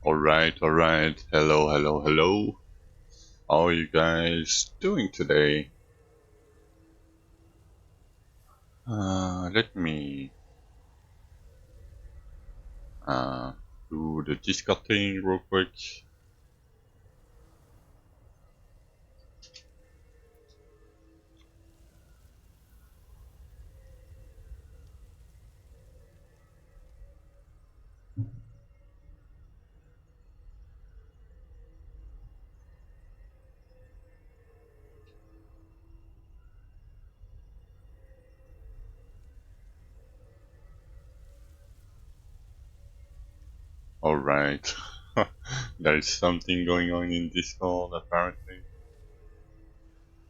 Alright, alright. Hello, hello, hello. How are you guys doing today? Let me uh, do the Discord thing real quick. Alright. There is something going on in Discord apparently.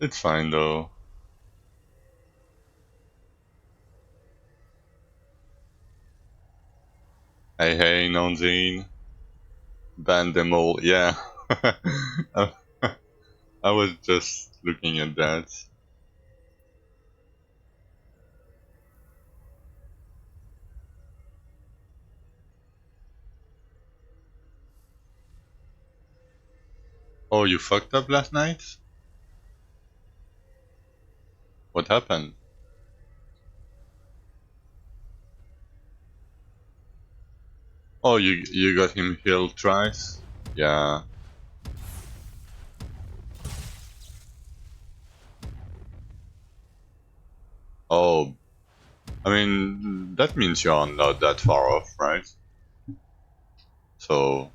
It's fine though. Hey, hey, Nonzine. Ban them all. Yeah. I I was just looking at that. Oh, you fucked up last night? What happened? Oh, you got him healed twice? Yeah. Oh, I mean, that means you're not that far off, right? So,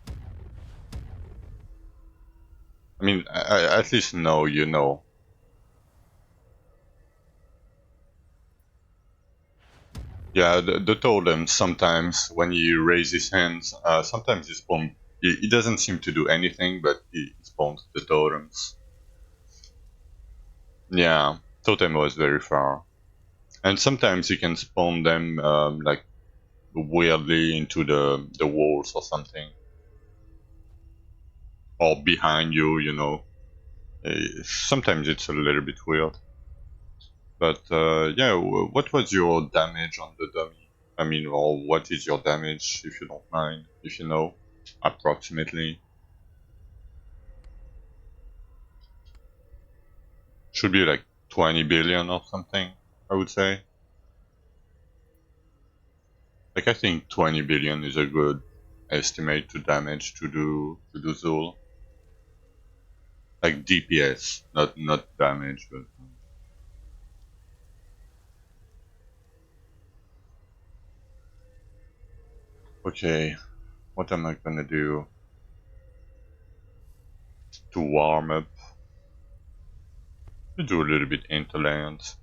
I mean, at least know you know. Yeah, the totem, sometimes when he raises his hands, sometimes he spawns. He doesn't seem to do anything, but he spawns the totems. Yeah, totem was very far. And sometimes you can spawn them like weirdly into the walls or something. Or behind you, you know. Sometimes it's a little bit weird. But yeah, what was your damage on the dummy? I mean, or what is your damage, if you don't mind, if you know, approximately? Should be like 20 billion or something, I would say. Like, I think 20 billion is a good estimate to damage to do Zul. Like DPS, not damage, but okay. What am I gonna do to warm up? Do a little bit interland.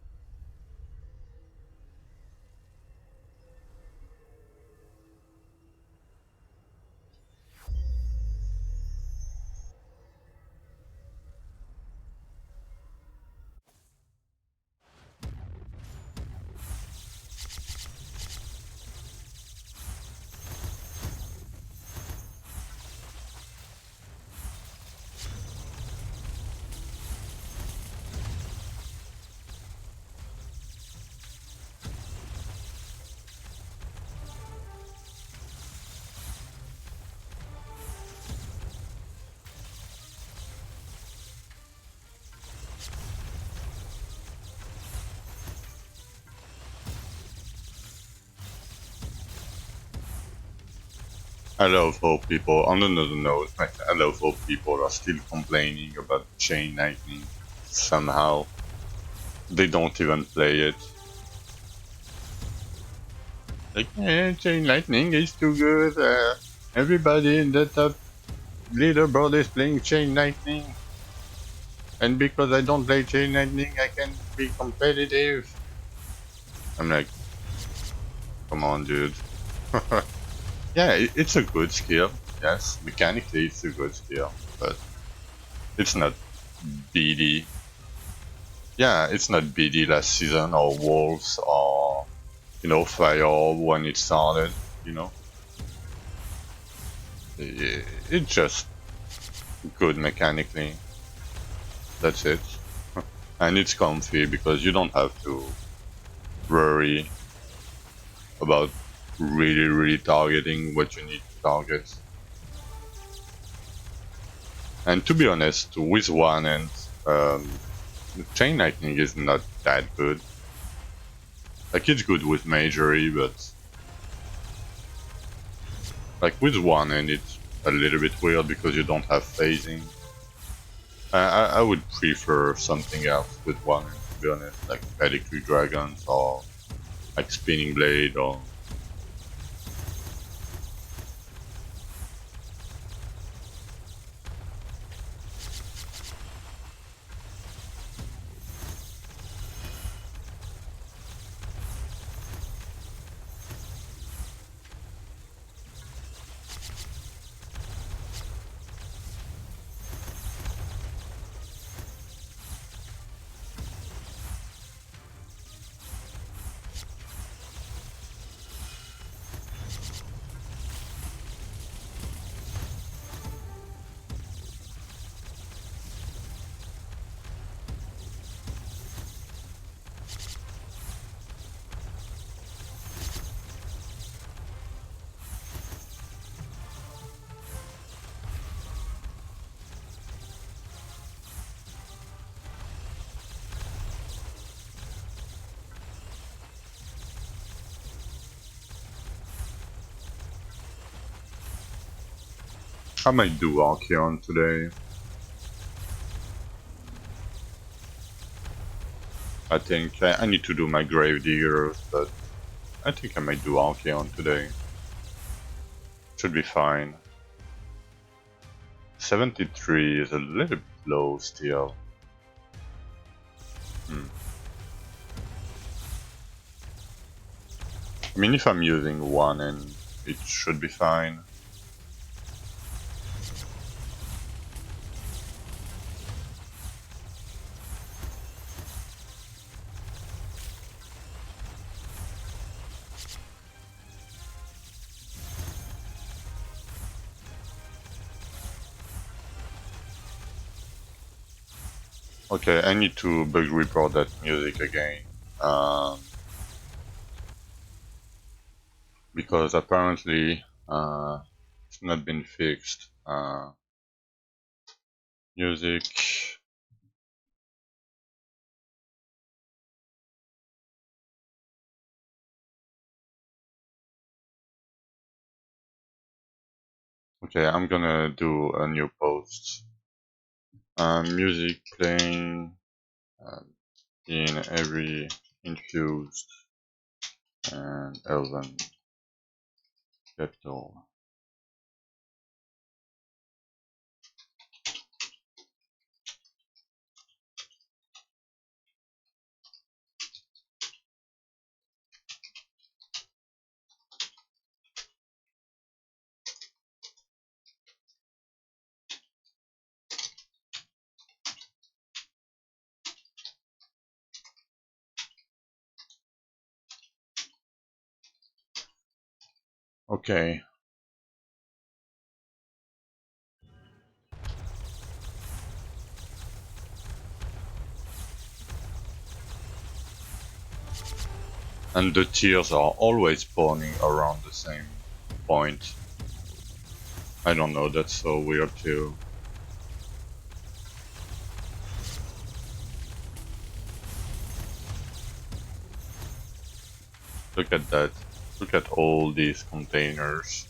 I love how people, on another note, like, I love how people are still complaining about Chain Lightning. Somehow, they don't even play it. Like, Chain Lightning is too good. Everybody in the top leaderboard is playing Chain Lightning. And because I don't play Chain Lightning, I can be competitive. I'm like, come on, dude. Yeah, it's a good skill. Yes, mechanically it's a good skill, but it's not BD. Yeah, it's not BD last season or Wolves or Fire when it started. You know, it's just good mechanically. That's it, and it's comfy because you don't have to worry about really targeting what you need to target. And to be honest, with one and Chain Lightning is not that good. Like it's good with Magery, but like with one and it's a little bit weird because you don't have phasing. I would prefer something else with one end, to be honest, like Pedigree Dragons or like Spinning Blade or... I might do Archeon today. I think I need to do my Grave Diggers, but I think I might do Archeon today. Should be fine. 73 is a little bit low still. I mean, if I'm using one, and it should be fine. Okay, I need to bug report that music again. Because apparently it's not been fixed. Music. Okay, I'm gonna do a new post. Music playing in every infused and elven capital. Okay. And the tiers are always spawning around the same point. I don't know, that's so weird too. Look at that. Look at all these containers.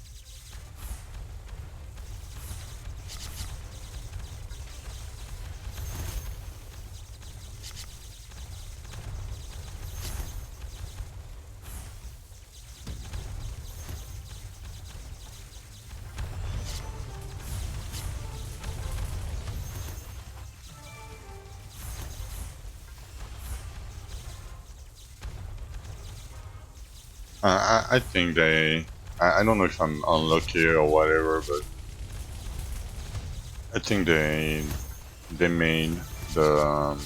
I think they... I don't know if I'm unlucky or whatever, but I think they made the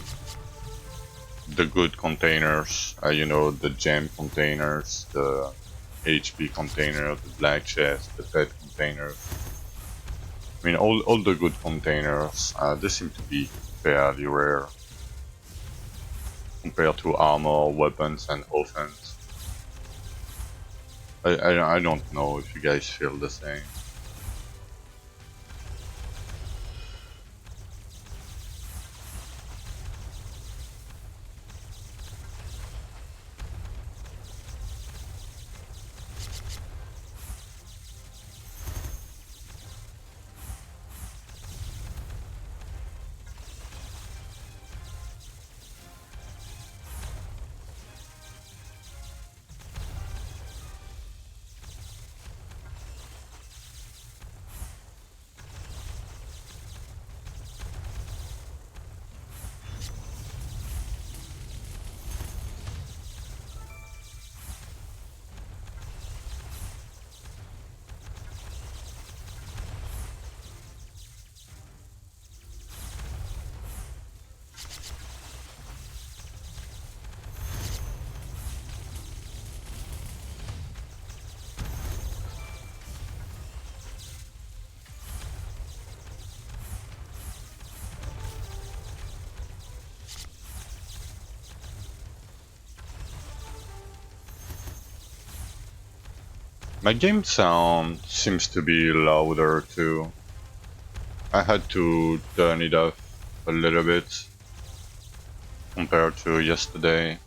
good containers, you know, the gem containers, the HP container, the black chest, the pet containers. I mean, all the good containers, they seem to be fairly rare compared to armor, weapons, and offense. I don't know if you guys feel the same. My game sound seems to be louder too. I had to turn it off a little bit compared to yesterday.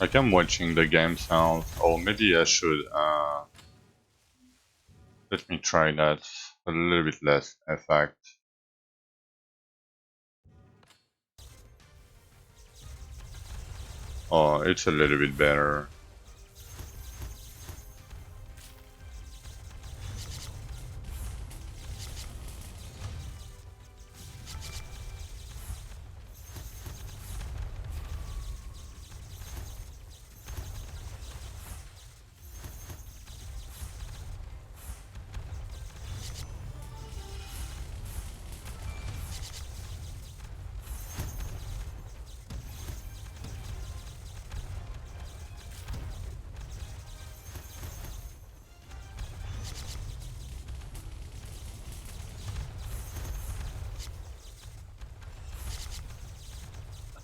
Like I'm watching the game sound, or maybe I should let me try that a little bit less effect. Oh, it's a little bit better.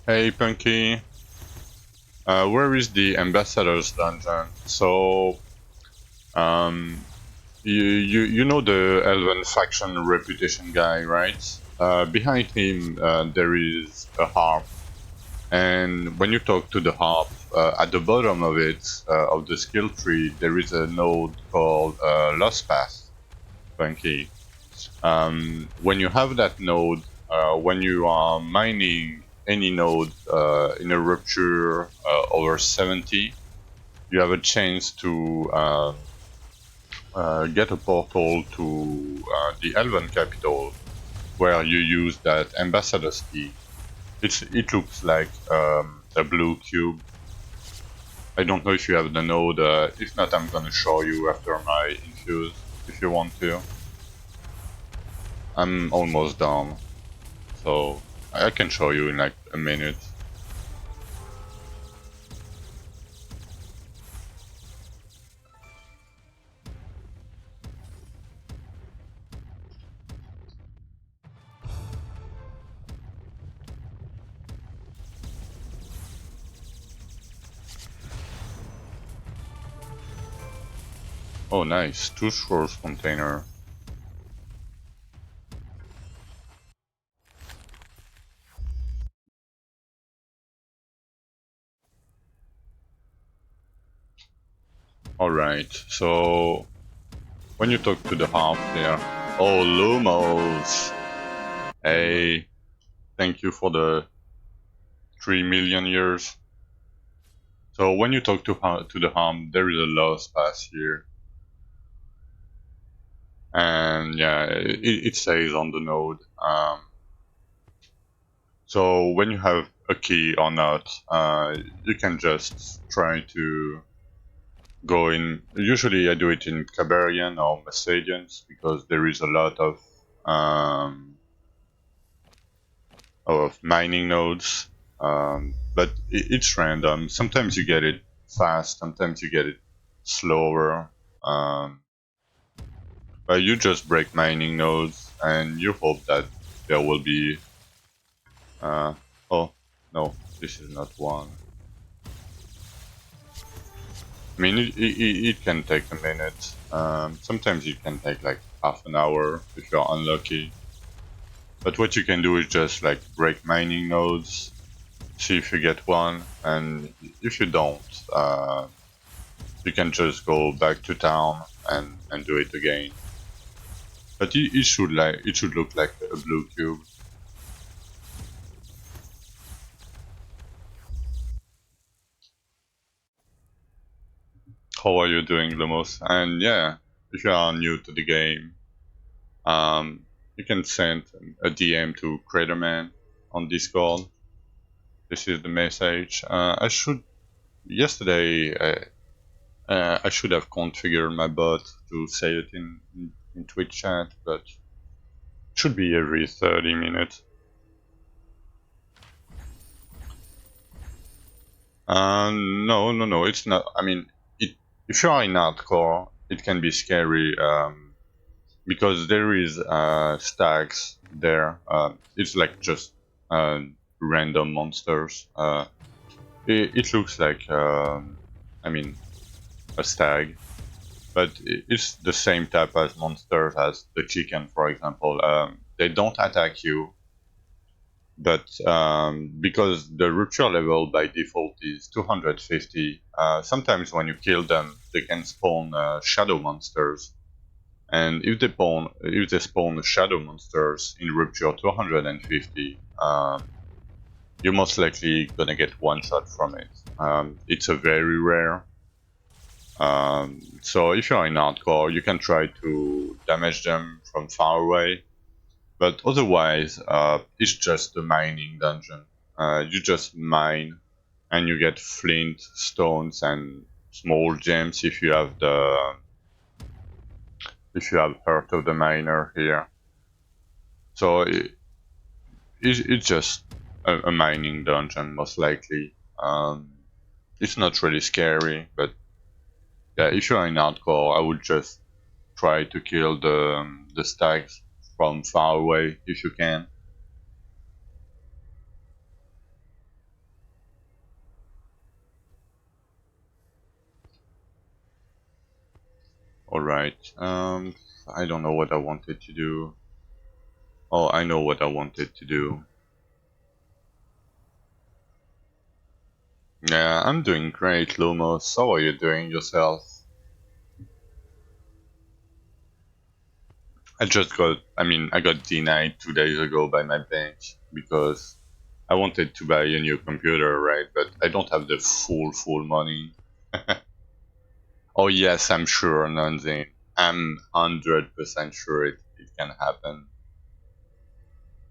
Hey Punky, where is the Ambassador's dungeon? So, um, you know the Elven faction reputation guy, right? Behind him, there is a harp, and when you talk to the harp, at the bottom of it, of the skill tree, there is a node called Lost Path, Punky. When you have that node, when you are mining any node in a rupture over 70, you have a chance to get a portal to the Elven capital where you use that ambassador's key. It looks like a blue cube. I don't know if you have the node. If not, I'm gonna show you after my infuse if you want to. I'm almost done, so I can show you in like a minute. Oh, nice. Two scrolls container. Alright, so when you talk to the harp here. Oh, Lumos! Hey, thank you for the 3 million years. So when you talk to the harp, there is a lost pass here. And yeah, it says on the node. So when you have a key or not, you can just try to go in. Usually I do it in Caberian or Messadians because there is a lot um, of mining nodes. But it's random. Sometimes you get it fast, sometimes you get it slower. Um, but you just break mining nodes and you hope that there will be. Oh, no, this is not one. I mean, it can take a minute. Sometimes it can take like half an hour if you're unlucky. But what you can do is just like break mining nodes, see if you get one, and if you don't, you can just go back to town and do it again. But it should look like a blue cube. How are you doing, Lumos? And yeah, if you are new to the game, you can send a DM to Craterman on Discord. This is the message. I should yesterday. I should have configured my bot to say it in Twitch chat, but it should be every 30 minutes. No, it's not. I mean, if you are in hardcore, it can be scary because there is stacks there. It's like just uh, random monsters. It looks like, I mean, a stag, but it's the same type as monsters as the chicken, for example. They don't attack you, but because the rupture level by default is 250, sometimes when you kill them, they can spawn shadow monsters. And if they spawn shadow monsters in rupture 250, you're most likely gonna get one shot from it. It's a very rare. So if you're in hardcore, you can try to damage them from far away. But otherwise, it's just a mining dungeon. You just mine, and you get flint, stones, and small gems if you have Heart of the Miner here. So it's just a mining dungeon, most likely. It's not really scary, but yeah, if you're in hardcore, I would just try to kill the stags from far away if you can. Alright, I don't know what I wanted to do. Oh, I know what I wanted to do. Yeah, I'm doing great, Lumos. How are you doing yourself? I got denied 2 days ago by my bank because I wanted to buy a new computer, right? But I don't have the full money. Oh yes, I'm sure, Nanzin. I'm 100% sure it can happen.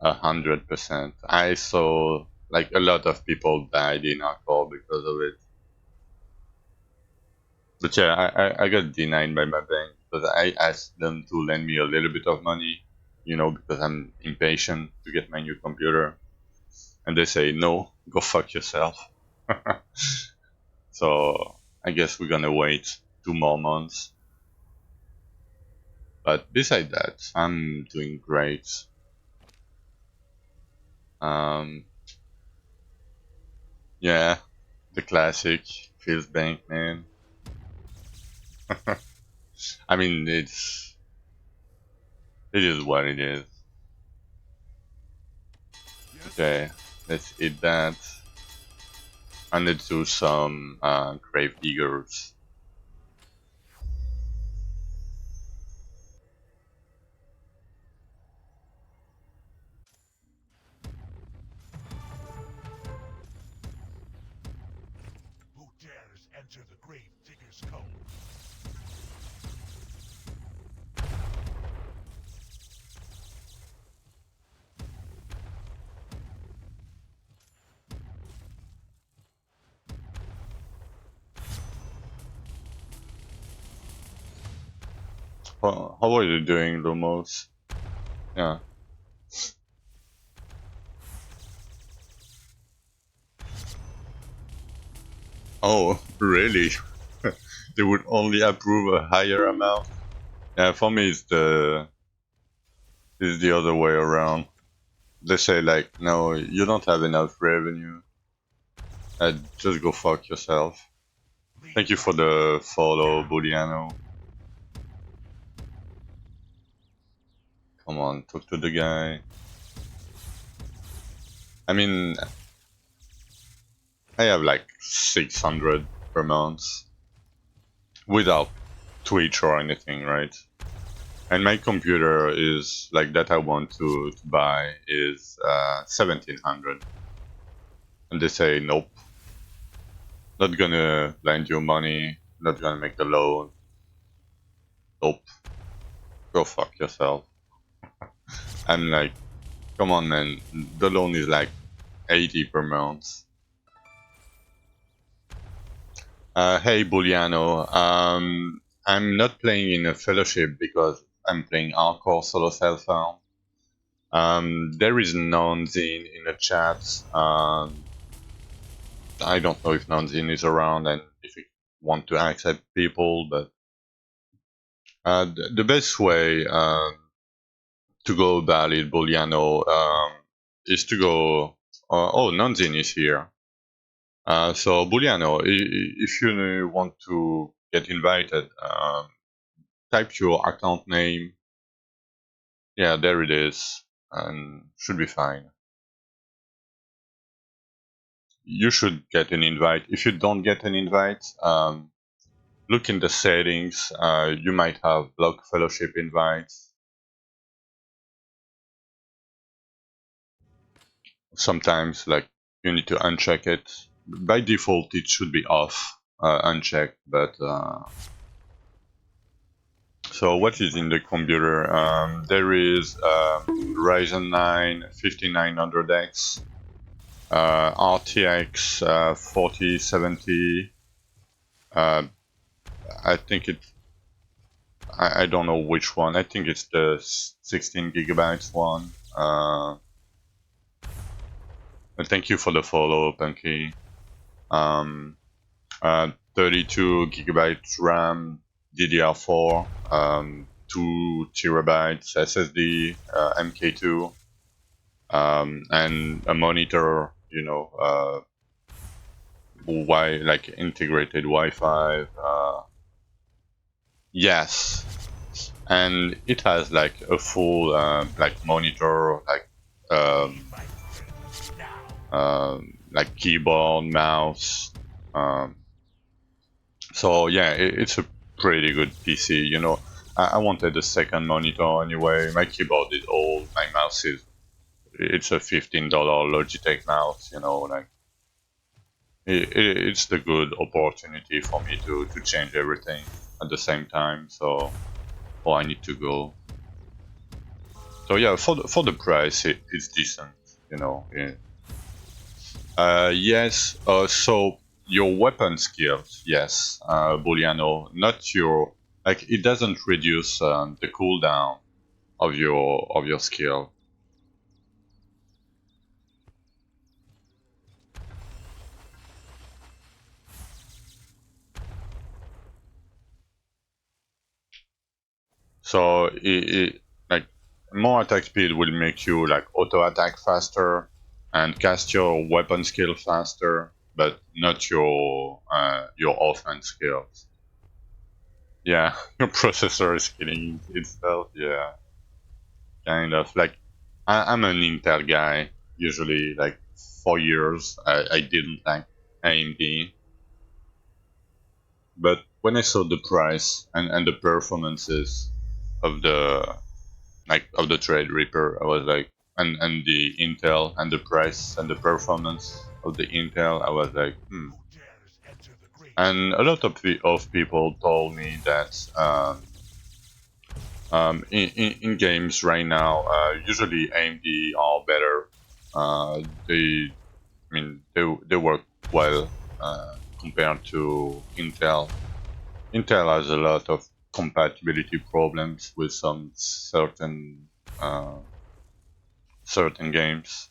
100%. I saw like a lot of people died in our call because of it. But yeah, I got denied by my bank because I asked them to lend me a little bit of money, because I'm impatient to get my new computer. And they say, no, go fuck yourself. So I guess we're gonna wait 2 more months. But beside that, I'm doing great. Um, yeah, the classic feels bank, man. I mean, it is what it is. Okay, let's eat that. And let's do some grave diggers. Who dares enter the grave digger's cove? How are you doing, Lumos? Yeah. Oh, really? They would only approve a higher amount? Yeah, for me it's the other way around. They say like, no, you don't have enough revenue. Just go fuck yourself. Thank Leave you for the grave the follow, now. Booleano. Come on, talk to the guy. I mean, I have like 600 per month without Twitch or anything, right? And my computer is like that I want to buy is 1700. And they say, nope, not gonna lend you money, not gonna make the loan. Nope, go fuck yourself. I'm like, come on, man, the loan is like 80 per month. Hey, Booleano, I'm not playing in a fellowship because I'm playing hardcore solo self-found. There is none in the chat. I don't know if Nanzin is around and if he want to accept people, but the best way to go about it, Boliano, is to go. Oh, Nanzin is here. So Booleano, if you want to get invited, type your account name. Yeah, there it is, and should be fine. You should get an invite. If you don't get an invite, look in the settings. You might have block fellowship invites. Sometimes, like, you need to uncheck it. By default, it should be off, unchecked, but so what is in the computer? There is Ryzen 9 5900X, RTX 4070. Uh, I think it. I don't know which one. I think it's the 16 gigabytes one. And thank you for the follow, Punky. 32 gigabytes RAM, DDR4, 2 terabytes SSD, MK2. And a monitor, like integrated Wi-Fi. Yes, and it has like a full like monitor, like keyboard, mouse. Um, so yeah, it's a pretty good PC. I wanted a second monitor anyway. My keyboard is old. My mouse is it's a $15 Logitech mouse. Like. It's the good opportunity for me to change everything at the same time. So, I need to go. So yeah, for the price, it's decent. Yeah. Yes. So your weapon skills, yes, Booleano, not your like. It doesn't reduce the cooldown of your skill. So like more attack speed will make you like auto attack faster and cast your weapon skill faster, but not your offense skills. Yeah, your processor is killing itself. Yeah, kind of like I'm an Intel guy. Usually, like for years, I didn't like AMD, but when I saw the price and the performances of the Trade Reaper, I was like, and the Intel and the price and the performance of the Intel, I was like, hmm. Who dares enter the grave And a lot of people told me that in games right now, usually AMD are better. They work well compared to Intel. Intel has a lot of compatibility problems with some certain games.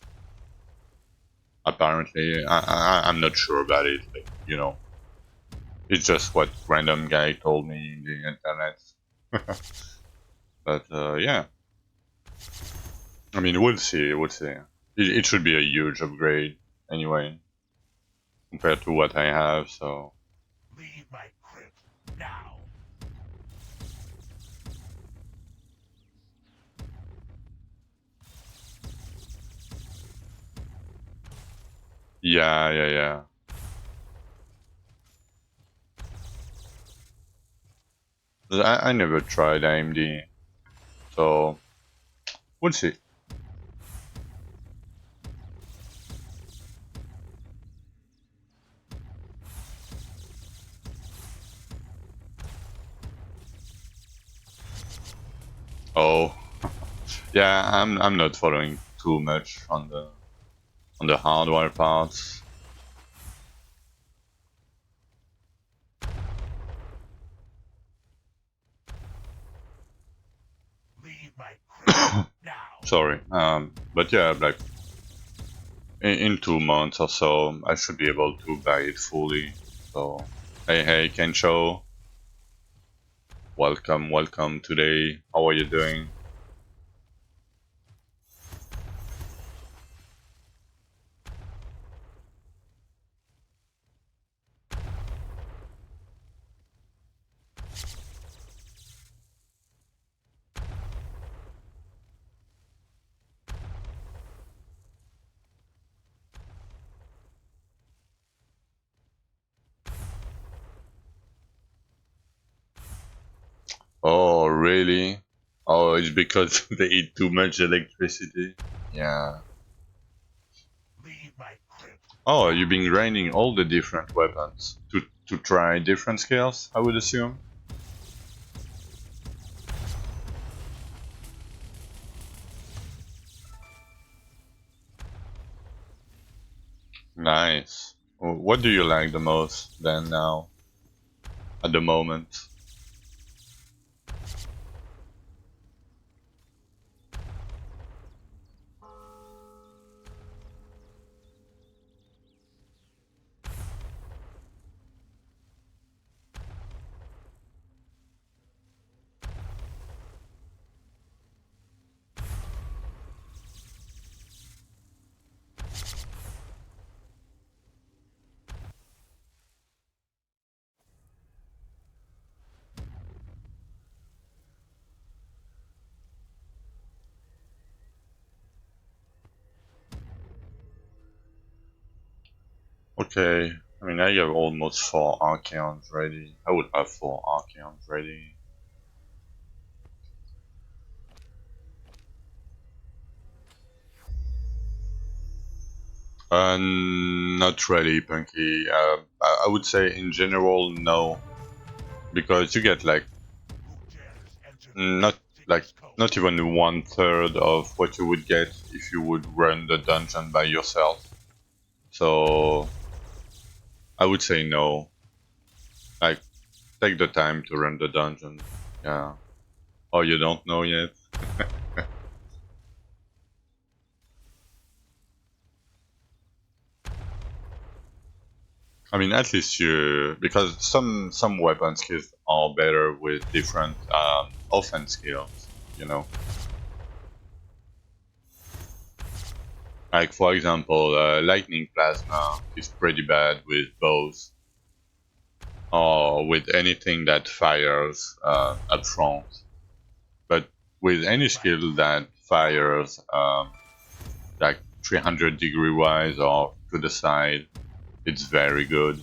Apparently, I'm not sure about it. It's just what random guy told me in the internet. But yeah, I mean, we'll see. We'll see. It should be a huge upgrade anyway compared to what I have. So leave my crypt now. yeah, yeah, yeah. I never tried AMD, so we'll see. Oh, yeah. I'm not following too much on the hardware parts. Leave my crypt now. Sorry. But yeah, like in 2 months or so, I should be able to buy it fully. So, hey, Kensho, welcome today. How are you doing? Oh, really? Oh, it's because they eat too much electricity? Yeah. Leave my crypt Oh, you've now. been grinding all the different weapons to try different skills, I would assume? Nice. What do you like the most then now, at the moment? Okay, I mean I have almost 4 Archeons ready. I would have 4 Archeons ready. Not really, Punky. I would say in general no, because you get like Who dares enter the not great like city's coast? not even 1/3 of what you would get if you would run the dungeon by yourself. So I would say no. Like take the time to run the dungeon. Yeah. Oh, you don't know yet? I mean, at least you because some weapon skills are better with different offense skills. You know, like for example, lightning plasma is pretty bad with bows or with anything that fires up front. But with any Leave my skill crypt that now. fires like 300-degree wise or to the side, it's very good.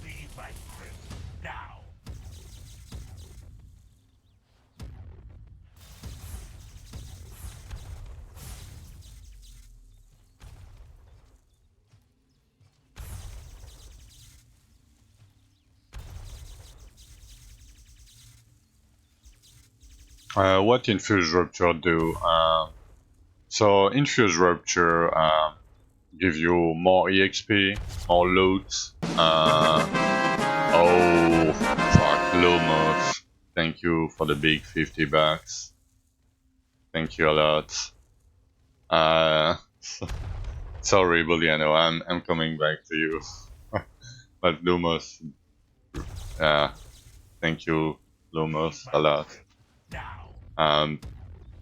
Leave my crypt now. What Infuse Rupture do? So Infuse Rupture give you more EXP, more loot. Oh, fuck, Lumos. Thank you for the big 50 bucks. Thank you a lot. Uh, sorry, Boliano, I'm coming back to you. But Lumos, uh, thank you, Leave Lumos, a my lot. crypt now. Um,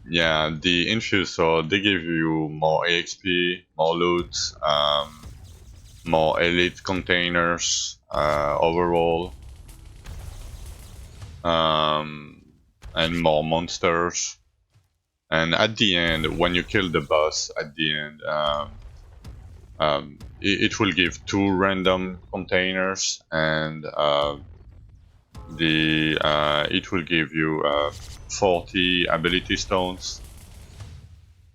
yeah, the Infuse, so they give you more EXP, more loot, more elite containers overall, um, and more monsters. And at the end, when you kill the boss, at the end, It will give 2 random containers, and the it will give you 40 ability stones,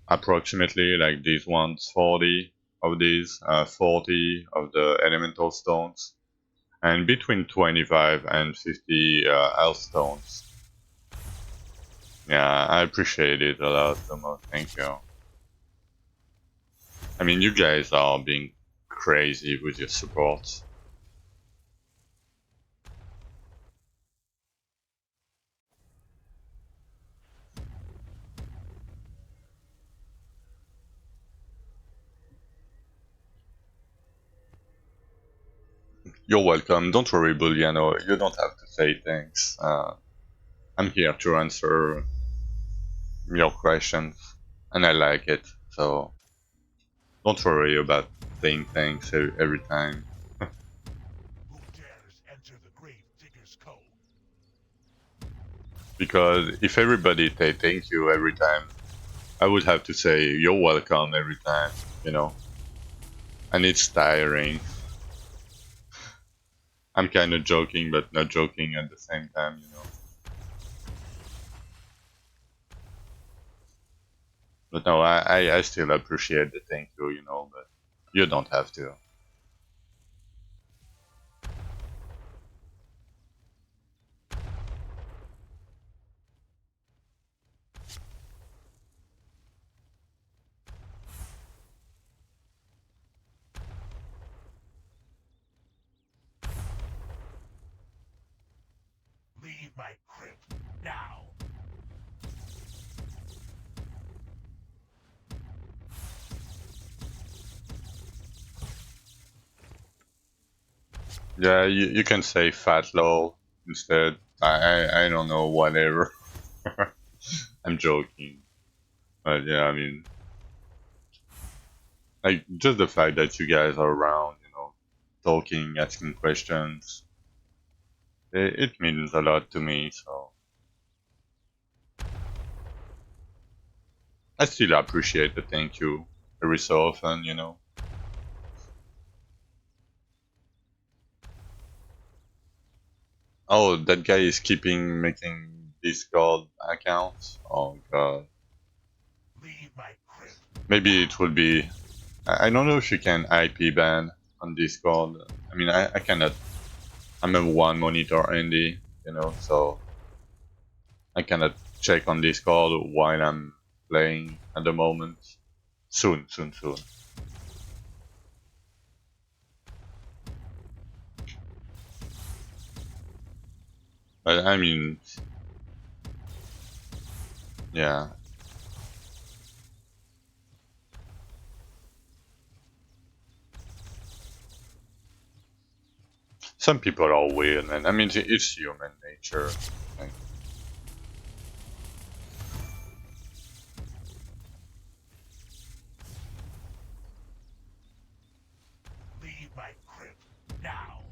approximately, like these ones, 40 of these, 40 of the elemental stones, and between 25 and 50 health stones. Yeah, I appreciate it a lot, Tomo. Thank you. I mean, you guys are being crazy with your support. You're welcome. Don't worry, Buliano. You don't have to say thanks. I'm here to answer your questions, and I like it. So don't worry about saying thanks every time. Who dares enter the grave digger's cove? Because if everybody say thank you every time, I would have to say you're welcome every time, you know? And it's tiring. I'm kind of joking, but not joking at the same time, you know? But no, I still appreciate the thank you, you know, but you don't have to. Leave my crypt now. Yeah, you can say fat lol instead. I don't know, whatever. I'm joking. But yeah, I mean, like, just the fact that you guys are around, you know, talking, asking questions, it means a lot to me, so I still appreciate the thank you every so often, you know. Oh, that guy is keeping making Discord accounts. Oh god. Leave my crypt Maybe it now. will be. I don't know if you can IP ban on Discord. I mean, I cannot. I'm a one monitor Andy, you know, so I cannot check on Discord while I'm playing at the moment. Soon, soon, soon. But I mean, yeah. Some people are weird, man. I mean, it's human nature. Like, Leave my crypt now.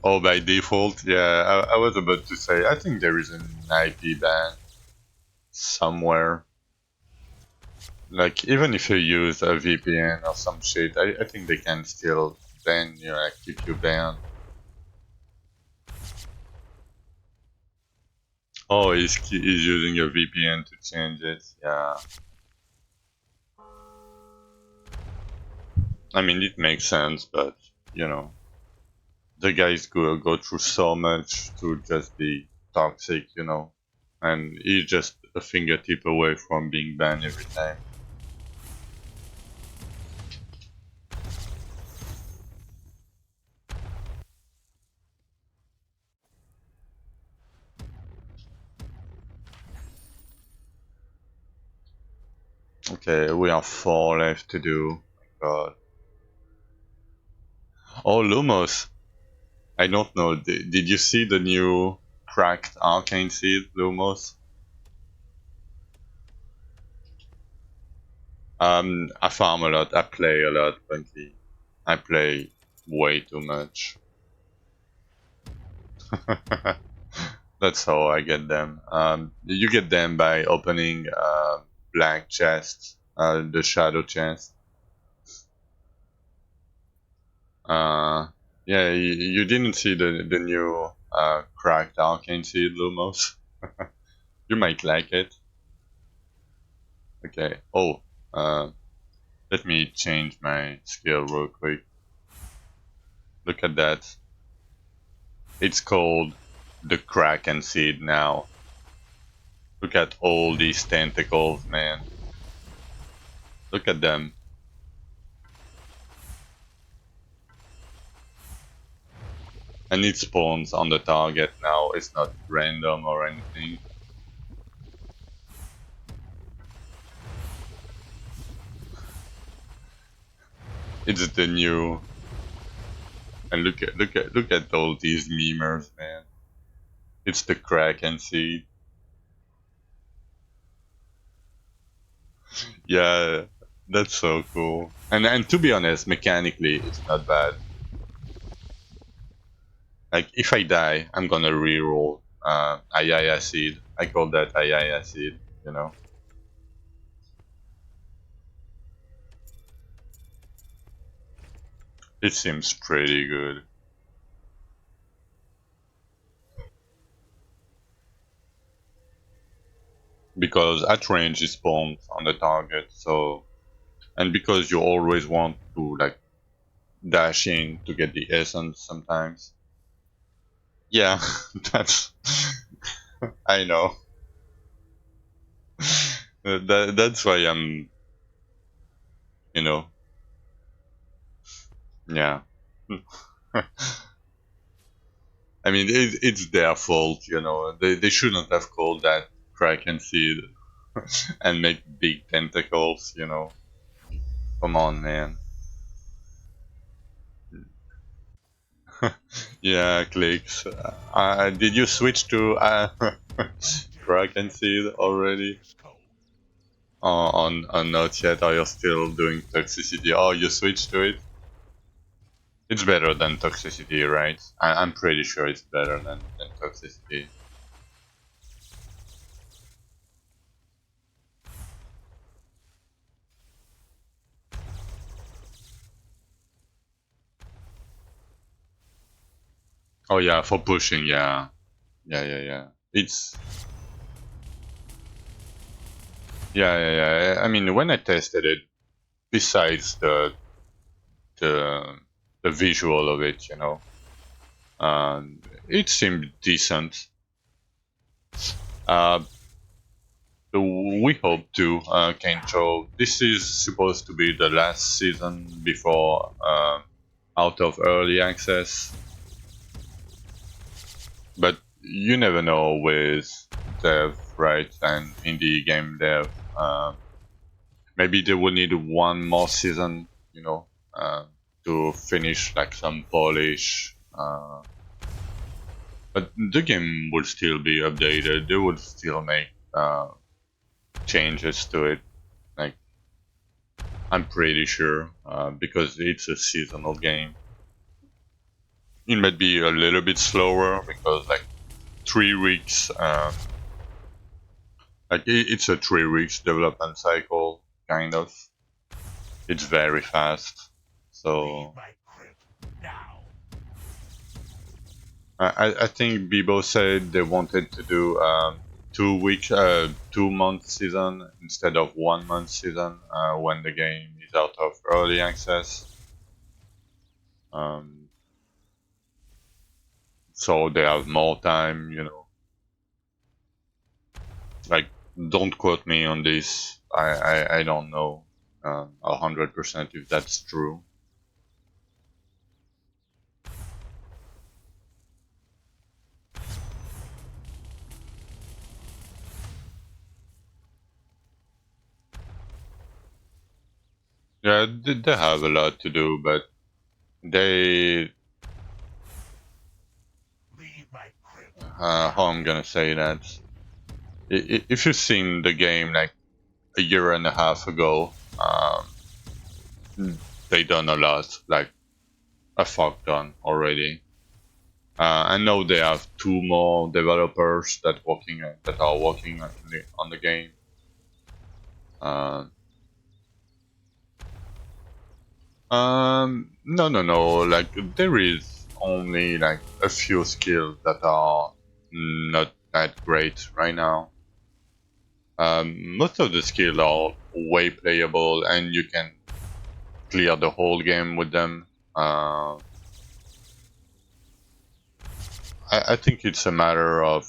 oh, by default, yeah. I was about to say, I think there is an IP ban somewhere. Like, even if you use a VPN or some shit, I think they can still ban you, like, keep you banned. Oh, he's using a VPN to change it. Yeah. I mean, it makes sense, but, you know, the guys go through so much to just be toxic, you know, and he's just a fingertip away from being banned every time. Okay, we have 4 left to do. My God. Oh, Lumos. I don't know. Did you see the new cracked arcane seed, Lumos? I farm a lot. I play a lot, frankly. I play way too much. That's how I get them. You get them by opening black chests, the shadow chest. Uh, yeah, you didn't see the new cracked arcane seed Lumos. You might like it. Okay. Oh, uh, let me change my skill real quick. Look at that. It's called the Kraken Seed now. Look at all these tentacles, man. Look at them. And it spawns on the target now. It's not random or anything. It's the new. And look at all these memers, man. It's the Kraken Seed. Yeah, that's so cool. And to be honest, mechanically, it's not bad. Like if I die, I'm gonna reroll Ayaya Seed. I call that Ayaya Seed. You know, it seems pretty good because at range it spawns on the target. So and because you always want to like dash in to get the essence sometimes. Yeah, that's I know. That's why I'm you know yeah. I mean, it's their fault, you know. They shouldn't have called that Kraken seed and make big tentacles, you know. Come on, man. Yeah, clicks. Did you switch to Right there. Kraken seed Activate already? this code. On not yet. Are you still doing toxicity? Oh, you switched to it. It's better than toxicity, right? I'm pretty sure it's better than toxicity. Oh yeah, for pushing, yeah, yeah. It's yeah. I mean, when I tested it, besides the the visual of it, you know, it seemed decent. Uh, we hope to, Now. Kencho. This is supposed to be the last season before out of early access, but you never know with dev, right? And indie game dev. Maybe they will need one more season, you know, to finish like some polish. But the game will still be updated. They will still make changes to it. Like I'm pretty sure, because it's a seasonal game. It might be a little bit slower because like 3 weeks, like it's a 3 weeks development cycle, kind of. It's very fast. Leave So my crypt now. I think Bebo said they wanted to do 2 week, 2 month season instead of 1 month season when the game is out of early access. Um, so they have more time, you know. Like, don't quote me on this. I don't know 100% if that's true. Yeah, they have a lot to do, but they, Leave my crypt how now. I'm gonna say that? If you've seen the game like a year and a half ago, they done a lot, like a fuck ton already. I know they have two more developers that are working on the game. Uh, No, no, no. Like there is only like a few skills that are not that great right now. Most of the skills are way playable, and you can clear the whole game with them. Uh, I think it's a matter of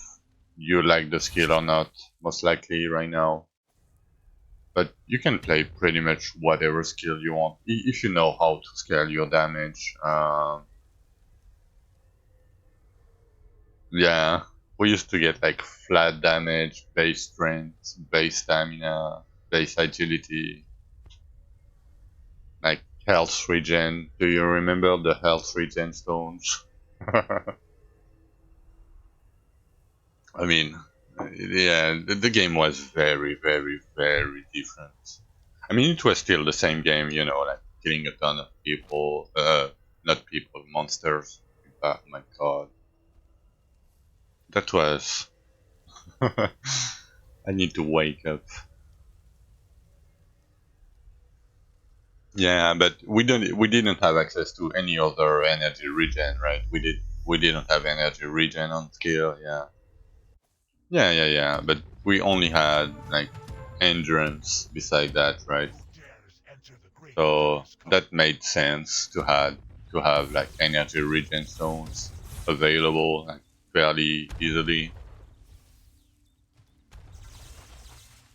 you like the skill or not, most likely right now. But you can play pretty much whatever skill you want if you know how to scale your damage. Yeah, we used to get like flat damage, base strength, base stamina, base agility, like health regen. Do you remember the health regen stones? I mean, yeah, the game was very, very, very different. I mean, it was still the same game, you know, like killing a ton of people, not people, monsters. Oh my god, that was. I need to wake up. Yeah, but we didn't have access to any other energy regen, right? We didn't have energy regen on skill, yeah. Yeah, yeah, yeah. But we only had like endurance beside that, right? Who dares enter the grave So diggers' cove? that made sense to have like energy regen stones available like fairly easily.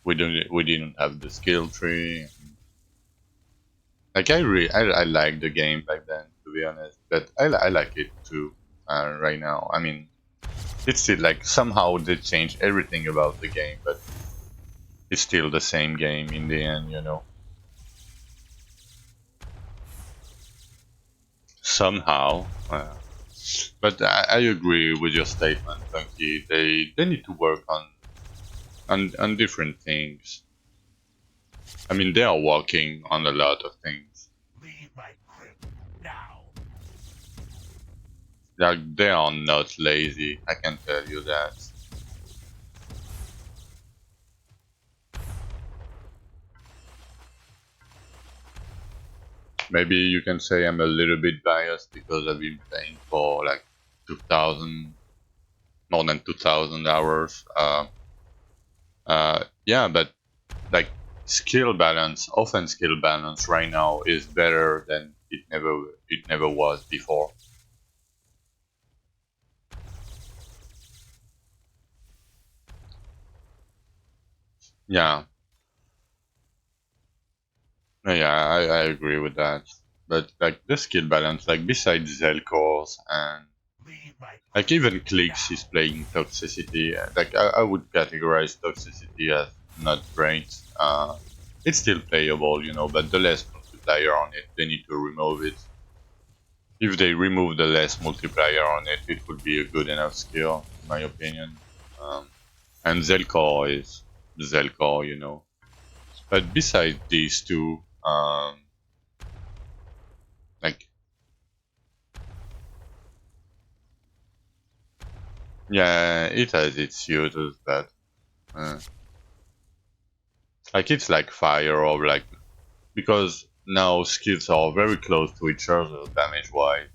We didn't have the skill tree. Like I like the game back then, to be honest, but I like it too right now. I mean, it's still like somehow they changed everything about the game, but it's still the same game in the end, you know. Somehow, but I agree with your statement, Funky. They need to work on different things. I mean, they are working on a lot of things. Leave my crypt now. Like they are not lazy. I can tell you that. Maybe you can say I'm a little bit biased because I've been playing for like 2,000, more than 2,000 hours. Yeah, but like skill balance, often skill balance right now is better than it never was before. Yeah, I agree with that. But like the skill balance, like besides Zelcors and Leave my like crypt even Clicks is now. playing toxicity. Like I would categorize toxicity as not great. It's still playable, you know, but the less multiplier on it, they need to remove it. If they remove the less multiplier on it, it would be a good enough skill, in my opinion. And Zelkor is Zelkor, you know. But besides these two, like yeah, it has its uses, but uh, like it's like fire or like because now skills are very close to each other damage wise.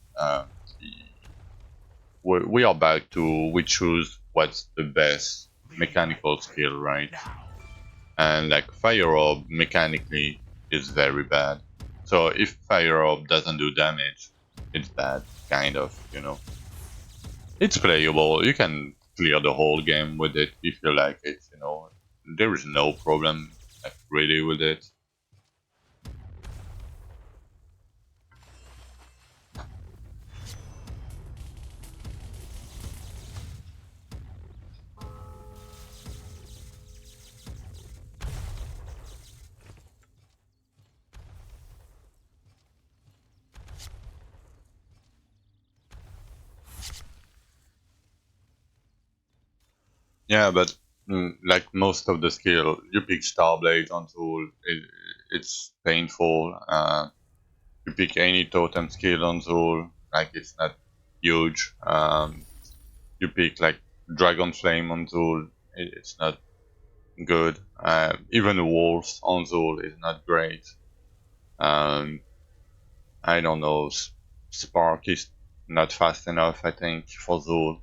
We are back to we choose what's the best Leave my mechanical crypt skill, right? now. And like fire orb mechanically is very bad. So if fire orb doesn't do damage, it's bad, kind of, you know. It's playable. You can clear the whole game with it if you like it, you know. There is no problem like, really with it. Yeah, but like most of the skill, you pick Starblade on tool, it's painful. You pick any totem skill on tool, like it's not huge. You pick like Dragon Flame on tool, it's not good. Even Wolves on tool is not great. Um, I don't know, Spark is not fast enough, I think, for those.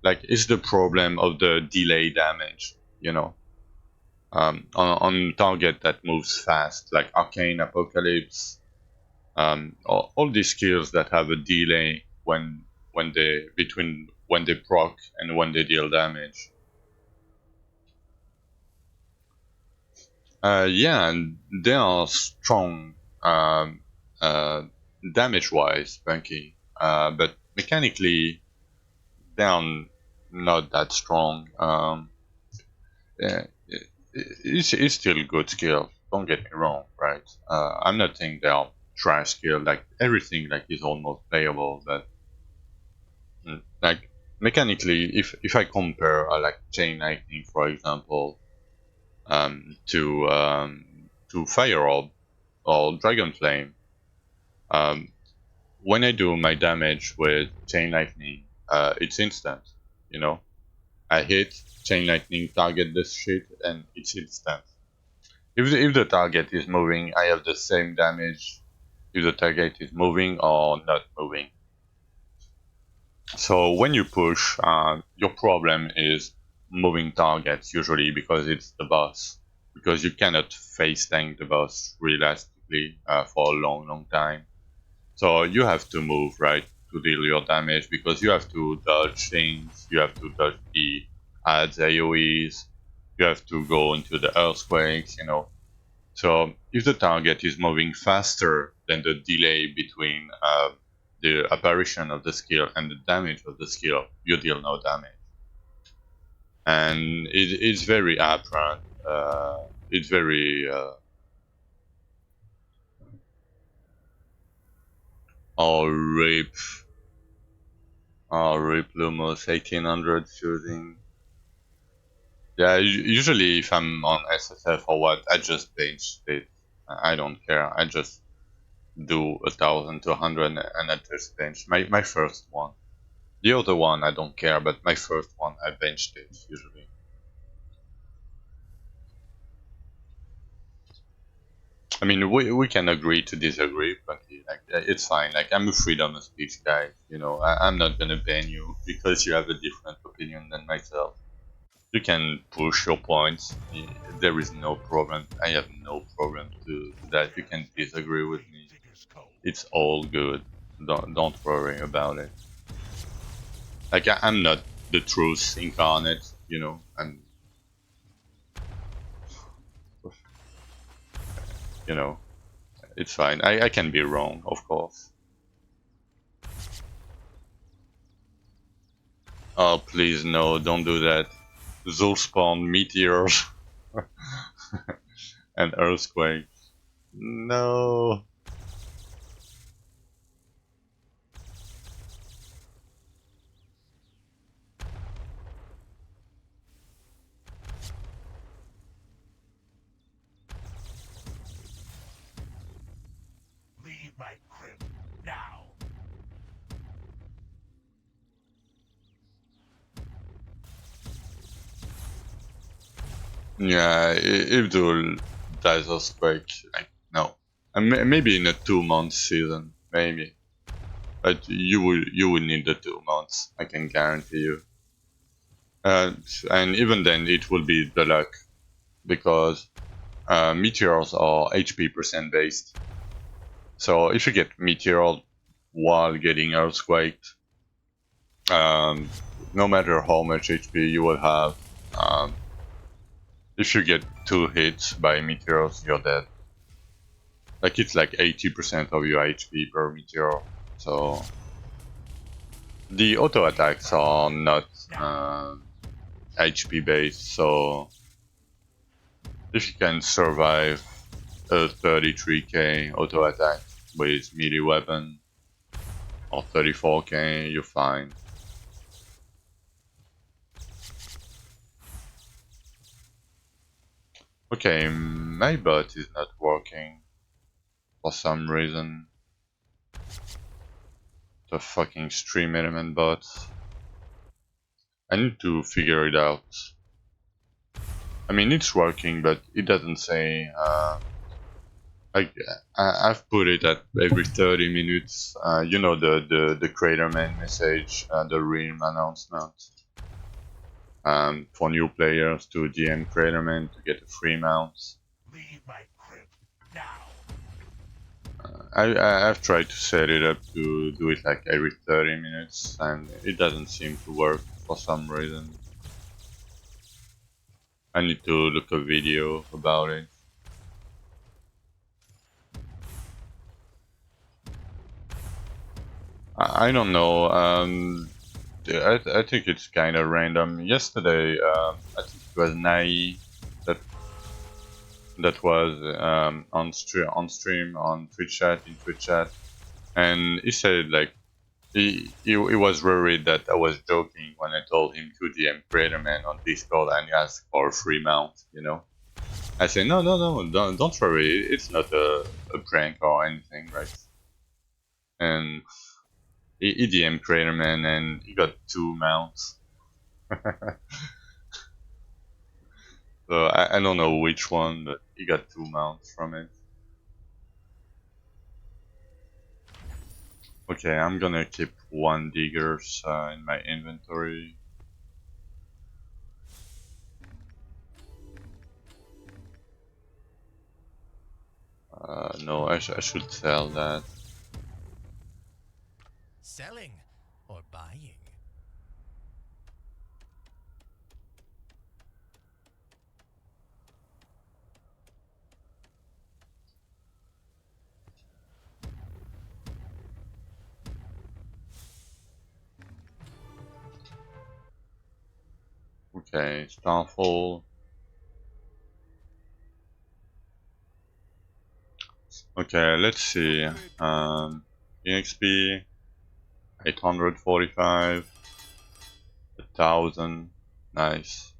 Like, it's the problem of the delay damage, you know. On target that moves fast, like Arcane, Apocalypse, all these skills that have a delay when they between when they proc and when they deal damage. Yeah, and they are strong uh, damage-wise, Bunky, but mechanically they are not that strong. Yeah, it's still good skill. Don't get me wrong, right? I'm not saying they are trash skill. Like everything, like is almost playable, but like mechanically, if I compare like Chain Lightning, for example, to Fire Orb or Dragon Flame, um, when I do my damage with Chain Lightning, it's instant. You know, I hit Chain Lightning, target this shit, and it's instant. If the target is moving, I have the same damage if the target is moving or not moving. So when you push, your problem is moving targets usually because it's the boss. Because you cannot face tank the boss realistically for a long time. So you have to move, right, to deal your damage because you have to dodge things, you have to dodge the adds AoEs, you have to go into the earthquakes, you know. So if the target is moving faster than the delay between the apparition of the skill and the damage of the skill, you deal no damage. And it's very apparent. It's very oh rip, rip Lumos 1800 shooting. Yeah, usually if I'm on SSF or what, I just bench it. I don't care. I just do 1,000 to 100 and I just bench my first one. The other one I don't care, but my first one I benched it usually. I mean, we can agree to disagree, but like it's fine. Like I'm a freedom of speech guy. You know, I'm not gonna ban you because you have a different opinion than myself. You can push your points. There is no problem. I have no problem to that. You can disagree with me. It's all good. Don't worry about it. Like I'm not the truth incarnate. You know, and you know it's fine. I can be wrong, of course. Oh, please, no, don't do that. They'll spawn meteors and earthquakes. No. Leave my crypt now. Yeah, if the dies earthquake, like, no. And maybe in a 2 month season, maybe. But you will need the 2 months, I can guarantee you. And even then, it will be the luck, because meteors are HP percent based. So if you get meteor while getting earthquaked, um, no matter how much HP you will have, um, if you get 2 hits by meteors, you're dead. Like it's like 80% of your HP per meteor. So the auto attacks are not HP based. So if you can survive a 33k auto attack with melee weapon or 34k, you're fine. Okay, my bot is not working for some reason. The fucking stream element bot. I need to figure it out. I mean, it's working, but it doesn't say Like I've put it at every 30 minutes. You know the Craterman message, the realm announcement. For new players to DM Craterman to get a free mount. Leave my crypt now. I've tried to set it up to do it like every 30 minutes, and it doesn't seem to work for some reason. I need to look a video about it. I don't know. I think it's kind of random. Yesterday, I think it was Nai that was on stream on Twitch chat in Twitch chat, and he said like he was worried that I was joking when I told him to DM Craterman on Discord and ask for a free mount. You know, I say no, don't worry, it's not a prank or anything, right? And he DM Craterman and he got 2 mounts. So I don't know which one, but he got 2 mounts from it. Okay, I'm gonna keep 1 diggers in my inventory. No, I should sell that. Selling or buying? Okay, Starfall. Okay, let's see. EXP 845, 1000. Nice.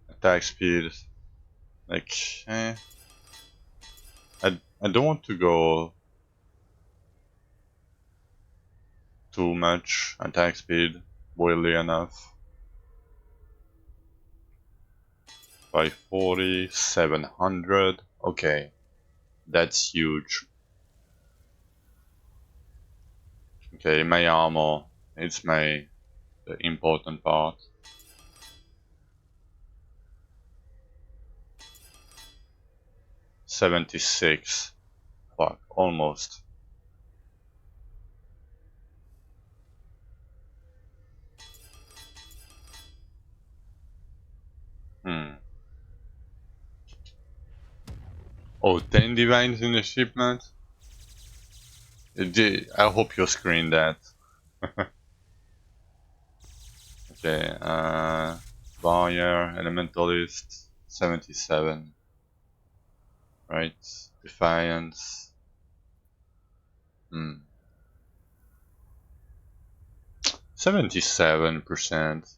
Attack speed. Like, I don't want to go too much attack speed, weirdly enough. 540, 700. Okay, that's huge. Okay, my armor. It's the important part. 76. Fuck, almost. Hmm. Oh, 10 divines in the shipment? I hope you screen that. Okay, Barrier, Elementalist, 77. Right, Defiance. 77%.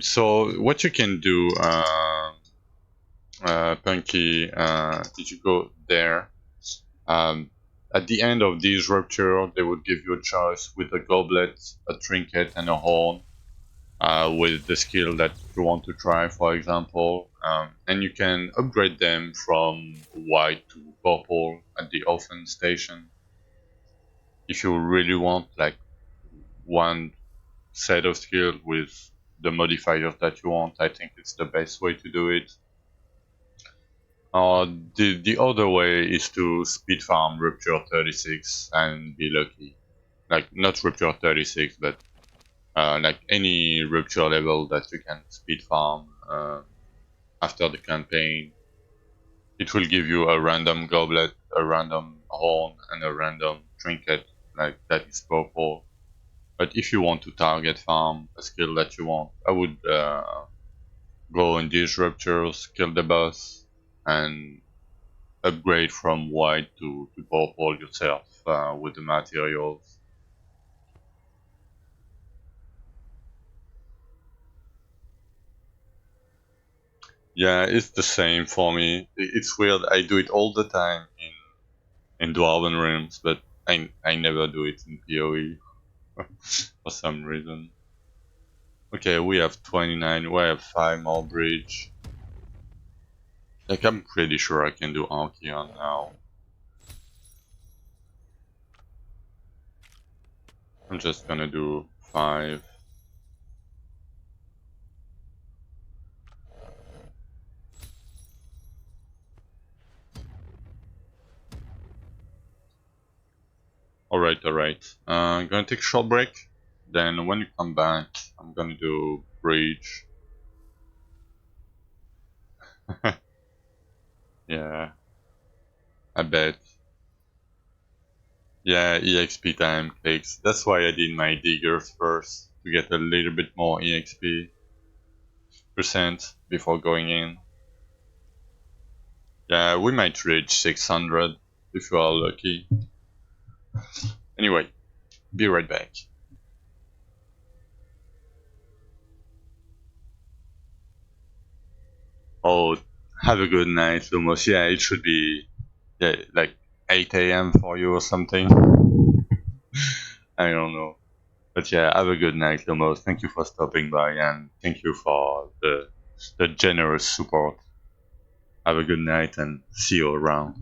So what you can do, Punky, if you go there, um, at the end of this rupture, they would give you a choice with a goblet, a trinket, and a horn, with the skill that you want to try, for example, and you can upgrade them from white to purple at the offhand station. If you really want like one set of skill with the modifiers that you want, I think it's the best way to do it. The other way is to speed farm Rupture 36 and be lucky. Like, not Rupture 36, but like any Rupture level that you can speed farm after the campaign. It will give you a random goblet, a random horn, and a random trinket, like that is purple. But if you want to target farm a skill that you want, I would go in these ruptures, kill the boss, and upgrade from white to purple yourself with the materials. Yeah, it's the same for me. It's weird. I do it all the time in Dwarven Realms, but I never do it in PoE for some reason. Okay, we have 29, we have 5 more bridge. Like, I'm pretty sure I can do Archeon now. I'm just gonna do 5. Alright, alright. I'm gonna take a short break. Then when you come back, I'm gonna do bridge. Yeah, I bet. Yeah, EXP time takes. That's why I did my diggers first, to get a little bit more EXP percent before going in. Yeah, we might reach 600 if we are lucky. Anyway, be right back. Oh, have a good night, Lumos. Yeah, it should be like 8 a.m. for you or something. I don't know. But yeah, have a good night, Lumos. Thank you for stopping by and thank you for the generous support. Have a good night and see you around.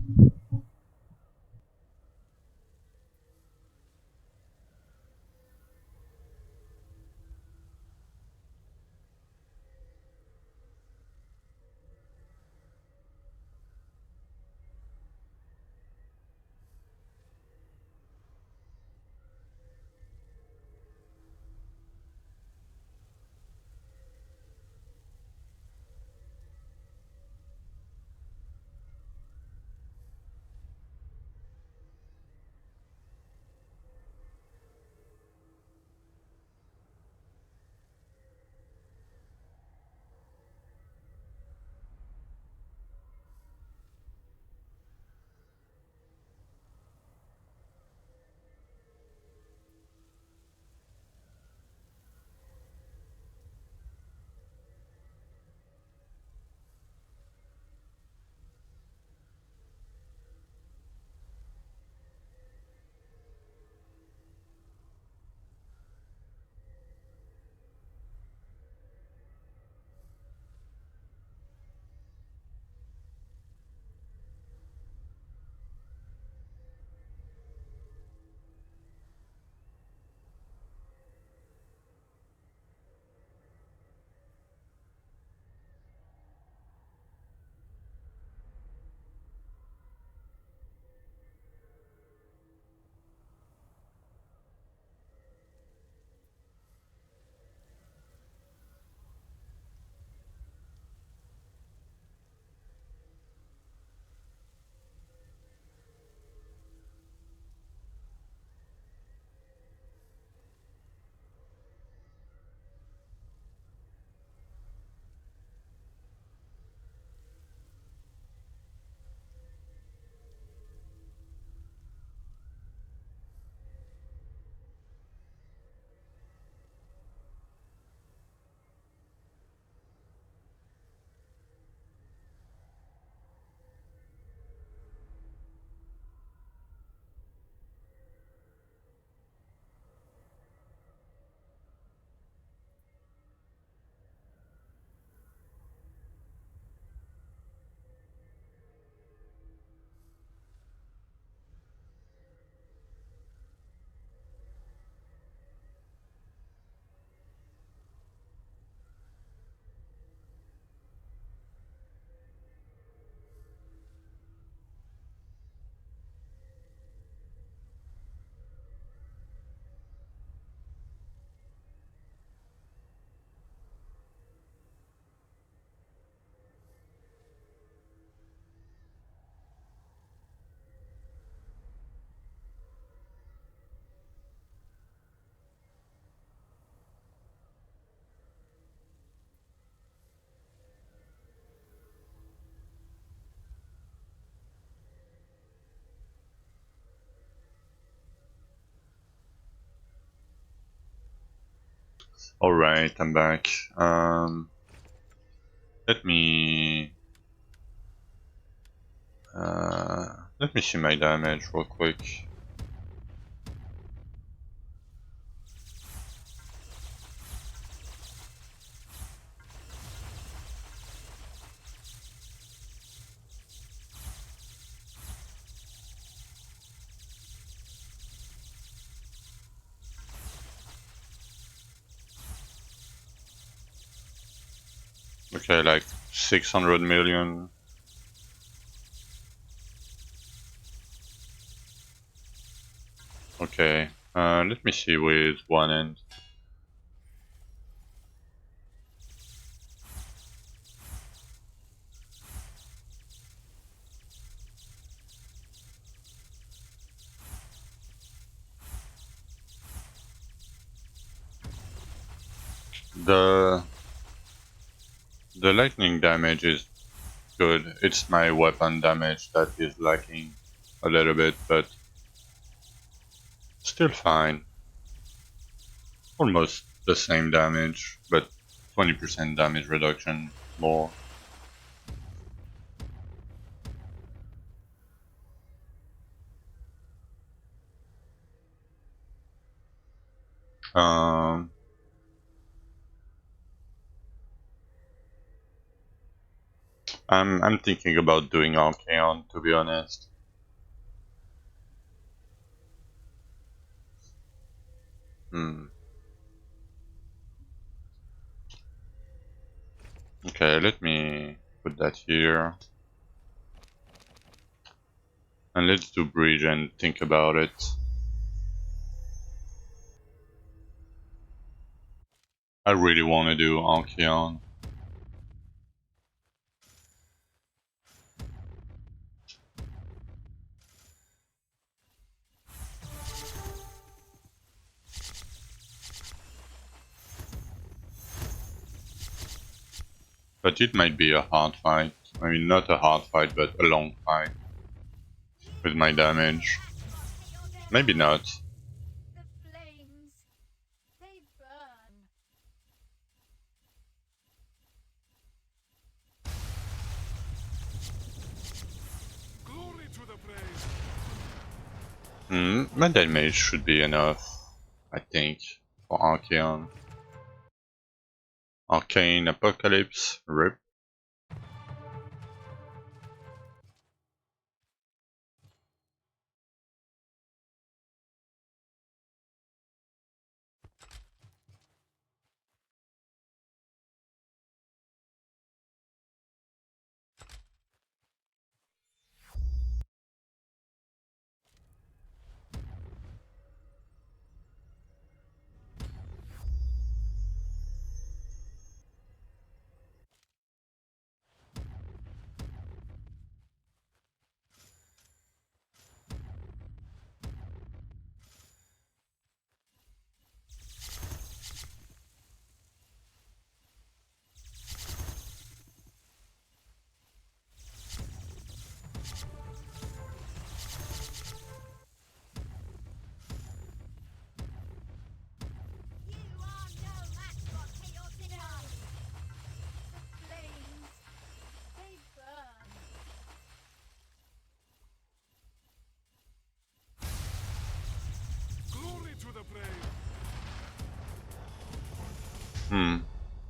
Alright, I'm back. Let me let me see my damage real quick. Okay, like 600 million. Okay, let me see with one end. The lightning damage is good. It's my weapon damage that is lacking a little bit, but still fine. Almost the same damage, but 20% damage reduction more. Um, I'm thinking about doing Archeon, to be honest. Hmm. Okay, let me put that here. And let's do bridge and think about it. I really want to do Archeon. But it might be a hard fight. I mean, not a hard fight, but a long fight. With my damage. Maybe not. The flames, they burn. Glory to the brave. My damage should be enough, I think, for Archeon. Arcane Apocalypse, RIP. You are no match for chaotic army. The flames, they burn. Glory to the brave.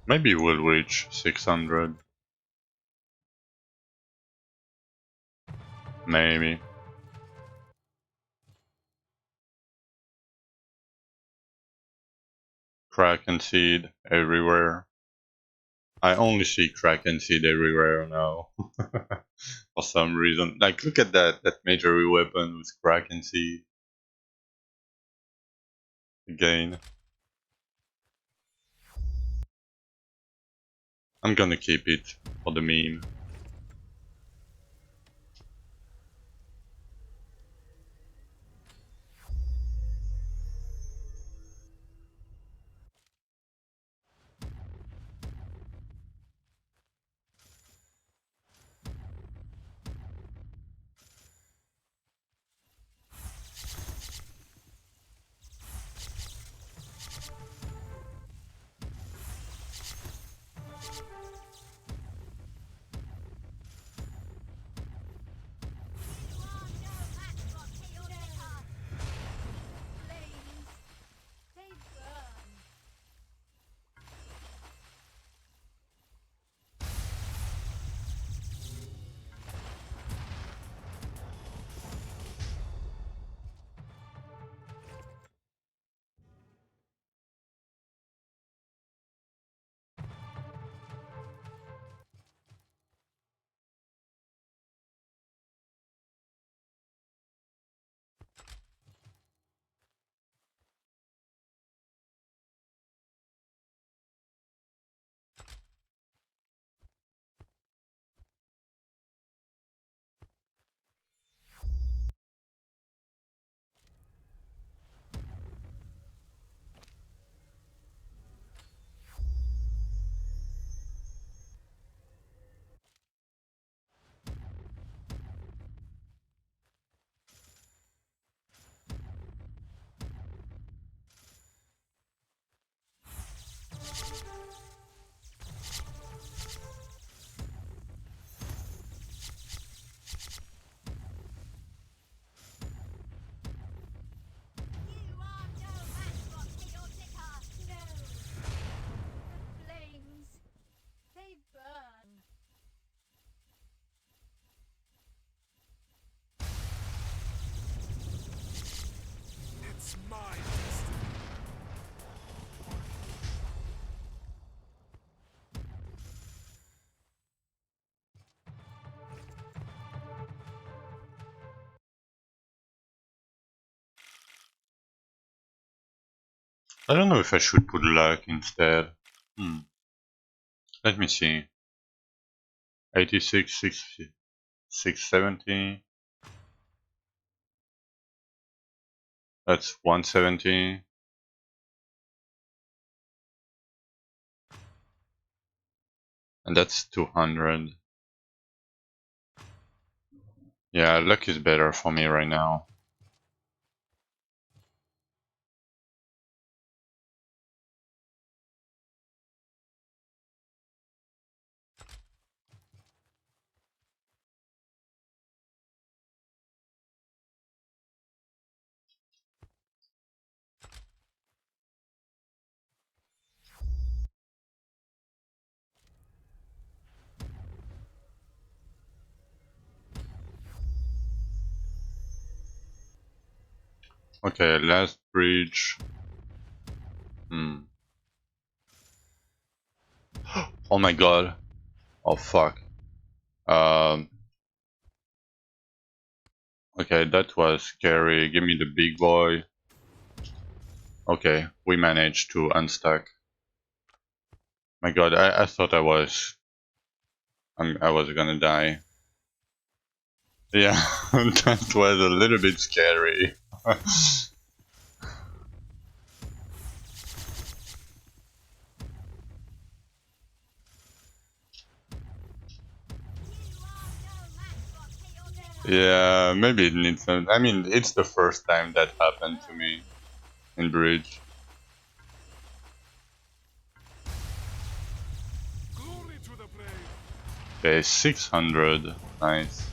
Maybe we'll reach 600. Maybe. Kraken Seed everywhere. I only see Kraken Seed everywhere now. For some reason. Like, look at that majory weapon with Kraken Seed. Again. I'm gonna keep it for the meme. I don't know if I should put luck instead. Let me see. 86, 670. That's 170. And that's 200. Yeah, luck is better for me right now. Okay, last bridge. Oh my god. Oh fuck. Um. Okay, that was scary. Give me the big boy. Okay, we managed to unstuck. My god, I thought I was gonna die. Yeah, that was a little bit scary. Yeah, maybe it needs some. I mean, it's the first time that happened to me in Bridge. Glory to the brave. Okay, 600. Nice.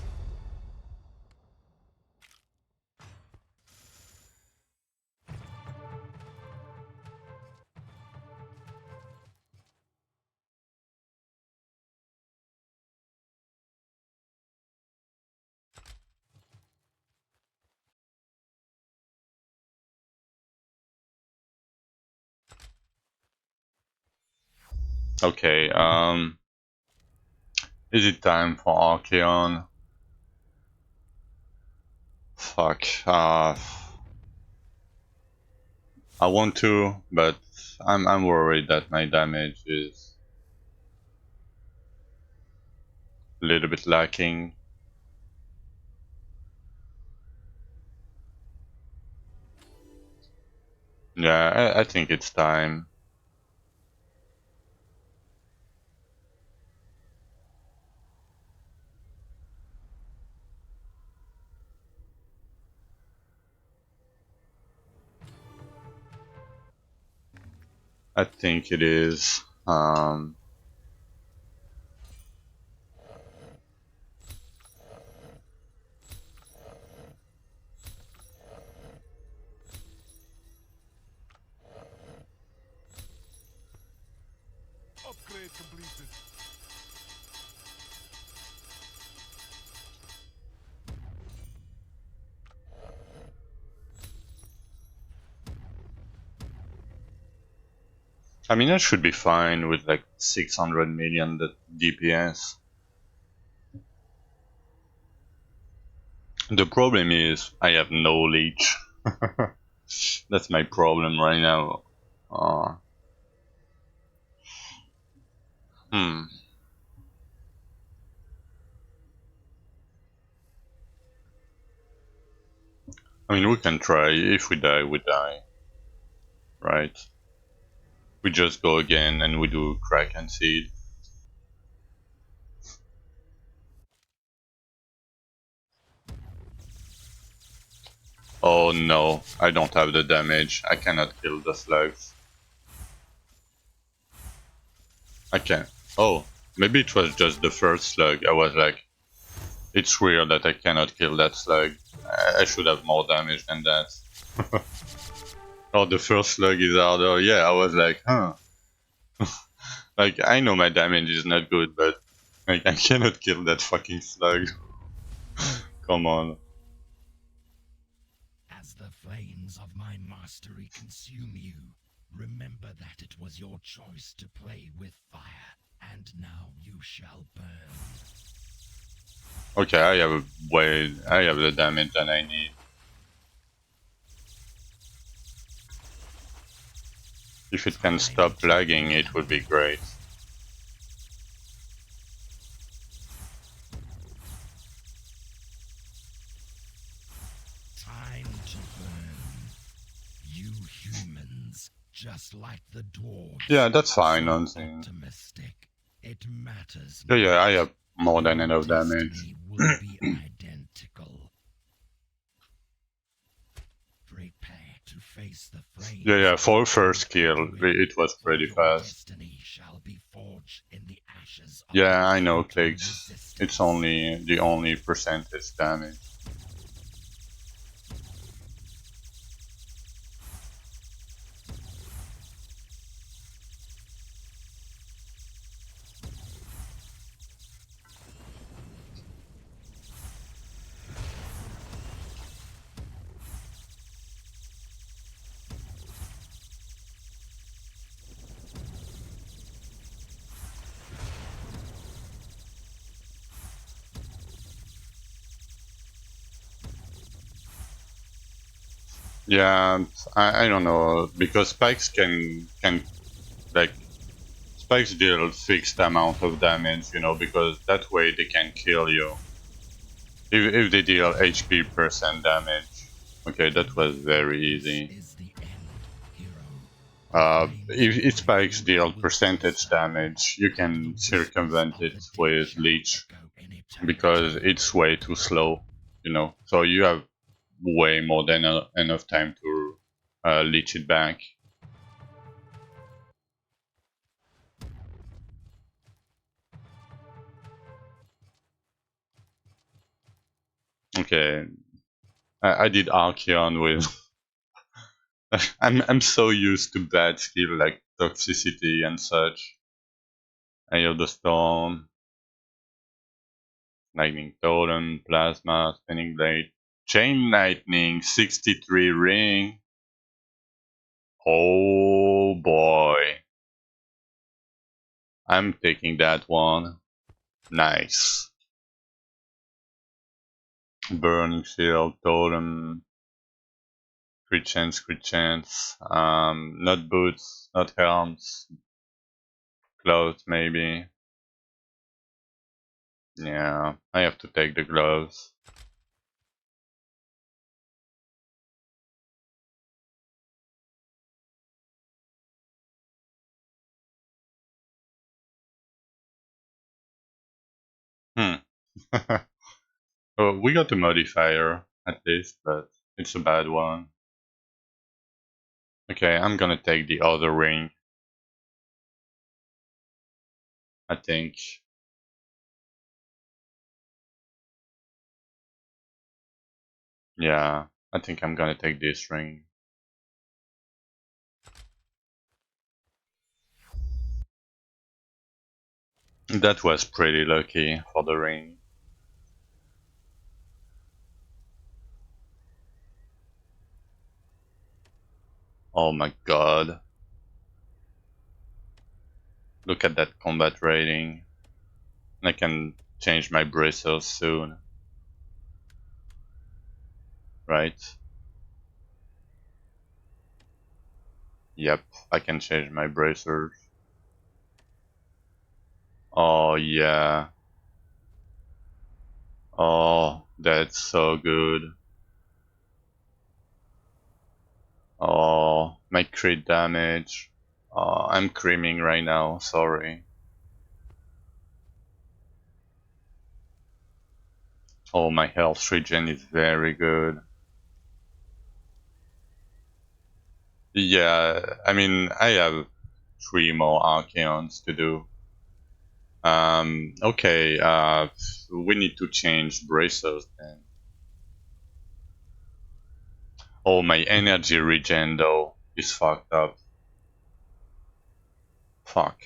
Okay, is it time for Archeon? Fuck. I want to, but I'm worried that my damage is a little bit lacking. Yeah, I think it's time. I think it is. Upgrade completed. I mean, I should be fine with like 600 million DPS. The problem is I have no leech. That's my problem right now. Uh, hmm. I mean, we can try. If we die, we die. Right? We just go again and we do crack and seed. Oh no, I don't have the damage. I cannot kill the slugs. I can't. Oh, maybe it was just the first slug. I was like, it's weird that I cannot kill that slug. I should have more damage than that. Oh, the first slug is harder. Yeah, I was like, huh. Like, I know my damage is not good, but like, I cannot kill that fucking slug. Come on. As the flames of my mastery consume you, remember that it was your choice to play with fire, and now you shall burn. Okay, I have the damage that I need. If it can stop lagging, it would be great. Time to burn. You humans, just like the dwarves. Yeah, that's fine, so Nonsense. optimistic. It matters Yeah, yeah, I not. have more than Your enough damage. destiny will be identical. Prepare to face the flames. Yeah, yeah, for first kill, Do it was for pretty your fast. destiny shall be forged in the ashes of Yeah, the I know, brutal clicks. resistance. It's only the only percentage damage. Yeah, I don't know, because spikes can like spikes deal fixed amount of damage, you know, because that way they can kill you. If they deal HP percent damage. Okay, that was very This easy. is the end, hero. The flames If of it my spikes altar deal will percentage cease, damage, you and can the whispers circumvent of it the dead with shall Leech echo in because eternity. it's way too slow, you know. So you have way more than enough time to leech it back. Okay, I did Archeon with. I'm so used to bad skill like toxicity and such. Eye of the Storm, Lightning Totem, Plasma, Spinning Blade, Chain Lightning, 63 ring. Oh boy. I'm taking that one. Nice. Burning Shield, Totem, crit chance, crit chance. Not boots, not helms, gloves maybe. Yeah, I have to take the gloves. Hmm. Oh, we got a modifier at least, but it's a bad one. Okay, I'm gonna take the other ring. I think. Yeah, I think I'm gonna take this ring. That was pretty lucky for the ring. Oh my god. Look at that combat rating. I can change my bristles soon. Right? Yep, I can change my bracers. Oh yeah. Oh, that's so good. Oh, my crit damage. Oh, I'm creaming right now, sorry. Oh, my health regen is very good. Yeah, I mean, I have 3 more Archeons to do. Okay, we need to change bracers then. Oh, my energy regen though is fucked up. Fuck.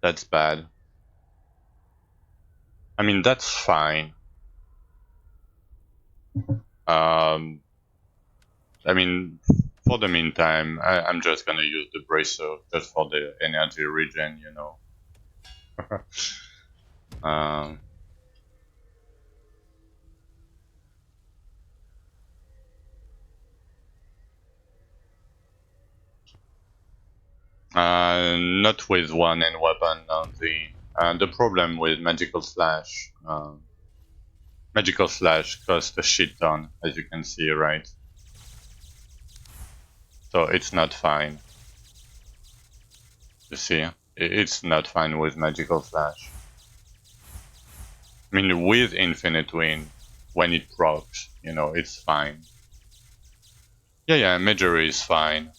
That's bad. I mean, that's fine. Um, I mean, for the meantime, I'm just gonna use the bracer just for the energy regen, you know. um, Not with one and weapon only. The problem with magical slash costs a shit ton, as you can see, right? So it's not fine. You see, it's not fine with magical slash. I mean, with infinite wind, when it procs, you know, it's fine. Yeah, Major is fine.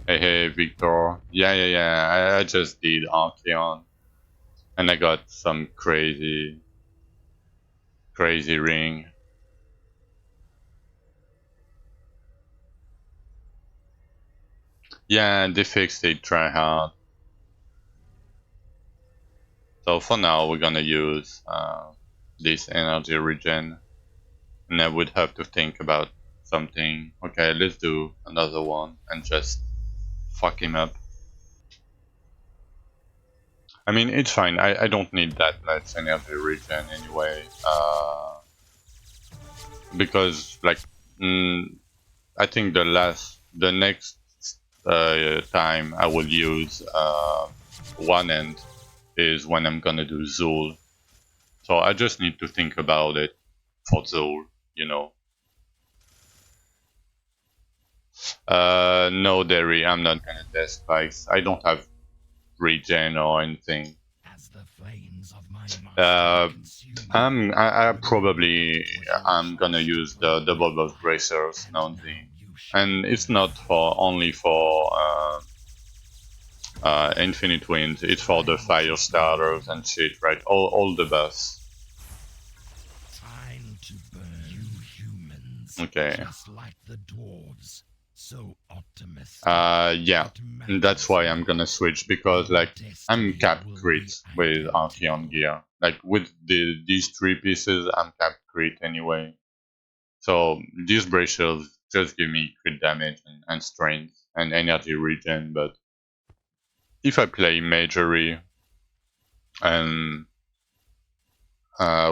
Hey, Victor. Yeah. I just did Archeon, and I got some crazy ring. Yeah, they fixed it, try hard. So for now, we're gonna use this energy regen, and I would have to think about something. Okay, let's do another one and just fuck him up. I mean, it's fine. I don't need that much energy regen anyway, because like, I think the next time I will use one end is when I'm gonna do Zul. So I just need to think about it for Zul, you know. No dairy, I'm not gonna test spikes. I don't have regen or anything. As the flames of my Uh, mastery consume I you, probably it was your I'm gonna choice to use play the with double buff fire, bracers and now only, you shall and it's burn. not for only for infinite winds. It's for the Time to fire starters burn. and shit, right? All the buffs. Time to burn. You humans, Okay. just like the dwarves, so optimistic. Yeah, It and that's matters why I'm gonna not. switch because Your like I'm destiny capped will crit be with Archeon identical. gear. Like with these three pieces, I'm capped crit anyway. So these bracers just give me crit damage and strength and energy regen. But if I play Majory and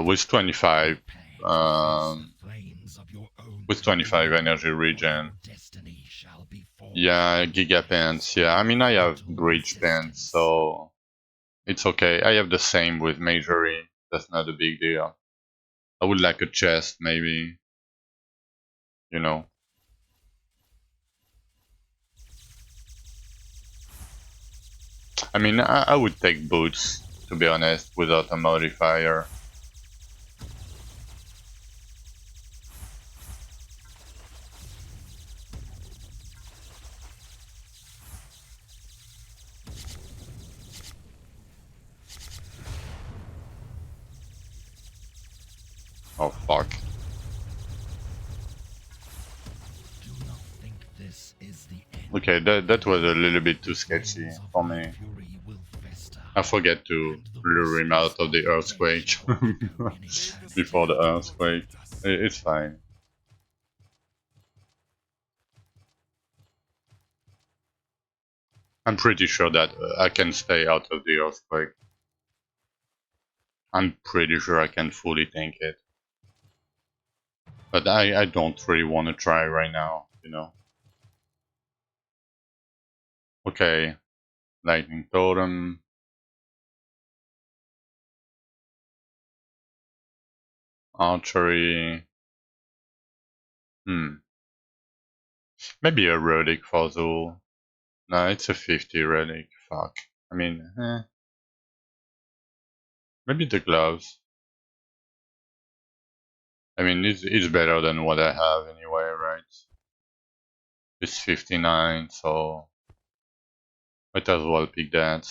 with 25, Prepare to face the um, flames of your own with 25 doing, energy for regen, your destiny shall be forged yeah, in the Giga depths Pants, of yeah. I mean, I have fatal Breach Pants, resistance. so it's okay. I have the same with Majory. That's not a big deal. I would like a chest, maybe, you know. I mean, I would take boots, to be honest, without a modifier. Oh, fuck. Do not think this is the end. Okay, that was a little bit too The sketchy flames of for my me. fury will fester, I forget to and the lure him whispers out of of the the dead earthquake shall echo in May the before the eternity. spirit earthquake. protect us. It's fine. I'm pretty sure that I can stay out of the earthquake. I'm pretty sure I can fully tank it. But I don't really want to try right now, you know. Okay, lightning totem, archery. Hmm, maybe a relic for Zul. No, it's a 50 relic. Fuck. I mean, maybe the gloves. I mean, it's better than what I have anyway, right? It's 59, so might as well pick that.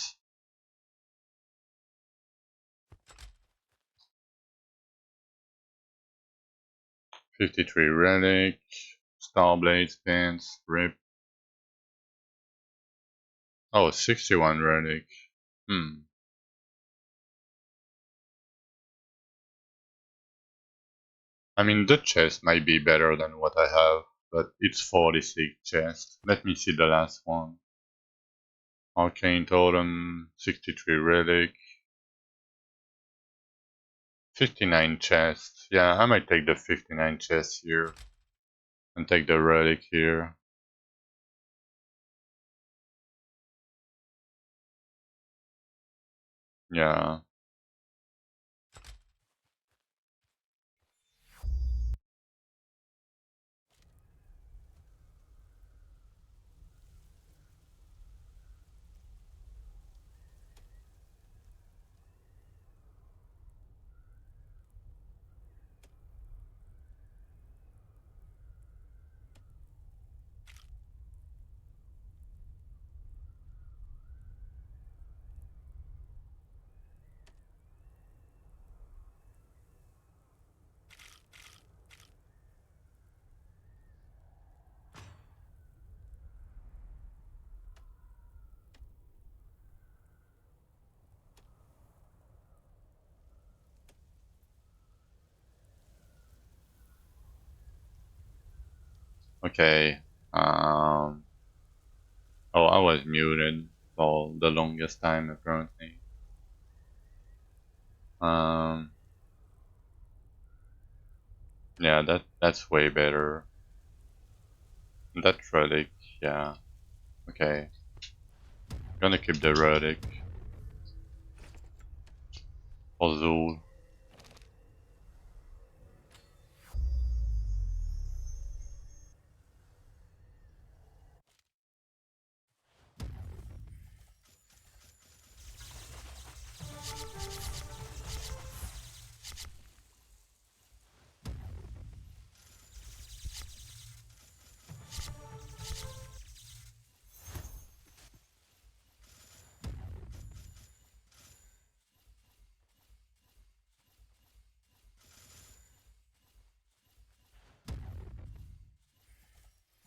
53 relic, Starblade pants, rip. Oh, 61 relic. Hmm. I mean, the chest might be better than what I have, but it's 46 chest. Let me see the last one. Arcane Totem, 63 relic, 59 chest. Yeah, I might take the 59 chest here and take the relic here. Yeah. Okay. Oh, I was muted for the longest time apparently. Um. Yeah, that's way better. That relic, yeah. Okay. Gonna keep the relic for Zul.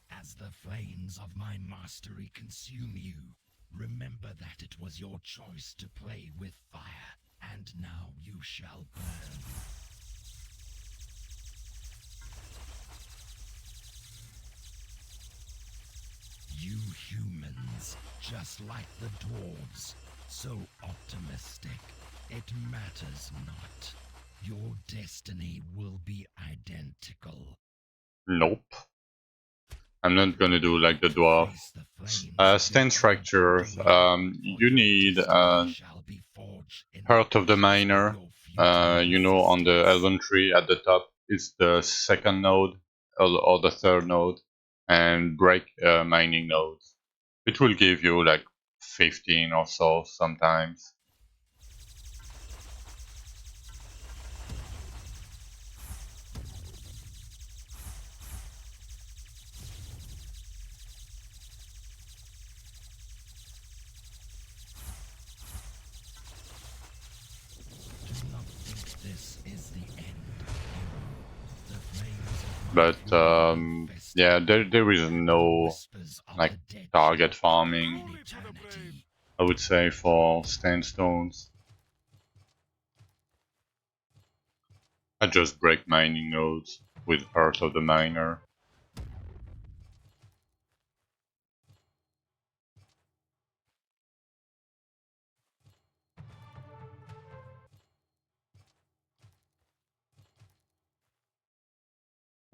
As the flames of my mastery consume you, remember that it was your choice to play with fire, and now you shall burn. You humans, just like the dwarves, so optimistic, it matters not. Your destiny will be identical. Nope. I'm not gonna do like the dwarf. Face the flames Stand before structure. doing, for You your need destiny shall be forged in Heart of the ashes Miner. your future You know, on the existence. Elven tree at the top, it's the second node or the third node, and break mining nodes. It will give you like 15 or so sometimes. Do not think this is the end. The flames of my But fury will fester, yeah, there is and the no whispers of like the dead target shall echo farming, in eternity. I would say, for sandstones. I just break mining nodes with Heart of the Miner.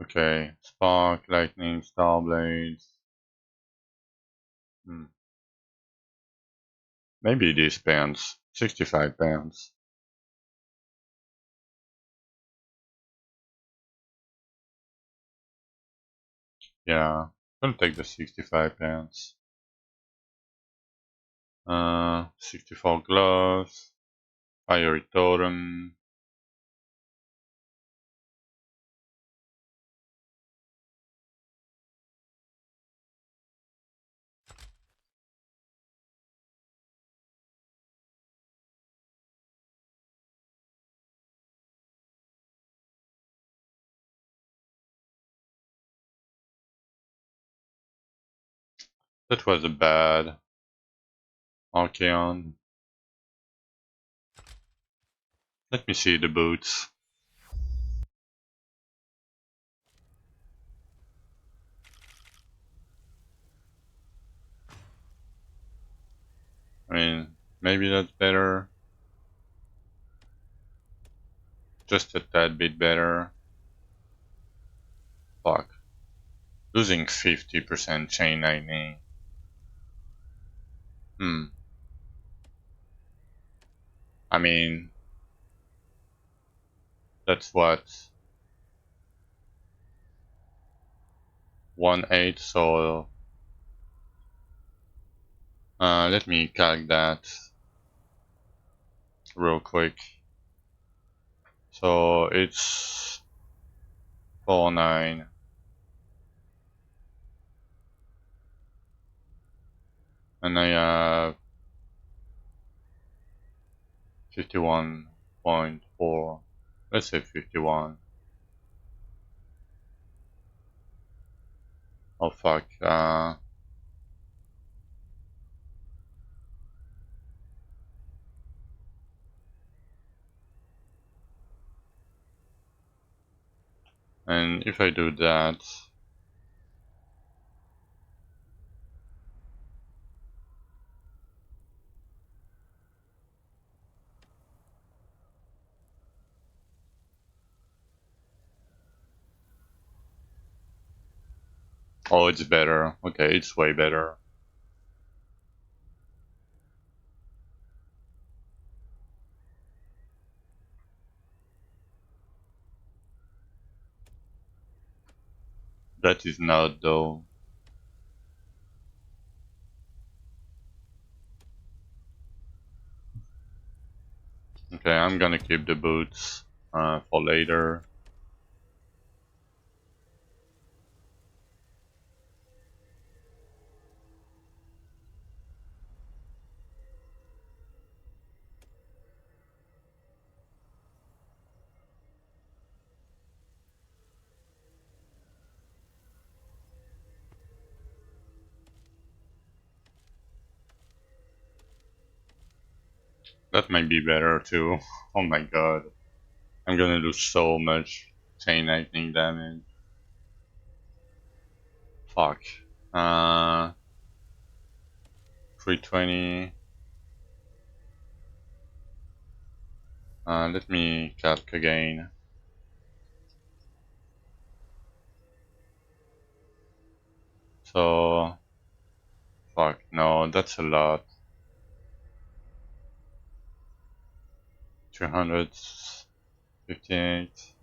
Okay, Spark, Lightning, Star Blades. Hmm. Maybe these pants. 65 pants. Yeah, I'll take the 65 pants. 64 gloves. Fiery Totem. That was a bad Archeon. Let me see the boots. I mean, maybe that's better. Just a tad bit better. Fuck. Losing 50% chain lightning. Hmm. I mean, that's what 1/8. So let me calc that real quick. So it's 4/9, and I have 51.4. Let's say 51. Oh fuck. And if I do that, oh, it's better. Okay, it's way better. That is not though. Okay, I'm gonna keep the boots for later. That might be better too. Oh my god. I'm gonna do so much chain lightning damage. Fuck. 320. Let me calc again. So, fuck, no, that's a lot. 258,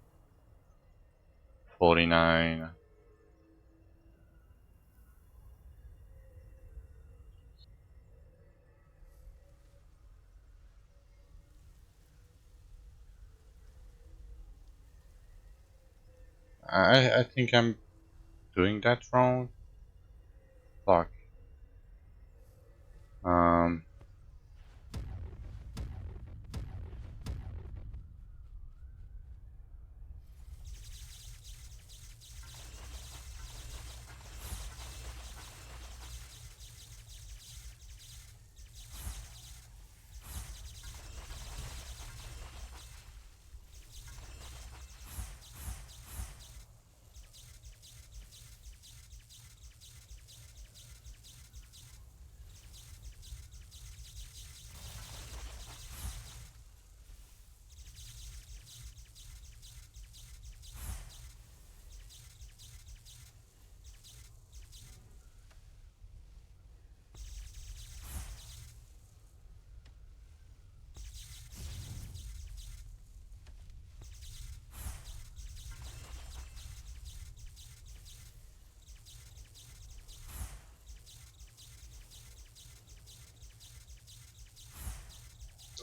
49. I think I'm doing that wrong. Fuck. Um,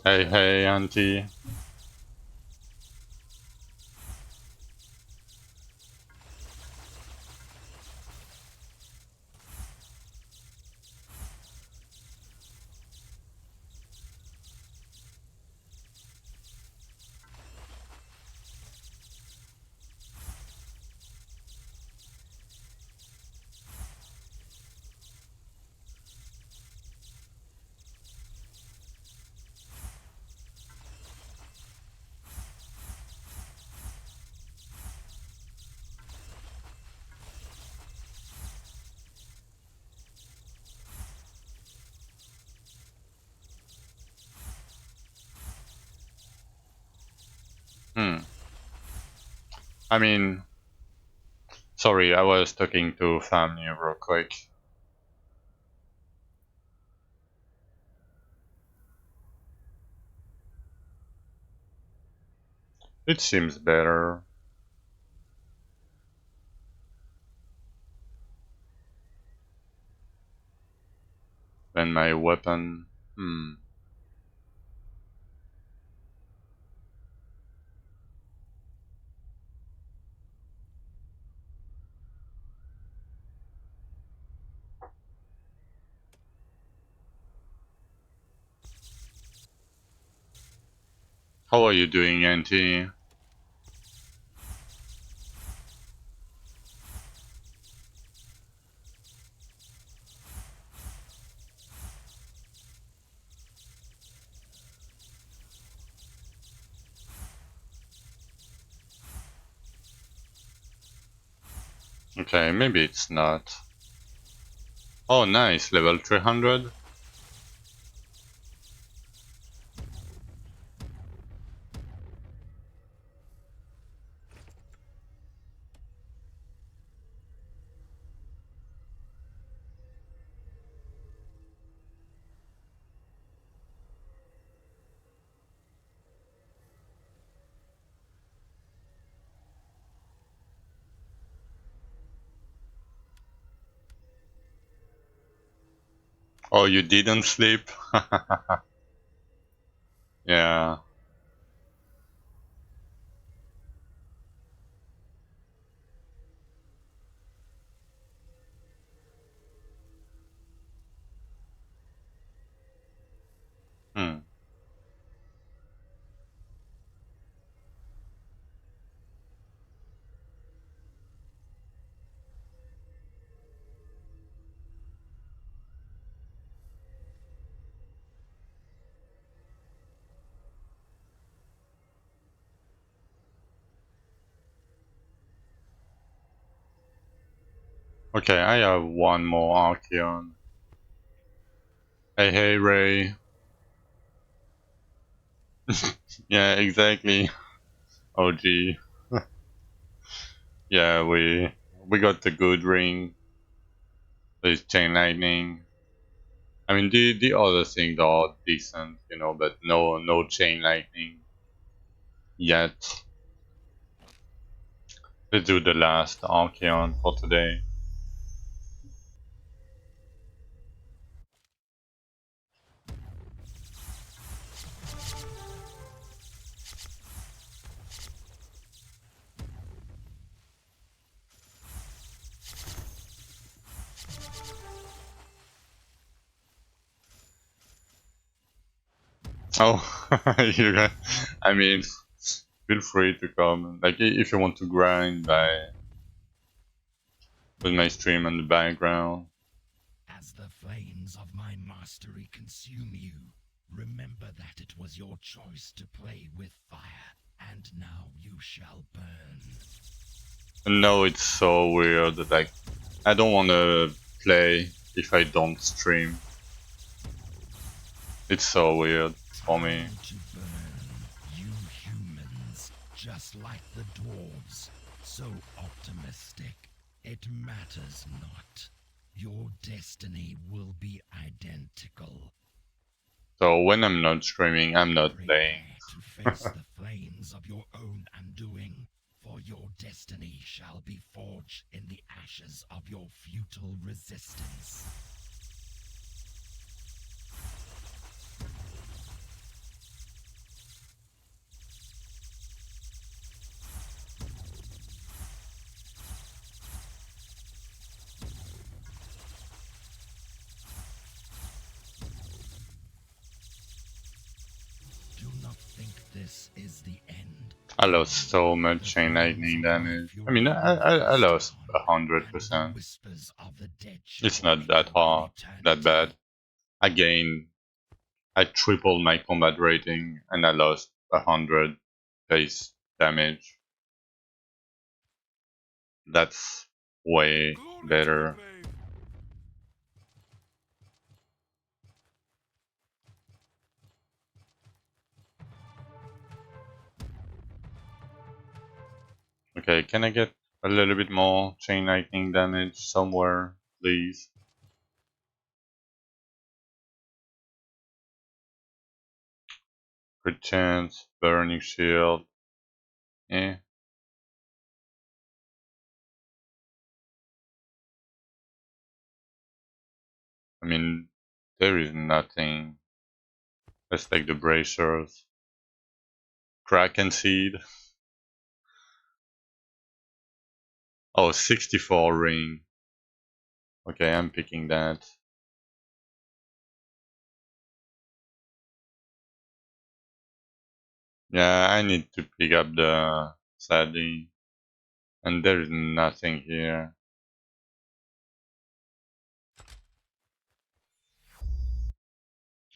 hey, hey, auntie. Hmm. I mean, sorry, I was talking to family real quick. It seems better than my weapon. How are you doing, Auntie? Okay, maybe it's not. Oh, nice, level 300. Oh, you didn't sleep? Yeah. Hmm. Okay, I have one more Archeon. Hey, Ray. Yeah, exactly. Oh, gee. Yeah, we got the good ring. There's chain lightning. I mean, the other things are decent, you know, but no chain lightning yet. Let's do the last Archeon for today. Oh, you guys, I mean, feel free to come. Like, if you want to grind by with my stream in the background. As the flames of my mastery consume you, remember that it was your choice to play with fire, and now you shall burn. No, it's so weird. Like, I don't want to play if I don't stream. It's so weird for me. Time to burn, you humans, just like the dwarves. So optimistic, it matters not. Your destiny will be identical. So when I'm not streaming, I'm not playing. Prepare to face the flames of your own undoing, for your destiny shall be forged in the ashes of your futile resistance. Do not think this is the end. I lost so much The chain flames lightning of my damage. I fury mean, will I feast lost upon, and the 100%. whispers of the dead It's shall not that echo in hard, that bad. eternity. Again, I tripled my combat rating and I lost 100 base damage. That's way better. Okay, can I get a little bit more chain lightning damage somewhere, please? Crit chance, burning shield. Yeah. I mean, there is nothing. Let's take the bracers. Kraken seed. Oh, 64 ring. Okay, I'm picking that. Yeah, I need to pick up the sadly. And there's nothing here.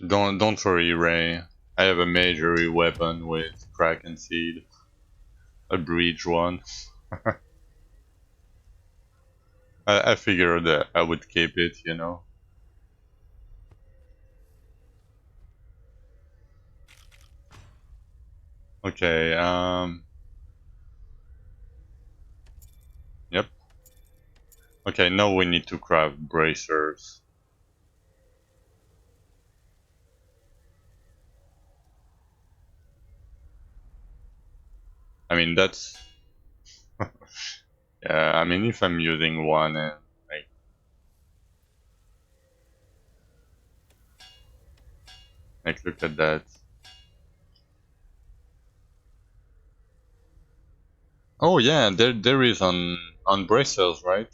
Don't worry, Ray. I have a major weapon with Kraken seed. A breach one. I figured that I would keep it, you know. Okay, yep. Okay, now we need to craft bracers. I mean, that's... yeah, I mean, if I'm using one and, like look at that. Oh yeah, there is on bracers, right?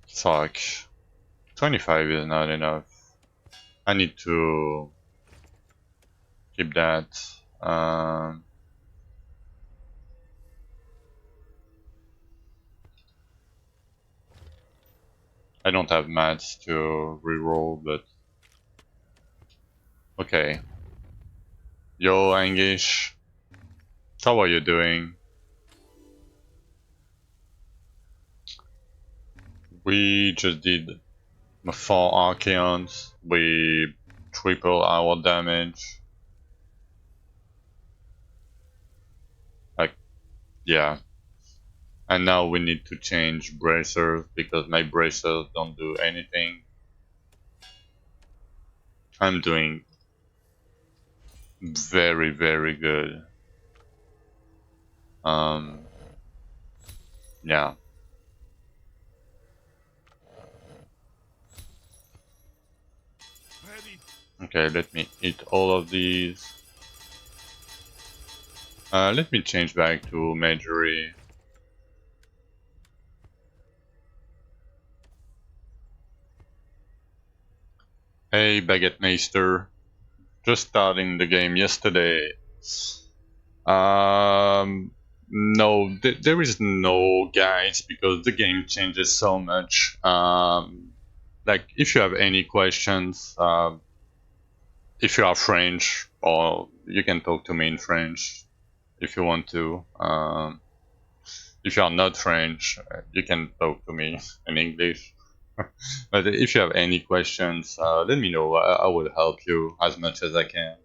Fuck. 25 is not enough. I need to keep that. Um, I don't have mats to reroll, but okay. Yo, Angish, how are you doing? We just did 4 Archeons. We triple our damage. Like, yeah. And now we need to change bracers because my bracers don't do anything. I'm doing very, very good. Yeah. Ready. Okay, let me eat all of these. Let me change back to Majory. Hey, Baguette Meister. Just starting the game yesterday. No, there is no guides because the game changes so much. Like, if you have any questions, if you are French, or you can talk to me in French if you want to. If you are not French, you can talk to me in English. But if you have any questions, let me know. I will help you as much as I can.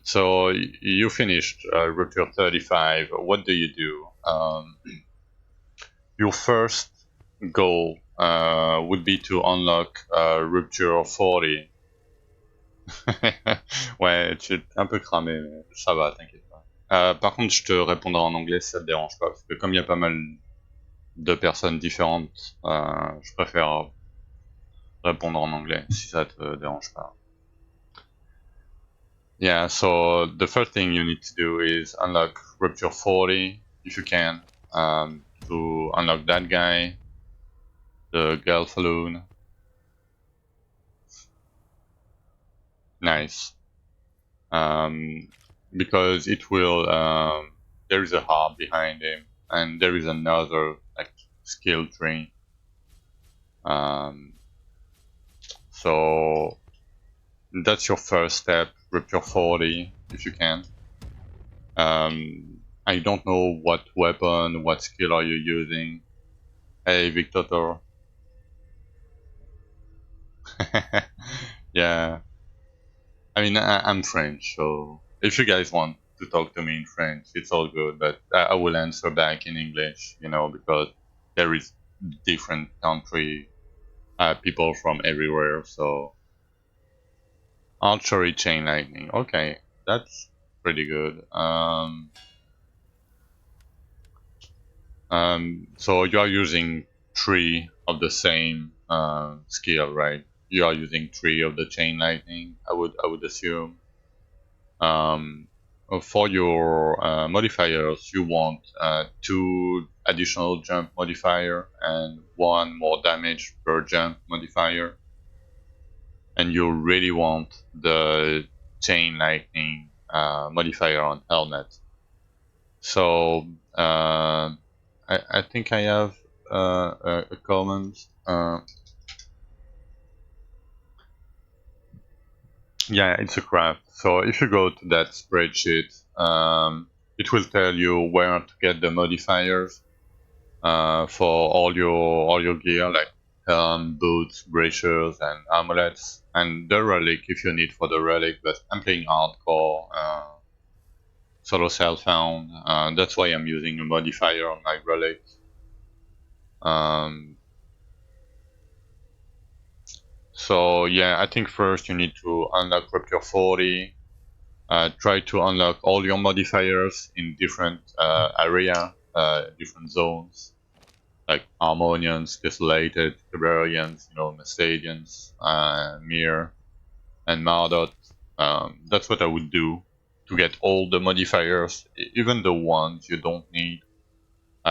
So you finished Rupture 35. What do you do? Your first goal would be to unlock Rupture 40. Ouais, tu es un peu cramé, mais ça va, t'inquiète pas. Par contre, je te répondrai en anglais si ça te dérange pas, parce que comme il y a pas mal de personnes différentes, je préfère répondre en anglais si ça te dérange pas. Yeah, so the first thing you need to do is unlock Rupture 40, if you can, to unlock that guy, the Gelfaloon. Nice. Because it will, there is a heart behind him, and there is another like skill tree. So that's your first step, Rupture 40, if you can. I don't know what weapon, what skill are you using. Hey, Victor. Yeah. I mean, I'm French, so if you guys want, to talk to me in French. It's all good, but I will answer back in English, you know, because there is different country people from everywhere. So archery chain lightning. Okay, that's pretty good. So you are using three of the same skill, right? You are using three of the chain lightning. I would assume. Um, for your modifiers, you want two additional jump modifier and one more damage per jump modifier, and you really want the chain lightning modifier on helmet. So I think I have a comment. Yeah, it's a craft. So if you go to that spreadsheet, it will tell you where to get the modifiers for all your gear, like helm, boots, bracers, and amulets, and the relic if you need for the relic. But I'm playing hardcore, solo self-found. That's why I'm using a modifier on my relic. Um, so yeah, I think first you need to unlock Rupture 40. Try to unlock all your modifiers in different area, different zones, like Harmonians, Desolated, Cabrarians, Mastadians, Mir, and Mardot. That's what I would do to get all the modifiers, even the ones you don't need.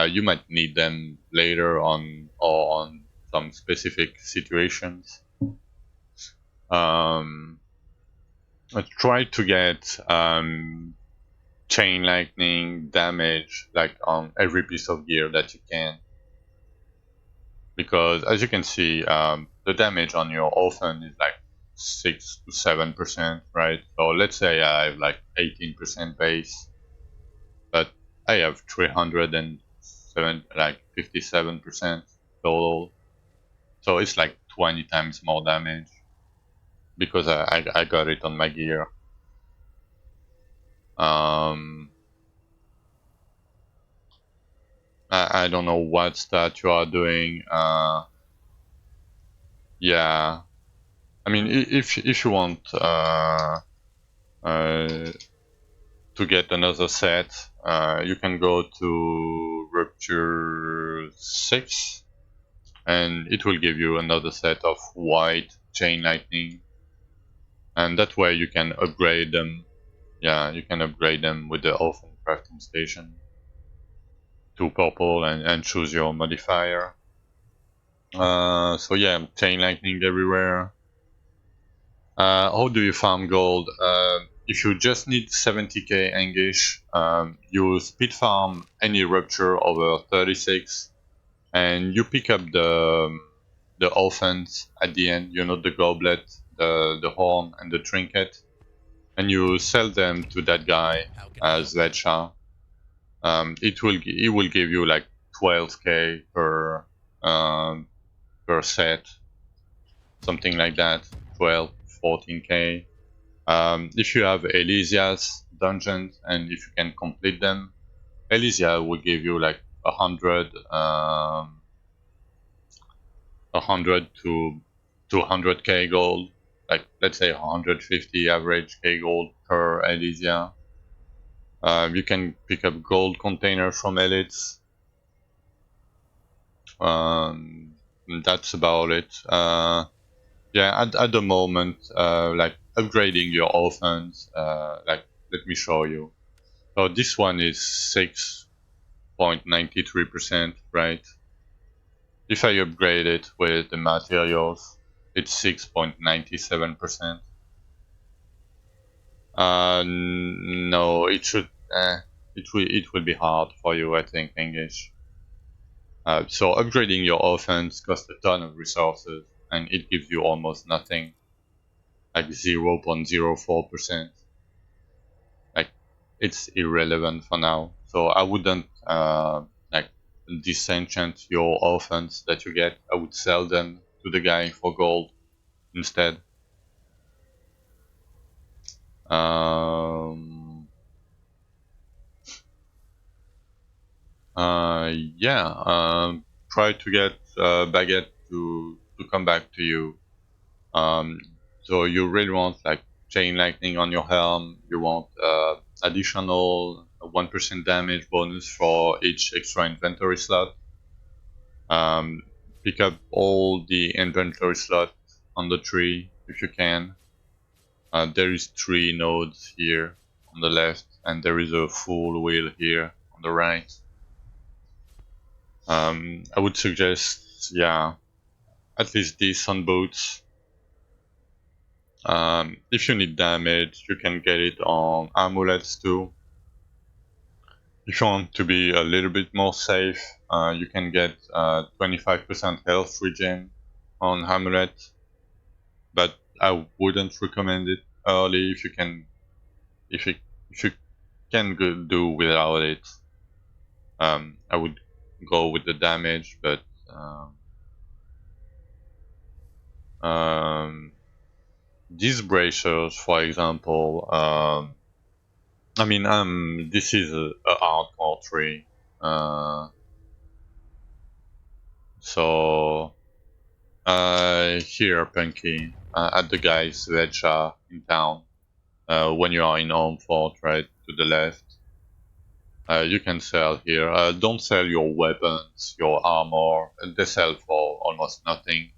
You might need them later on or on some specific situations. Try to get chain lightning damage like on every piece of gear that you can, because as you can see, the damage on your offhand is like 6 to 7%, right? So let's say I have like 18% base, but I have 307, like 57% total, so it's like 20 times more damage because I got it on my gear. I don't know what stat you are doing. Yeah, I mean, if you want to get another set, you can go to Rupture 6, and it will give you another set of white chain lightning, and that way you can upgrade them. Yeah, you can upgrade them with the Orphan Crafting Station to purple and choose your modifier. So yeah, chain lightning everywhere. How do you farm gold? If you just need 70k English, you speed farm any rupture over 36, and you pick up the offense at the end. The goblet, the horn, and the trinket, and you sell them to that guy How can I as help? Zvecha. It will give you like 12k per set, something like that, 12, 14k. If you have Elysia's dungeons and if you can complete them, Elysia will give you like 100 to 200k gold, like let's say 150 average k gold per Elysia. You can pick up gold containers from elites. That's about it. Yeah, at the moment, like upgrading your offense, like let me show you. So this one is 6.93%, right? If I upgrade it with the materials, it's 6.97%. No, it should. It will be hard for you, I think, English. So upgrading your offense costs a ton of resources, and it gives you almost nothing, like 0.04%. Like it's irrelevant for now. So I wouldn't like disenchant your offense that you get. I would sell them to the guy for gold instead. Um, Yeah. Try to get Baguette to come back to you. Um, so you really want like chain lightning on your helm. You want additional 1% damage bonus for each extra inventory slot. Pick up all the inventory slot on the tree if you can. There is 3 nodes here on the left, and there is a full wheel here on the right. I would suggest, yeah, at least these sun boots. If you need damage, you can get it on amulets too. If you want to be a little bit more safe, you can get 25% health regen on amulet, but I wouldn't recommend it early if you can. If you can do without it, I would go with the damage, but um, these bracers, for example, I mean, this is a hardcore tree, so here, Punky, at the guy's Vecha in town, when you are in home fort, right to the left, you can sell here. Don't sell your weapons, your armor. They sell for almost nothing.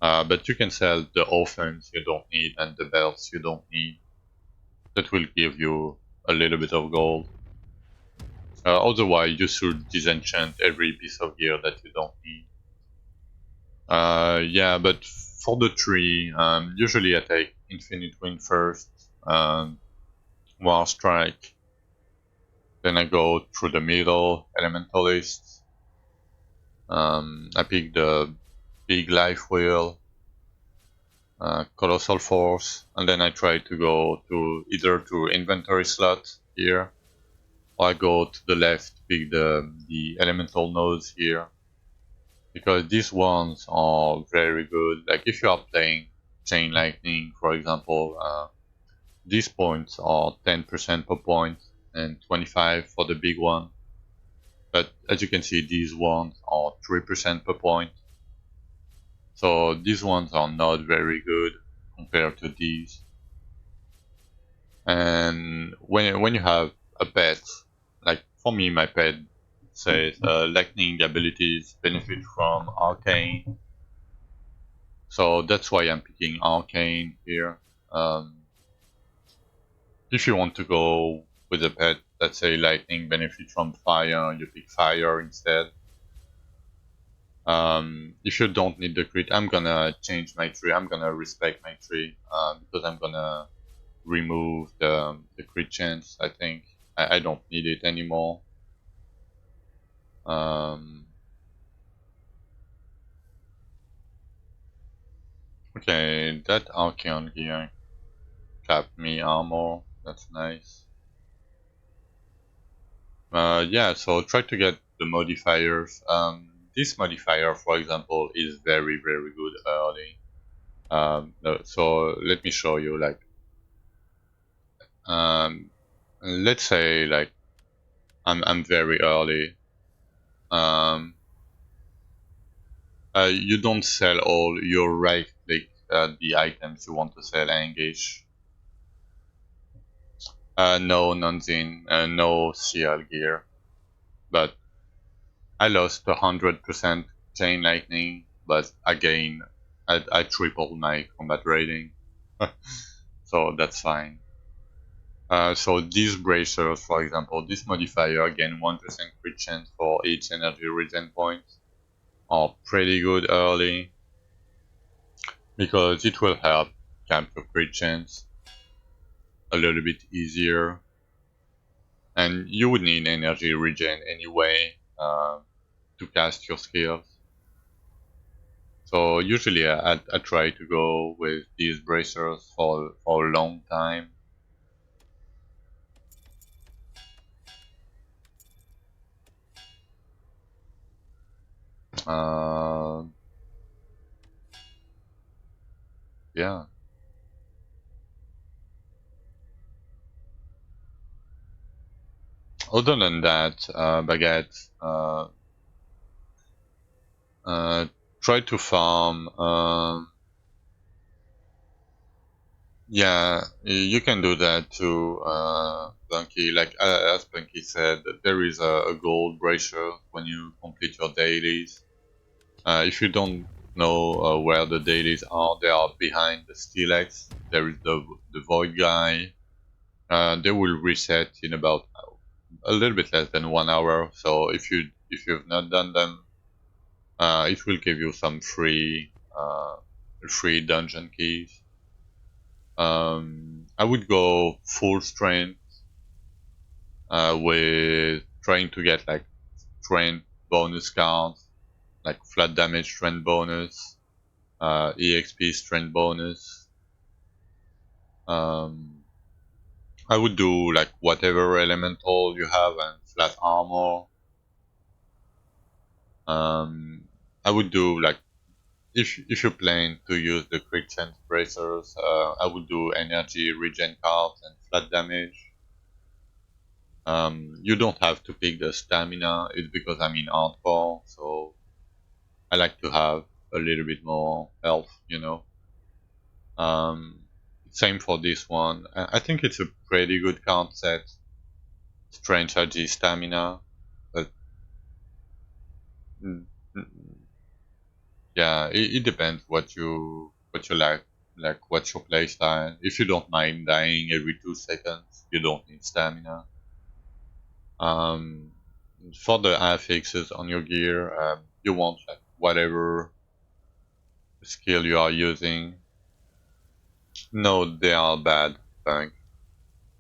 But you can sell the offhands you don't need and the belts you don't need. That will give you a little bit of gold. Otherwise, you should disenchant every piece of gear that you don't need. Yeah, but for the tree, usually I take Infinite Wind first, War Strike, then I go through the middle, Elementalist. I pick the big life wheel, Colossal Force, and then I try to go to either to inventory slot here, or I go to the left, pick the elemental nodes here, because these ones are very good. Like if you are playing Chain Lightning, for example, these points are 10% per point and 25 for the big one. But as you can see, these ones are 3% per point. So these ones are not very good compared to these. And when you have a pet, like for me, my pet says lightning abilities benefit from arcane, so that's why I'm picking arcane here. If you want to go with a pet that say lightning benefit from fire, you pick fire instead. If you don't need the crit, I'm gonna change my tree. I'm gonna respect my tree because I'm gonna remove the crit chance. I think I don't need it anymore. Okay, that Archeon gear capped me armor. That's nice. Yeah, so try to get the modifiers. This modifier, for example, is very good early. So let me show you. Like, let's say like I'm very early. Um, you don't sell all. You right click the items you want to sell and engage. No Nonzin, no CL gear, but I lost 100% chain lightning, but again, I tripled my combat rating, so that's fine. So these bracers, for example, this modifier again 1% crit chance for each energy regen point are pretty good early because it will help camp your crit chance a little bit easier, and you would need energy regen anyway to cast your skills. So usually I try to go with these bracers for a long time. Uh, yeah. Other than that, Baguette, try to farm. Yeah, you can do that too, Bunky. Like as Bunky said, there is a gold bracer when you complete your dailies. If you don't know where the dailies are, they are behind the Steelex. There is the Void guy. They will reset in about a little bit less than 1 hour. So if you've not done them, it will give you some free dungeon keys. I would go full strength with trying to get like strength bonus cards, like flat damage strength bonus, EXP strength bonus. Um, I would do like whatever elemental you have and flat armor. I would do like if you plan to use the quick chance bracers, I would do energy regen cards and flat damage. You don't have to pick the stamina. It's because I'm in hardcore, so I like to have a little bit more health, you know. Um, Same for this one. I think it's a pretty good card set. Strange RG stamina, but mm, mm, yeah, it depends what you like what's your playstyle. If you don't mind dying every 2 seconds, you don't need stamina. Um, for the affixes on your gear, you want like whatever skill you are using. No, they are bad. Like,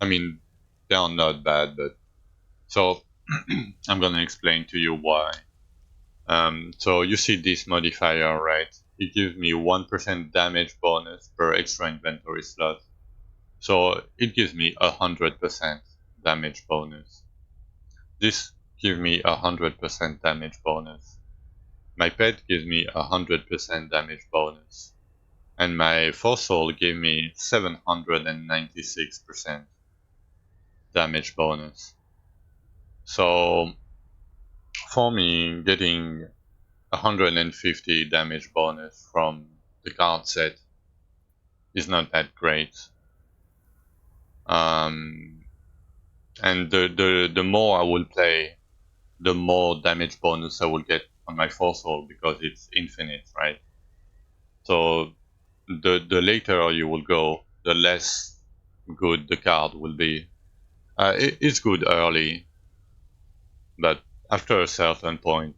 I mean, they are not bad, but so I'm gonna explain to you why. So you see this modifier, right? It gives me 1% damage bonus per extra inventory slot. So it gives me 100% damage bonus. This gives me 100% damage bonus. My pet gives me 100% damage bonus. And my fossil gave me 796% damage bonus. So for me, getting 150 damage bonus from the card set is not that great. And the more I will play, the more damage bonus I will get on my fossil because it's infinite, right? So the later you will go, the less good the card will be. It's good early, but after a certain point,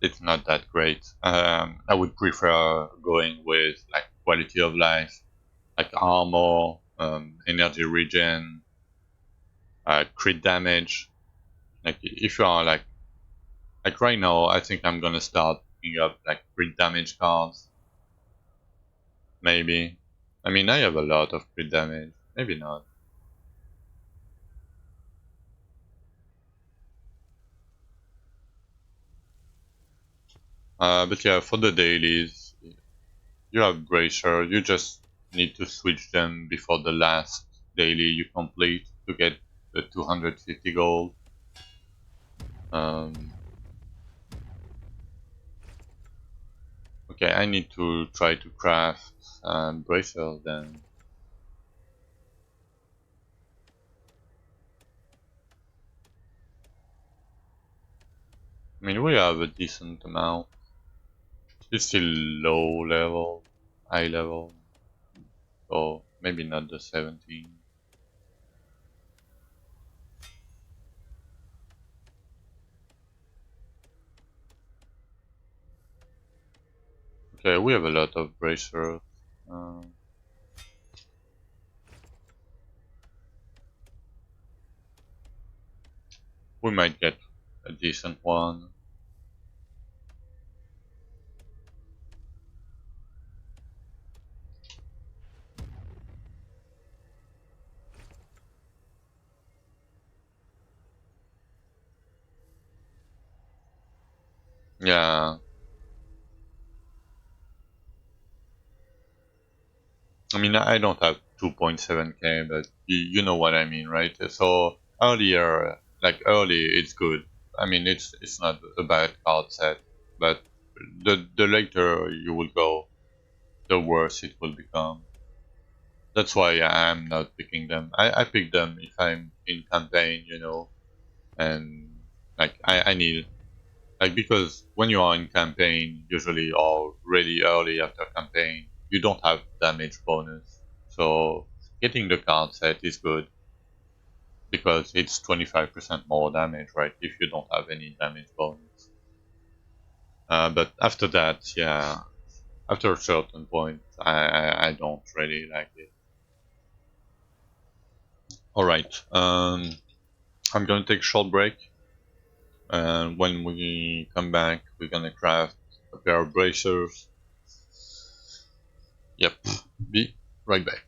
it's not that great. I would prefer going with like quality of life, like armor, energy regen, crit damage. Like if you are like right now, I think I'm gonna start picking up like crit damage cards. Maybe. I mean, I have a lot of crit damage. Maybe not. But yeah, for the dailies, you have Bracer. You just need to switch them before the last daily you complete to get the 250 gold. Um, okay, I need to try to craft Bracer then. I mean, we have a decent amount. It's still low level, high level, so maybe not the 17. Okay, we have a lot of bracers. We might get a decent one. Yeah. I mean, I don't have 2.7k, but you know what I mean, right? So earlier, like early, it's good. I mean, it's not a bad card set, but the later you will go, the worse it will become. That's why I'm not picking them. I pick them if I'm in campaign, you know, and like I need like because when you are in campaign, usually or really early after campaign, you don't have damage bonus. So getting the card set is good because it's 25% more damage, right? If you don't have any damage bonus. But after that, yeah, after a certain point, I don't really like it. All right, I'm gonna take a short break, and when we come back, we're gonna craft a pair of bracers. Yep, be right back.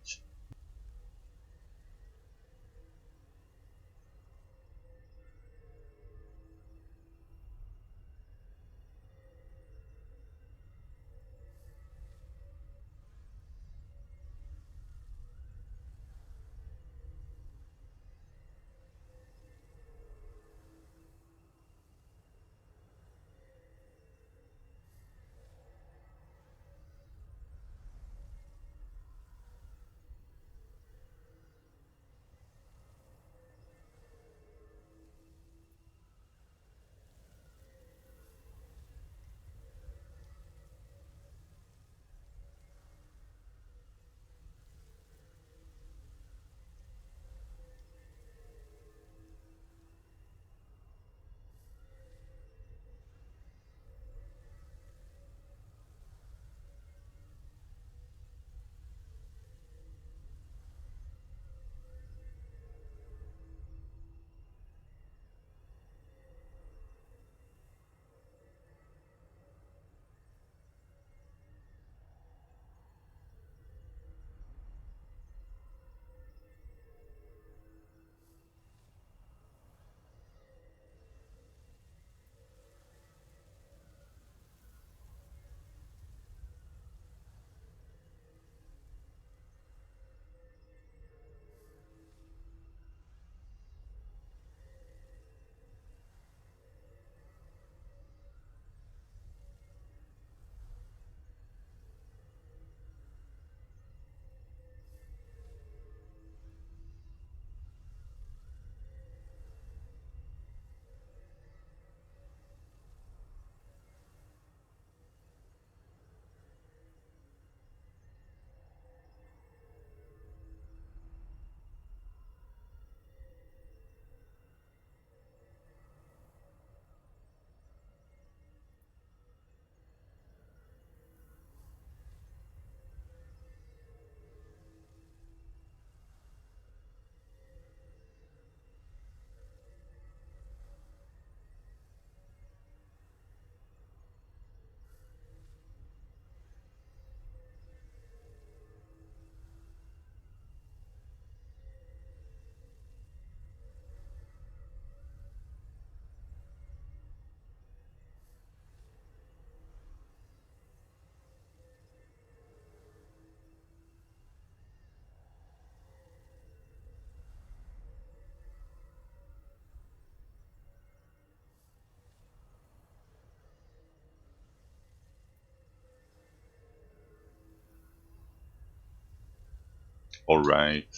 All right.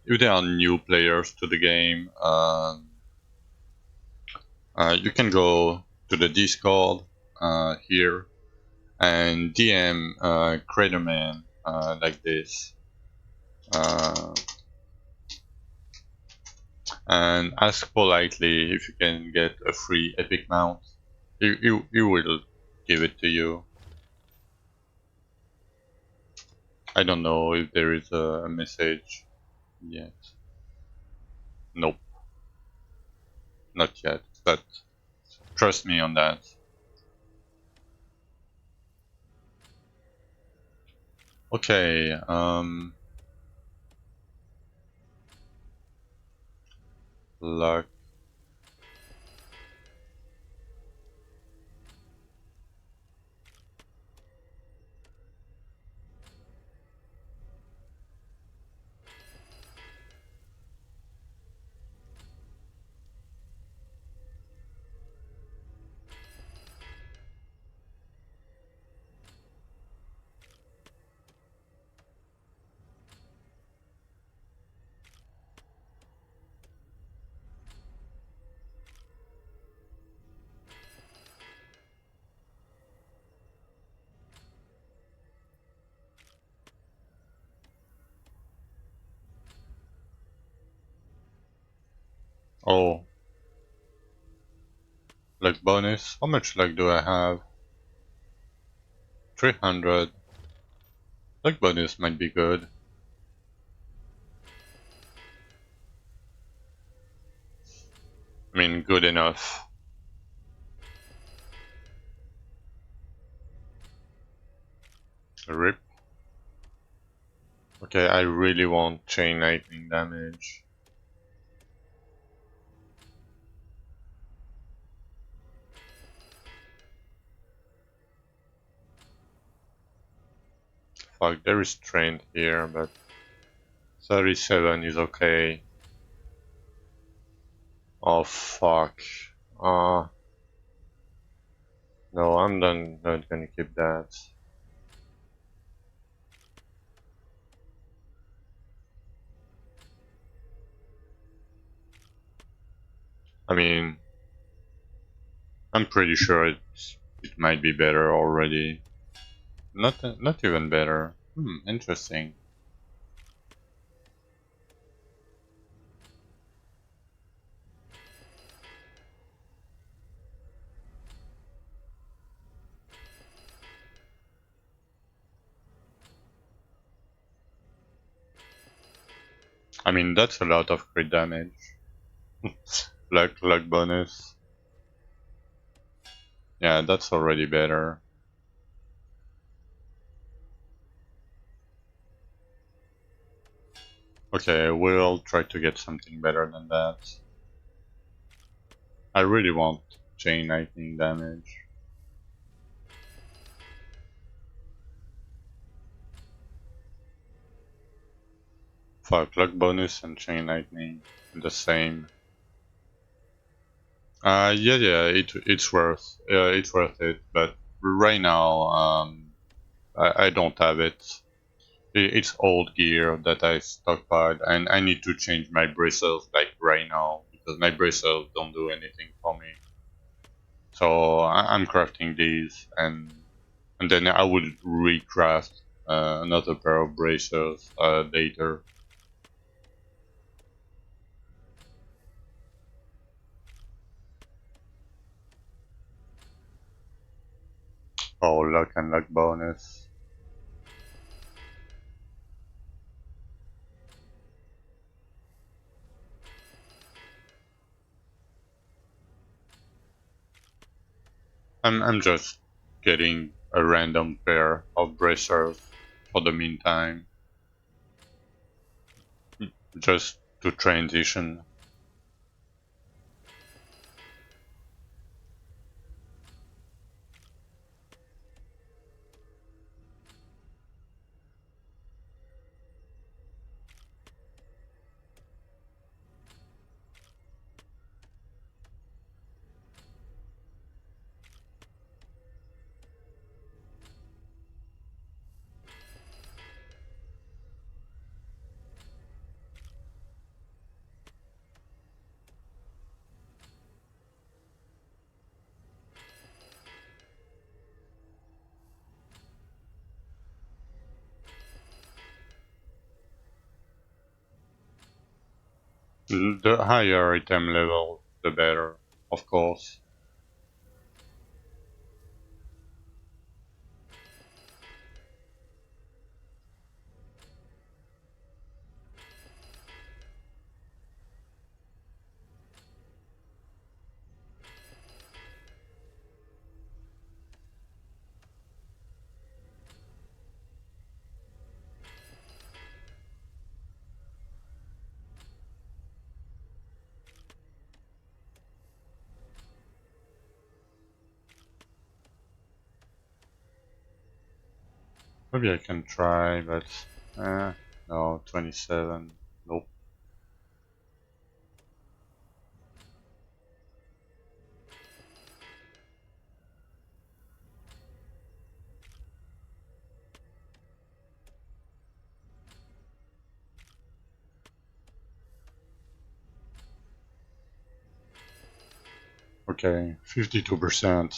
If there are new players to the game, you can go to the Discord here and DM Craterman like this, uh, and ask politely if you can get a free epic mount. He will give it to you. I don't know if there is a message yet. Nope, not yet. But trust me on that. Okay. Luck. Oh, luck bonus. How much luck do I have? 300. Luck bonus might be good. I mean, good enough. Rip. Okay, I really want chain lightning damage. Fuck, there is strength here, but 37 is okay. Oh fuck. Uh, no, I'm not gonna keep that. I mean, I'm pretty sure it might be better already. Not even better. Interesting. I mean, that's a lot of crit damage. Luck bonus. Yeah, that's already better. Okay, we'll try to get something better than that. I really want chain lightning damage. Fuck, luck bonus and chain lightning the same. Yeah, it's worth it. But right now, I don't have it. It's old gear that I stockpiled, and I need to change my bristles like right now because my bristles don't do anything for me. So I'm crafting these, and then I will recraft another pair of bracers later. Oh, luck and luck bonus. I'm just getting a random pair of bracers for the meantime, just to transition. The higher item level, the better, of course. Maybe I can try, but no, 27. Nope. Okay, 52%.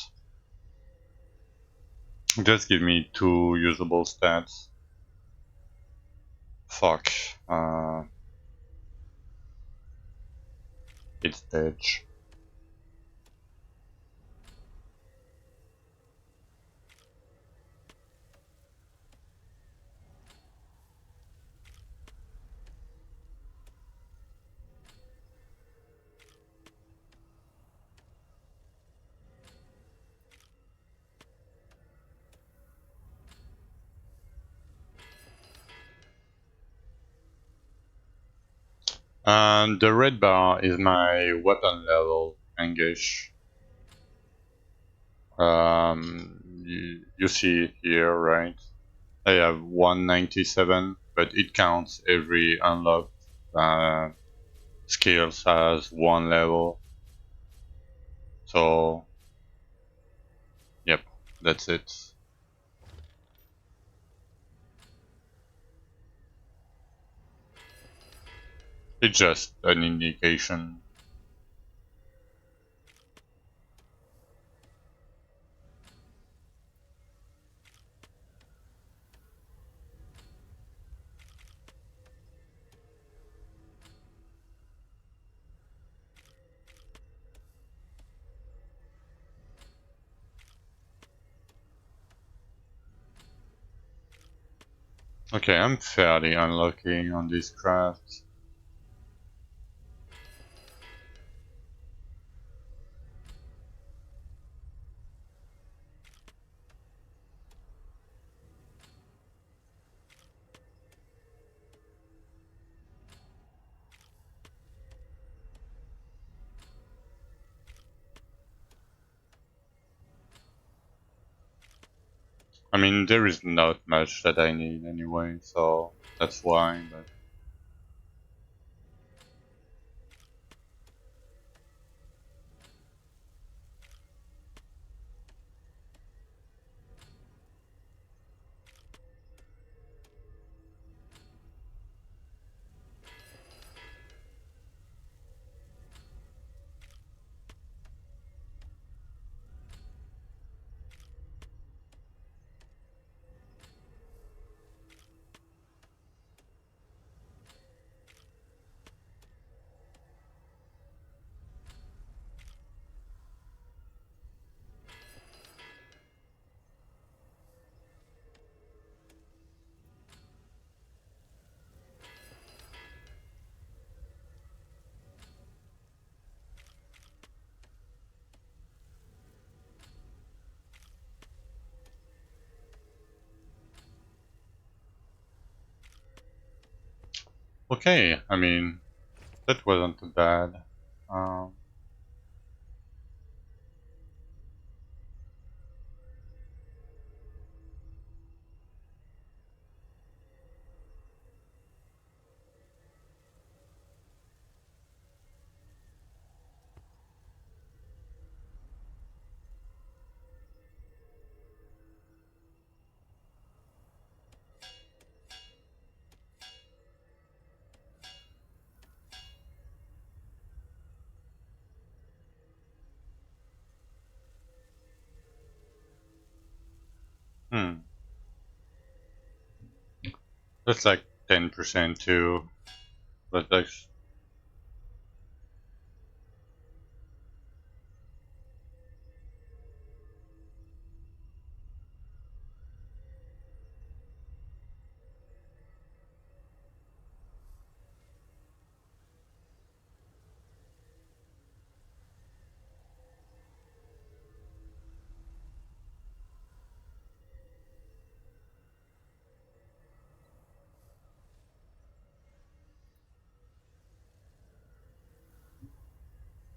Just give me 2 usable stats. Fuck. It's bitch. And the red bar is my weapon level, English. You see it here, right? I have 197, but it counts every unlocked skills as one level. So, yep, that's it. It's just an indication. Okay, I'm fairly unlucky on this craft. I mean, there is not much that I need anyway, so that's why, but... Okay, I mean, that wasn't too bad. Um, hmm, that's like 10% too, but that's...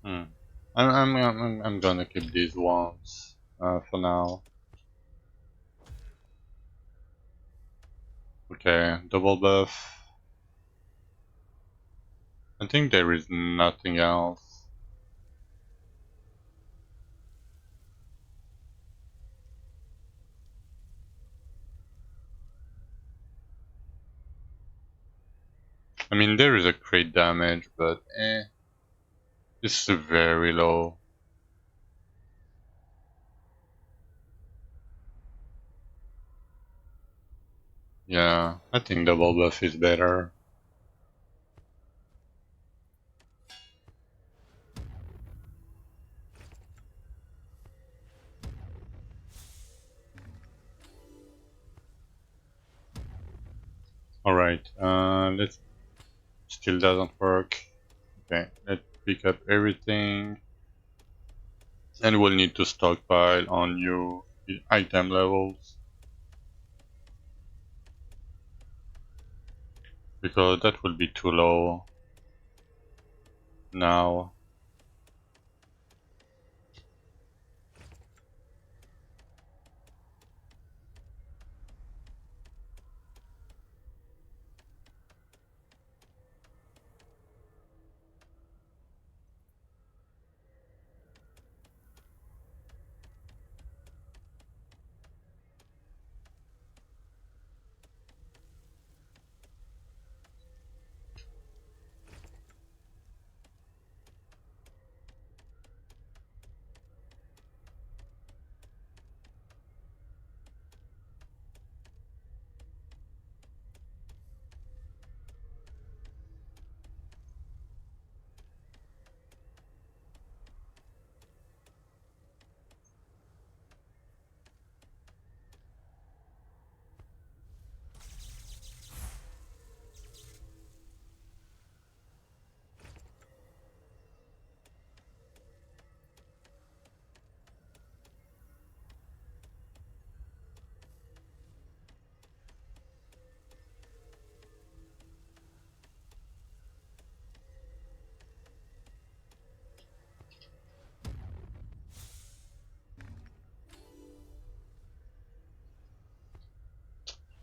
Hmm. I'm gonna keep these ones for now. Okay, double buff. I think there is nothing else. I mean, there is a crit damage, but it's very low. Yeah, I think double buff is better. Alright, let's still doesn't work. Okay, let's pick up everything. And we'll need to stockpile on new item levels. Because that will be too low now.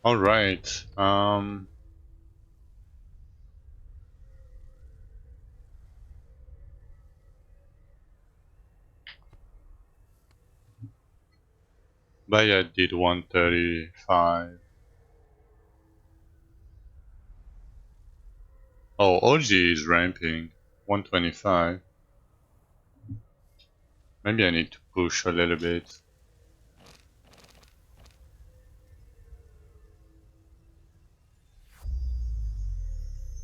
Alright, Baya did 135. Oh, OG is ramping. 125. Maybe I need to push a little bit.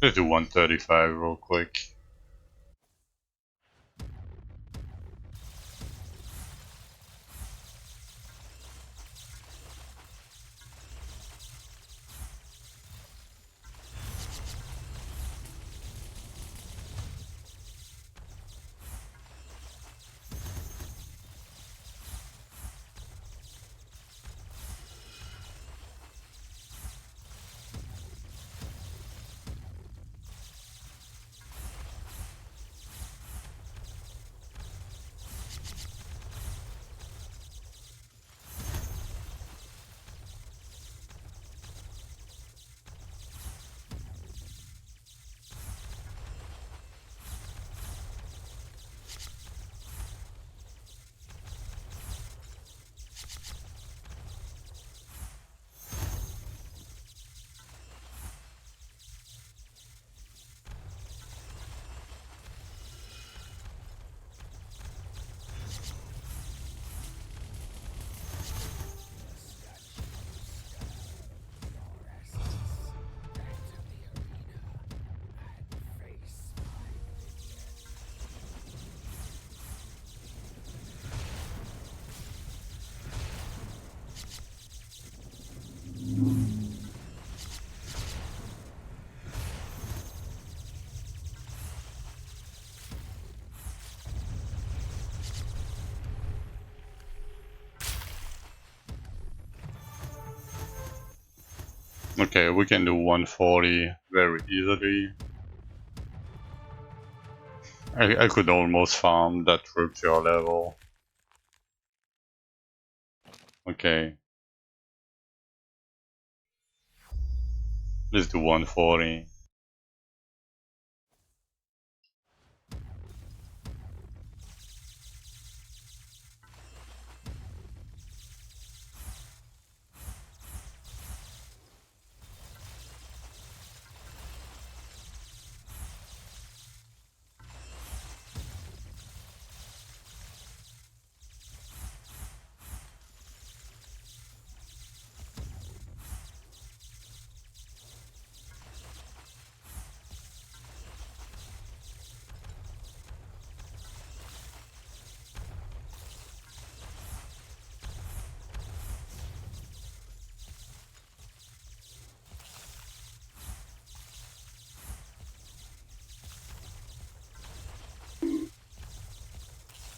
Let's do 135 real quick. Okay, we can do 140 very easily. I could almost farm that rupture level. Okay. Let's do 140.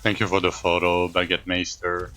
Thank you for the photo, Baguette Meister.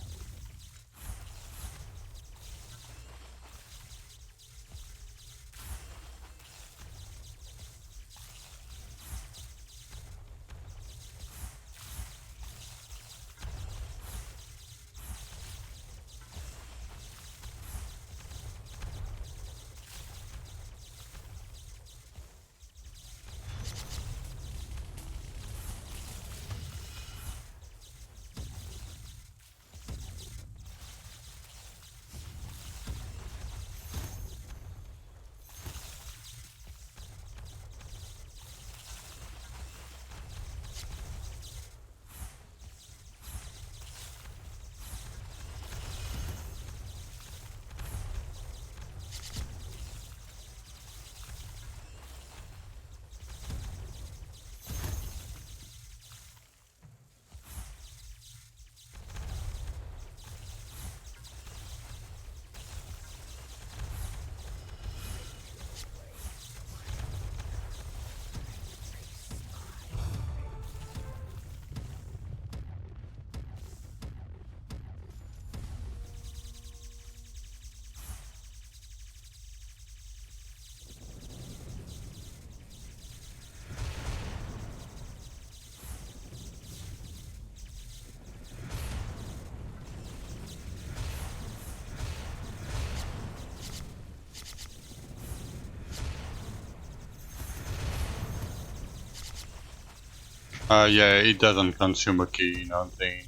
Yeah, it doesn't consume a key, nothing.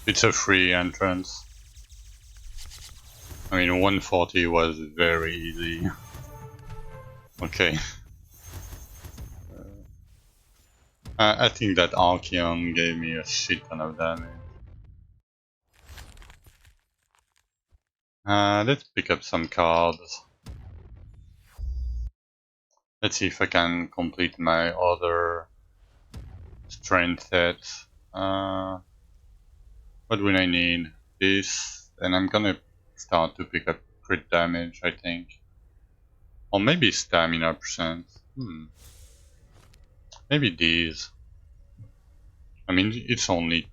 It's a free entrance. I mean, 140 was very easy. Okay. I think that Archeon gave me a shit ton of damage. Let's pick up some cards. Let's see if I can complete my other strength sets. What would I need? This, and I'm gonna start to pick up crit damage, I think. Or maybe stamina percent. Maybe these. I mean, it's only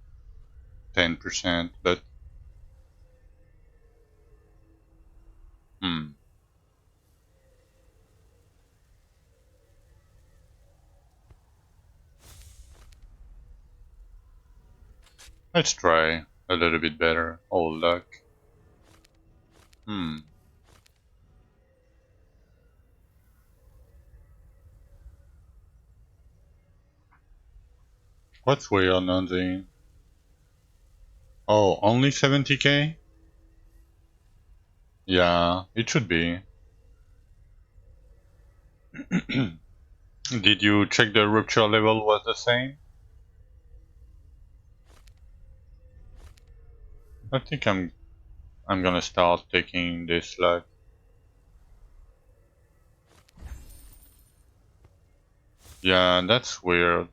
10%, but... Let's try a little bit better. Oh, luck. What's weird on the... Oh, only 70k? Yeah, it should be. Did you check the rupture level was the same? I think I'm gonna start taking this luck. Yeah, that's weird.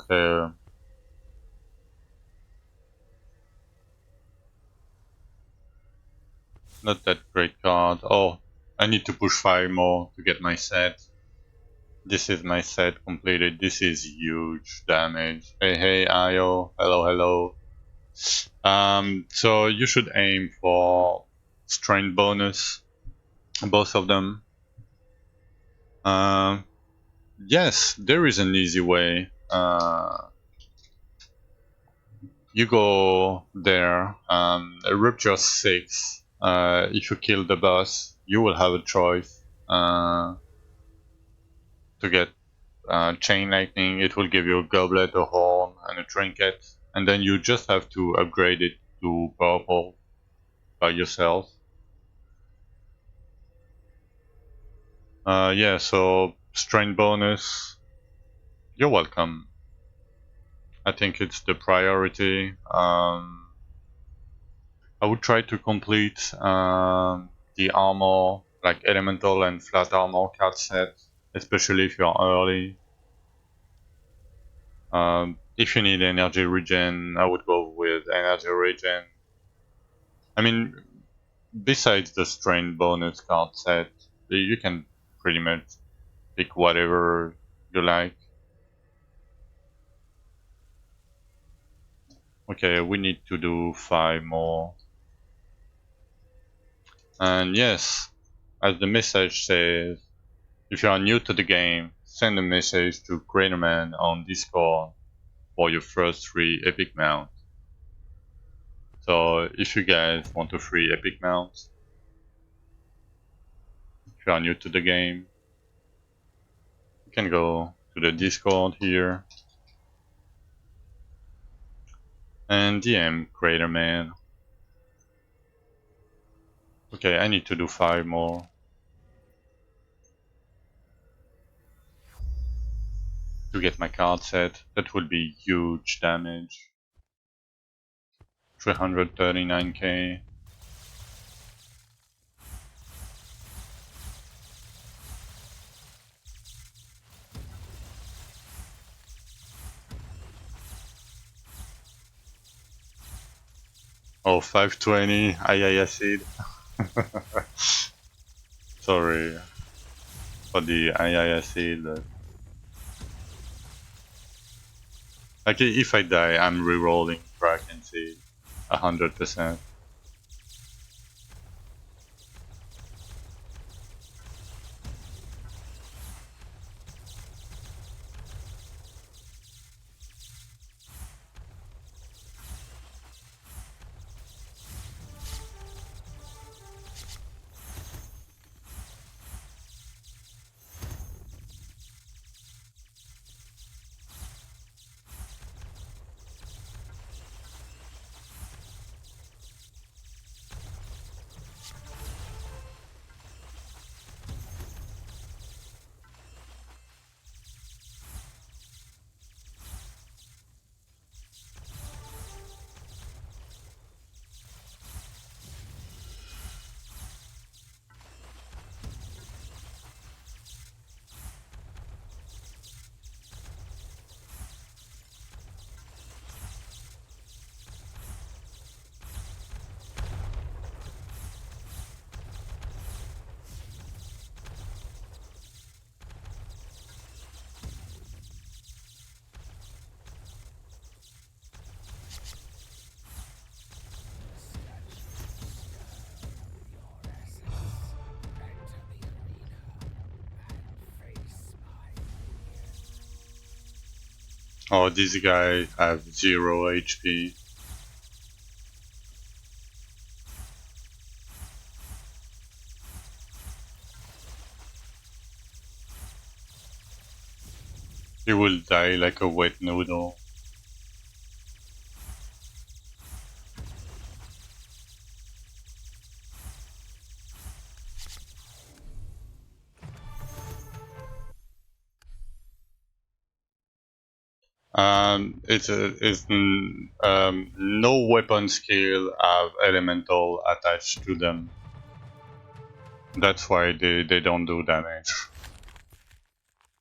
Okay. Not that great card. Oh, I need to push 5 more to get my set. This is my set completed. This is huge damage. Hey, hey, Io. Hello, hello. So you should aim for strength bonus, both of them. Yes, there is an easy way. You go there, rupture 6. If you kill the boss, you will have a choice to get chain lightning. It will give you a goblet, a horn, and a trinket, and then you just have to upgrade it to purple by yourself. Yeah, so strength bonus. You're welcome. I think it's the priority. I would try to complete the armor, like elemental and flat armor card set. especially if you're early. If you need energy regen, I would go with energy regen. I mean, besides the strain bonus card set, you can pretty much pick whatever you like. Okay, we need to do 5 more. And yes, as the message says, if you are new to the game, send a message to Greaterman on Discord for your first free epic mount. So if you guys want a free epic mount, if you are new to the game, you can go to the Discord here and DM Greaterman. Okay, I need to do 5 more to get my card set. That would be huge damage. 339k. Oh, 520. Aye, acid. Sorry for the aye, acid. Like, if I die, I'm rerolling Crack and Seed 100%. Oh, this guy have 0 HP. He will die like a wet noodle. No weapon skill have elemental attached to them. That's why they don't do damage.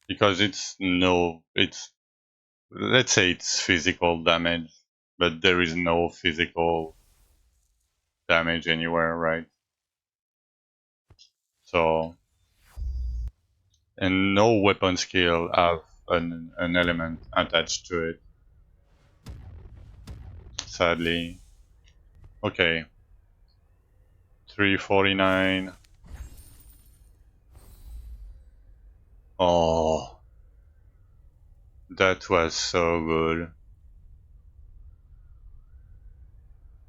Because let's say it's physical damage, but there is no physical damage anywhere, right? So, and no weapon skill have an element attached to it. Sadly. Okay. 349. Oh, that was so good.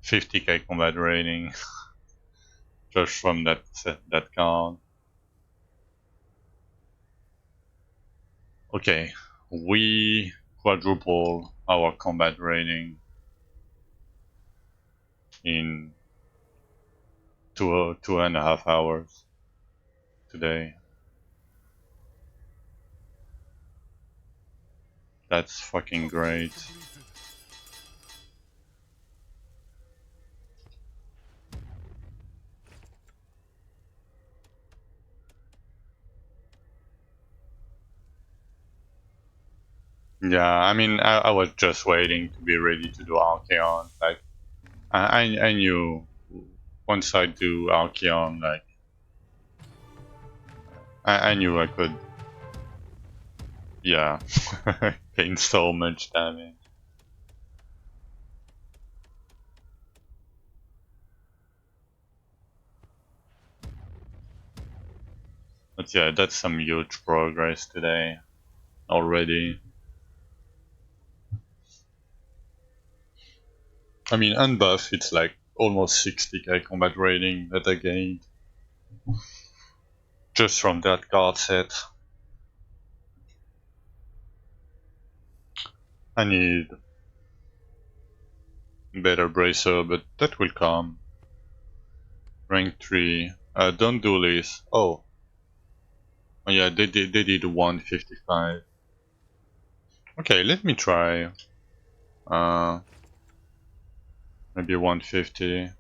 50k combat rating just from that card. Okay, we quadruple our combat rating in 2.5 hours today. That's fucking great. Yeah, I mean, I was just waiting to be ready to do Archeon. Like, I knew once I do Archeon, like, I knew I could, yeah, gain so much damage. But yeah, that's some huge progress today already. I mean, unbuff, it's like almost 60k combat rating that I gained just from that card set. I need better bracer, but that will come. Rank 3. Don't do this. Oh. Oh yeah, they did 155. Okay, let me try. Uh, maybe 150.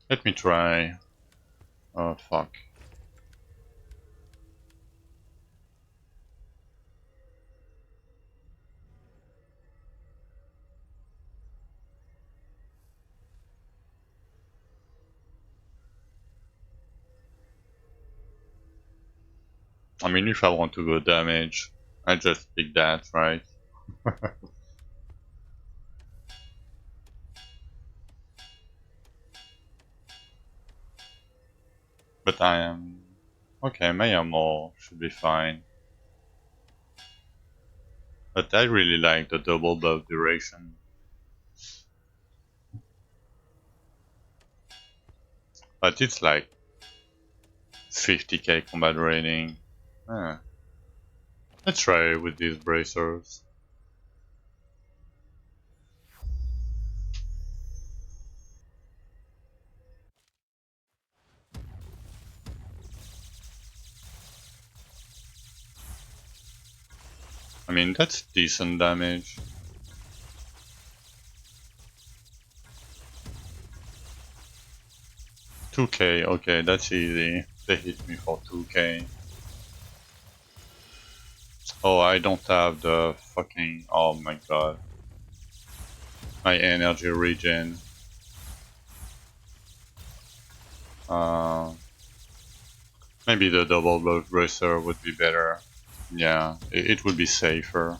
Let me try. Oh fuck. I mean, if I want to go damage, I just pick that, right? But I am... Okay, my ammo should be fine. But I really like the double buff duration. But it's like 50k combat rating. Eh. Let's try with these bracers. I mean, that's decent damage. $2k, okay, that's easy. They hit me for 2k. Oh, I don't have the fucking... Oh my god. My energy regen. Uh, maybe the double buff bracer would be better. Yeah, it would be safer.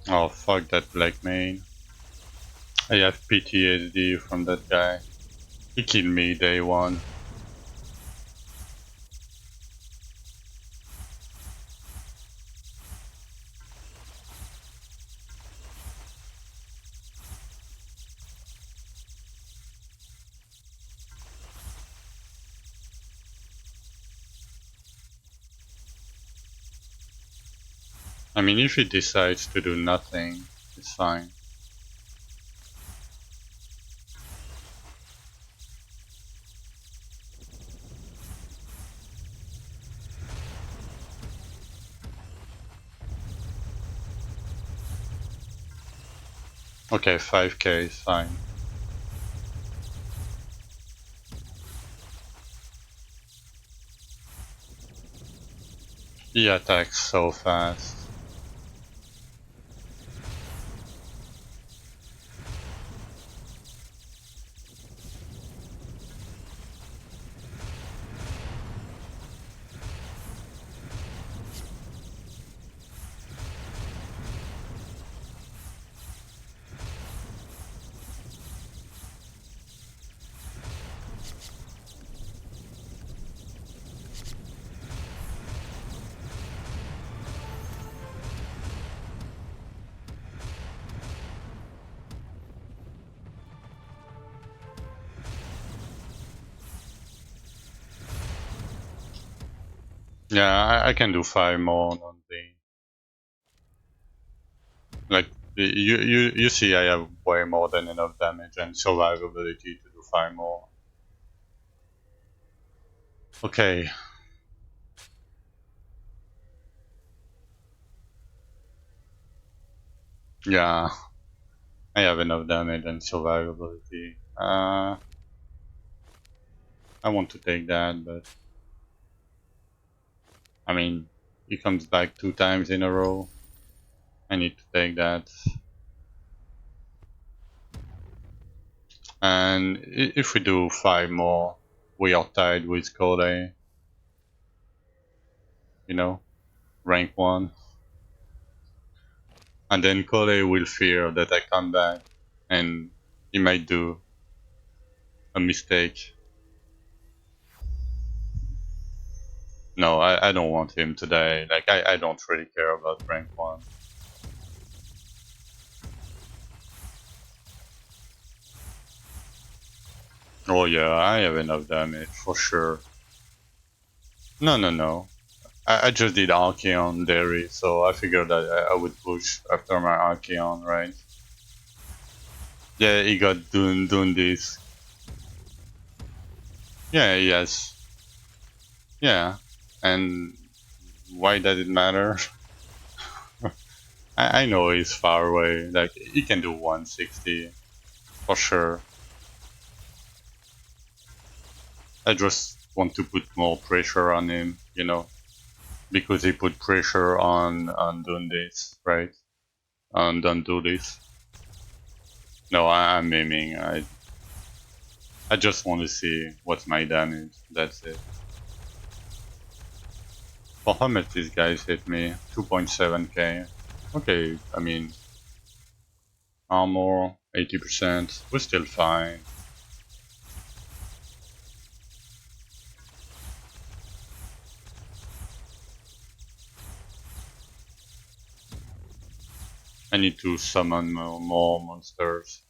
Oh, fuck that black mane. I have PTSD from that guy. He killed me day one. I mean, if he decides to do nothing, it's fine. Okay, 5k is fine. He attacks so fast. Yeah, I can do 5 more on the... Like, you see I have way more than enough damage and survivability to do 5 more. Okay. Yeah, I have enough damage and survivability. I want to take that, but... I mean, he comes back 2 times in a row. I need to take that. And if we do 5 more, we are tied with Kode, you know, rank 1. And then Kode will fear that I come back, and he might do a mistake. No, I don't want him to die. Like, I don't really care about rank 1. Oh yeah, I have enough damage, for sure. No. I just did Archeon Dairy, so I figured that I would push after my Archeon, right? Yeah, he got Dune this. Yeah, yes. Yeah. And why does it matter? I know he's far away, like, he can do 160, for sure. I just want to put more pressure on him, you know? Because he put pressure on doing this, right? On don't do this. No, I'm aiming. I just want to see what's my damage. That's it. For how much these guys hit me? 2.7k. Okay, I mean, armor 80%. We're still fine. I need to summon more monsters.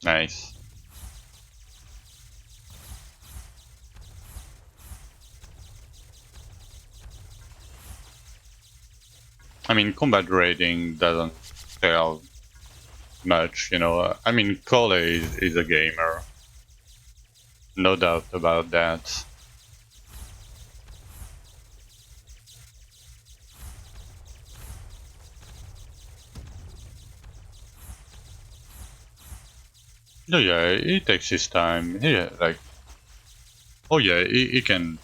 Nice. I mean, combat rating doesn't tell much, you know. I mean, Cole is a gamer. No doubt about that. No, yeah, he takes his time. Yeah, like, oh yeah, he can.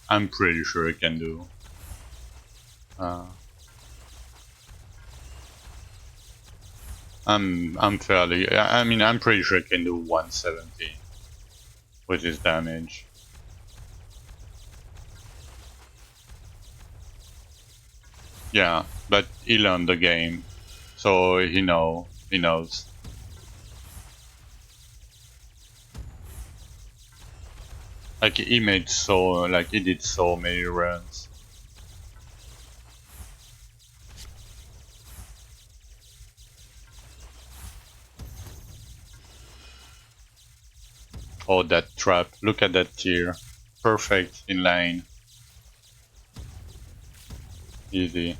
I'm pretty sure he can do. Uh, I'm fairly. I mean, I'm pretty sure he can do 170 with his damage. Yeah, but he learned the game, so he knows. Like he did so many runs. Oh, that trap! Look at that tier, perfect in line, easy.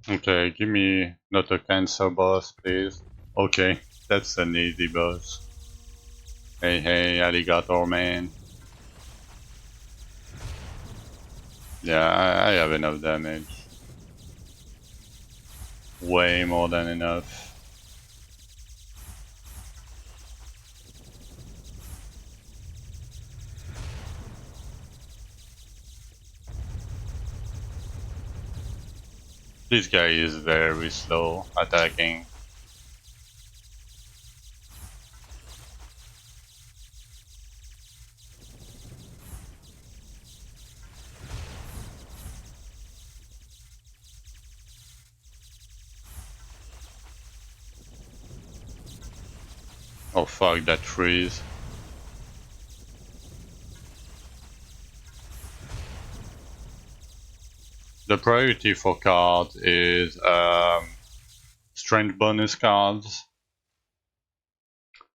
Okay, give me not a cancer boss, please. Okay, that's an easy boss. Hey, hey, alligator man. Yeah, I have enough damage. Way more than enough. This guy is very slow attacking. Oh fuck, that freeze. The priority for cards is strength bonus cards.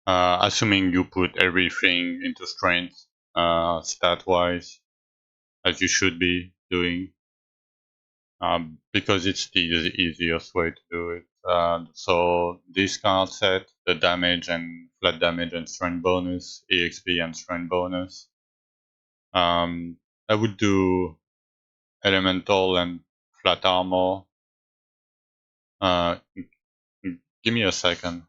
Assuming you put everything into strength, stat-wise, as you should be doing. Because it's the easiest way to do it. So this card set, the damage and flat damage and strength bonus, EXP and strength bonus. I would do elemental and flat armor. Uh, give me a second.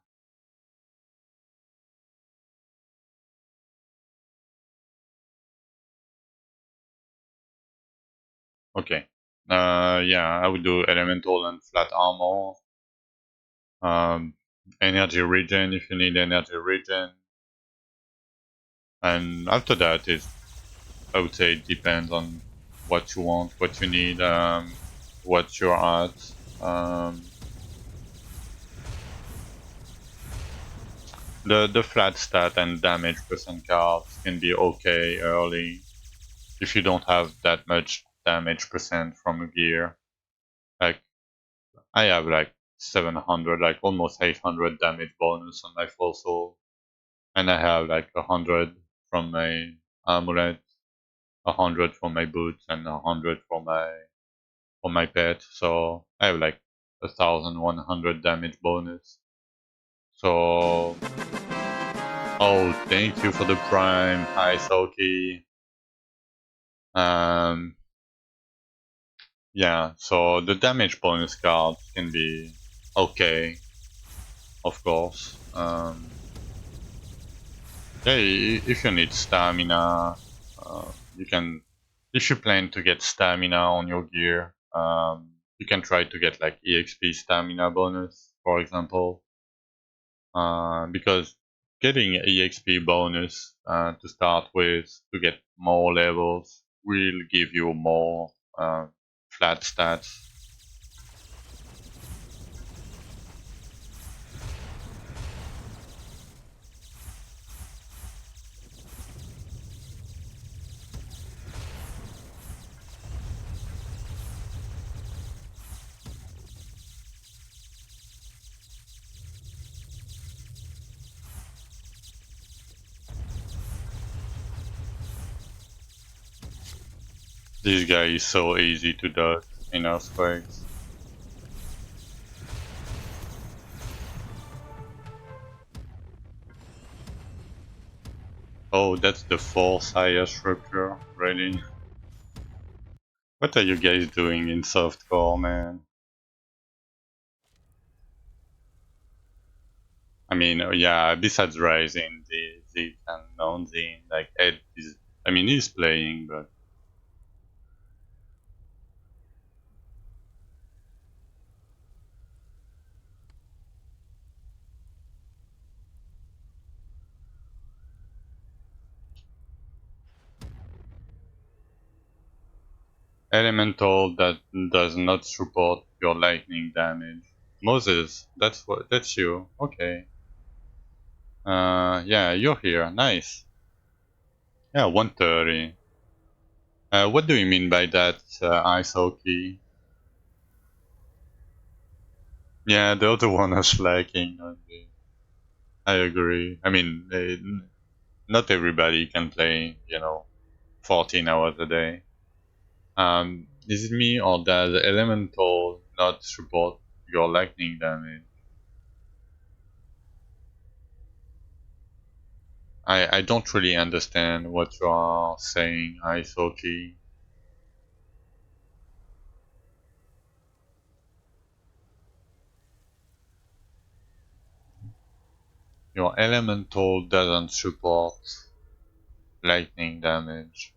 Okay. Yeah, I would do elemental and flat armor. Energy regen if you need energy regen. And after that, I would say it depends on what you want, what you need, what you're at. The flat stat and damage percent cards can be okay early if you don't have that much damage percent from a gear. Like I have like 700, like almost 800 damage bonus on my full soul, and I have like 100 from my amulet, 100 from my boots, and 100 for my pet. So I have like 1100 damage bonus. So oh, thank you for the prime. Hi, Soki. Um, yeah. So the damage bonus card can be okay, of course. Yeah, if you need stamina, you can. If you plan to get stamina on your gear, you can try to get like EXP stamina bonus, for example. Because getting EXP bonus to start with to get more levels will give you more flat stats. This guy is so easy to dodge in earthquakes. Oh, that's the fourth highest structure, really? What are you guys doing in softcore, man? I mean, yeah, besides Rising, the unknown thing, like Ed is, I mean, he's playing, but Elemental that does not support your lightning damage. Moses, that's you. Okay. Yeah, you're here. Nice. Yeah, 130. What do you mean by that, ice hockey? Yeah, the other one was lacking. I agree. I mean, not everybody can play, 14 hours a day. Is it me or does Elemental not support your lightning damage? I don't really understand what you are saying, Isoki. Your Elemental doesn't support lightning damage.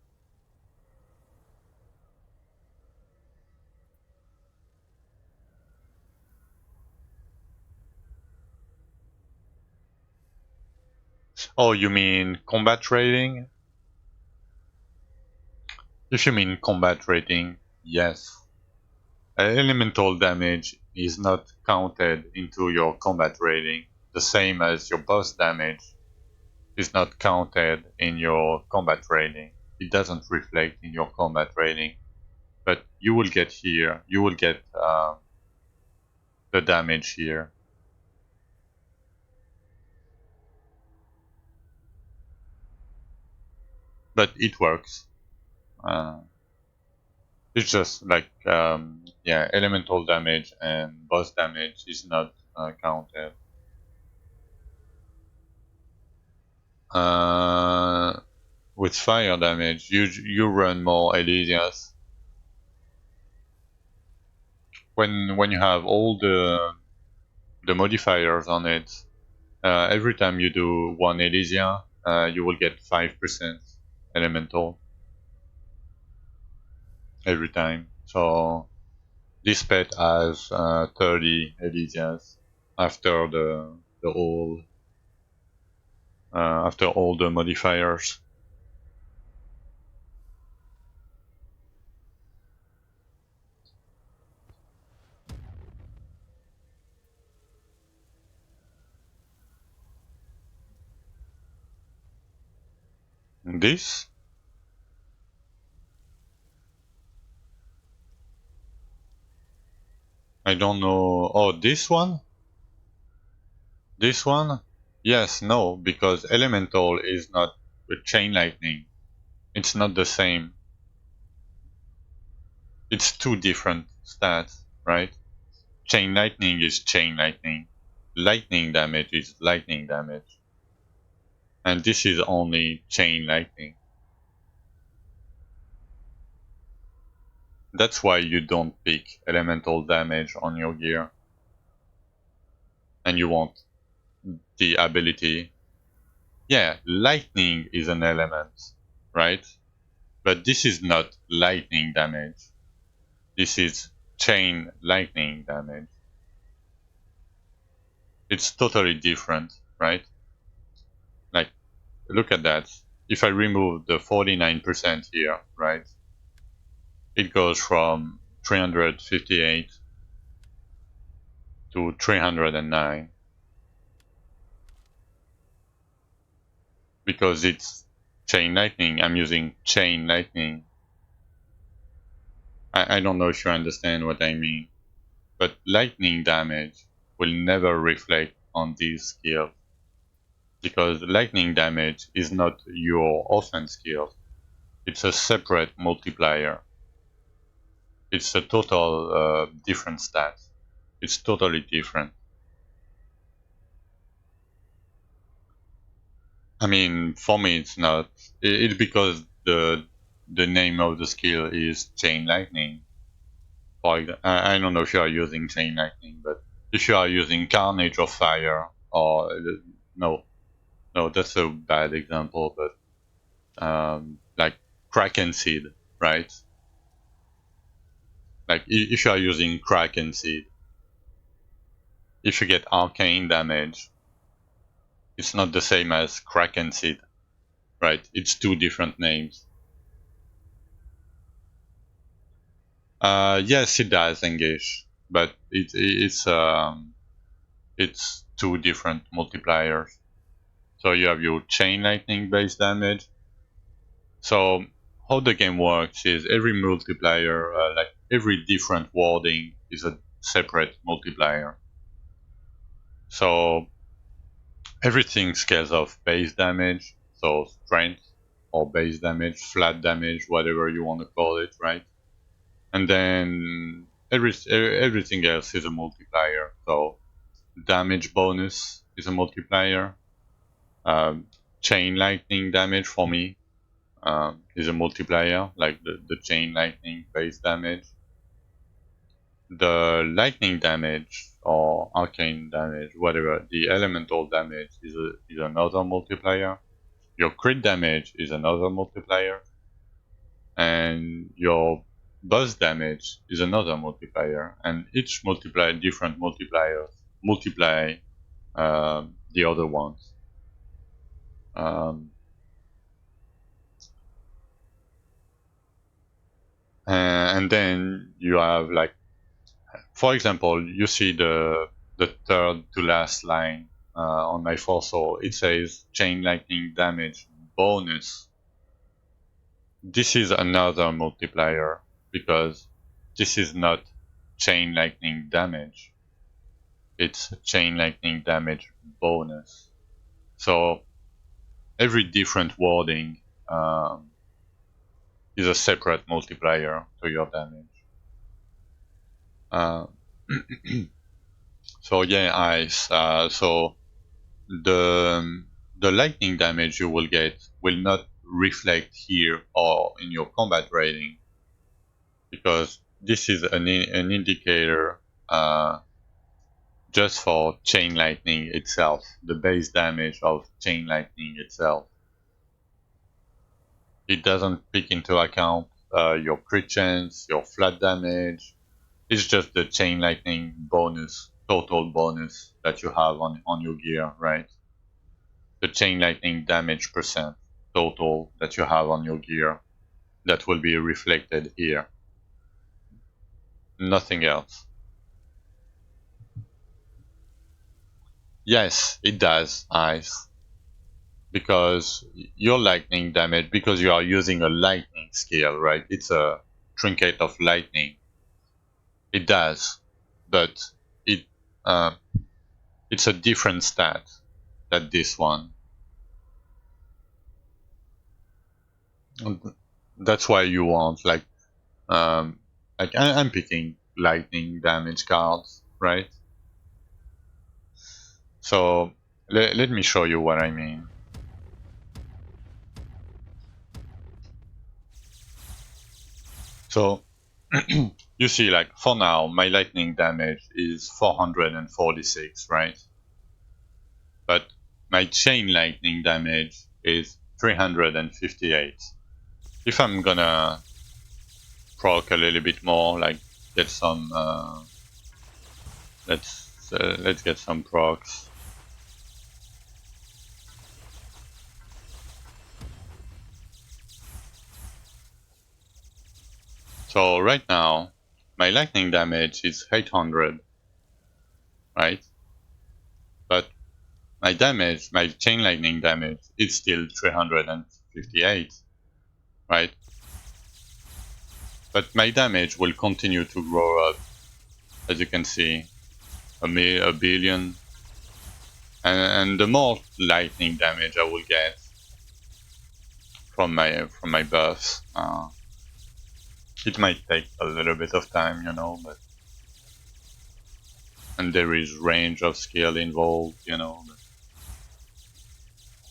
Oh, you mean combat rating? If you mean combat rating, yes. Elemental damage is not counted into your combat rating, the same as your boss damage is not counted in your combat rating. It doesn't reflect in your combat rating, but you will get here, you will get the damage here. But it works. Uh, it's just like, yeah, elemental damage and boss damage is not counted. Uh, with fire damage, you run more Elysias. When you have all the modifiers on it, every time you do one Elysia, you will get 5% elemental every time. So this pet has 30 Elysias after the all after all the modifiers. This I don't know. Oh, this one? This one? Yes, no, because elemental is not with chain lightning. It's not the same. It's two different stats, right? Chain lightning is chain lightning. Lightning damage is lightning damage. And this is only chain lightning. That's why you don't pick elemental damage on your gear. And you want the ability. Yeah, lightning is an element, right? But this is not lightning damage. This is chain lightning damage. It's totally different, right? Like, look at that. If I remove the 49% here, right? It goes from 358 to 309 because it's chain lightning. I'm using chain lightning. I don't know if you understand what I mean, but lightning damage will never reflect on these skills because lightning damage is not your offense skill. It's a separate multiplier. It's a total different stat. It's totally different. I mean, for me, it's not. It's because the name of the skill is Chain Lightning. I don't know if you are using Chain Lightning, but if you are using Carnage of Fire, or no, no, that's a bad example, but like Kraken Seed, right? Like if you are using Kraken Seed, if you get arcane damage, it's not the same as Kraken Seed, right? It's two different names. Yes, it does engage, but it's two different multipliers. So you have your chain lightning based damage. So how the game works is every multiplier, like every different wording, is a separate multiplier. So everything scales of base damage, so strength or base damage, flat damage, whatever you want to call it, right? And then everything else is a multiplier. So damage bonus is a multiplier. Chain lightning damage for me is a multiplier, like the chain lightning base damage. The lightning damage or arcane damage, whatever, the elemental damage is another multiplier. Your crit damage is another multiplier, and your boss damage is another multiplier. And each different multipliers multiply the other ones. Um, and then you have, like, for example, you see the third to last line on my foresaw. It says chain lightning damage bonus. This is another multiplier because this is not chain lightning damage. It's chain lightning damage bonus. So every different wording is a separate multiplier to your damage. So yeah, ice. So the lightning damage you will get will not reflect here or in your combat rating, because this is an indicator just for chain lightning itself, the base damage of chain lightning itself. It doesn't take into account your crit chance, your flat damage. It's just the chain lightning bonus, total bonus that you have on your gear, right? The chain lightning damage percent total that you have on your gear, that will be reflected here. Nothing else. Yes, it does, Ice. Because your lightning damage, because you are using a lightning skill, right? It's a trinket of lightning. It does, but it it's a different stat than this one. And that's why you want, like I'm picking lightning damage cards, right? So let me show you what I mean. So you see, like, for now, my lightning damage is 446, right? But my chain lightning damage is 358. If I'm gonna proc a little bit more, like get some, let's get some procs. So right now, my lightning damage is 800, right? But my damage, my chain lightning damage, is still 358, right? But my damage will continue to grow up, as you can see, a billion. And the more lightning damage I will get from my buffs, it might take a little bit of time, you know, but and there is range of skill involved, you know. But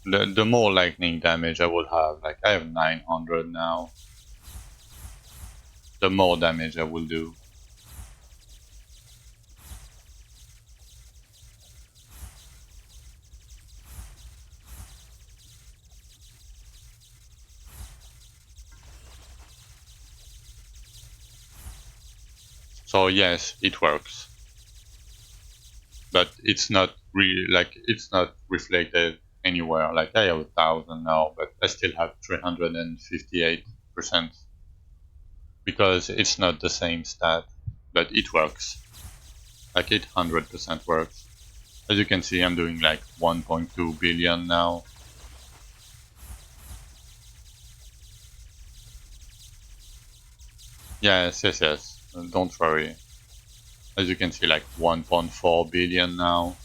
the more lightning damage I would have, like I have 900 now, the more damage I will do. So yes, it works, but it's not really like it's not reflected anywhere. Like I have 1,000 now, but I still have 358% because it's not the same stat, but it works. Like it 100% works. As you can see, I'm doing like 1.2 billion now. Yes, yes, yes. Don't worry. As you can see, like 1.4 billion now.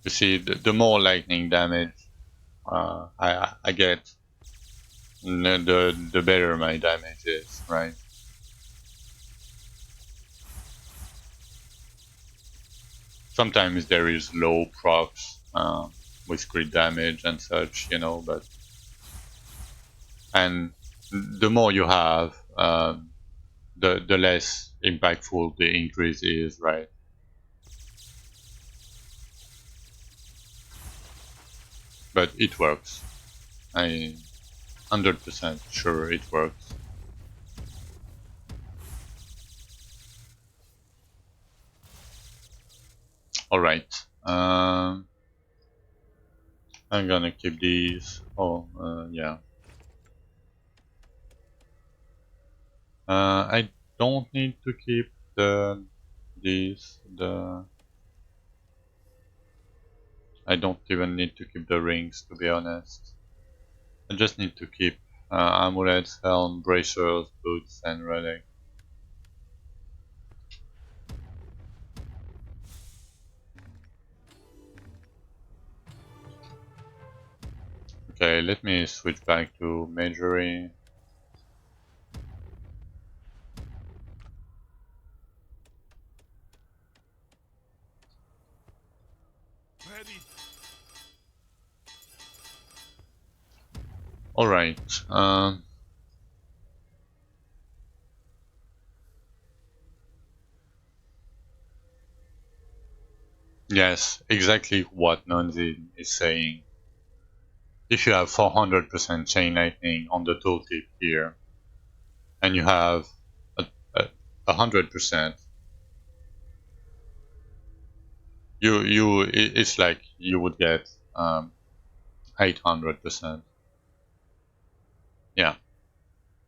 You see, the more lightning damage I get, the better my damage is, right? Sometimes there is low procs with crit damage and such, you know, but and the more you have, the less impactful the increase is, right? But it works. I 100% sure it works. All right. I'm gonna keep these. Oh, yeah. I don't need to keep these. I don't even need to keep the rings, to be honest. I just need to keep amulets, helm, bracers, boots, and relic. Okay, let me switch back to majoring. Ready. All right. Yes, exactly what Nonzin is saying. If you have 400% chain lightning on the tooltip here, and you have a 100%, it's like you would get 800%. Yeah,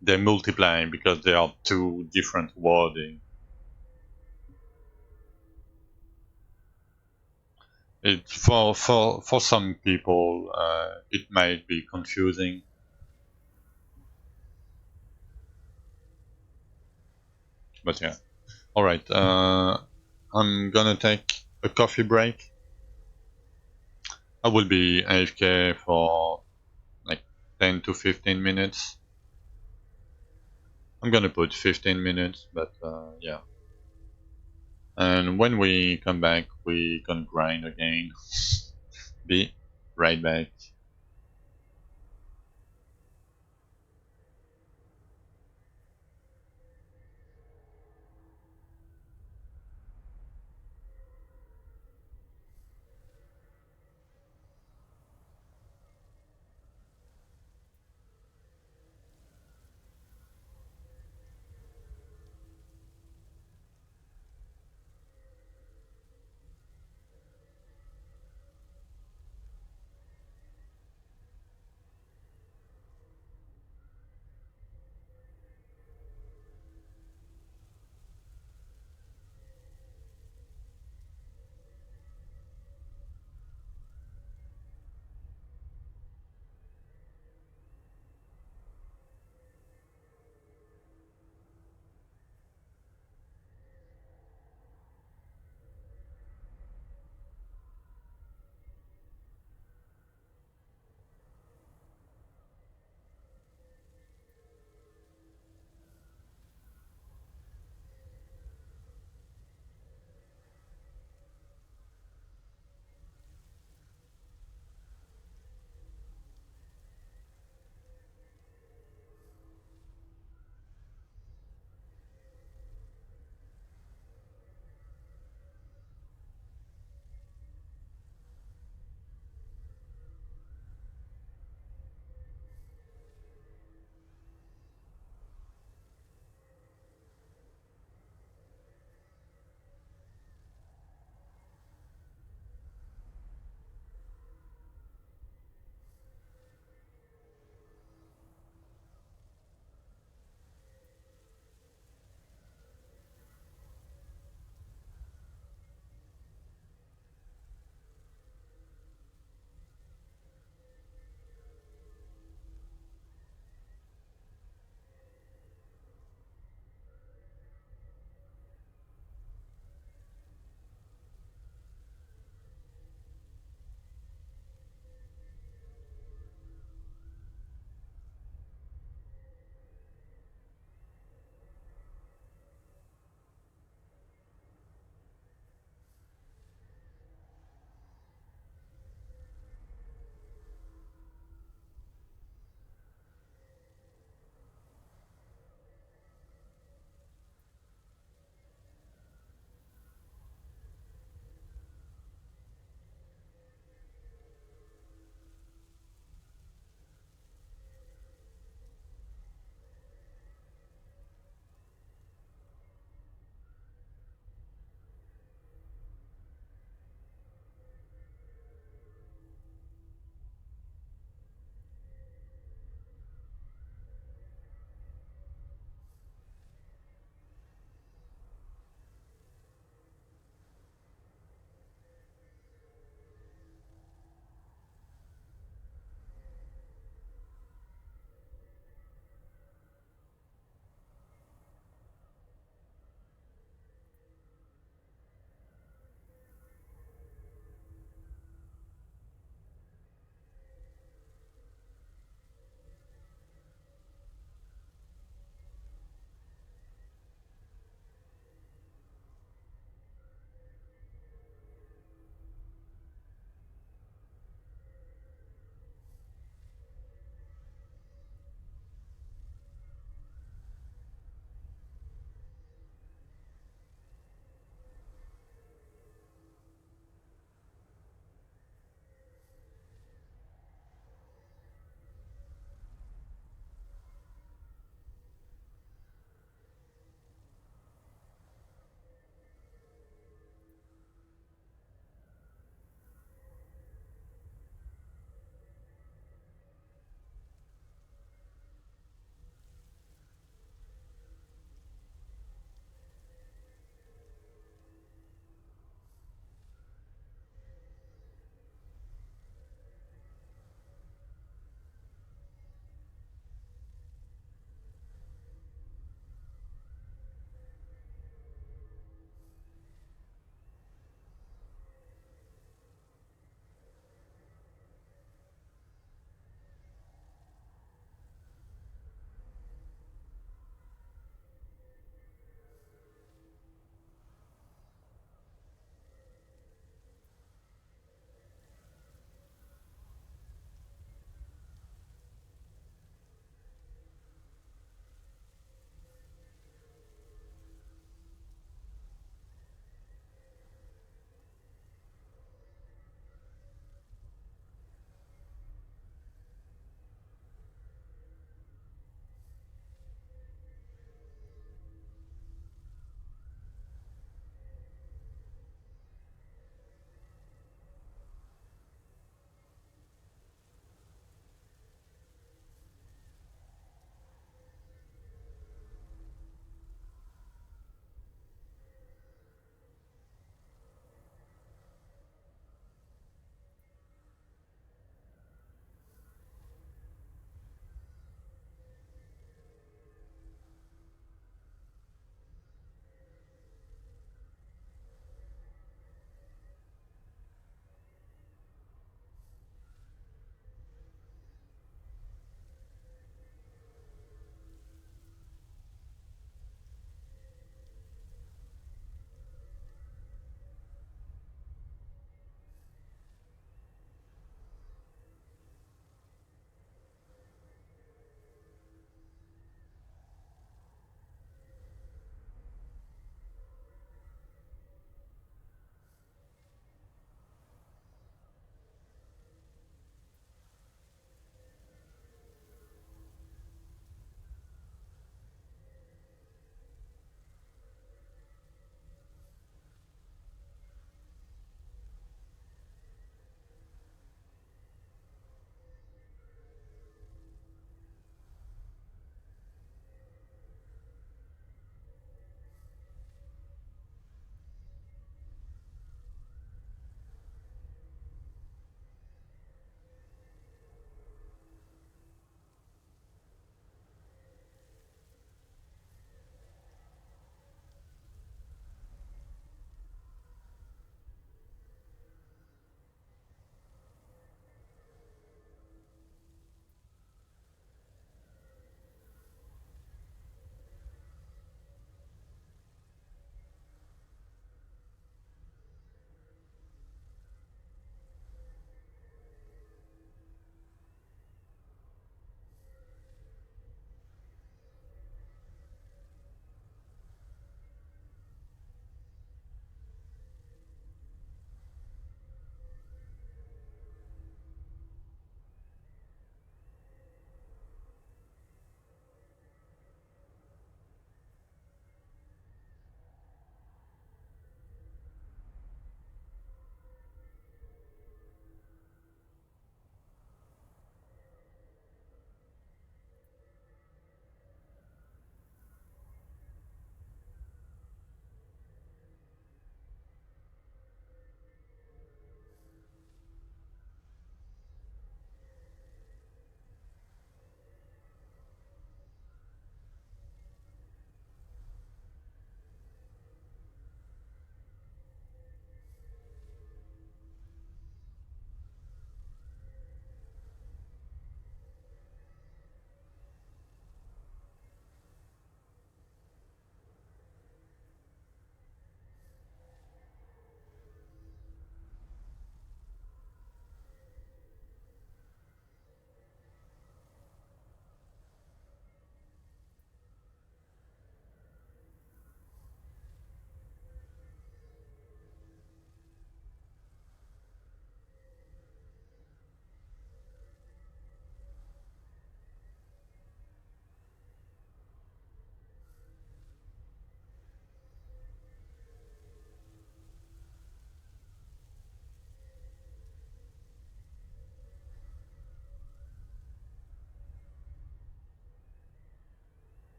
they're multiplying because they are two different wording. It for some people it might be confusing, but yeah. All right, I'm gonna take a coffee break. I will be AFK for like 10 to 15 minutes. I'm gonna put 15 minutes, but yeah. And when we come back, we can grind again. Be right back.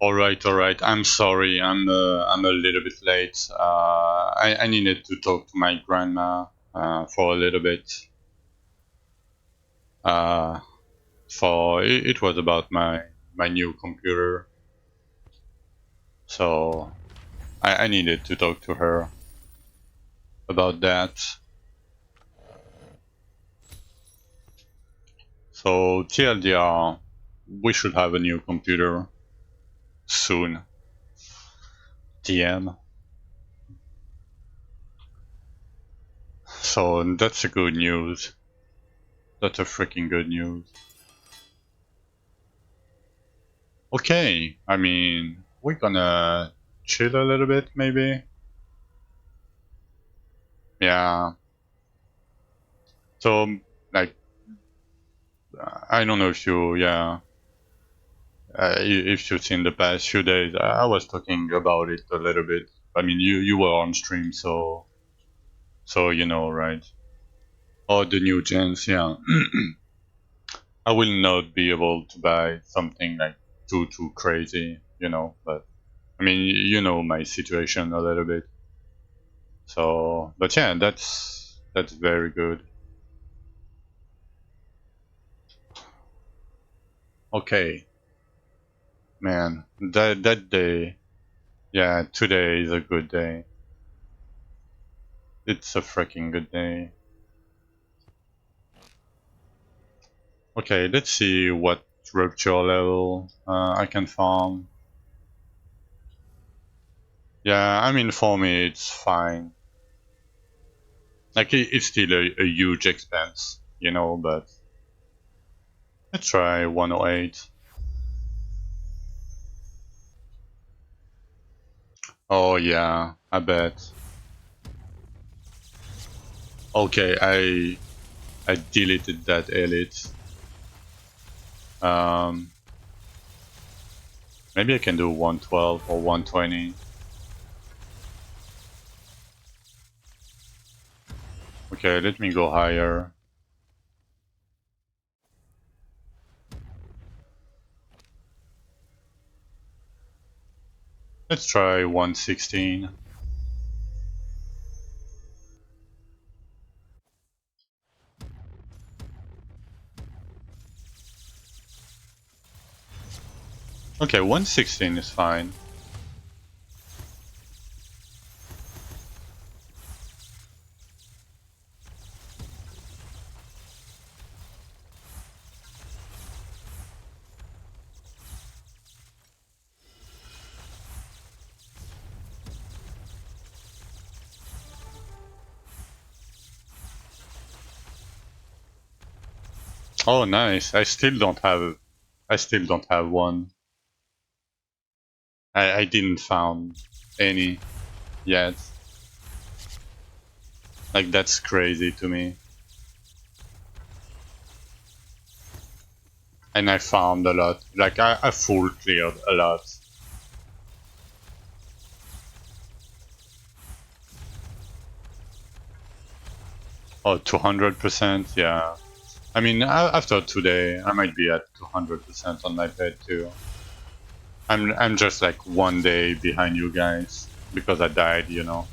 Alright, alright. I'm sorry. I'm a little bit late. I needed to talk to my grandma for a little bit. For it was about my new computer. So I needed to talk to her about that. So TLDR, we should have a new computer soon. TM. So that's a good news. That's a freaking good news. Okay, I mean, we're gonna chill a little bit, maybe. Yeah. So, like, I don't know if you, yeah, if you've seen the past few days. I was talking about it a little bit. I mean, you were on stream, so you know, right? Oh, the new gens, yeah. I will not be able to buy something like too crazy, you know. But I mean, you know my situation a little bit. So, but yeah, that's very good. Okay, man, that day, yeah, today is a good day. It's a freaking good day. Okay, let's see what rupture level I can farm. Yeah, I mean for me it's fine. Like it's still a huge expense, you know, but let's try 108. Oh yeah, I bet. Okay, I deleted that elite. Um, maybe I can do 112 or 120. Okay, let me go higher. Let's try 116. Okay, 116 is fine. Oh, nice. I still don't have one. I didn't found any yet. Like that's crazy to me. And I found a lot. Like I full cleared a lot. Oh, 200%, yeah. I mean, after today, I might be at 200% on my pet too. I'm just like one day behind you guys because I died, you know.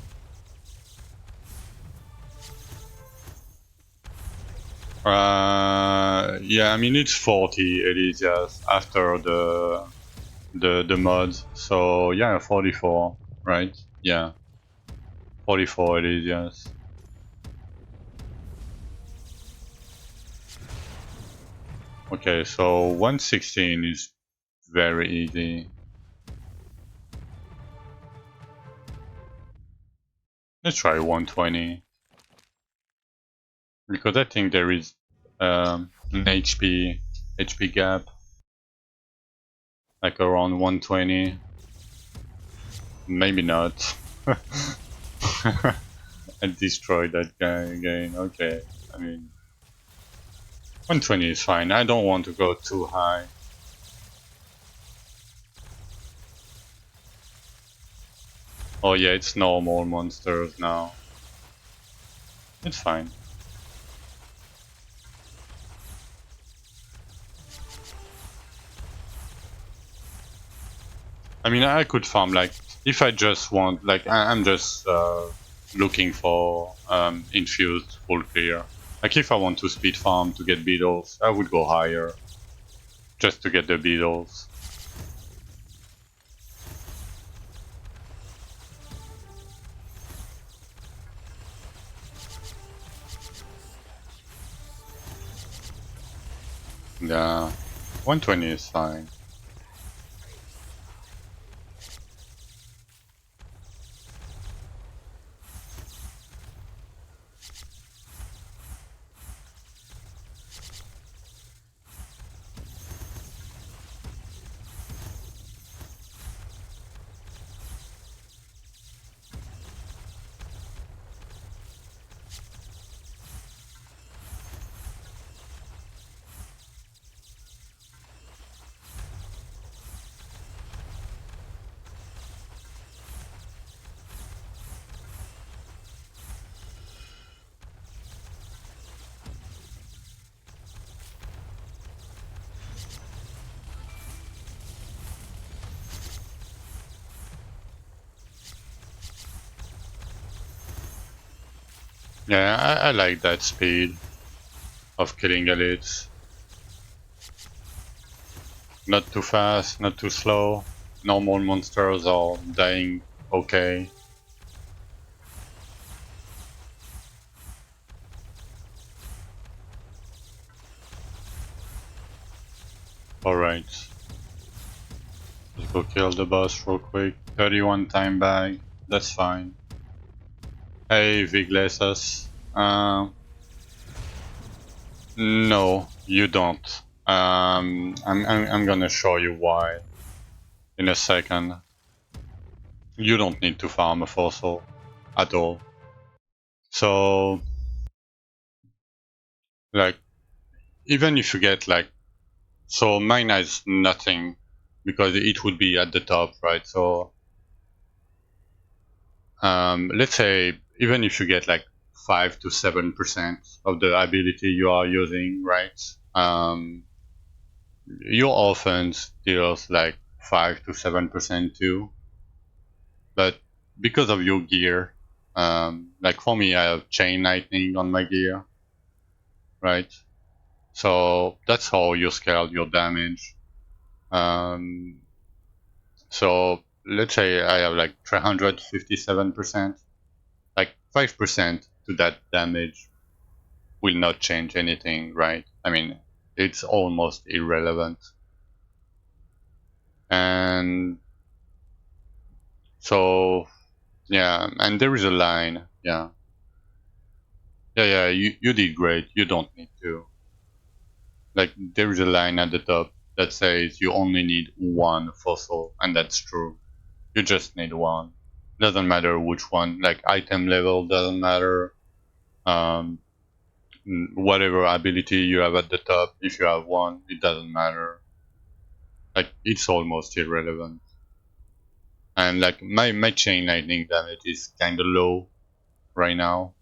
Yeah, I mean it's 40 Elysias after the mod, so yeah, 44, right? Yeah, 44 Elysias. Okay, so 116 is very easy. Let's try 120 because I think there is an HP gap like around 120. Maybe not. I destroyed that guy again. Okay, I mean 120 is fine. I don't want to go too high. Oh yeah, it's normal monsters now. It's fine. I mean, I could farm, like, if I just want, like, I'm just looking for infused full clear. Like, if I want to speed farm to get beetles, I would go higher, just to get the beetles. Yeah, 120 is fine. Yeah, I like that speed of killing elites. Not too fast, not too slow. Normal monsters are dying okay. Alright. Let's go kill the boss real quick. 31 time bag. That's fine. Hey, Viglesus. No, you don't. I'm gonna show you why in a second. You don't need to farm a fossil at all. So, like, even if you get like, so mine has nothing because it would be at the top, right? So, let's say even if you get like 5 to 7% of the ability you are using, right? Your offense deals like 5 to 7% too, but because of your gear, like for me, I have chain lightning on my gear, right? So that's how you scale your damage. Um, so let's say I have like 357%, like 5% to that damage will not change anything, right? I mean, it's almost irrelevant. And so, yeah, and there is a line, yeah. Yeah, you did great. You don't need to. Like, there is a line at the top that says you only need one fossil, and that's true. You just need one. Doesn't matter which one. Like, item level doesn't matter. Um, whatever ability you have at the top, if you have one, it doesn't matter. Like, it's almost irrelevant. And like, my chain lightning damage is kind of low right now.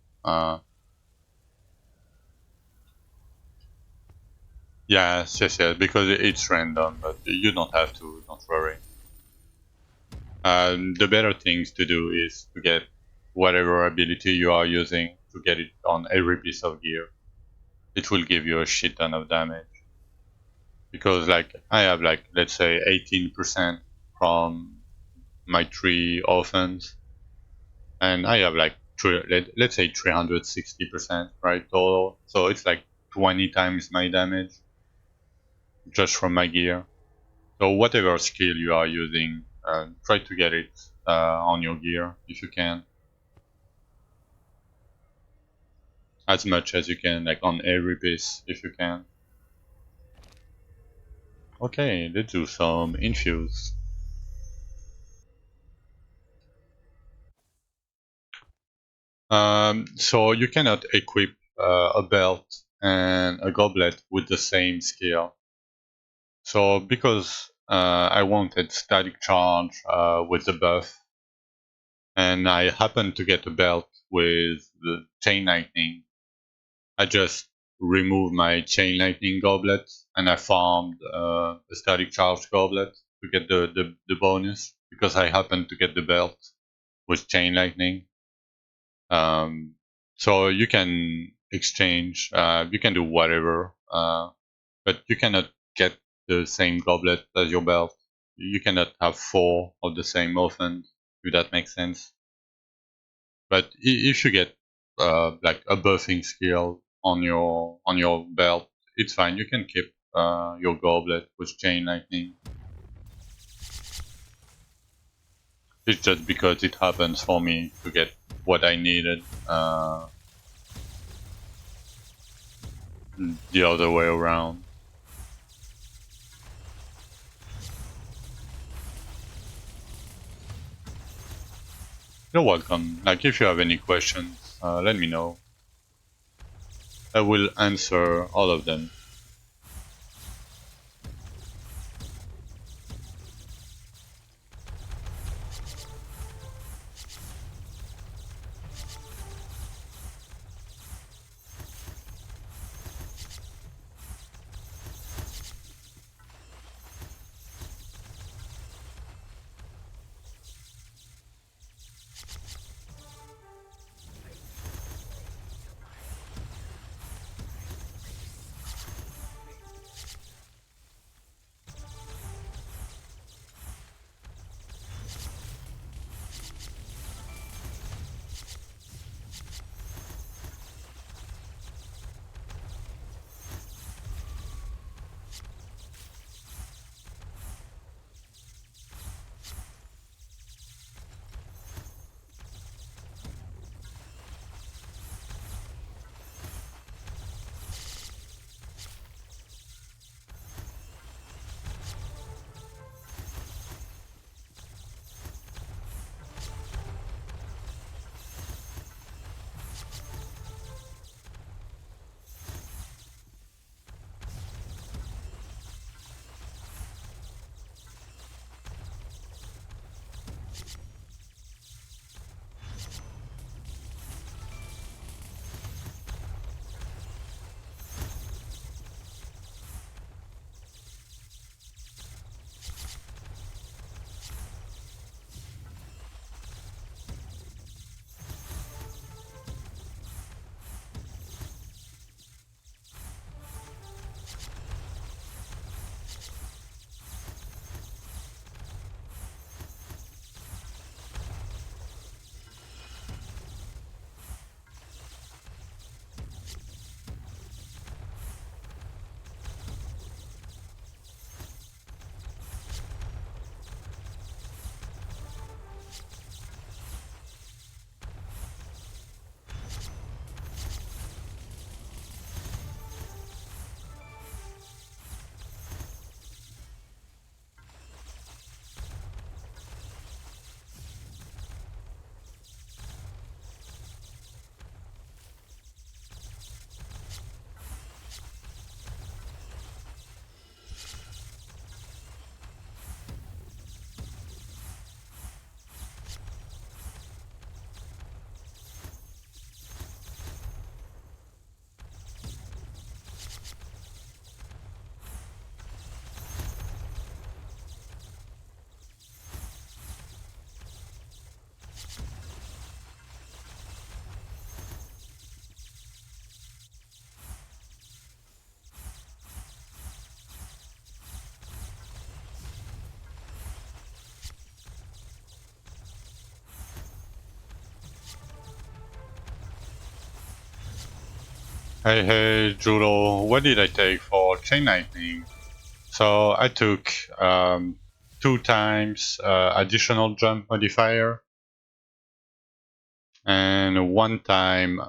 Yes, because it's random, but you don't have to, don't worry. The better things to do is to get whatever ability you are using to get it on every piece of gear. It will give you a shit ton of damage. Because like I have like let's say 18% from my 3 offhands, and I have like let's say 360% right total. So it's like 20 times my damage just from my gear. So whatever skill you are using, try to get it on your gear if you can. As much as you can, like on every piece if you can. Okay, let's do some infuse. So you cannot equip a belt and a goblet with the same skill. So because I wanted static charge with the buff, and I happened to get a belt with the chain lightning, I just removed my chain lightning goblet and I farmed a static charge goblet to get the bonus because I happened to get the belt with chain lightning. So you can exchange, you can do whatever, but you cannot get the same goblet as your belt. You cannot have 4 of the same offhand, if that makes sense. But if you get like a buffing skill on your belt, it's fine. You can keep your goblet with chain lightning. It's just because it happens for me to get what I needed the other way around. You're welcome. Like if you have any questions, let me know. I will answer all of them. Hey Julo, what did I take for chain lightning? So I took 2 times additional jump modifier and 1 time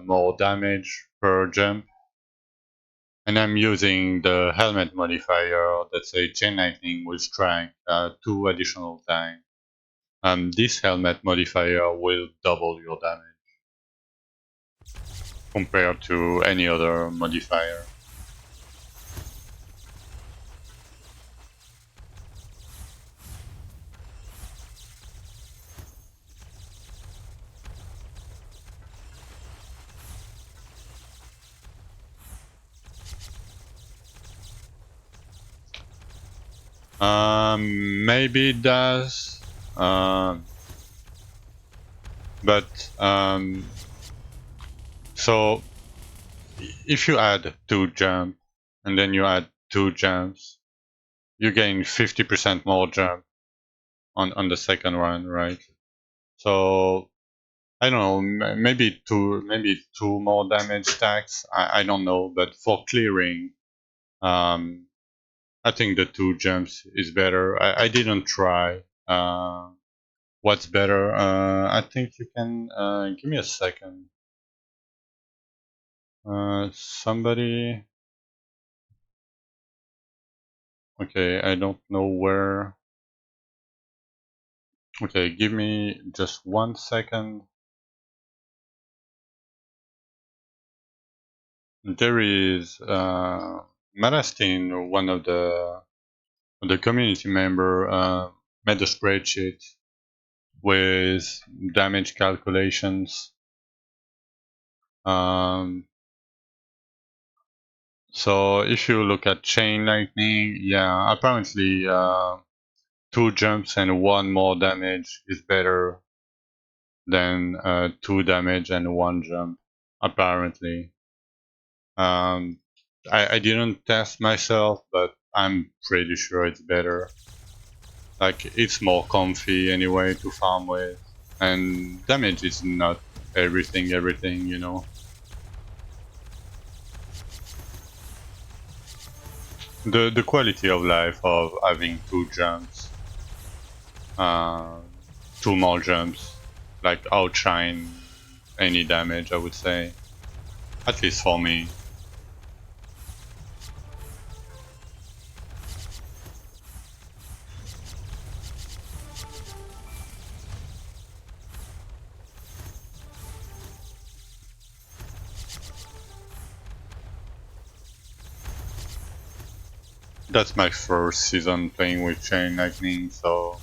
more damage per jump. And I'm using the helmet modifier, that's a chain lightning with strike 2 additional times. This helmet modifier will double your damage compared to any other modifier. Maybe it does. But so if you add 2 jump and then you add 2 jumps, you gain 50% more jump on the second one, right? So I don't know, maybe two more damage stacks. I don't know, but for clearing, um, I think the 2 jumps is better. I didn't try. What's better? I think you can give me a second. Somebody. Okay, I don't know where. Okay, give me just 1 second. There is Marastin, one of the community member, made a spreadsheet with damage calculations. Um, so if you look at chain lightning, yeah, apparently 2 jumps and 1 more damage is better than 2 damage and 1 jump. Apparently, um, I didn't test myself, but I'm pretty sure it's better. Like, it's more comfy anyway to farm with, and damage is not everything, you know. The quality of life of having 2 jumps, uh, 2 more jumps, like outshine any damage, I would say. At least for me. That's my first season playing with Chain Lightning, so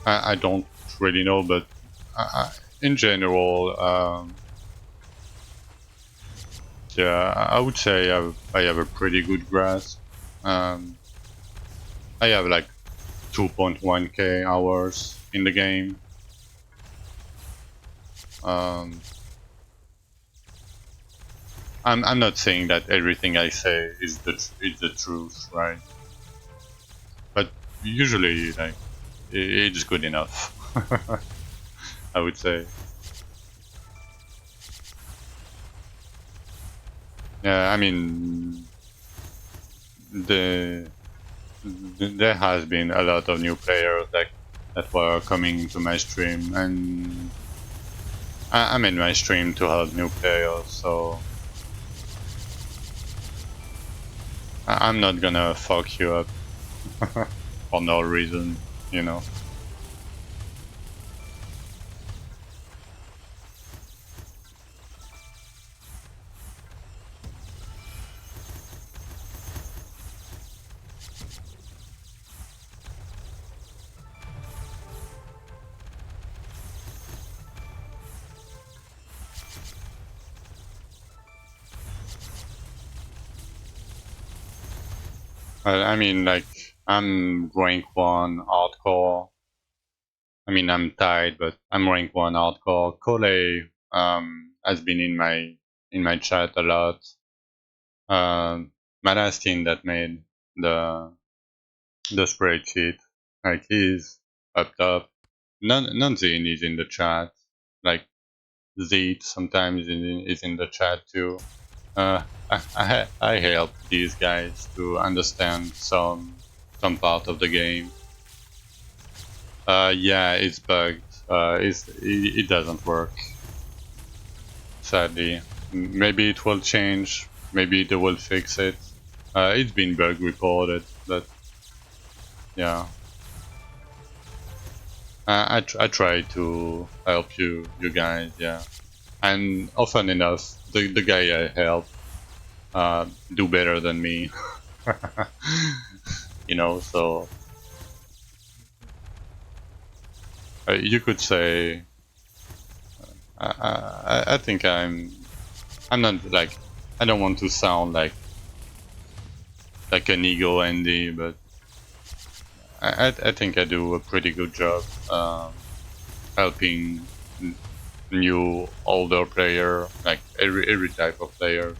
I don't really know, but in general, yeah, I would say I have a pretty good grasp. Um, I have like 2.1k hours in the game. Um, I'm not saying that everything I say is the truth, right? But usually, like, it's good enough. I would say. Yeah, I mean, there has been a lot of new players that were coming to my stream, and I'm in my stream to help new players, so I'm not gonna fuck you up for no reason, you know. I mean, like, I'm rank 1 hardcore. I mean, I'm tied, but I'm rank 1 hardcore. Cole has been in my chat a lot. My last team that made the the spreadsheet, like, he's up top. Nunzin is in the chat. Like, Zeet sometimes is in the chat too. I help these guys to understand some part of the game. Yeah, it's bugged. It doesn't work. Sadly, maybe it will change. Maybe they will fix it. It's been bug reported, but yeah. I try to help you guys, yeah. And often enough, the guy I help do better than me. You know, so you could say I think I'm not like, I don't want to sound like an ego Andy, but I think I do a pretty good job helping new older player, like every type of players.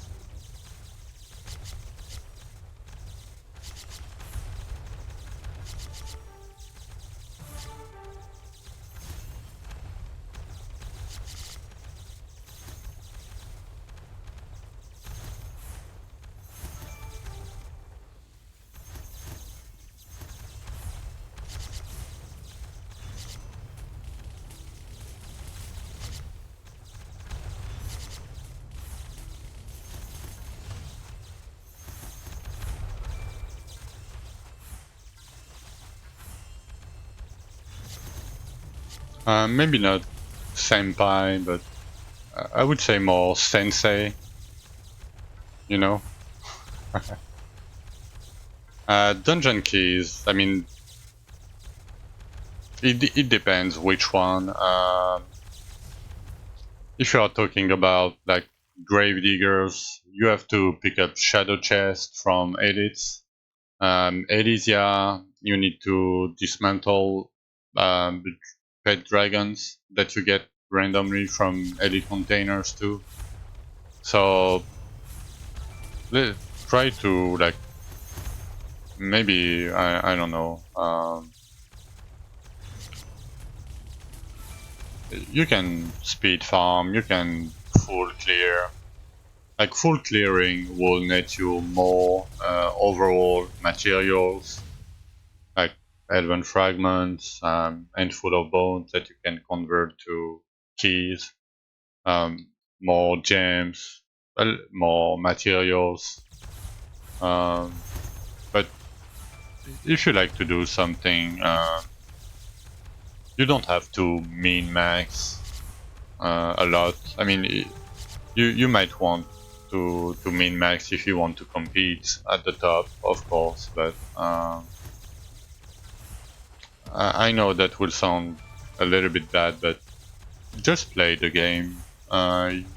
Maybe not senpai, but I would say more sensei. You know, dungeon keys. I mean, it depends which one. If you are talking about like grave diggers, you have to pick up shadow chest from edits. Elysia, you need to dismantle um, pet dragons that you get randomly from edit containers too. So try to like maybe I don't know. You can speed farm, you can full clear. Like full clearing will net you more overall materials, like elven fragments, handful of bones that you can convert to keys, um, more gems, more materials. But if you like to do something, you don't have to min max a lot. I mean, you might want to min max if you want to compete at the top, of course. But I know that will sound a little bit bad, but just play the game.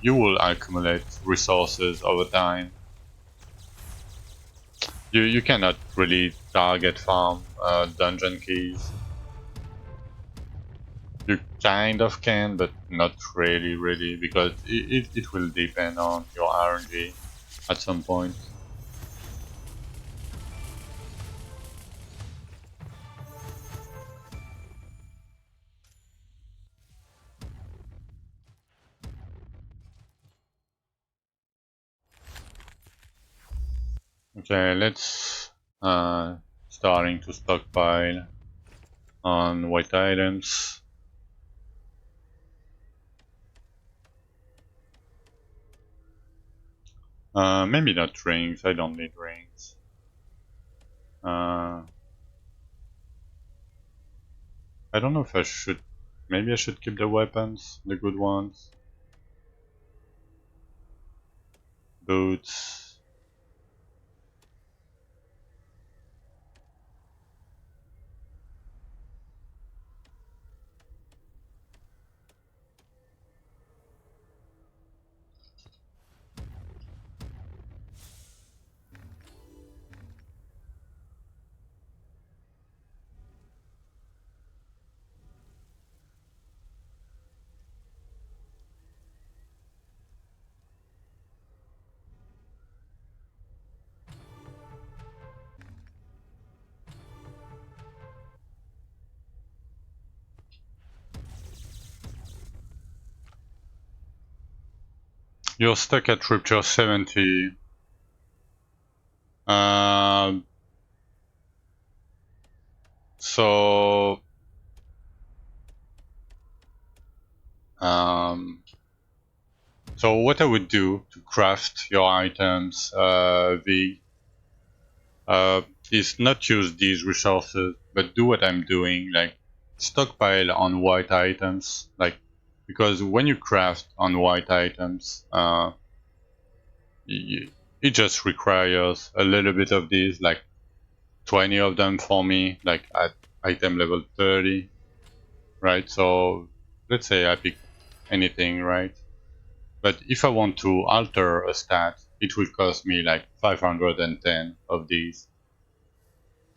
You will accumulate resources over time. You cannot really target farm dungeon keys. You kind of can, but not really, because it will depend on your RNG at some point. Okay, let's starting to stockpile on white items. Maybe not rings. I don't need rings. I don't know if I should. Maybe I should keep the weapons, the good ones. Boots. You're stuck at rupture 70. Uh, so um, so what I would do to craft your items, uh, is not use these resources, but do what I'm doing, like stockpile on white items, like because when you craft on white items, it just requires a little bit of these, like 20 of them for me, like at item level 30, right? So let's say I pick anything, right? But if I want to alter a stat, it will cost me like 510 of these.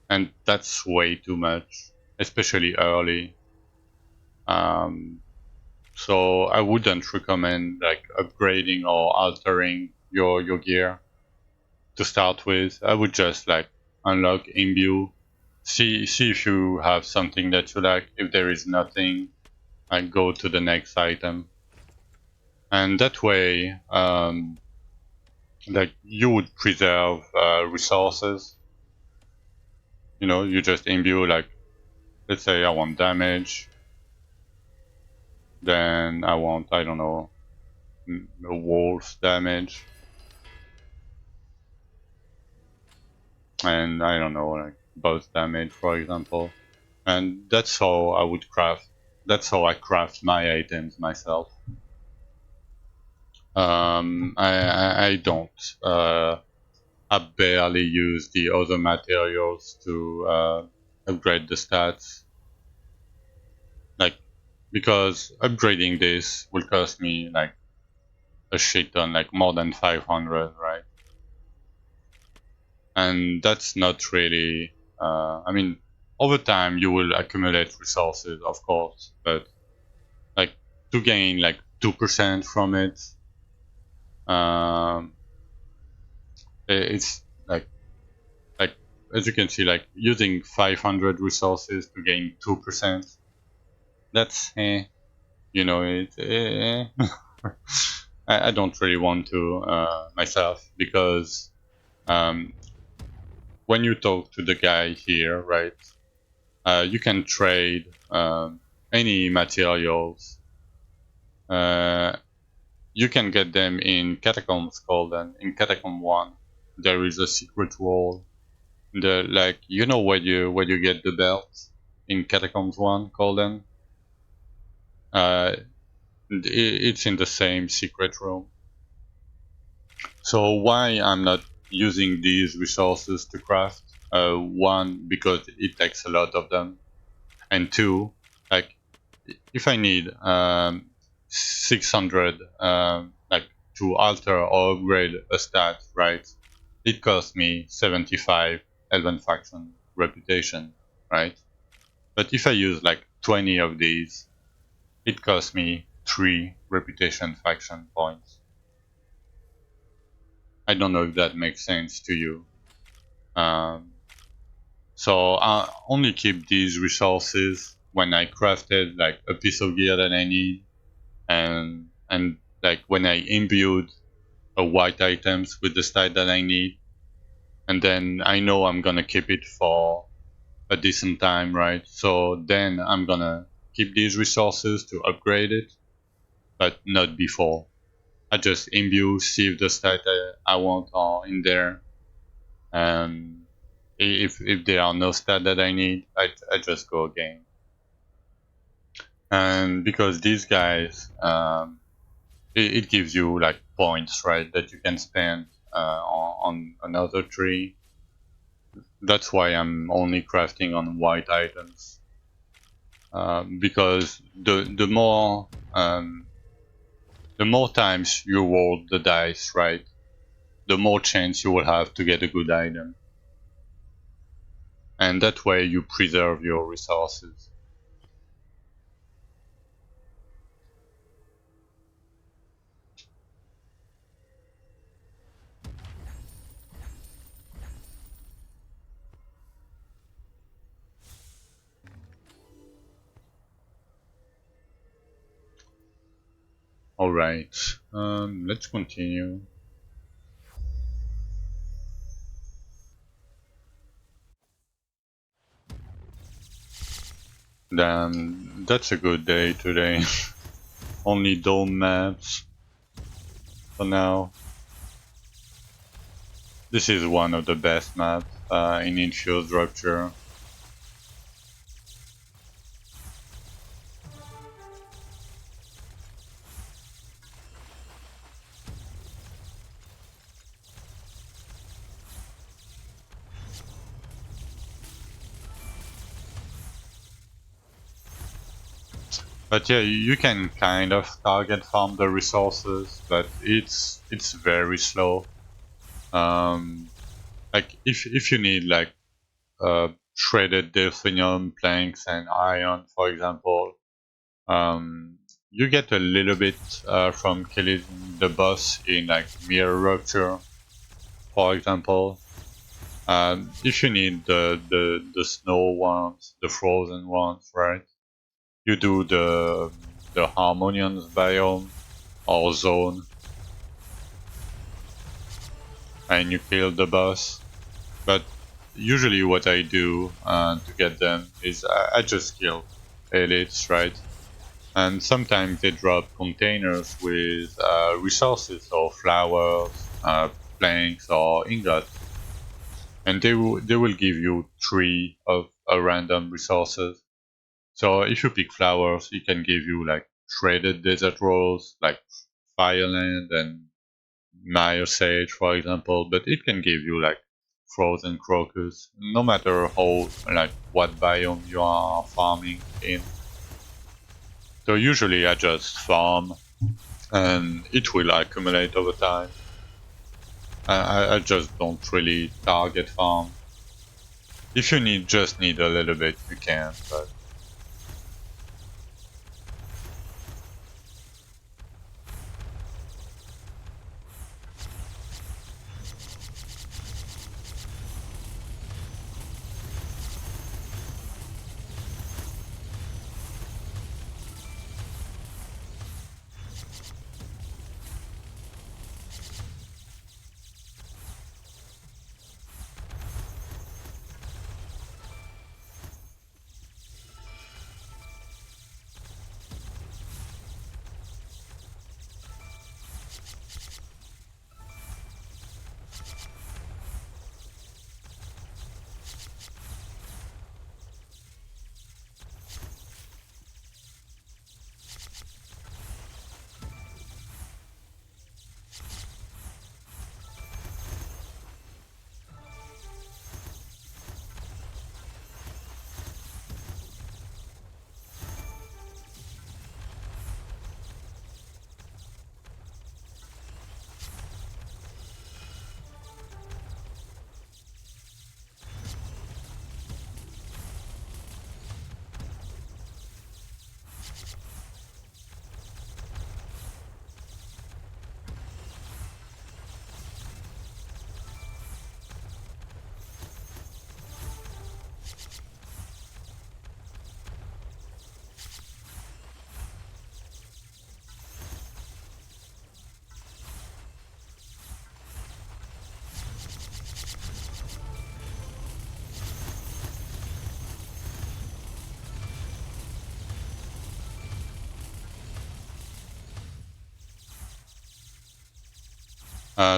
and that's way too much, especially early. So I wouldn't recommend like upgrading or altering your gear to start with. I would just like unlock imbue, see if you have something that you like. If there is nothing, I go to the next item, and that way, like you would preserve resources. You know, you just imbue like, let's say I want damage, then I want, I don't know, a wolf's damage, and I don't know, like both damage, for example. And that's how I would craft. That's how I craft my items myself. I don't. I barely use the other materials to upgrade the stats. Like, because upgrading this will cost me like a shit ton, like more than 500, right? And that's not really. I mean, over time you will accumulate resources, of course, but like to gain like 2% from it, um, it's like as you can see, like using 500 resources to gain 2%. That's you know it. I don't really want to myself because um, when you talk to the guy here, right? You can trade any materials. Uh, you can get them in Catacombs Golden. In Catacomb 1, there is a secret wall. The like you know where you get the belt in Catacombs 1 Golden. Uh, it's in the same secret room. So why I'm not using these resources to craft? One, because it takes a lot of them, and two, like if I need 600 like to alter or upgrade a stat, right? It costs me 75 Elven faction reputation, right? But if I use like 20 of these, it costs me 3 reputation faction points. I don't know if that makes sense to you. Um, so I only keep these resources when I crafted like a piece of gear that I need, and like when I imbued a white items with the stat that I need, and then I know I'm gonna keep it for a decent time, right? So then I'm gonna keep these resources to upgrade it, but not before. I just imbue, see if the stat I want are in there, and if there are no stat that I need, I just go again. And because these guys, it gives you like points, right, that you can spend on another tree. That's why I'm only crafting on white items, because the more times you roll the dice, right, the more chance you will have to get a good item, and that way you preserve your resources. All right, let's continue. Then that's a good day today. Only dome maps for now. This is one of the best maps in Infused Rupture. But yeah, you can kind of target farm the resources, but it's very slow. Like if you need like shredded delphinium planks and iron, for example. You get a little bit from killing the boss in like mirror rupture, for example. If you need the snow ones, the frozen ones, right? You do the harmonious biome or zone, and you kill the boss. But usually, what I do to get them is I just kill elites, right? And sometimes they drop containers with resources or flowers, planks, or ingots, and they will give you 3 of a random resources. So if you pick flowers, it can give you like shredded desert rose, like fireland and Maya sage, for example. But it can give you like frozen crocus, no matter how like what biome you are farming in. So usually I just farm, and it will accumulate over time. I just don't really target farm. If you just need a little bit, you can, but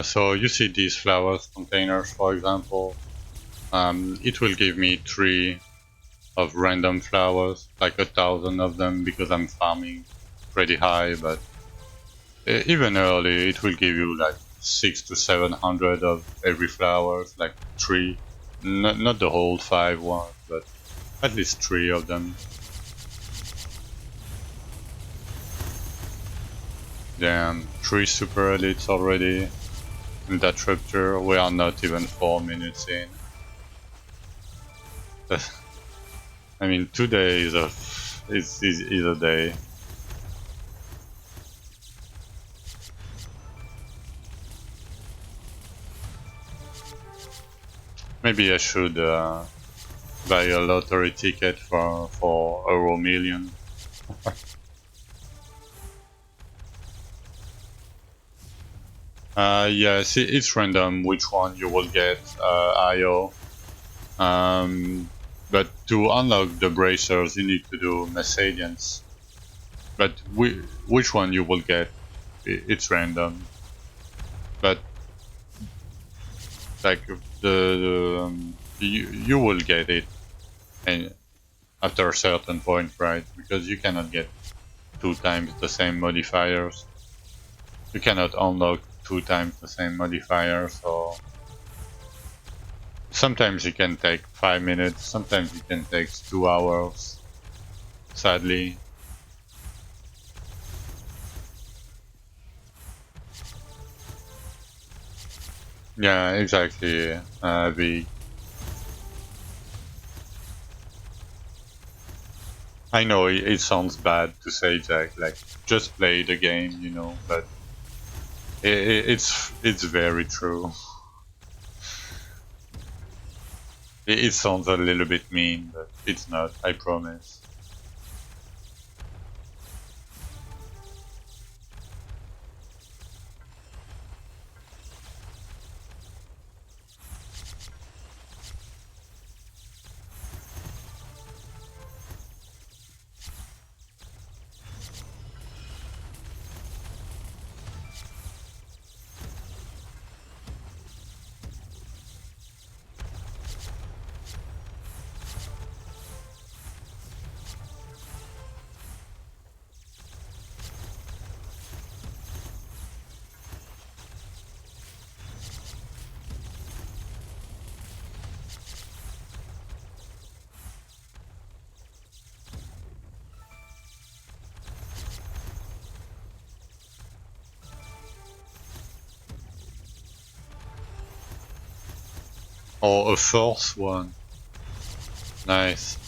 so you see these flowers containers, for example. It will give me 3 of random flowers, like 1,000 of them, because I'm farming pretty high. But even early, it will give you like 600 to 700 of every flower, like 3. Not the whole 5 ones, but at least 3 of them. Then 3 super elites already. In that rupture, we are not even 4 minutes in. I mean, 2 days is a day. Maybe I should buy a lottery ticket for Euro Million. Yes, it's random which one you will get IO. But to unlock the bracers, you need to do Messadians. But which one you will get, it's random. But like you will get it, and after a certain point, right? Because you cannot get 2 times the same modifiers. You cannot unlock 2 times the same modifier, so sometimes it can take 5 minutes, sometimes it can take 2 hours, sadly. Yeah, exactly. I know it sounds bad to say, Jack, like, just play the game, you know, but it's very true. It sounds a little bit mean, but it's not, I promise. Oh, a fourth one. Nice.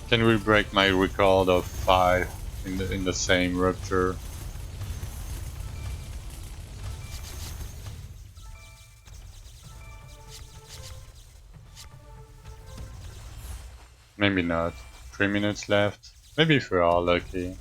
Can we break my record of 5 in the same rupture? Maybe not. 3 minutes left. Maybe if we are lucky.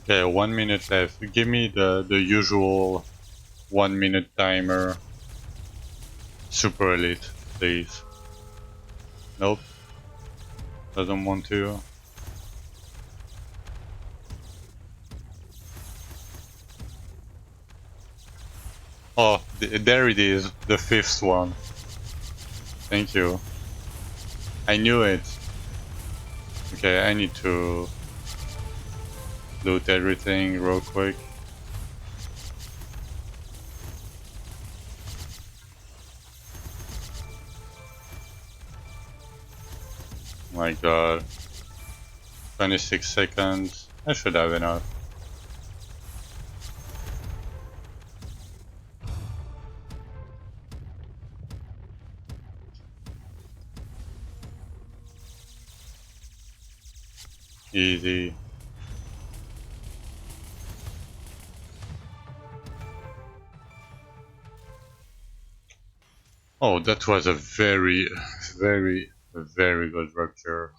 Okay, 1 minute left. Give me the usual 1 minute timer. Super elite, please. Nope, doesn't want to. Oh, there it is, the 5th one. Thank you. I knew it. Okay, I need to loot everything real quick. My god. 26 seconds. I should have enough. Easy. Oh, that was a very, very good rupture.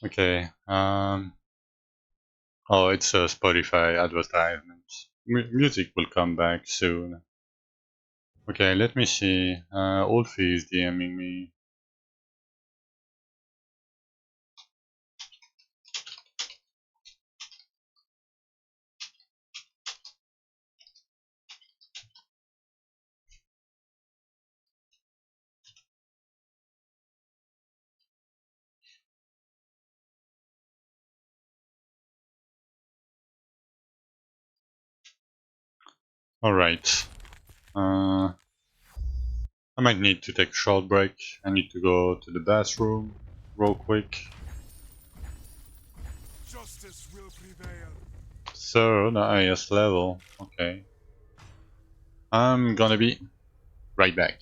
Okay, oh, it's a Spotify advertisement. Music will come back soon. Okay, let me see. Wolfie is DMing me. Alright. I might need to take a short break. I need to go to the bathroom real quick. Justice will prevail. So, the highest level. Okay. I'm gonna be right back.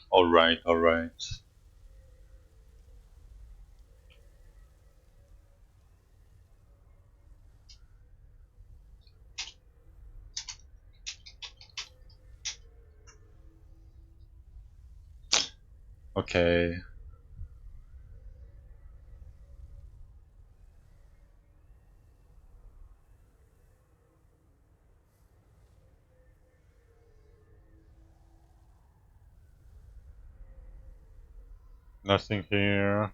Alright, alright. Okay. Nothing here.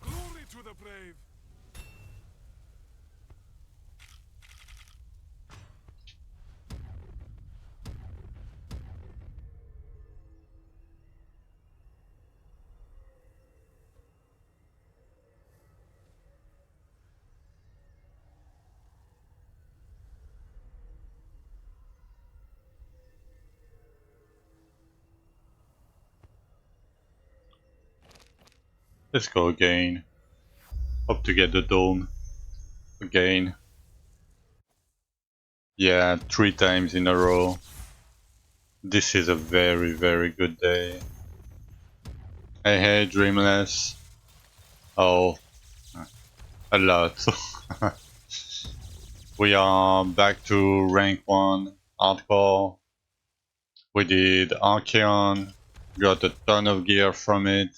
Glory to the brave. Let's go again. Hope to get the dome again. Yeah, 3 times in a row. This is a very, very good day. Hey, Dreamless. Oh, a lot. We are back to rank 1 hardcore. We did Archeon, got a ton of gear from it.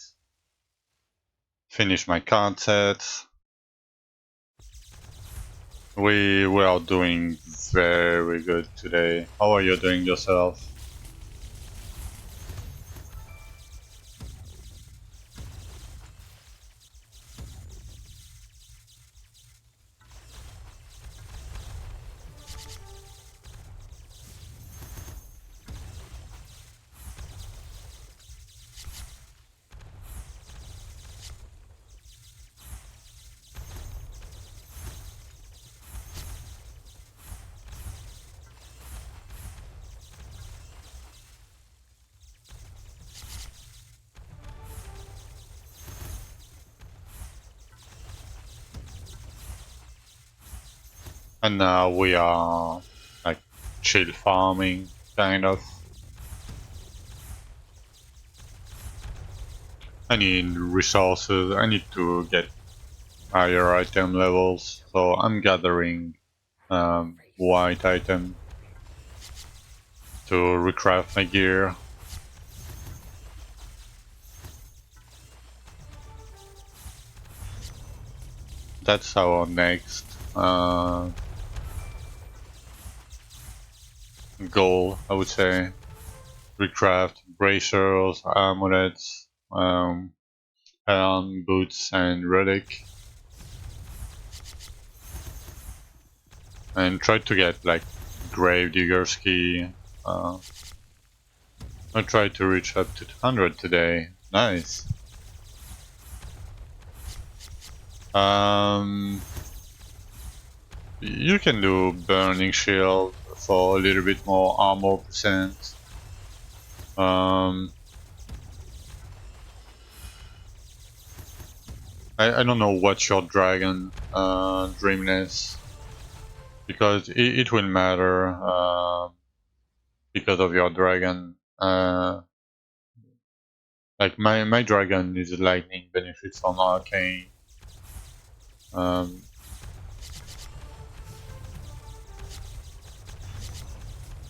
Finished my card sets. We are doing very good today. How are you doing yourself? And now we are like chill farming, kind of. I need resources, I need to get higher item levels, so I'm gathering white item to recraft my gear. That's our next goal, I would say. Recraft bracers, amulets, helm, boots, and relic. And try to get like Gravedigger's key. I tried to reach up to 100 today. Nice. You can do Burning Shield for a little bit more armor percent. I don't know what's your dragon, Dreamless, because it will matter because of your dragon. Like my dragon is lightning, benefits from arcane. Um,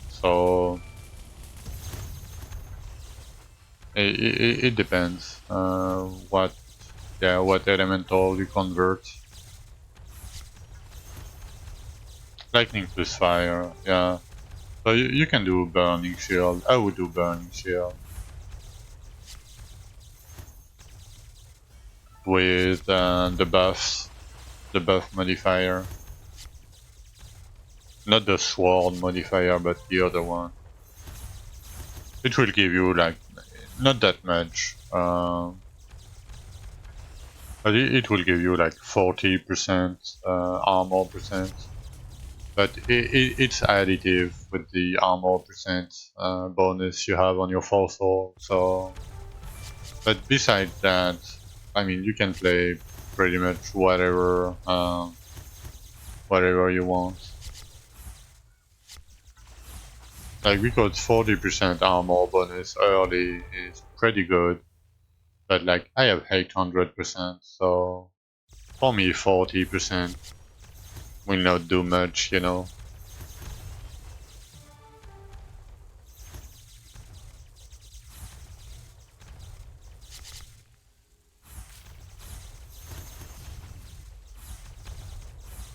so it depends what elemental you convert. Lightning plus fire, yeah. So you can do burning shield. I would do burning shield with the buff modifier, not the sword modifier, but the other one. It will give you like not that much, but it will give you like 40% armor percent. But it's additive with the armor percent bonus you have on your fossil. So, but besides that, I mean, you can play pretty much whatever you want. Like because 40% armor bonus early is pretty good, but like I have 800%, so for me 40% will not do much, you know.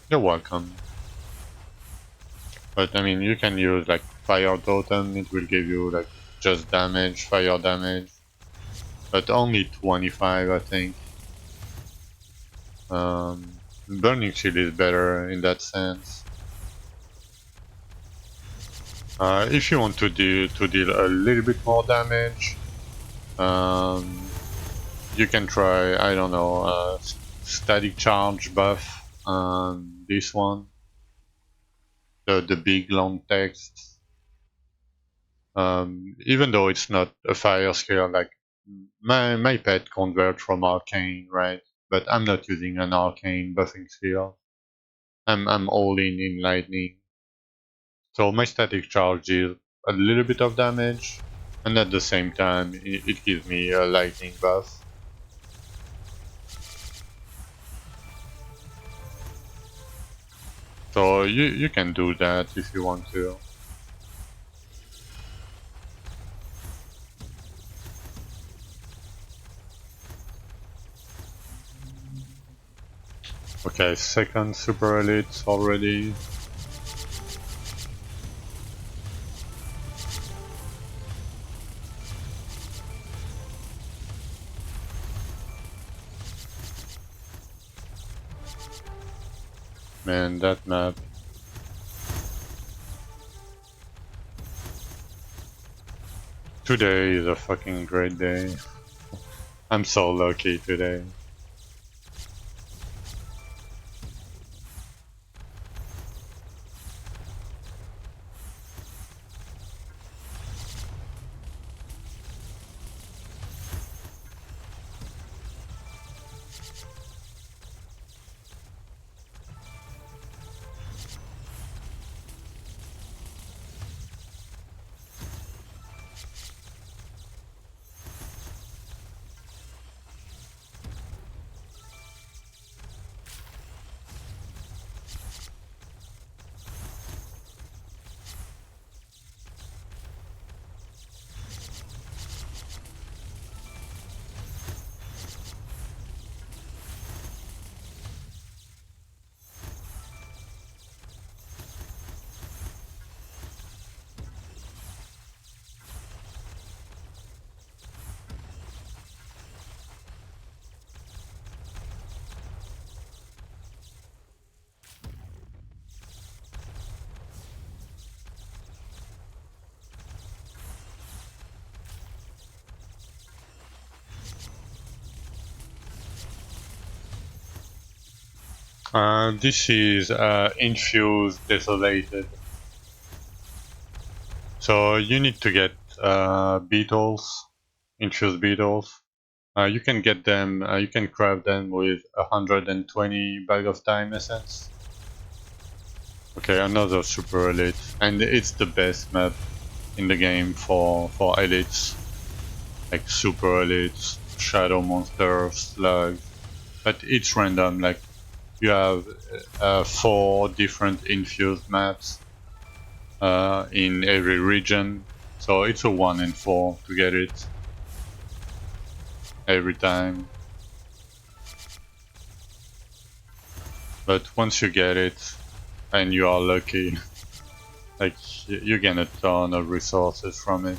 You're welcome. But I mean, you can use like fire totem. It will give you like just damage, fire damage, but only 25, I think. Burning shield is better in that sense. If you want to deal a little bit more damage, you can try, I don't know, static charge buff. This one, the big long text. Even though it's not a fire skill, like my pet convert from arcane, right? But I'm not using an arcane buffing skill. I'm all in lightning. So my static charge deals a little bit of damage, and at the same time it gives me a lightning buff. So you can do that if you want to. Okay, second super elite already. Man, that map. Today is a fucking great day. I'm so lucky today. This is infused desolated. So you need to get beetles, infused beetles. You can get them, you can craft them with 120 bag of time essence. Okay, another super elite, and it's the best map in the game for elites, like super elites, shadow monsters, slugs. But it's random, like you have 4 different infused maps in every region, so it's a 1 in 4 to get it every time. But once you get it, and you are lucky. Like, you get a ton of resources from it.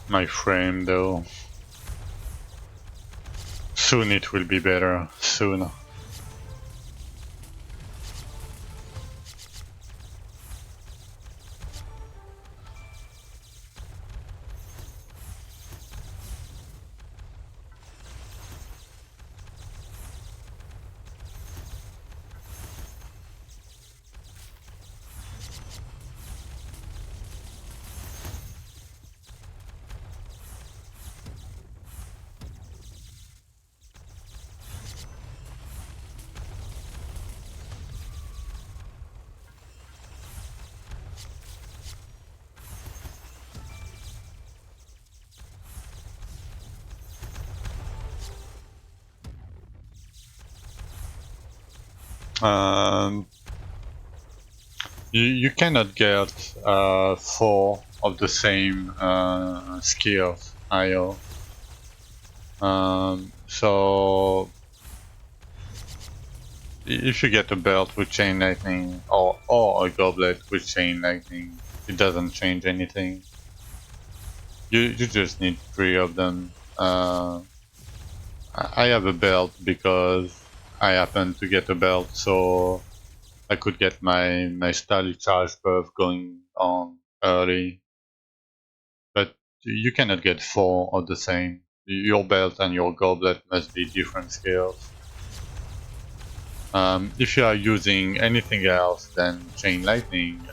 My frame though. Soon it will be better. Soon. Um, you cannot get 4 of the same skills, IO. So if you get a belt with chain lightning or a goblet with chain lightning, it doesn't change anything. You just need 3 of them. I have a belt because I happened to get a belt, so I could get my static charge buff going on early. But you cannot get 4 of the same. Your belt and your goblet must be different scales. If you are using anything else than chain lightning,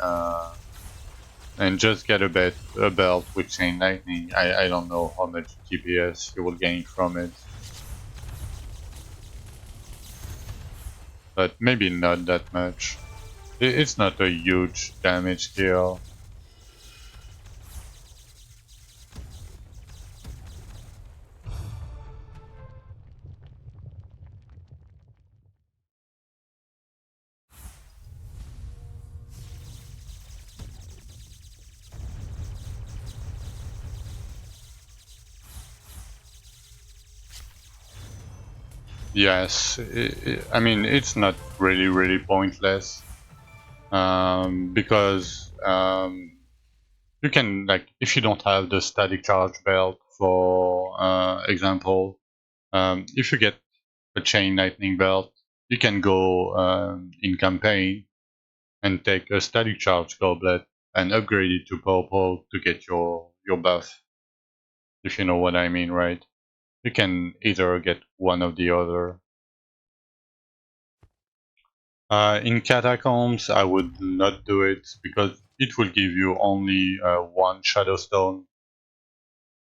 and just get a belt with chain lightning, I don't know how much DPS you will gain from it. But maybe not that much. It's not a huge damage skill. Yes, I mean, it's not really pointless. Because you can, like, if you don't have the static charge belt, for example, if you get a chain lightning belt, you can go in campaign and take a static charge goblet and upgrade it to purple to get your buff. If you know what I mean, right? You can either get one or the other. In catacombs, I would not do it because it will give you only 1 shadow stone,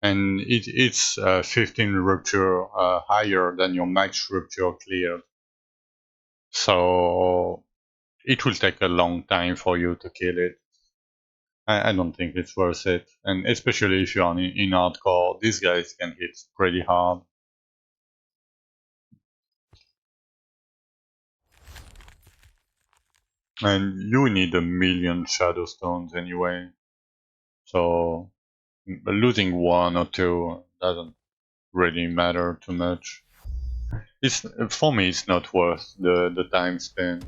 and it's 15 rupture higher than your max rupture cleared. So it will take a long time for you to kill it. I don't think it's worth it, and especially if you're in hardcore, these guys can hit pretty hard. And you need a million shadow stones anyway, so losing 1 or 2 doesn't really matter too much. It's, for me, it's not worth the time spent.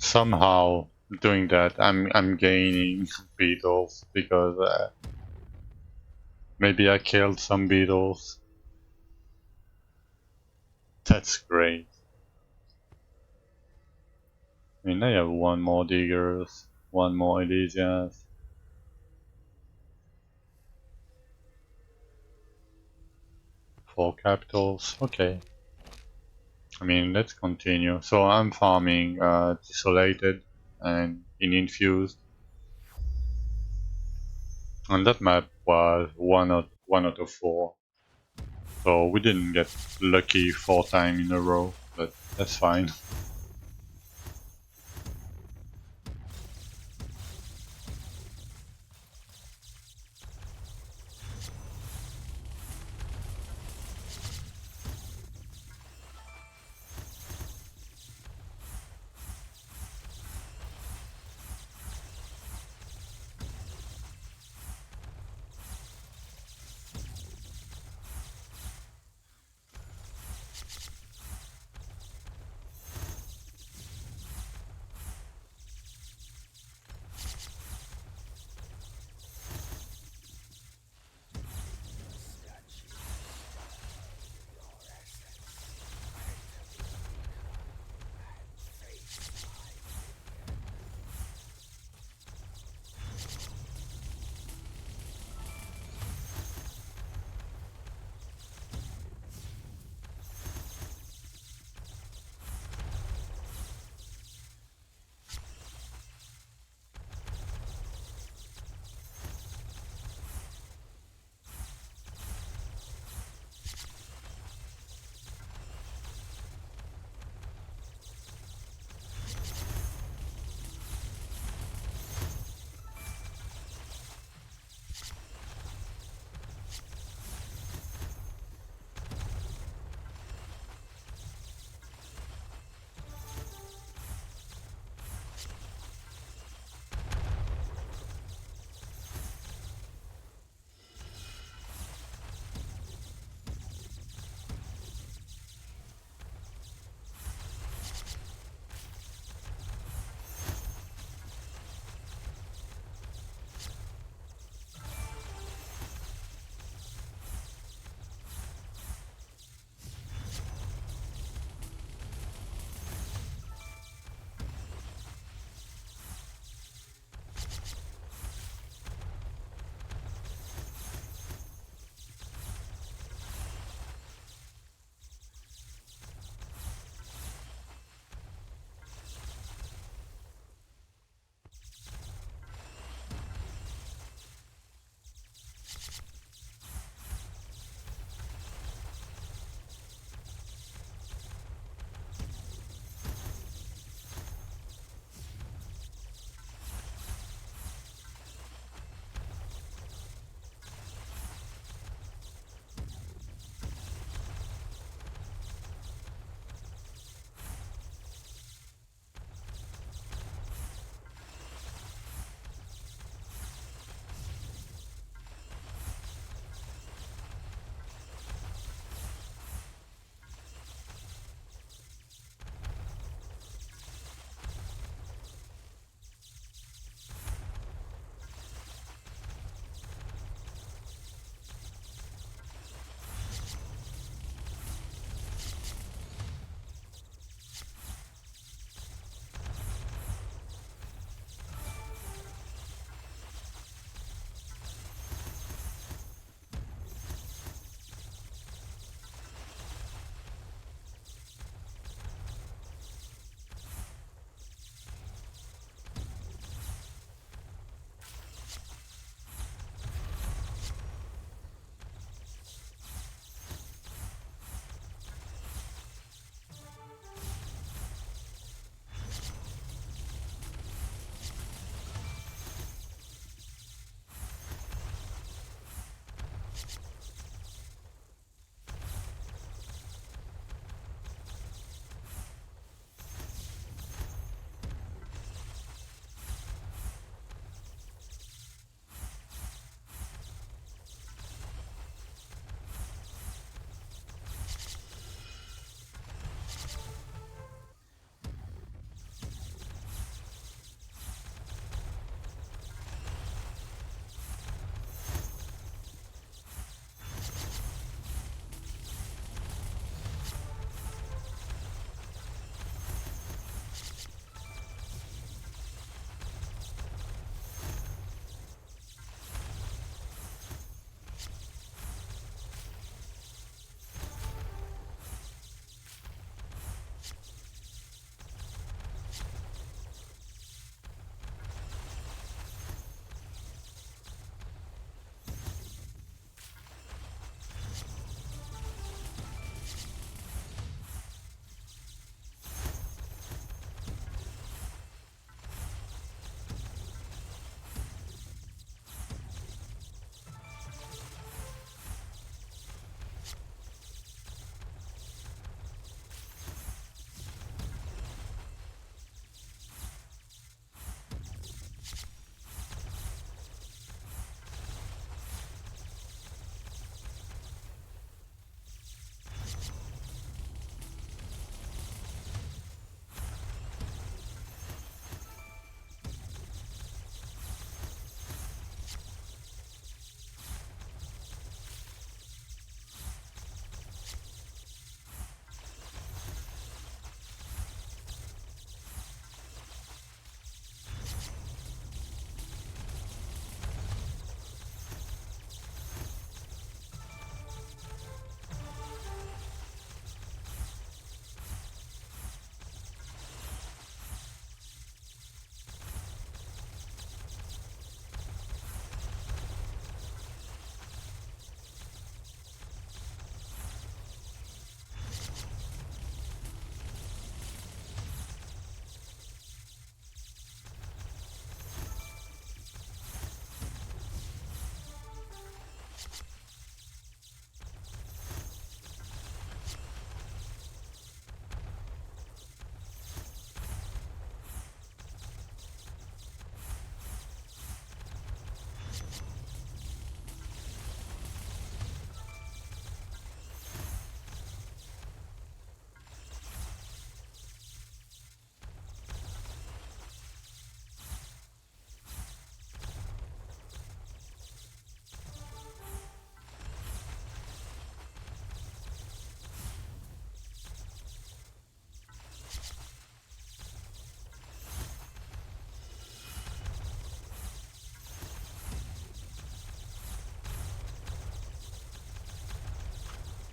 somehow doing that, I'm gaining beetles because maybe I killed some beetles. That's great. I mean, I have one more diggers, one more Elysians. 4 capitals. Okay. I mean, let's continue. So I'm farming Desolated and in Infused. And that map was one out of 4. So we didn't get lucky 4 times in a row, but that's fine.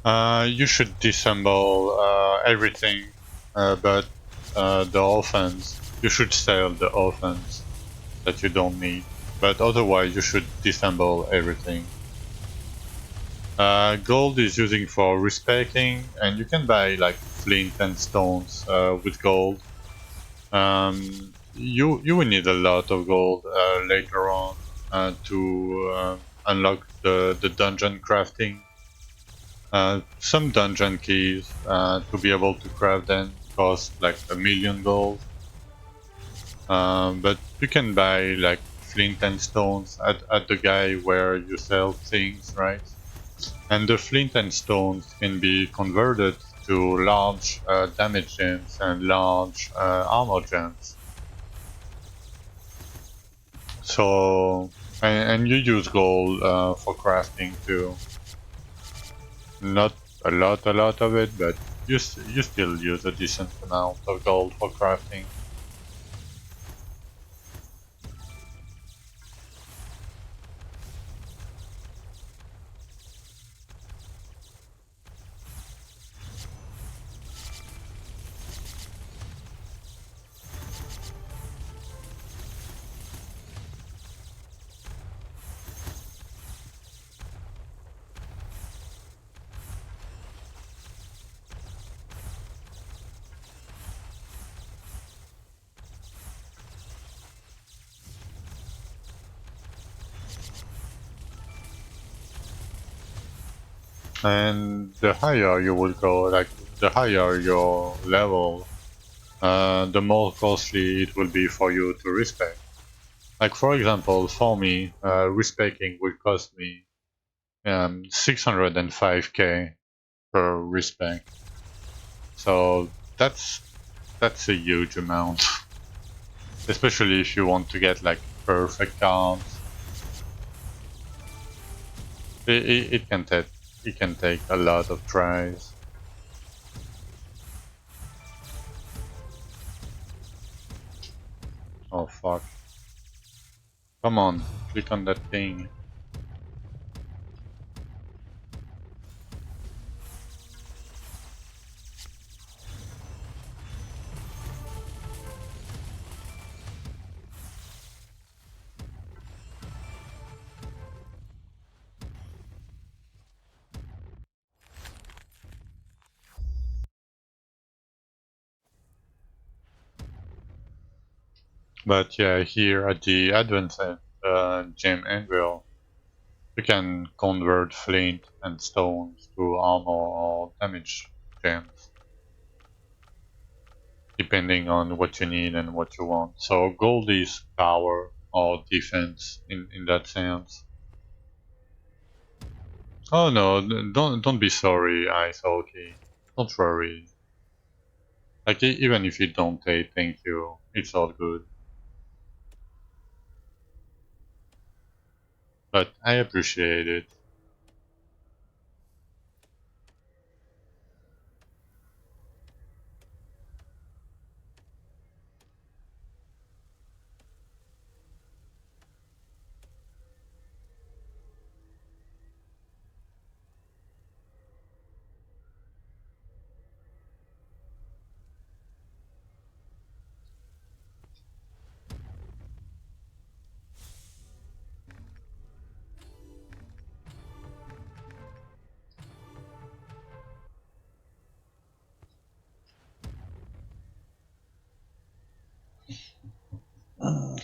You should disassemble everything, but the offhands. You should sell the offhands that you don't need. But otherwise, you should disassemble everything. Gold is using for respecking, and you can buy like flint and stones with gold. You will need a lot of gold later on to unlock the dungeon crafting. Some dungeon keys to be able to craft them cost like 1,000,000 gold. But you can buy like flint and stones at the guy where you sell things, right? And the flint and stones can be converted to large damage gems and large armor gems. So, and you use gold for crafting too. Not a lot of it, but you still use a decent amount of gold for crafting. And the higher you will go, like the higher your level, the more costly it will be for you to respec. Like for example, for me, respecing will cost me 605k per respec. So that's a huge amount, especially if you want to get like perfect cards. It can take a lot of tries. Oh fuck! Come on, click on that thing. But yeah, here at the advanced gem anvil, you can convert flint and stones to armor or damage gems, depending on what you need and what you want. So gold is power or defense in that sense. Oh no, don't be sorry, Ice Hockey. Don't worry. Like even if you don't say thank you, it's all good. But I appreciate it.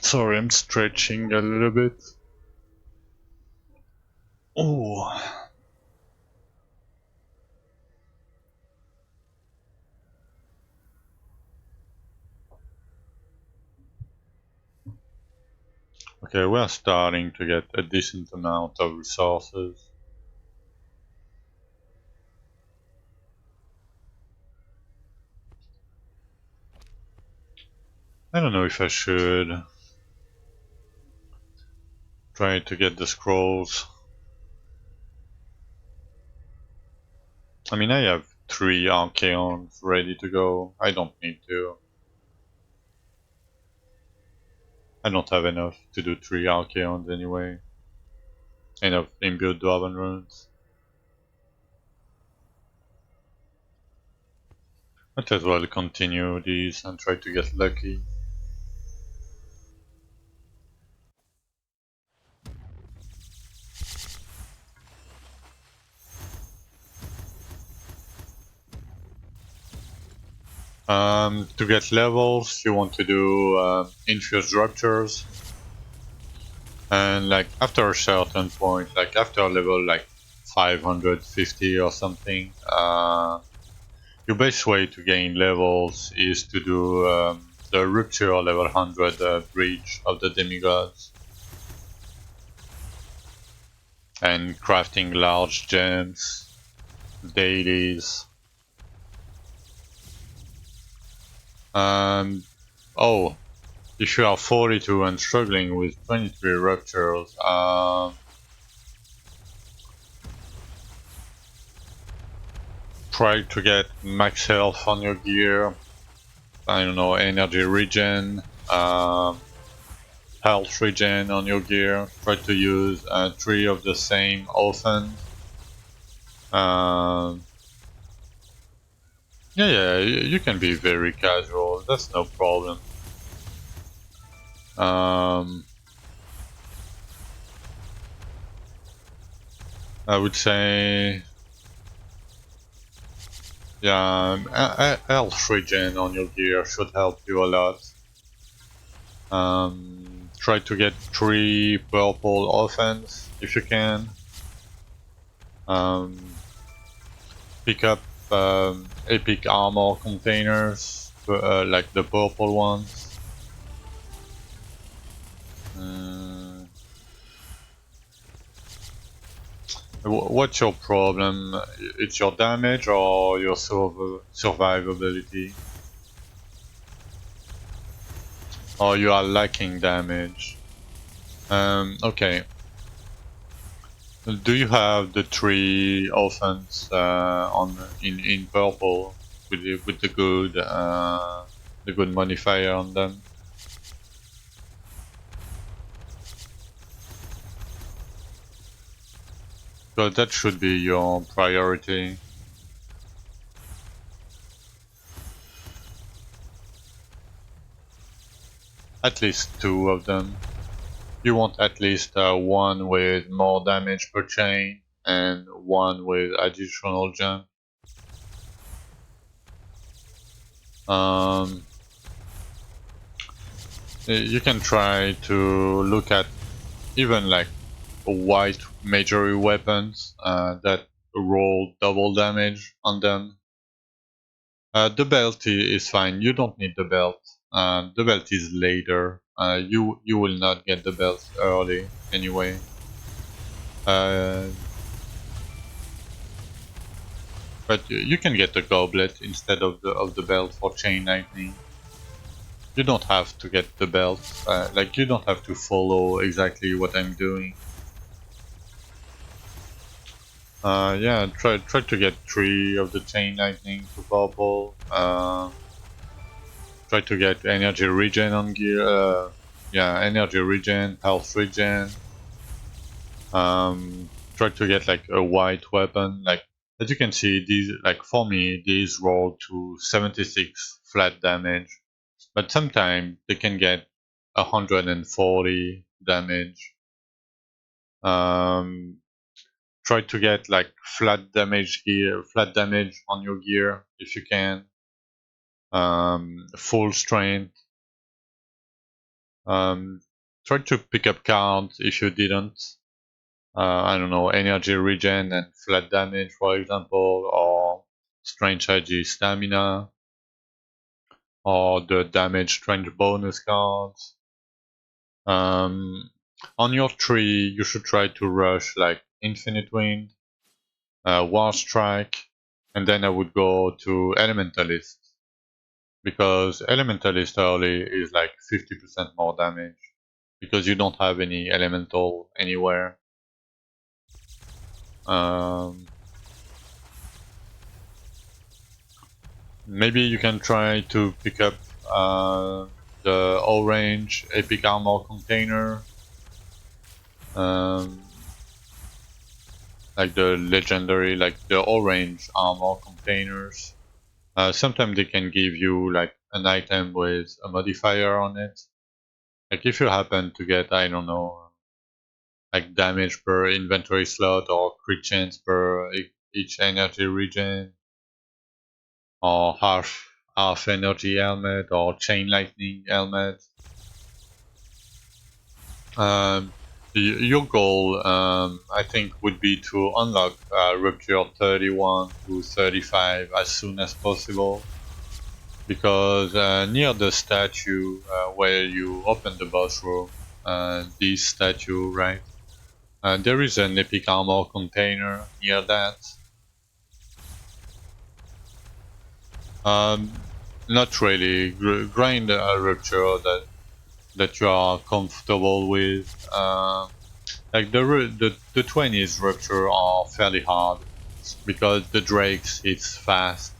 Sorry, I'm stretching a little bit. Oh. Okay, we're starting to get a decent amount of resources. I don't know if I should try to get the scrolls. I mean, I have 3 Archaeons ready to go. I don't need to. I don't have enough to do 3 Archaeons anyway. Enough imbued Dwarven runes. Might as well continue these and try to get lucky. To get levels, you want to do infused ruptures, and like after a certain point, like after level like 550 or something, your best way to gain levels is to do the rupture level 100 breach of the demigods, and crafting large gems, dailies. Oh, if you are 42 and struggling with 23 ruptures, try to get max health on your gear. I don't know, energy regen, health regen on your gear. Try to use 3 of the same offhand. Yeah, you can be very casual. That's no problem. I would say, yeah, health regen on your gear should help you a lot. Try to get 3 purple offense if you can. Pick up epic armor containers, like the purple ones. What's your problem? It's your damage or your survivability? Or you are lacking damage? Okay. Do you have the 3 offense in purple with the good modifier on them? So that should be your priority. At least 2 of them. You want at least 1 with more damage per chain and 1 with additional jump. You can try to look at even like white majory weapons that roll double damage on them. The belt is fine. You don't need the belt. The belt is later. You will not get the belt early anyway. But you can get the goblet instead of the belt for chain lightning. You don't have to get the belt. Like you don't have to follow exactly what I'm doing. Yeah, try to get 3 of the chain lightning to purple. Try to get energy regen on gear. Yeah, energy regen, health regen. Try to get like a white weapon. Like as you can see, these like for me these roll to 76 flat damage, but sometimes they can get 140 damage. Try to get like flat damage on your gear if you can. Full strength. Try to pick up cards if you didn't. I don't know, energy regen and flat damage, for example, or strange IG stamina, or the damage strange bonus cards. On your tree, you should try to rush like Infinite Wind, War Strike, and then I would go to Elementalist, because Elementalist early is like 50% more damage, because you don't have any Elemental anywhere. Maybe you can try to pick up the orange epic armor container, like the legendary, like the orange armor containers. Sometimes they can give you like an item with a modifier on it. Like if you happen to get, I don't know, like damage per inventory slot or crit chance per each energy region, or half energy helmet or chain lightning helmet. Um, your goal, I think, would be to unlock Rupture 31 to 35 as soon as possible, because near the statue where you open the boss room, this statue, right? There is an epic armor container near that. Not really. Grind a rupture that you are comfortable with. Like the 20s rupture are fairly hard because the drakes hit fast.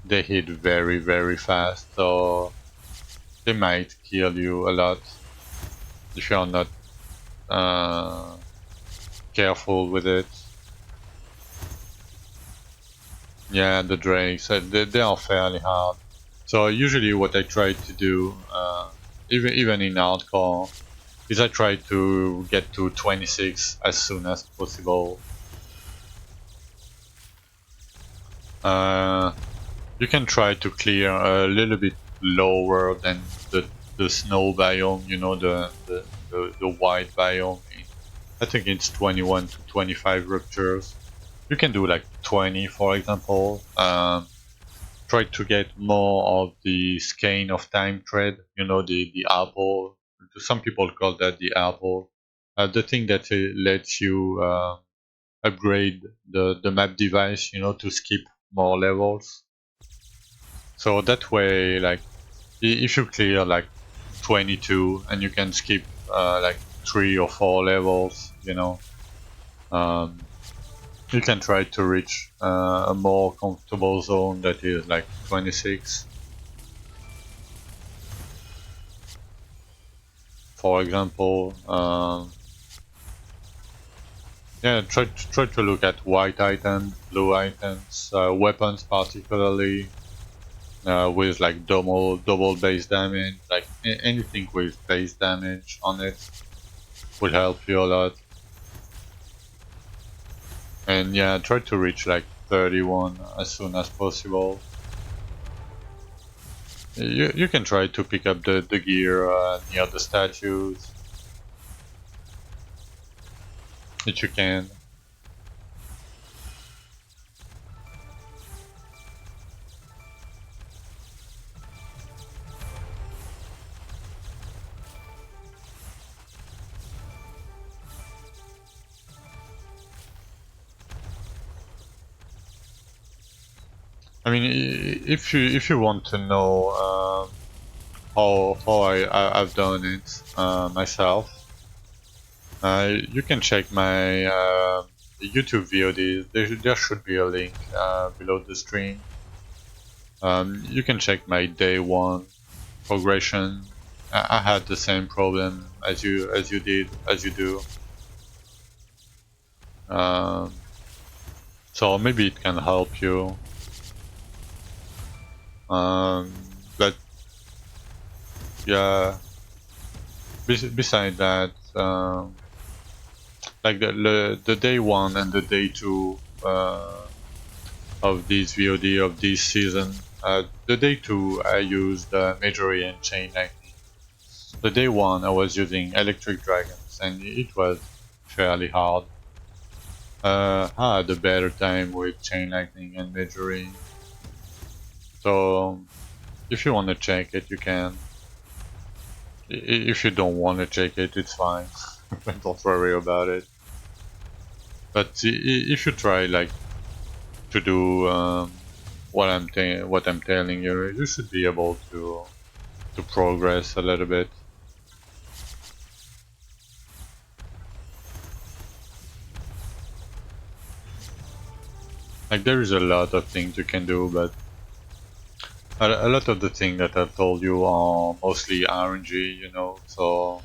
They hit very fast, so they might kill you a lot if you are not uh, careful with it. Yeah, the drakes they are fairly hard. So usually what I try to do, even in hardcore, is I try to get to 26 as soon as possible. Uh, you can try to clear a little bit lower than the snow biome, you know, the white biome. I think it's 21 to 25 ruptures. You can do like 20, for example. Try to get more of the skein of time thread, you know, the apple. Some people call that the apple. The thing that lets you upgrade the map device, you know, to skip more levels. So that way, like, if you clear like 22 and you can skip like 3 or 4 levels, you know, um, you can try to reach a more comfortable zone that is like 26. For example, yeah, try to look at white items, blue items, weapons particularly, with like double base damage, like anything with base damage on it will help you a lot. And yeah, try to reach like 31 as soon as possible. You can try to pick up the gear near the statues, if you can. I mean, if you want to know how I've done it myself, you can check my YouTube VOD. There should be a link below the stream. You can check my day one progression. I had the same problem as you do. Um, so maybe it can help you. But yeah, beside that, like the day one and the day two of this VOD of this season, the day two I used Majory and Chain Lightning. The day one I was using Electric Dragons, and it was fairly hard. I had a better time with Chain Lightning and Majory. So if you want to check it, you can. If you don't want to check it, it's fine. Don't worry about it. But if you try like to do what I'm telling you, you should be able to progress a little bit. Like there is a lot of things you can do, but a lot of the things that I've told you are mostly RNG, you know, so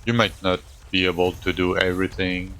you might not be able to do everything.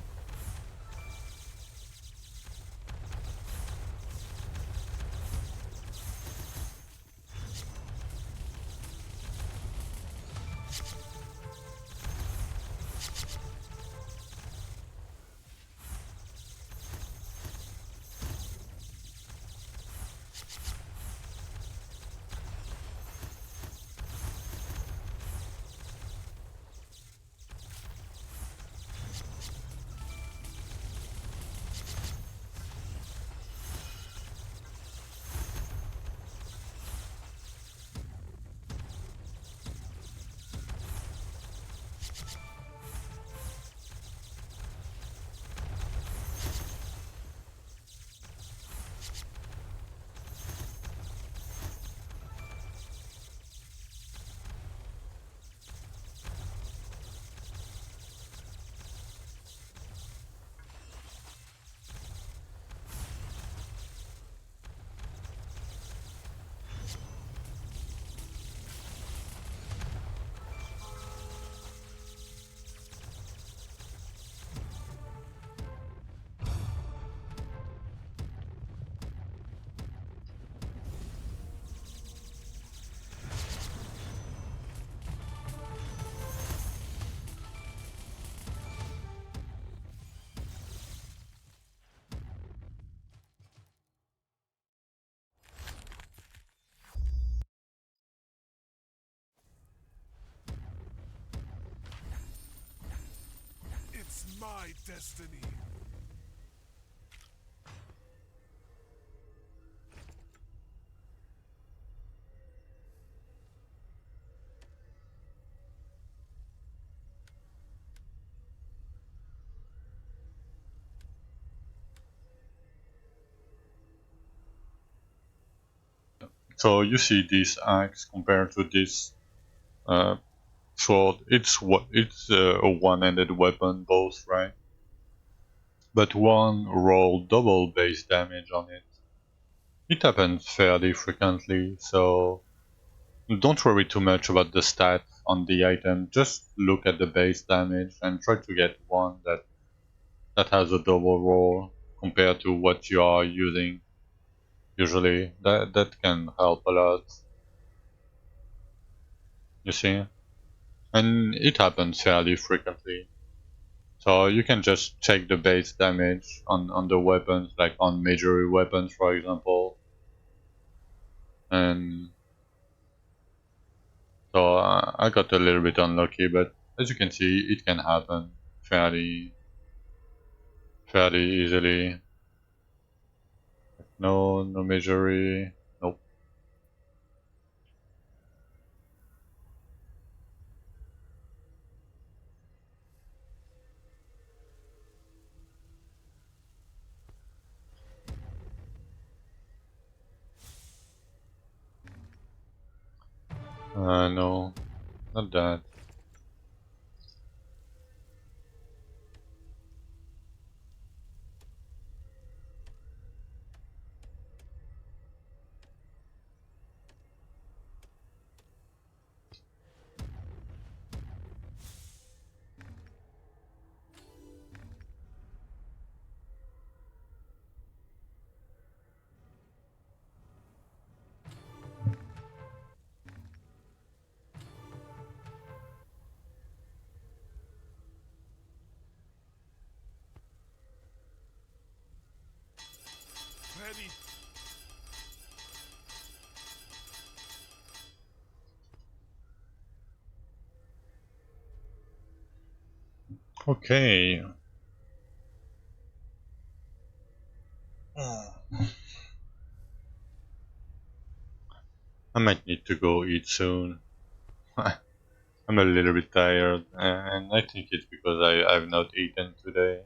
my destiny. So you see this axe compared to this sword. It's a one-handed weapon, both, right? But one roll double base damage on it. It happens fairly frequently, so don't worry too much about the stat on the item. Just look at the base damage and try to get one that has a double roll compared to what you are using. Usually, that can help a lot. You see, and it happens fairly frequently. So you can just check the base damage on the weapons, like on major weapons, for example, and so I got a little bit unlucky, but as you can see, it can happen fairly easily. No major. Nope. No, not that. Ready. Okay. I might need to go eat soon. I'm a little bit tired, and I think it's because I've not eaten today.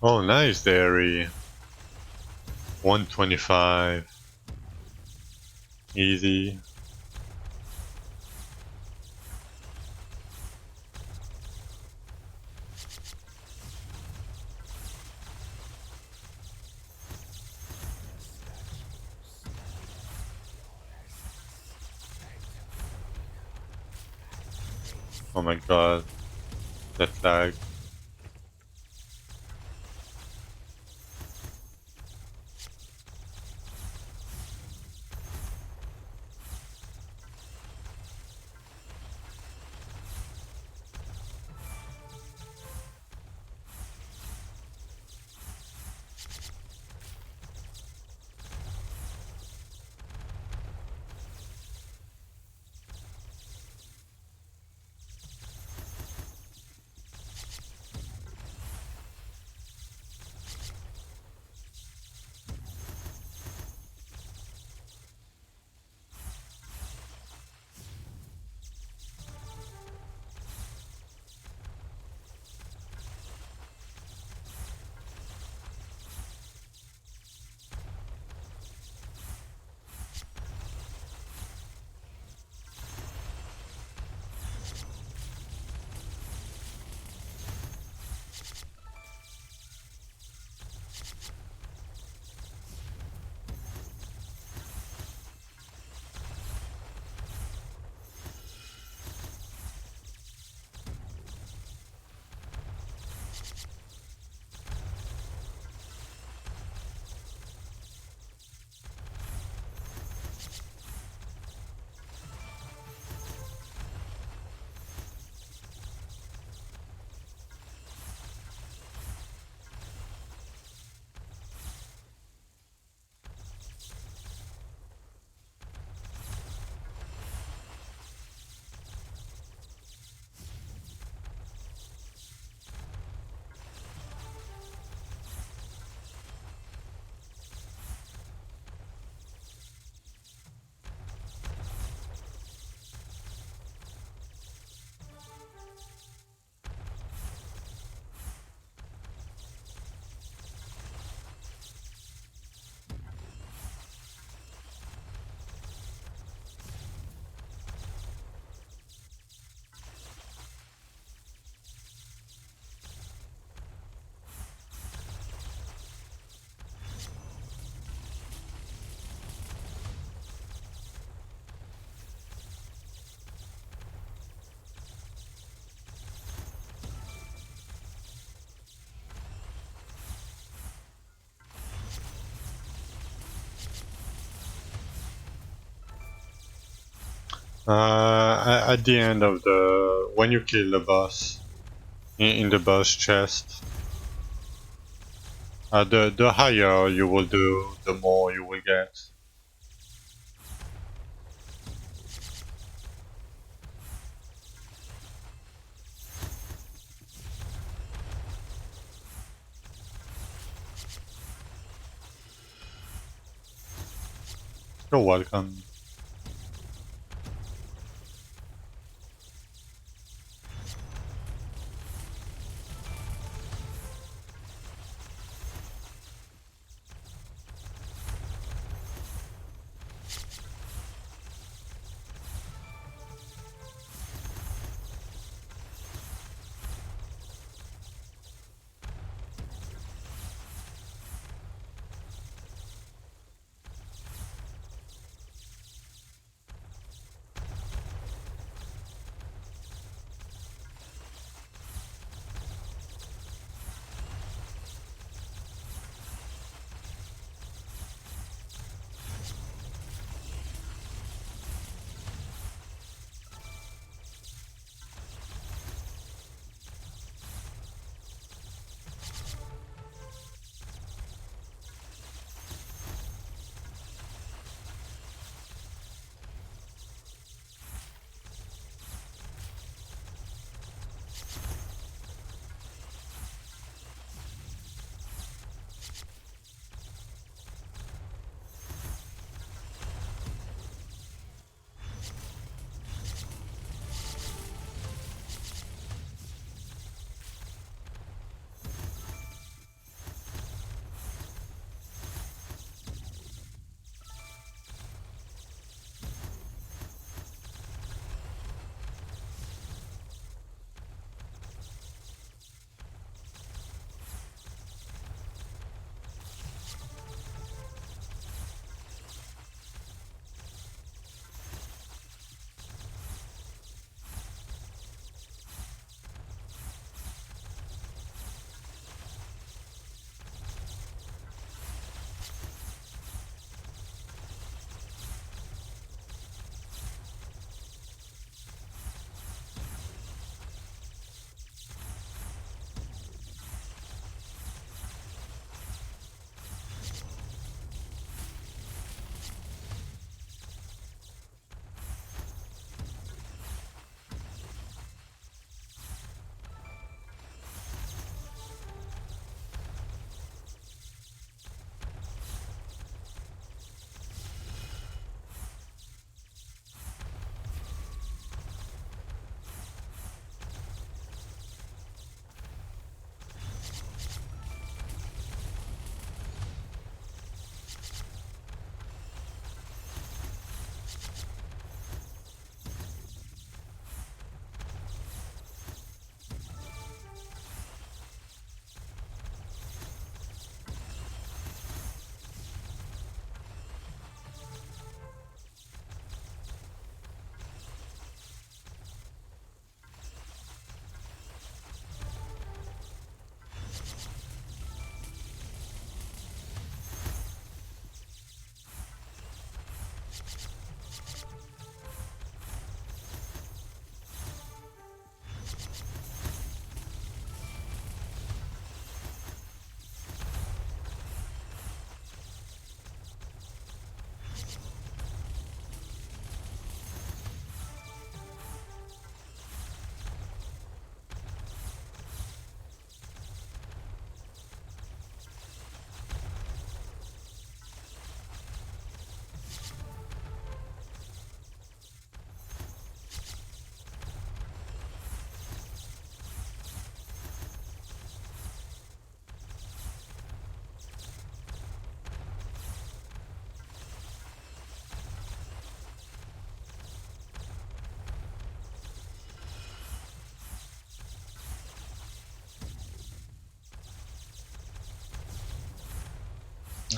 Oh, nice, Dairy. 125. Easy. Oh my god, that lag. At the end of the when you kill the boss in the boss chest, the higher you will do, the more you will get. You're welcome.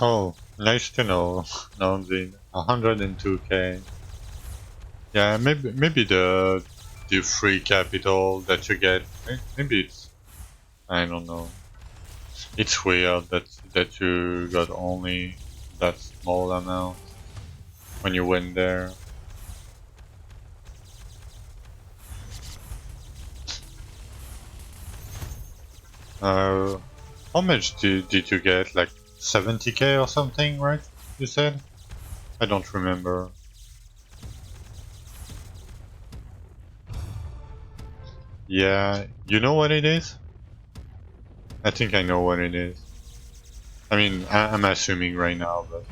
Oh, nice to know. Now the 102k. Yeah, maybe the free capital that you get. Maybe it's I don't know. It's weird that you got only that small amount when you went there. Uh, how much did you get? Like 70k or something, right? You said? I don't remember. Yeah, you know what it is? I think I know what it is. I mean, I'm assuming right now, but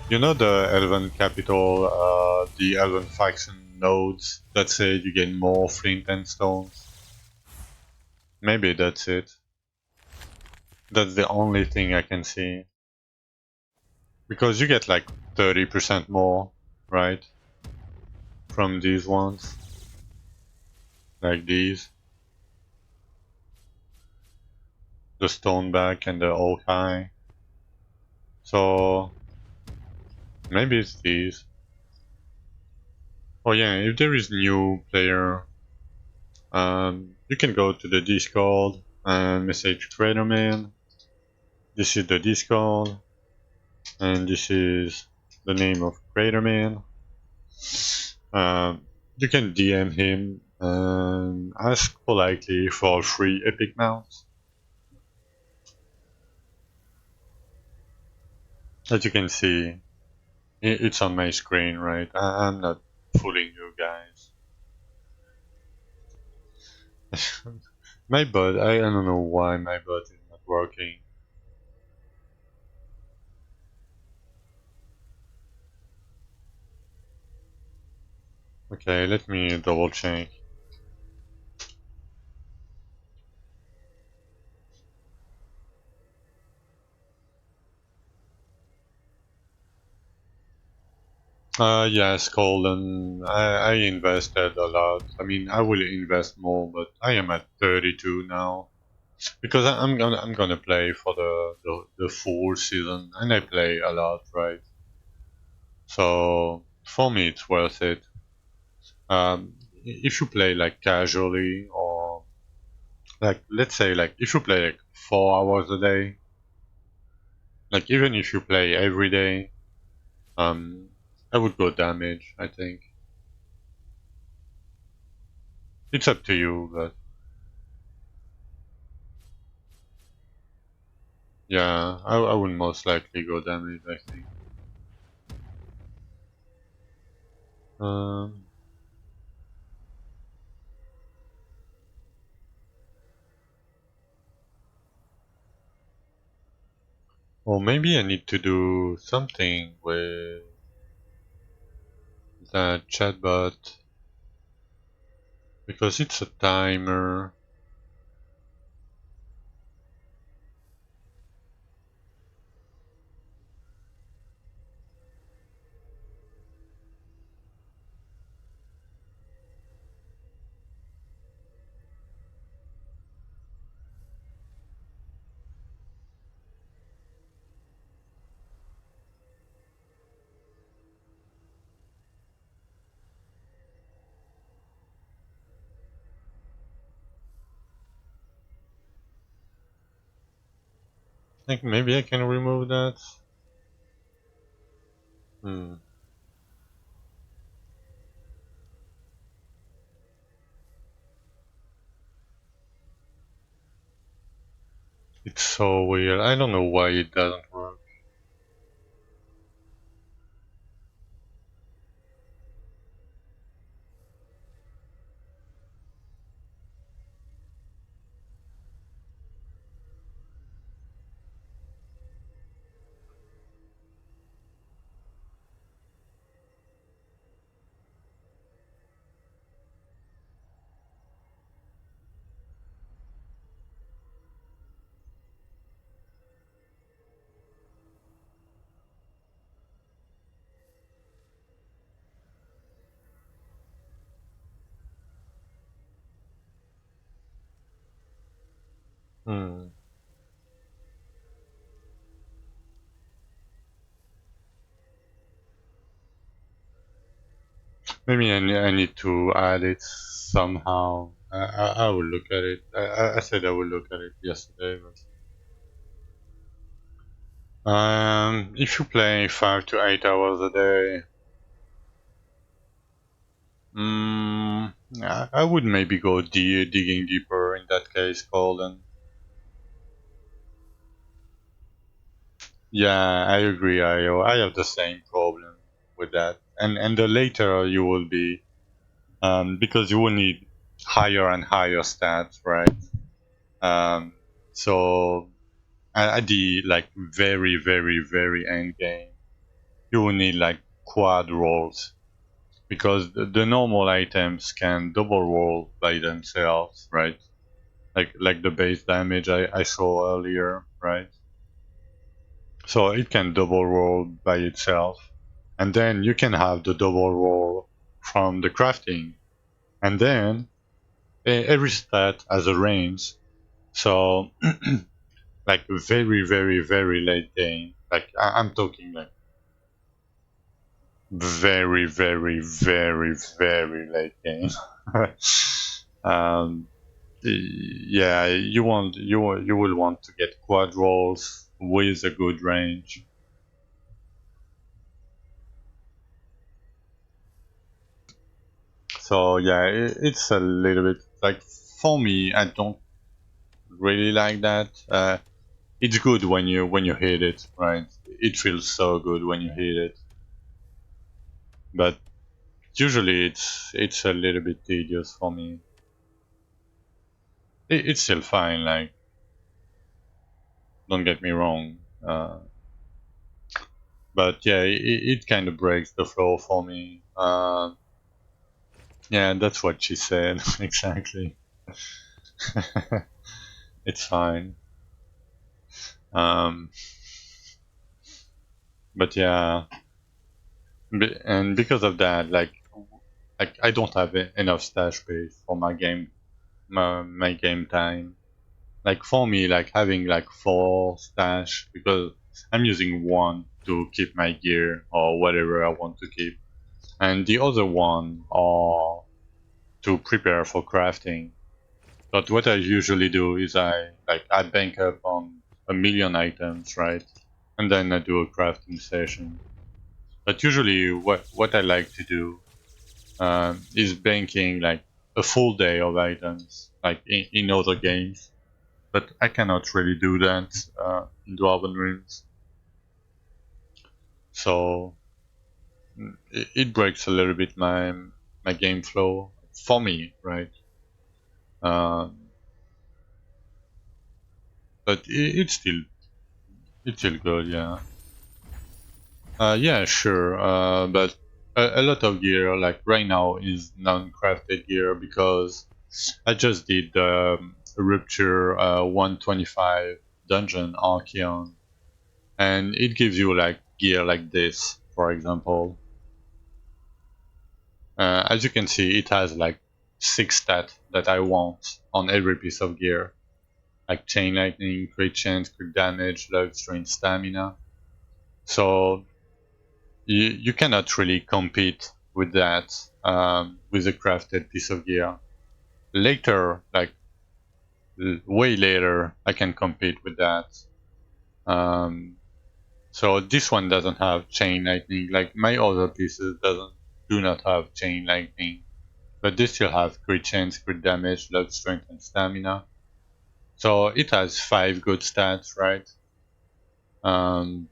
you know the Elven capital, the Elven faction nodes that say you get more flint and stones? Maybe that's it. That's the only thing I can see. Because you get like 30% more, right? From these ones. Like these. The stoneback and the oak eye. So maybe it's these. Oh yeah, if there is new player, you can go to the Discord and message Traderman. This is the Discord, and this is the name of Traderman. You can DM him and ask politely for free epic mounts. As you can see, it's on my screen, right? I'm not fooling you guys. My bot, I don't know why my bot is not working. Okay, let me double check. Yes, Colin, I invested a lot. I mean, I will invest more, but I am at 32 now. Because I'm gonna play for the full season, and I play a lot, right? So for me, it's worth it. If you play like casually, or like let's say like if you play like 4 hours a day, like even if you play every day, I would go damage. I think it's up to you, but yeah, I would most likely go damage. I think. Um, or maybe I need to do something with that chatbot because it's a timer. I think maybe I can remove that. Hmm. It's so weird. I don't know why it doesn't work. Hmm. Maybe I need to add it somehow. I will look at it. I said I will look at it yesterday, but if you play 5 to 8 hours a day, I would maybe go digging deeper in that case, Golden. Yeah, I agree, I have the same problem with that. And the later you will be, because you will need higher and higher stats, right? Um, so at the like very very very end game, you will need like quad rolls because the normal items can double roll by themselves, right? Like the base damage I saw earlier, right? So it can double roll by itself, and then you can have the double roll from the crafting, and then every stat has a range. So like very very very late game, like I'm talking like very very very very late game. um, yeah, you will want to get quad rolls with a good range. So yeah, it's a little bit like for me, I don't really like that. It's good when you hit it, right? It feels so good when you hit it, but usually it's a little bit tedious for me. It's still fine, like don't get me wrong, but yeah, it kind of breaks the flow for me. Yeah, that's what she said exactly. It's fine. Um, but yeah, and because of that, like I don't have enough stash space for my game time. Like for me, like having like 4 stash because I'm using one to keep my gear or whatever I want to keep, and the other one are to prepare for crafting. But what I usually do is I bank up on a million items, right? And then I do a crafting session. But usually, what I like to do is banking like a full day of items, like in other games. But I cannot really do that in Dwarven Realms, so it breaks a little bit my game flow for me, right? Um, but it's still good, yeah. Yeah, sure. But a lot of gear, like right now, is non-crafted gear because I just did the Rupture 125 dungeon Archeon, and it gives you like gear like this, for example. As you can see, it has like 6 stats that I want on every piece of gear, like Chain Lightning, Crit Chance, Crit Damage, Love Strength, Stamina. So you cannot really compete with that with a crafted piece of gear. Later, like way later, I can compete with that. Um, so this one doesn't have chain lightning. Like my other pieces do not have chain lightning, but they still have crit chance, crit damage, love strength, and stamina. So it has 5 good stats, right? Um,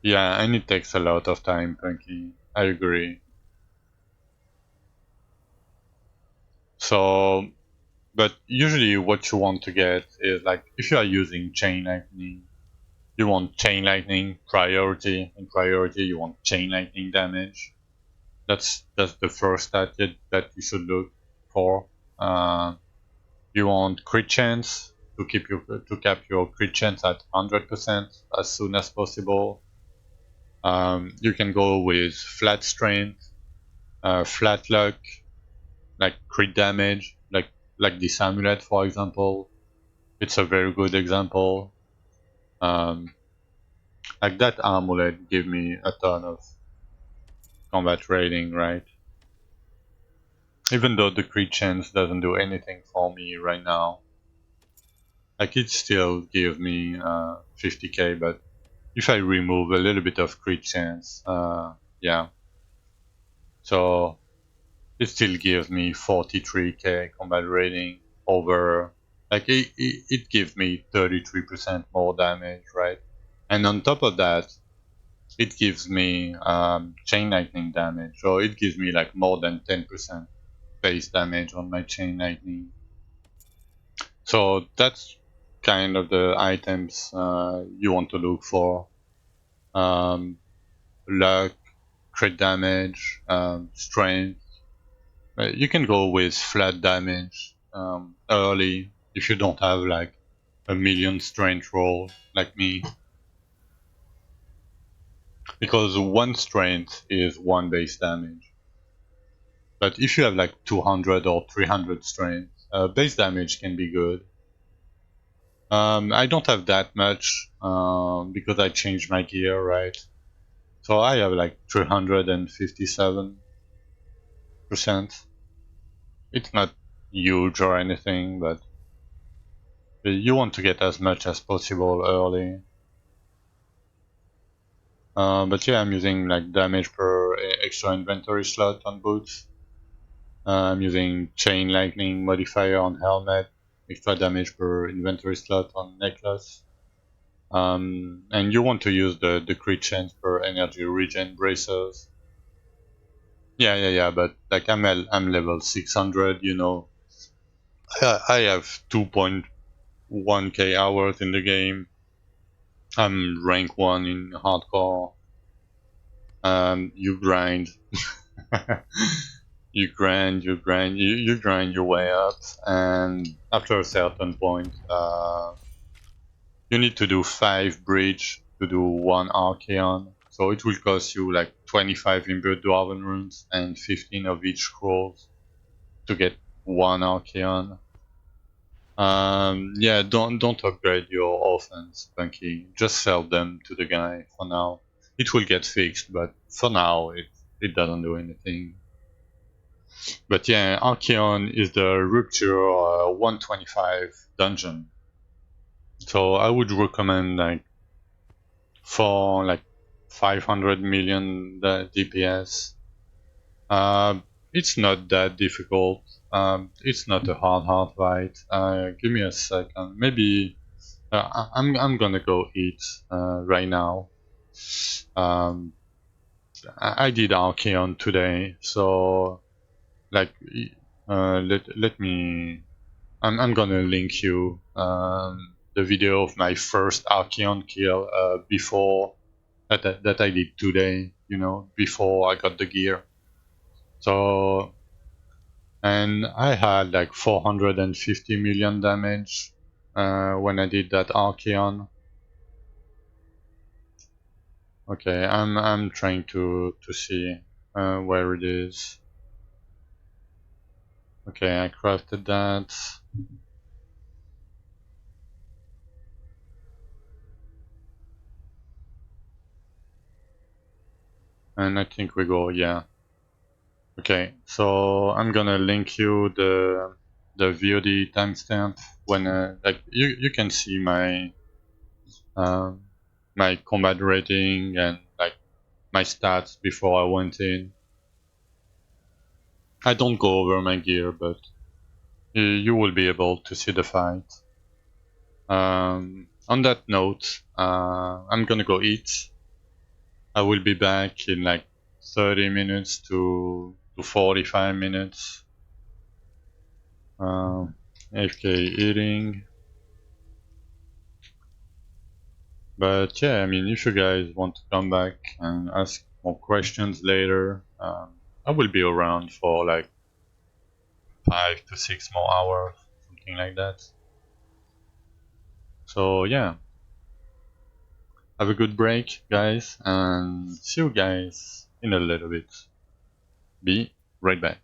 yeah, and it takes a lot of time, Punky. I agree. So but usually what you want to get is like if you are using chain lightning, you want chain lightning priority. In priority you want chain lightning damage. That's the first stat that you should look for. Uh, you want crit chance to cap your crit chance at 100% as soon as possible. You can go with flat strength, flat luck, like crit damage, like this amulet for example. It's a very good example. Um, like that amulet gave me a ton of combat rating, right? Even though the crit chance doesn't do anything for me right now, like it still gives me 50k. But if I remove a little bit of crit chance, yeah, so it still gives me 43k combat rating over Like it gives me 33% more damage, right? And on top of that, it gives me chain lightning damage, so it gives me like more than 10% base damage on my chain lightning. So that's kind of the items you want to look for. Luck, crit damage, strength. You can go with flat damage early if you don't have like a million strength roll like me, because one strength is one base damage. But if you have like 200 or 300 strength, base damage can be good. I don't have that much because I changed my gear, right? So I have like 357%. It's not huge or anything, but you want to get as much as possible early. But yeah, I'm using like damage per extra inventory slot on boots. I'm using chain lightning modifier on helmet, extra damage per inventory slot on necklace. And you want to use the crit chance per energy regen bracers. Yeah. But like I'm level 600, you know. I have 2.1k hours in the game. I'm rank 1 in hardcore. You grind. you grind your way up, and after a certain point, you need to do 5 bridge to do 1 Archeon. So it will cost you like 25 imbued Dwarven runes and 15 of each scrolls to get 1 Archeon. Yeah, don't upgrade your offhands, Bunky. Just sell them to the guy for now. It will get fixed, but for now it doesn't do anything. But yeah, Archeon is the Rupture 125 dungeon. So I would recommend like for like 500 million DPS. It's not that difficult. It's not a hard fight. Give me a second. Maybe I'm gonna go eat right now. Um, I did Archeon today, so like let me. I'm gonna link you the video of my first Archeon kill before that I did today. You know, before I got the gear. So, and I had like 450 million damage when I did that Archeon. Okay, I'm trying to see where it is. Okay, I crafted that. And I think we go, yeah. Okay, so I'm gonna link you the VOD timestamp when like you can see my my combat rating and like my stats before I went in. I don't go over my gear, but you will be able to see the fight. On that note, I'm gonna go eat. I will be back in like 30 minutes to 45 minutes. AFK eating. But yeah, I mean, if you guys want to come back and ask more questions later, I will be around for like 5 to 6 more hours, something like that. So yeah, have a good break, guys, and see you guys in a little bit. Be right back.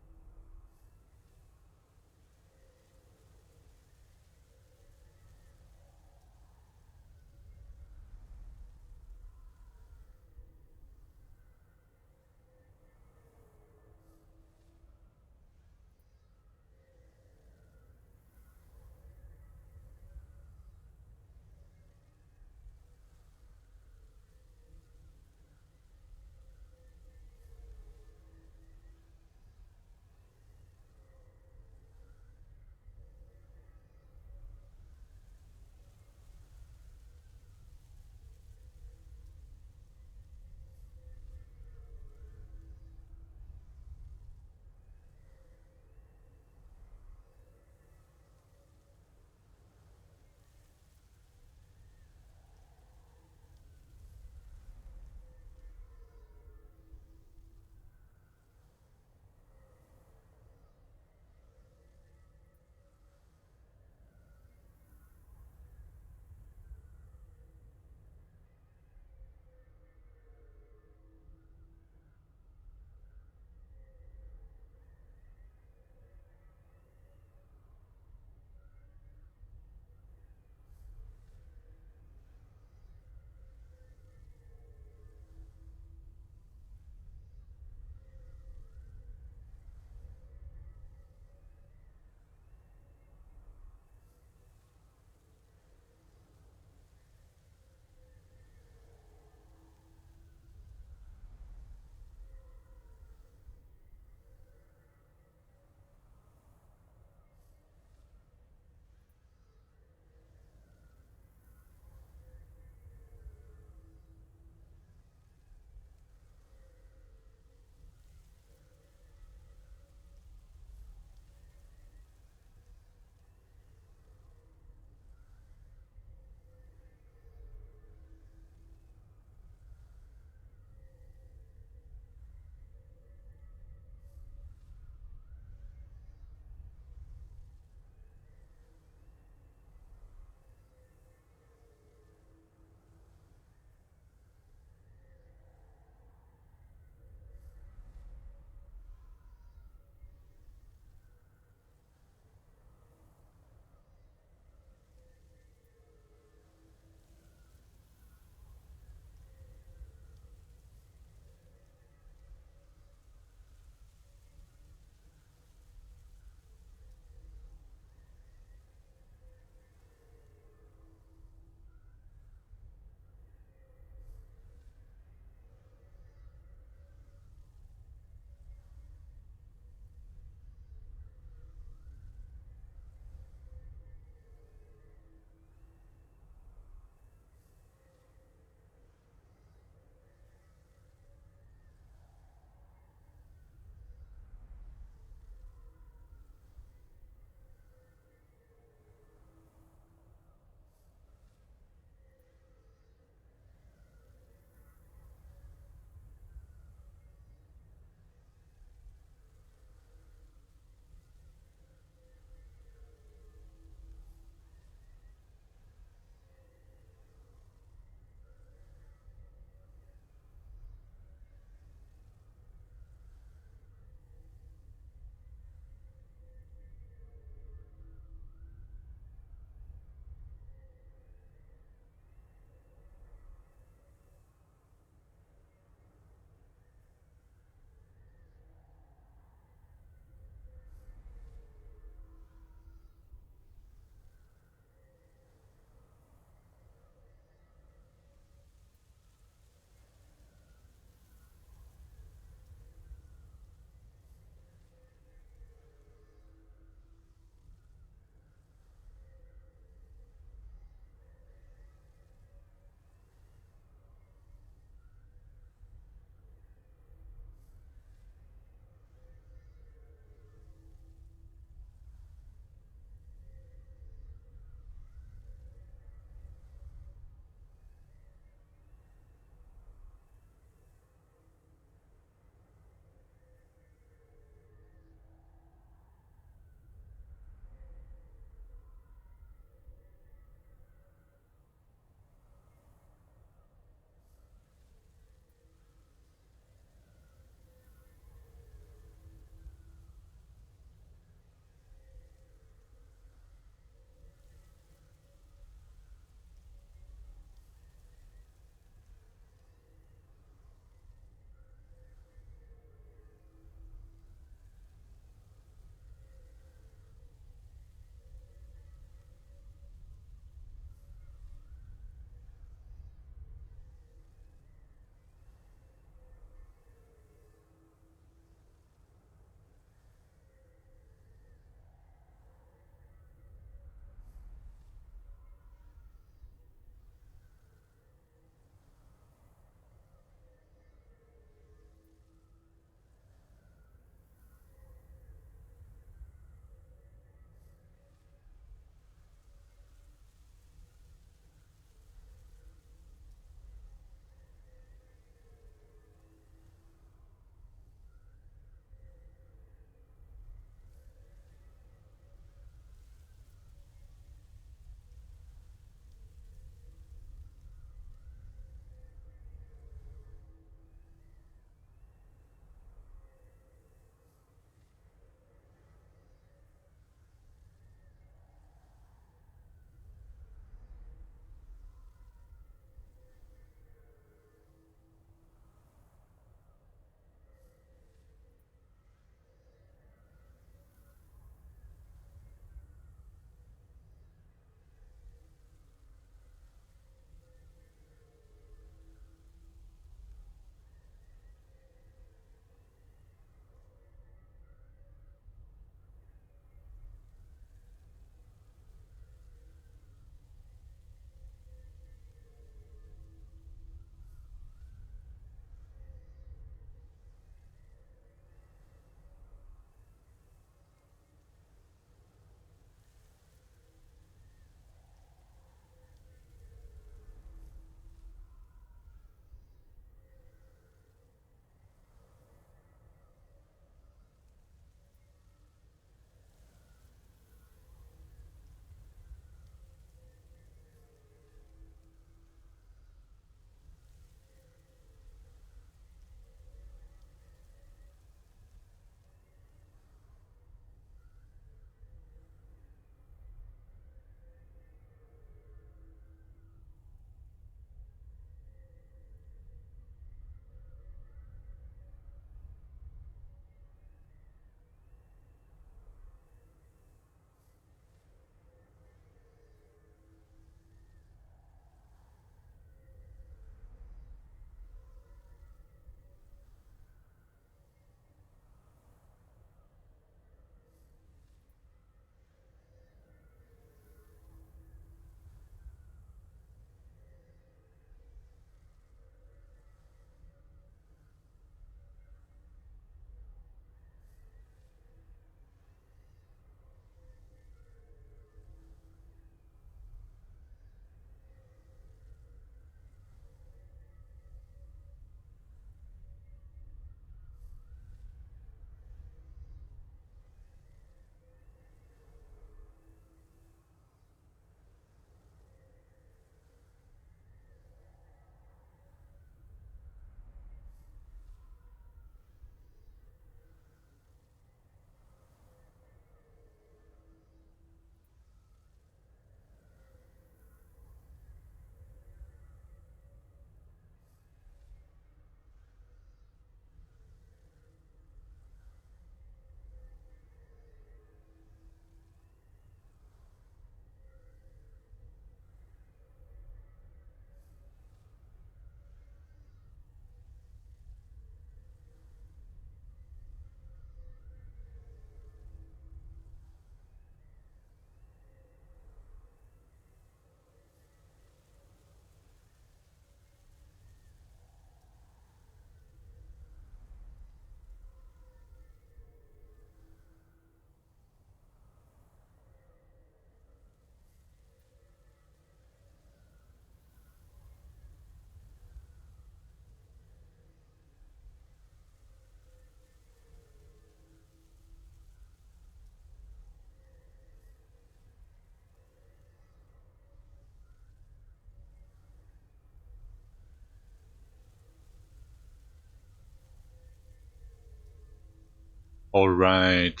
Alright,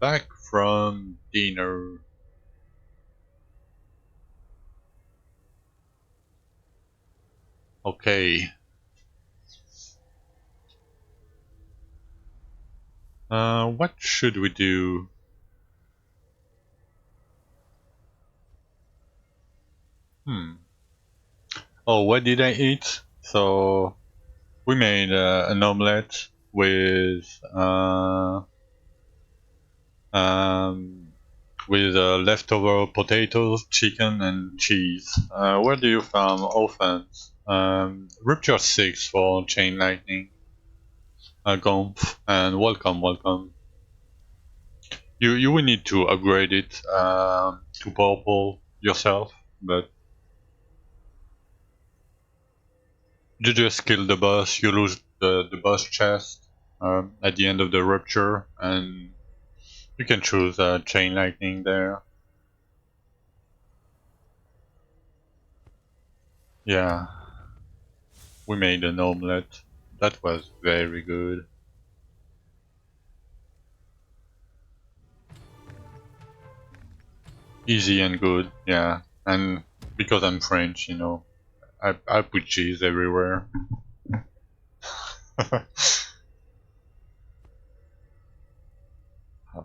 back from dinner. Okay. What should we do? Oh, what did I eat? So, we made an omelette with um, leftover potatoes, chicken, and cheese. Where do you farm offhands? Rupture 6 for chain lightning. Gomph, and welcome. You will need to upgrade it to purple yourself, but you just kill the boss, you lose the boss chest at the end of the rupture, and you can choose chain lightning there. Yeah, we made an omelette. That was very good. Easy and good, yeah. And because I'm French, you know, I put cheese everywhere.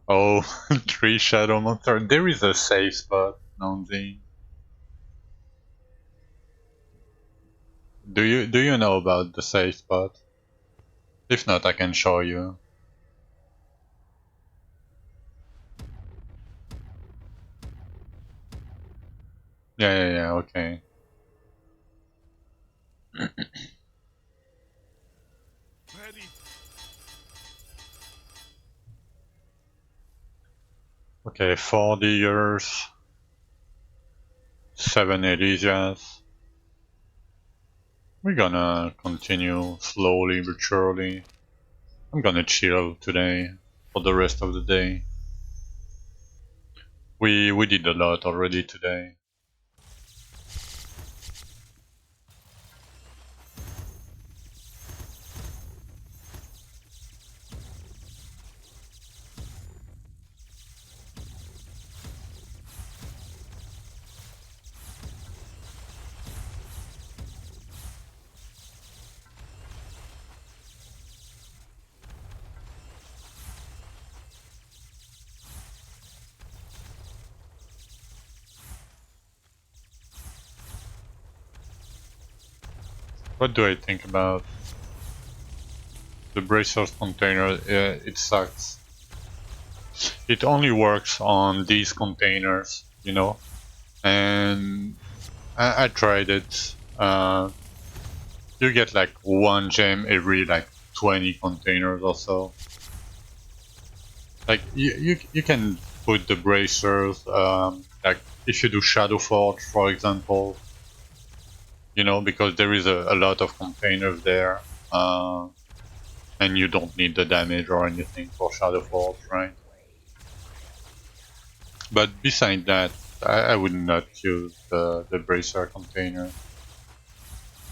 Oh, 3 shadow monster. There is a safe spot, Nonzi. Do you know about the safe spot? If not, I can show you. Yeah, okay. Ready. Okay, 4 diggers, 7 Elysias. We're gonna continue slowly but surely. I'm gonna chill today for the rest of the day. We did a lot already today. What do I think about the bracers container? It sucks. It only works on these containers, you know, and I tried it. You get like 1 gem every like 20 containers or so. Like you can put the bracers, like if you do Shadow Forge, for example, you know, because there is a lot of containers there, and you don't need the damage or anything for Shadow Forge, right? But beside that, I would not use the bracer container,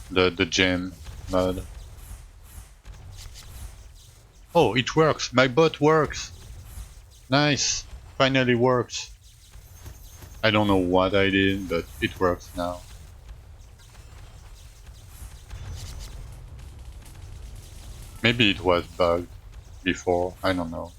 the gem mod. Oh, it works! My bot works! Nice! Finally works! I don't know what I did, but it works now. Maybe it was bugged before, I don't know.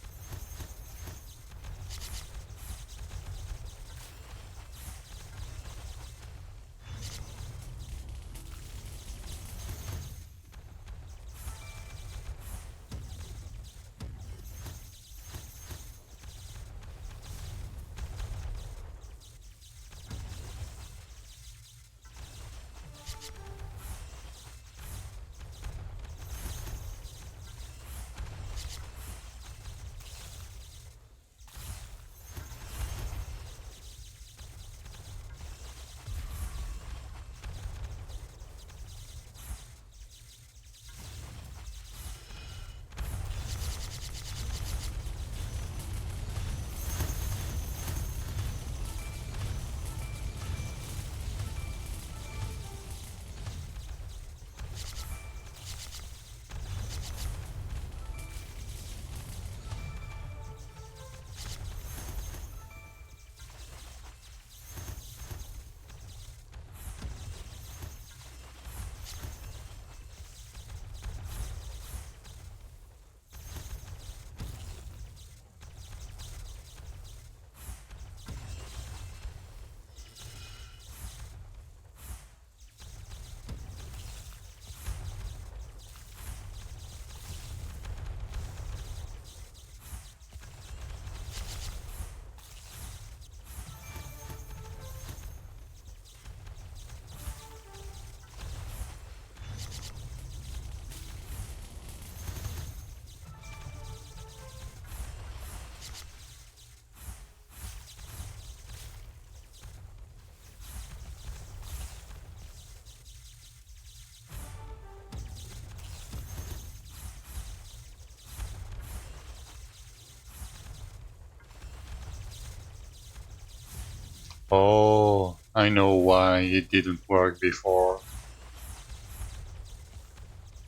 Oh, I know why it didn't work before.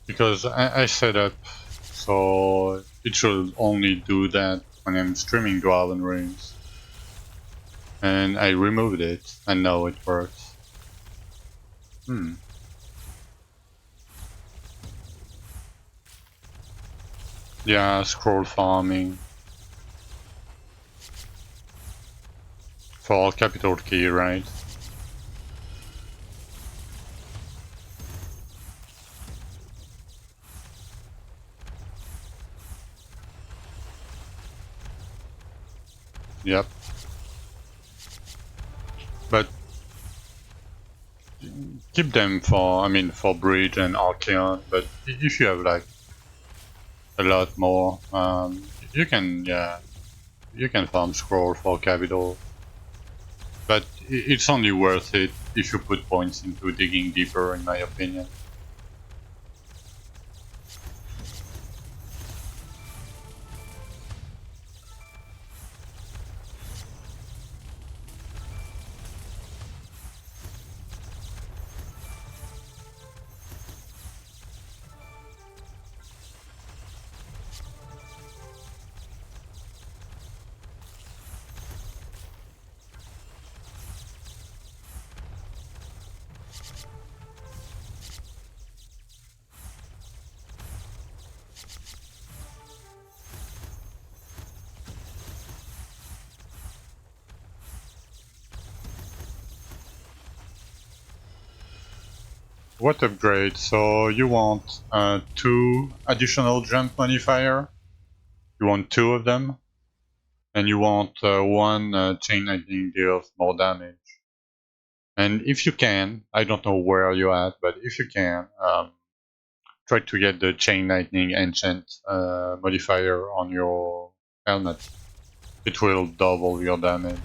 Because I set up so it should only do that when I'm streaming Dwarven Realms. And I removed it, and now it works. Yeah, scroll farming. For capital key, right? Yep. But keep them for, I mean, for Bridge and Archeon, but if you have like a lot more, you can, yeah, you can farm scroll for capital. But it's only worth it if you put points into digging deeper, in my opinion. What upgrade? So you want 2 additional jump modifier? You want 2 of them? And you want 1 chain lightning deals more damage. And if you can, I don't know where you're at, but if you can, try to get the chain lightning enchant modifier on your helmet. It will double your damage.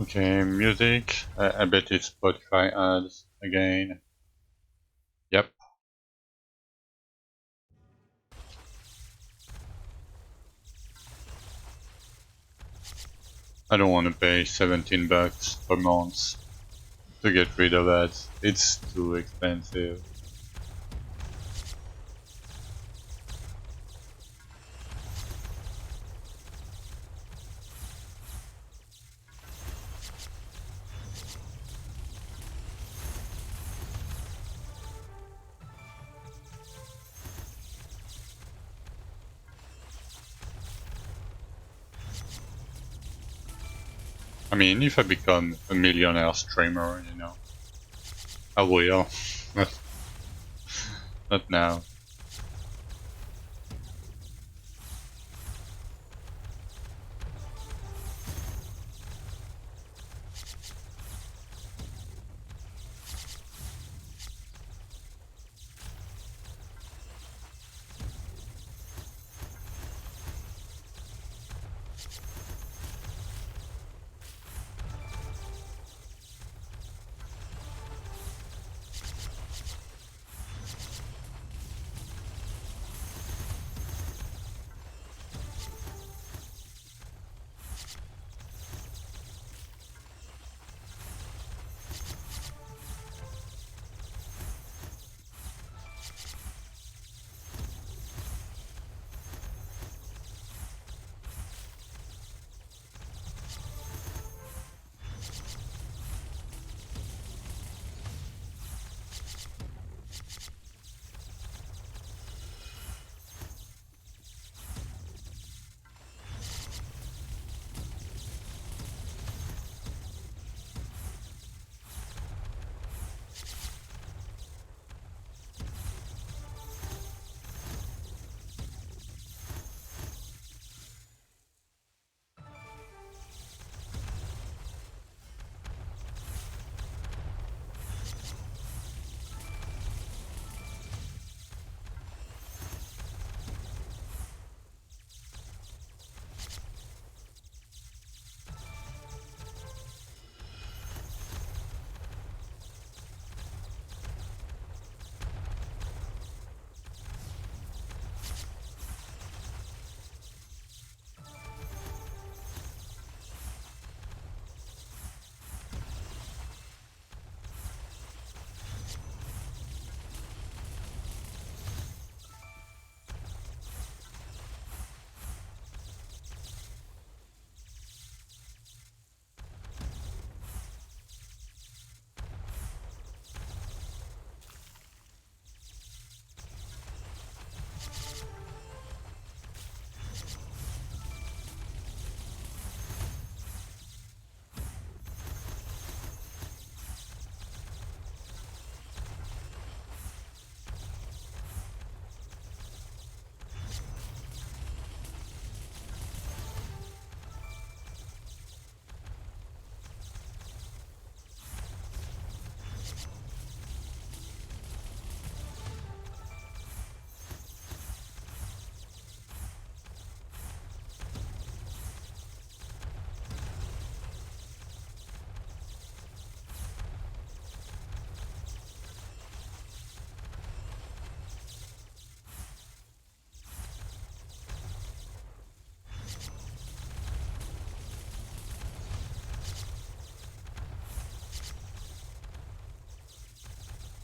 Okay, music. I bet it's Spotify ads again. Yep. I don't want to pay 17 bucks per month to get rid of ads. It's too expensive. I mean, if I become a millionaire streamer, you know, I will. Not now.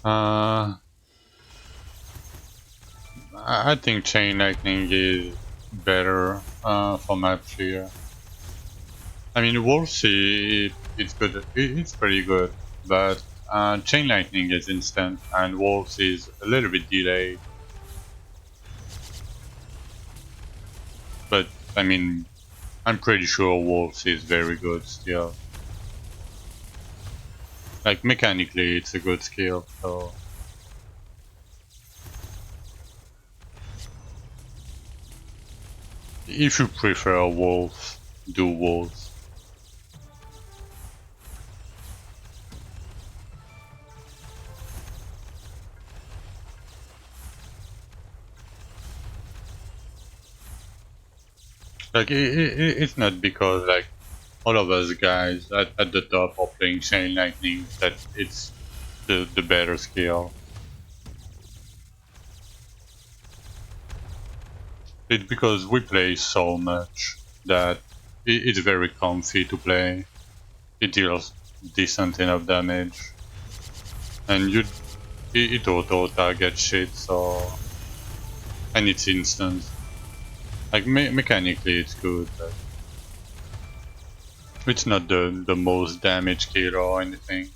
I think Chain Lightning is better for map clear. I mean, Wolfsea, it's good. It's pretty good, but Chain Lightning is instant, and Wolves is a little bit delayed. But I mean, I'm pretty sure Wolves is very good still. Like mechanically, it's a good skill. So if you prefer Wolves, do Wolves. Like it's not because like all of us guys at the top are playing Chain Lightning, that it's the better skill. It's because we play so much that it's very comfy to play. It deals decent enough damage, and it auto target shit, so and it's instant. Like mechanically, it's good, but it's not the most damage killer or anything.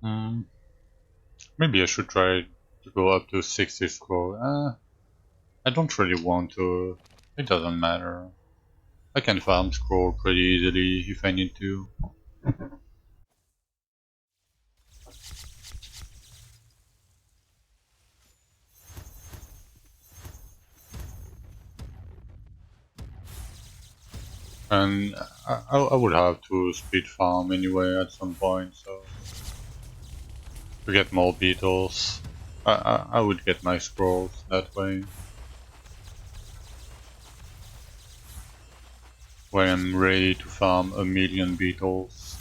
Mm, maybe I should try to go up to 60 scroll. I don't really want to. It doesn't matter. I can farm scroll pretty easily if I need to. And I would have to speed farm anyway at some point, so to get more beetles. I would get my scrolls that way. When I'm ready to farm 1,000,000 beetles.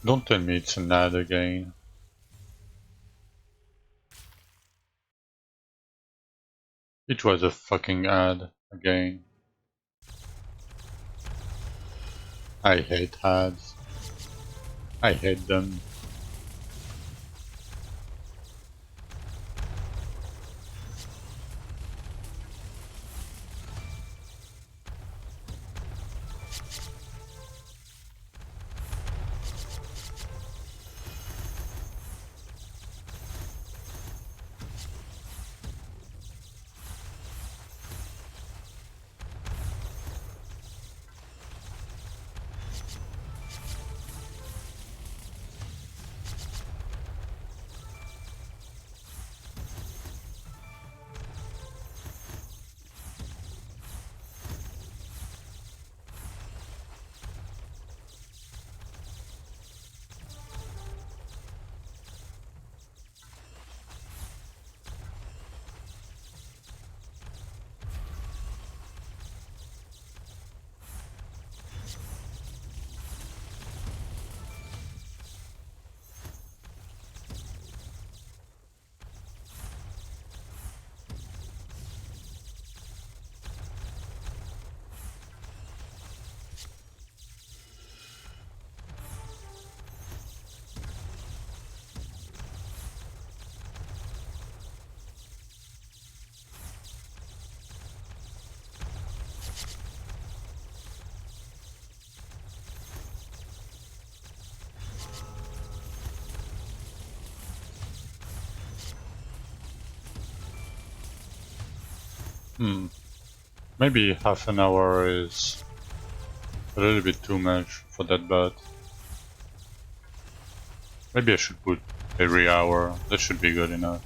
Don't tell me it's an ad again. It was a fucking ad again. I hate ads. I hate them. Maybe half an hour is a little bit too much for that bot. Maybe I should put every hour. That should be good enough.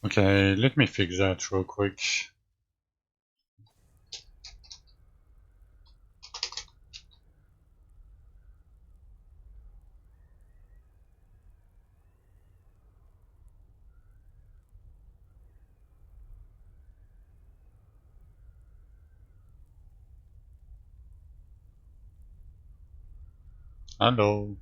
Okay, let me fix that real quick. Hello.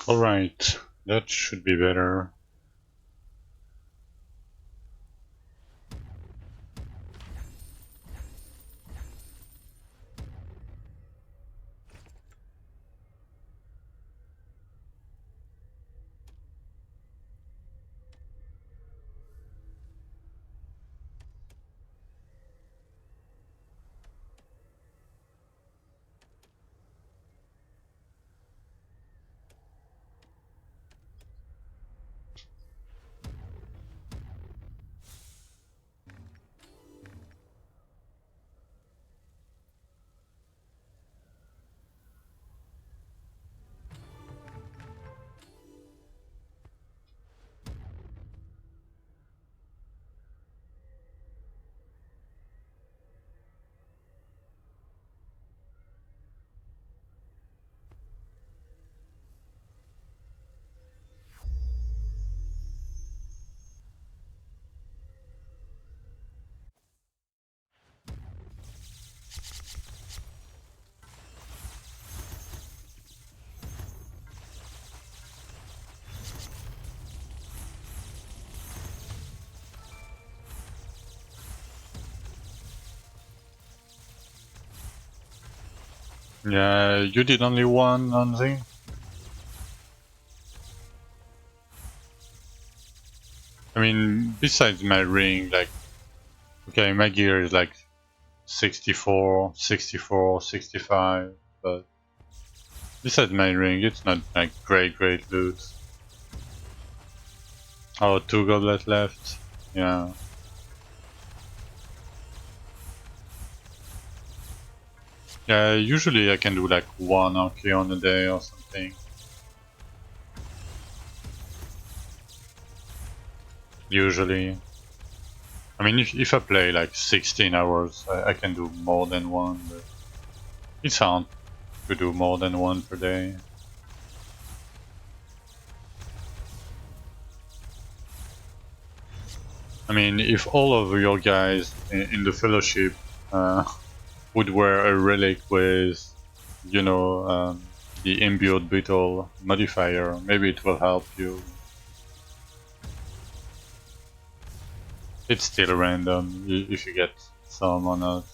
Alright, that should be better. Yeah, you did only one on Zing? I mean, besides my ring, like, okay, my gear is like 64, 64, 65, but besides my ring, it's not like great loot. Oh, 2 goblets left. Yeah. Yeah, usually I can do like 1 Archeon a day or something. Usually. I mean, if I play like 16 hours, I can do more than one, but it's hard to do more than one per day. I mean, if all of your guys in the fellowship would wear a relic with, you know, the imbued beetle modifier, maybe it will help you. It's still random if you get some or not.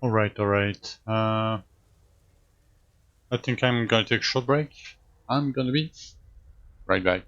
Alright, alright. I think I'm gonna take a short break. I'm gonna be right back.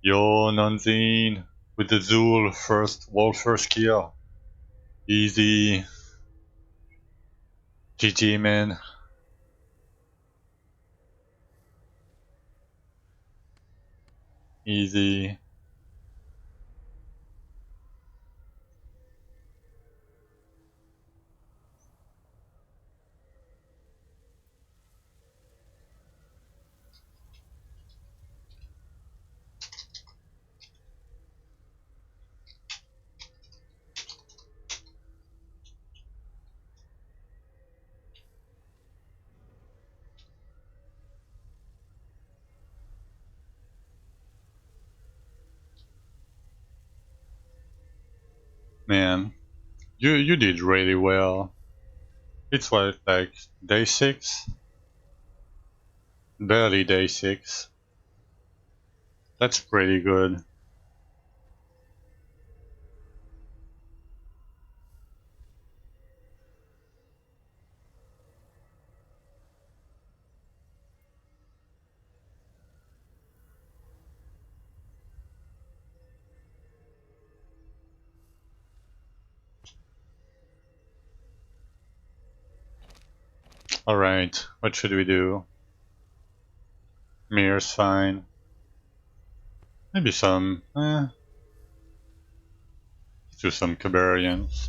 Yo, Nonzine with the Zool first, wall first kill. Easy. GG, man. Easy. Man, you did really well. It's what, like day 6? Barely day 6. That's pretty good. Alright, what should we do? Mirror's fine. Maybe some, let's do some Cabarians.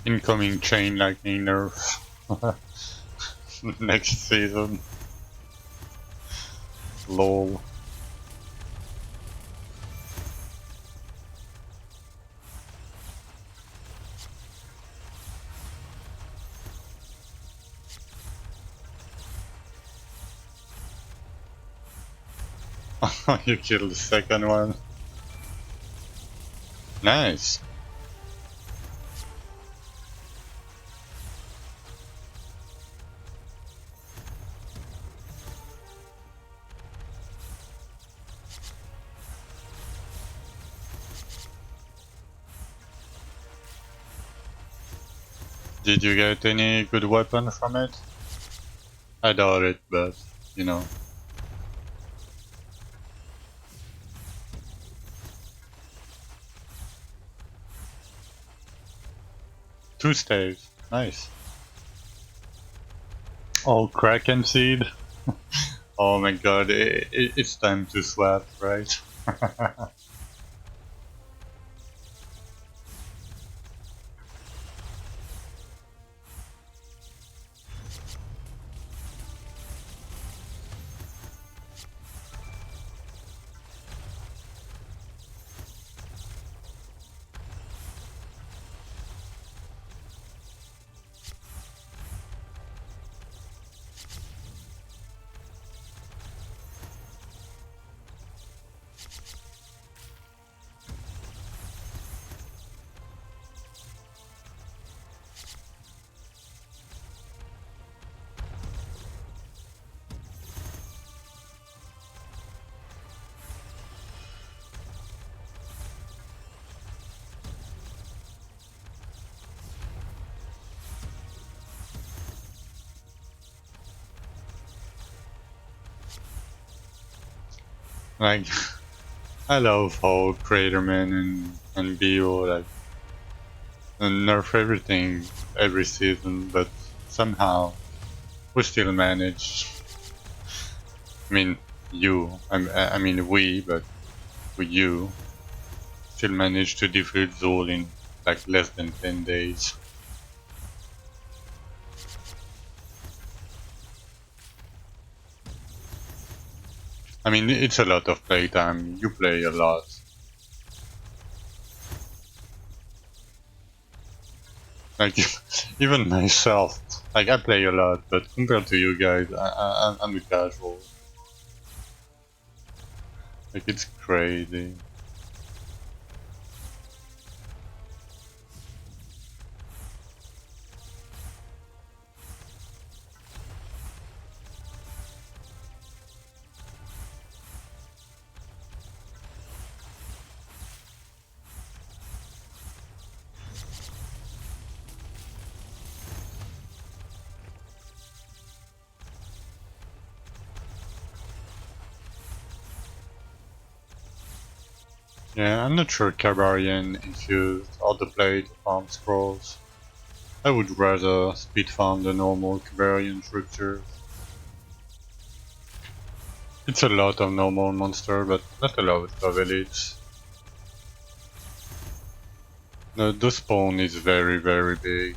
Incoming chain lightning nerf. Next season. Lol. You killed the second one. Nice. Did you get any good weapon from it? I doubt it, but you know. Two staves. Nice. Oh, Kraken Seed. Oh my god, it's time to swap, right? Like, I love how Craterman and Bio like nerf everything every season, but somehow we still manage. I mean, I mean we, but you still manage to defeat Zol in like less than 10 days. I mean, it's a lot of playtime. You play a lot. Like, even myself, like I play a lot, but compared to you guys, I'm a casual. Like, it's crazy. Yeah, I'm not sure Kabarian infused all the play to farm scrolls. I would rather speed farm the normal Kabarian structure. It's a lot of normal monster, but not a lot of elites. The spawn is very, very big.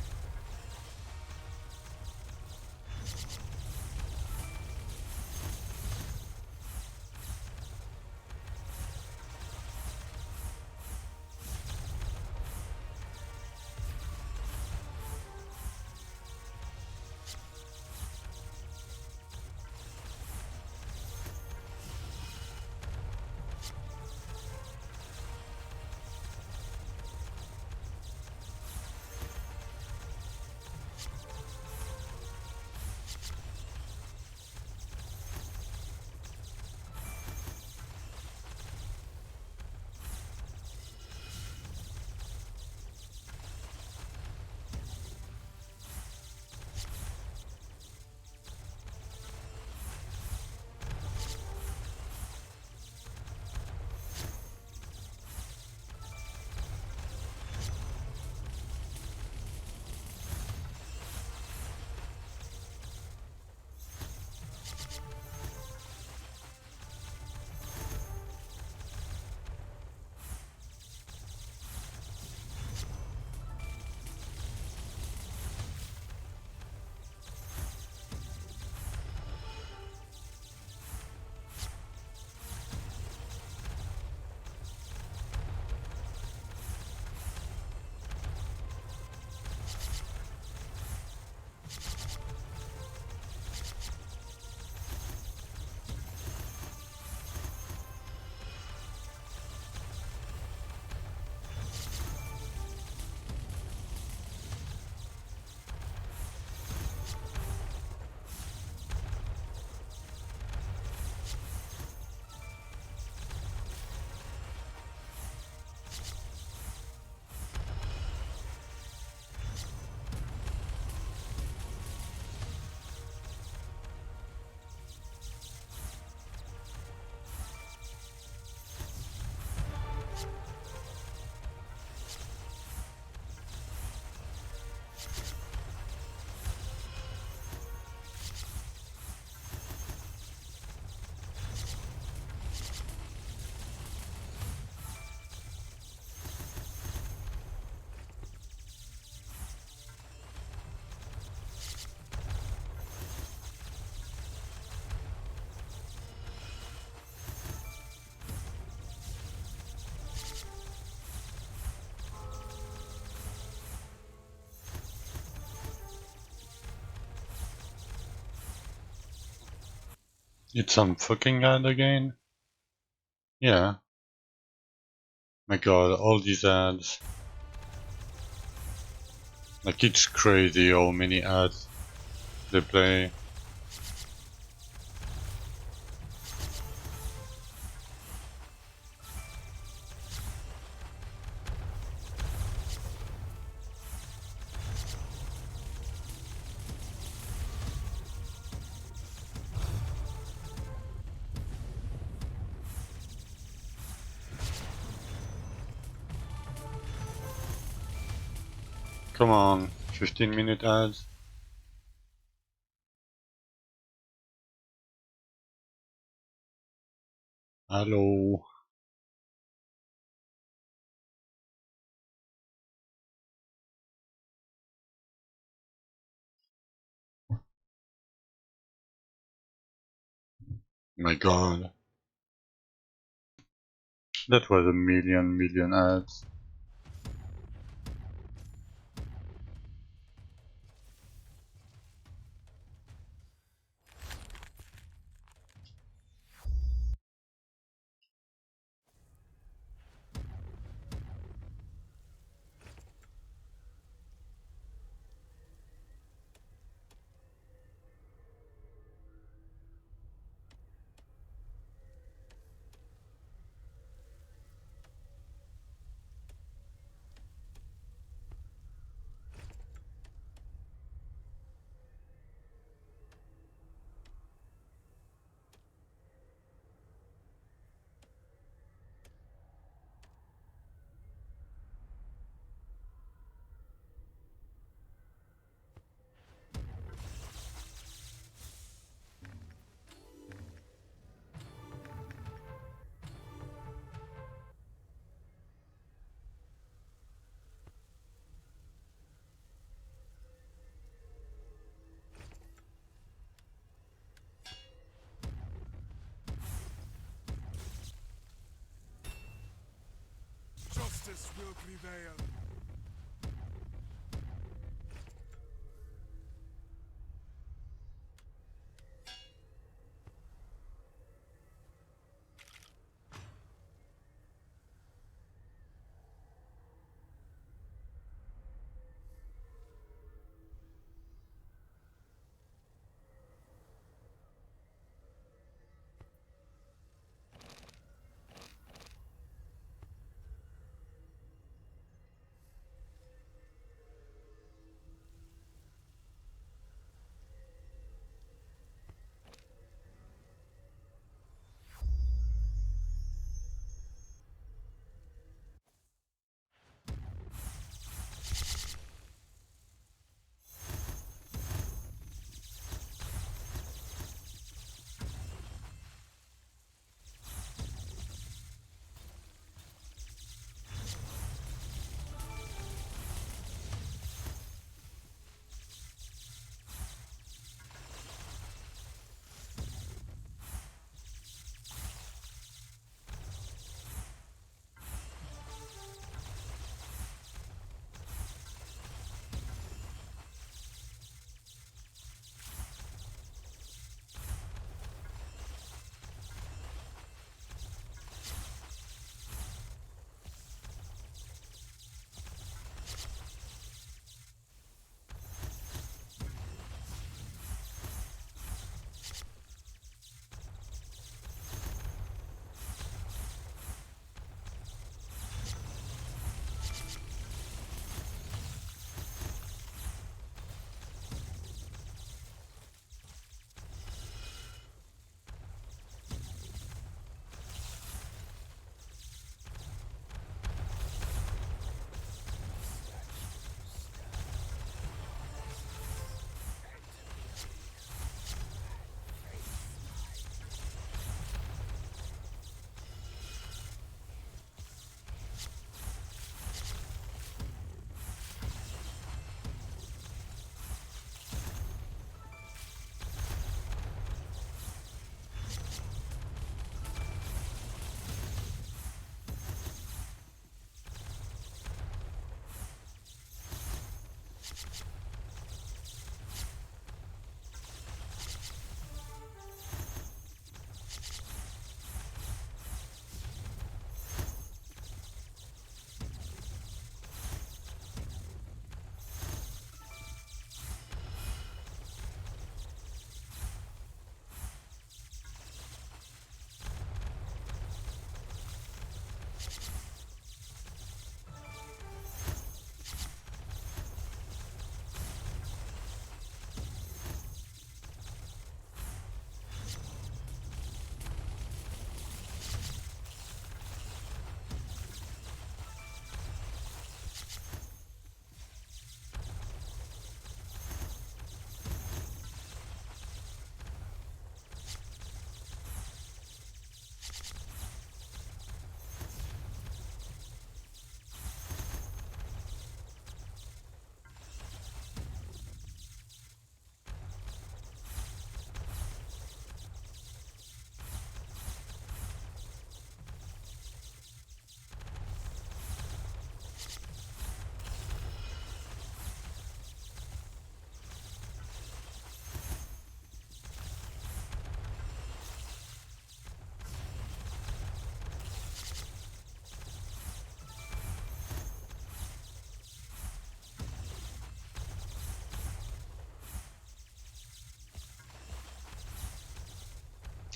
It's some fucking ad again? Yeah. My god, all these ads. Like, it's crazy how many ads they play. Come on, 15-minute ads. Hello. My god. That was a million ads. Justice will prevail.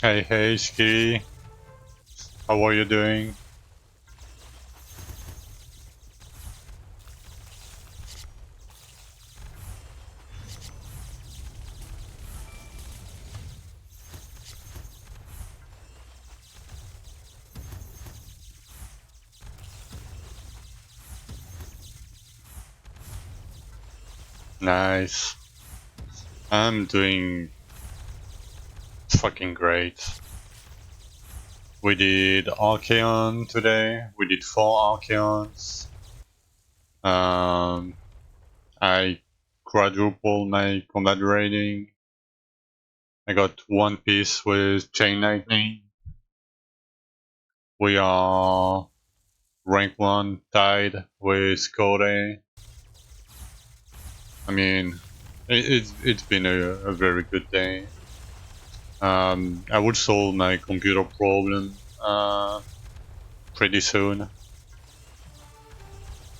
Hey, Skitty. How are you doing? Nice. I'm doing fucking great. We did Archeon today. We did 4 Archeons. I quadrupled my combat rating. I got 1 piece with Chain Lightning. We are rank 1 tied with Kore. I mean, it's been a very good day. I will solve my computer problem pretty soon.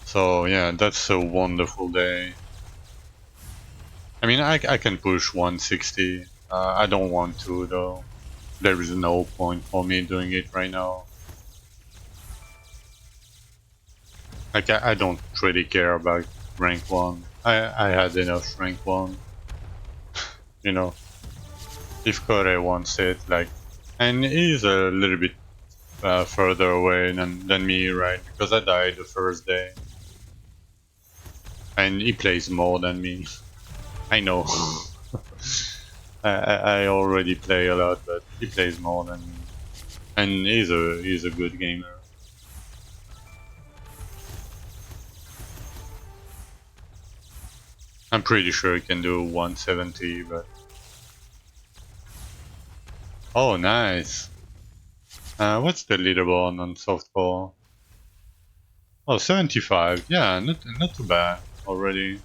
So yeah, that's a wonderful day. I mean, I can push 160. I don't want to though. There is no point for me doing it right now. Like I don't really care about rank 1. I had enough rank 1. You know, if Kore wants it, like, and he's a little bit further away than me, right? Because I died the first day. And he plays more than me. I know. I already play a lot, but he plays more than me. And he's a good gamer. I'm pretty sure he can do 170, but... Oh, nice! What's the leaderboard on softball? Oh, 75. Yeah, not too bad already.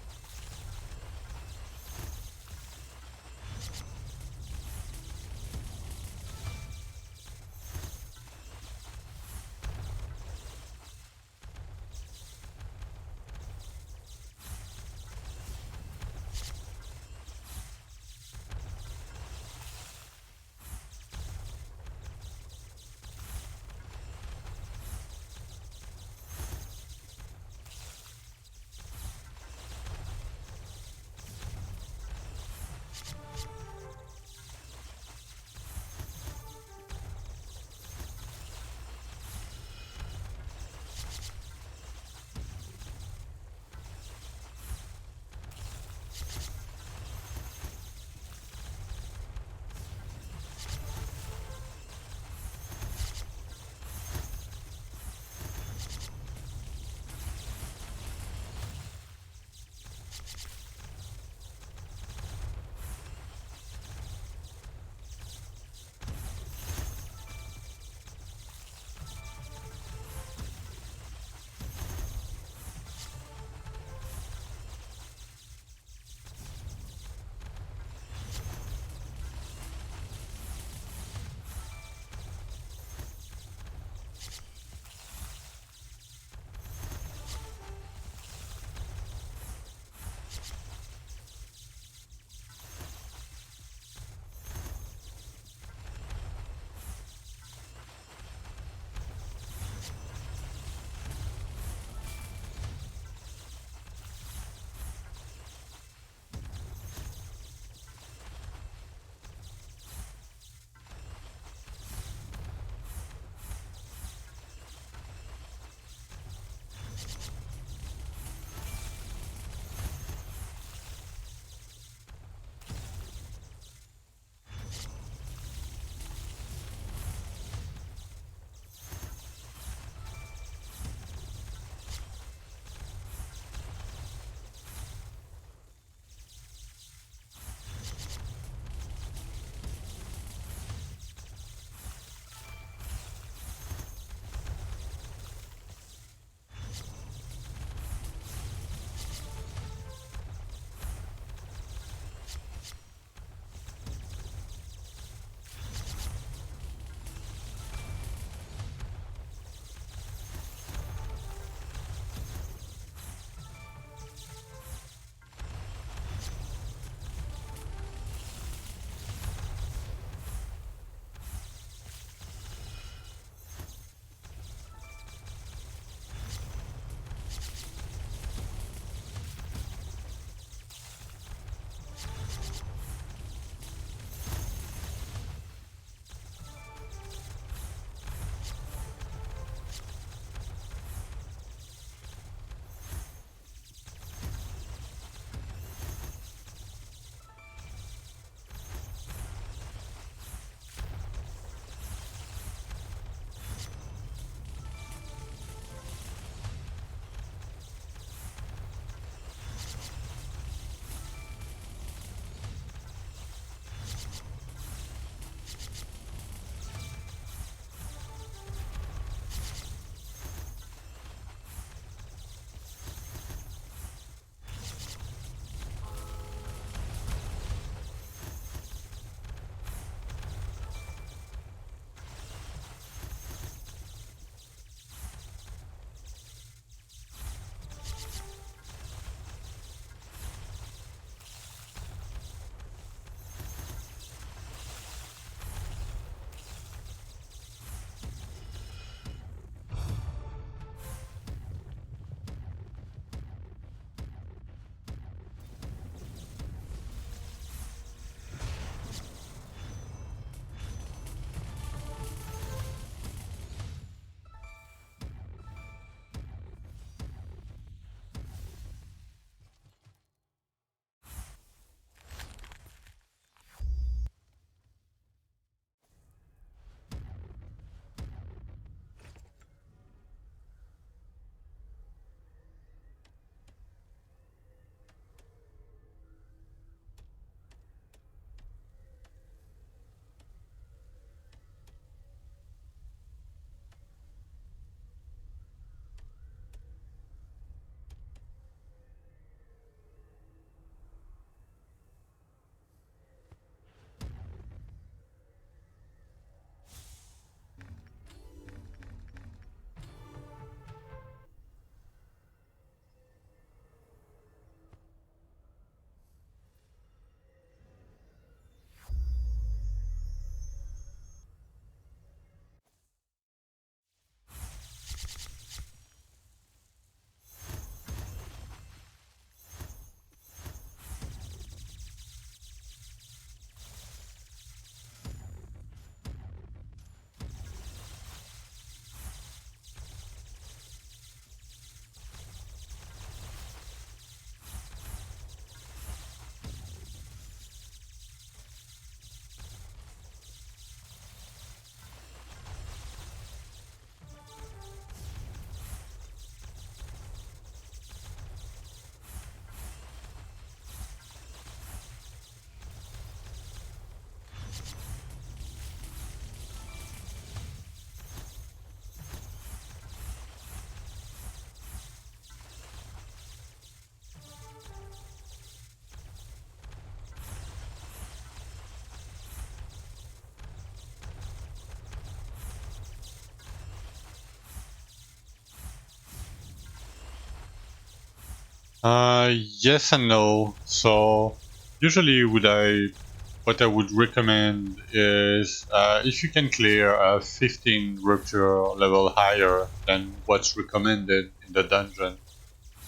Yes and no. So usually what I would recommend is if you can clear a 15 rupture level higher than what's recommended in the dungeon,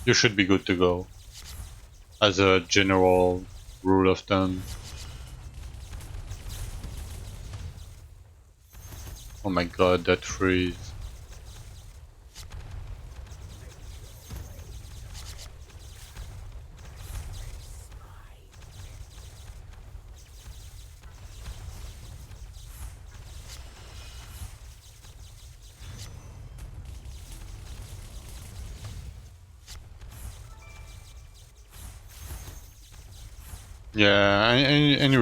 you should be good to go. As a general rule of thumb. Oh my god, that freeze. Yeah, and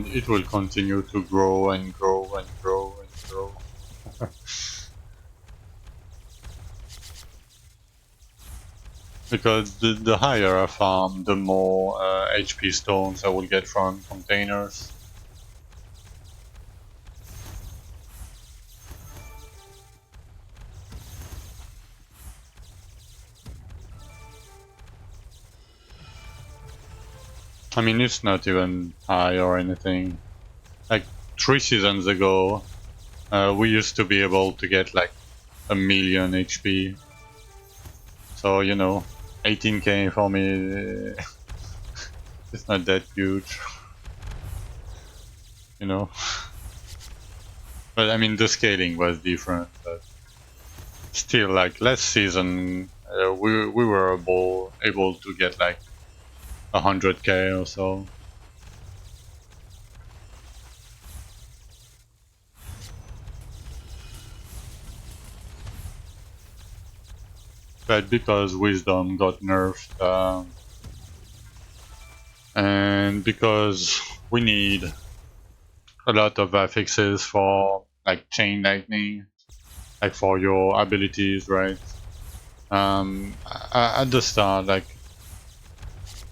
it will continue to grow and grow and grow and grow. Because the higher I farm, the more HP stones I will get from containers. I mean, it's not even high or anything. Like 3 seasons ago, we used to be able to get like 1,000,000 HP. So, 18k for me, it's not that huge, you know. But I mean, the scaling was different. But still, like last season, we were able to get like 100k or so. But because wisdom got nerfed, and because we need a lot of affixes for like chain lightning, like for your abilities, right? At the start, like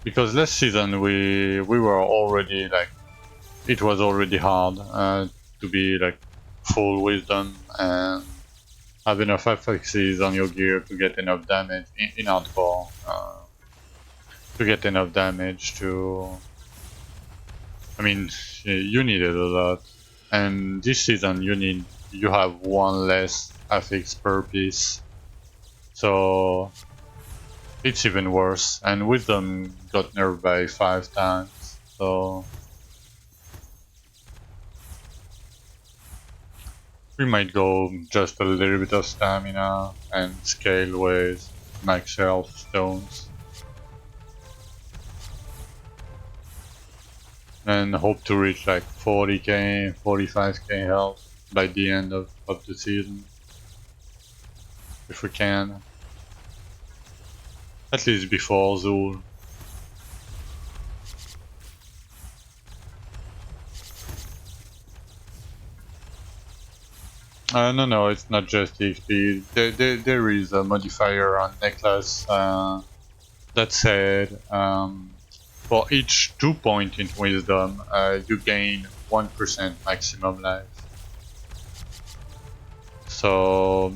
because last season we were already like it was already hard to be like full wisdom and have enough affixes on your gear to get enough damage in hardcore, to get enough damage to. I mean, you need it a lot, and this season you have one less affix per piece, so it's even worse. And wisdom got nerfed by 5 times, so we might go just a little bit of stamina and scale with max health stones. And hope to reach like 40k, 45k health by the end of the season. If we can. At least before Zul. No, it's not just XP. There is a modifier on necklace that said for each 2 point in wisdom, you gain 1% maximum life. So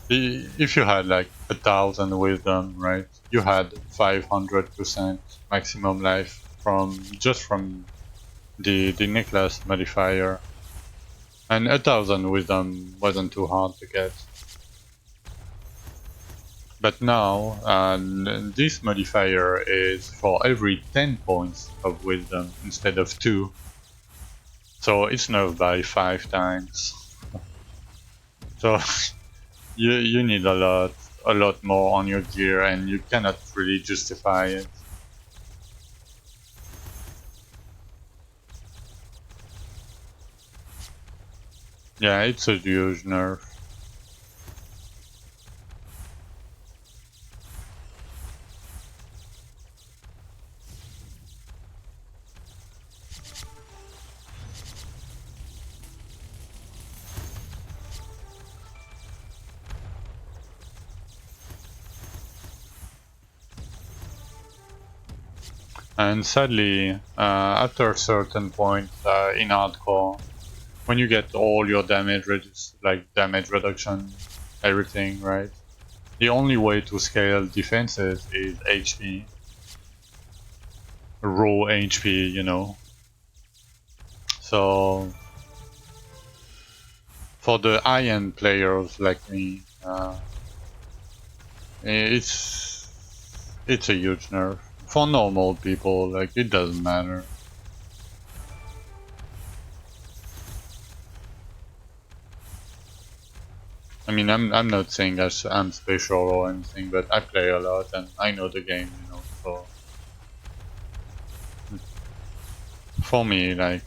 if you had like 1,000 wisdom, right, you had 500% maximum life from the necklace modifier. And 1,000 wisdom wasn't too hard to get. But now, this modifier is for every 10 points of wisdom instead of 2. So it's nerfed by 5 times. So you need a lot more on your gear, and you cannot really justify it. Yeah, it's a huge nerf. And sadly, after a certain point in hardcore, when you get all your damage, like damage reduction, everything, right? The only way to scale defenses is HP. Raw HP, you know. So for the high-end players like me, it's a huge nerf. For normal people, like it doesn't matter. I mean, I'm not saying I'm special or anything, but I play a lot and I know the game, you know. So for me, like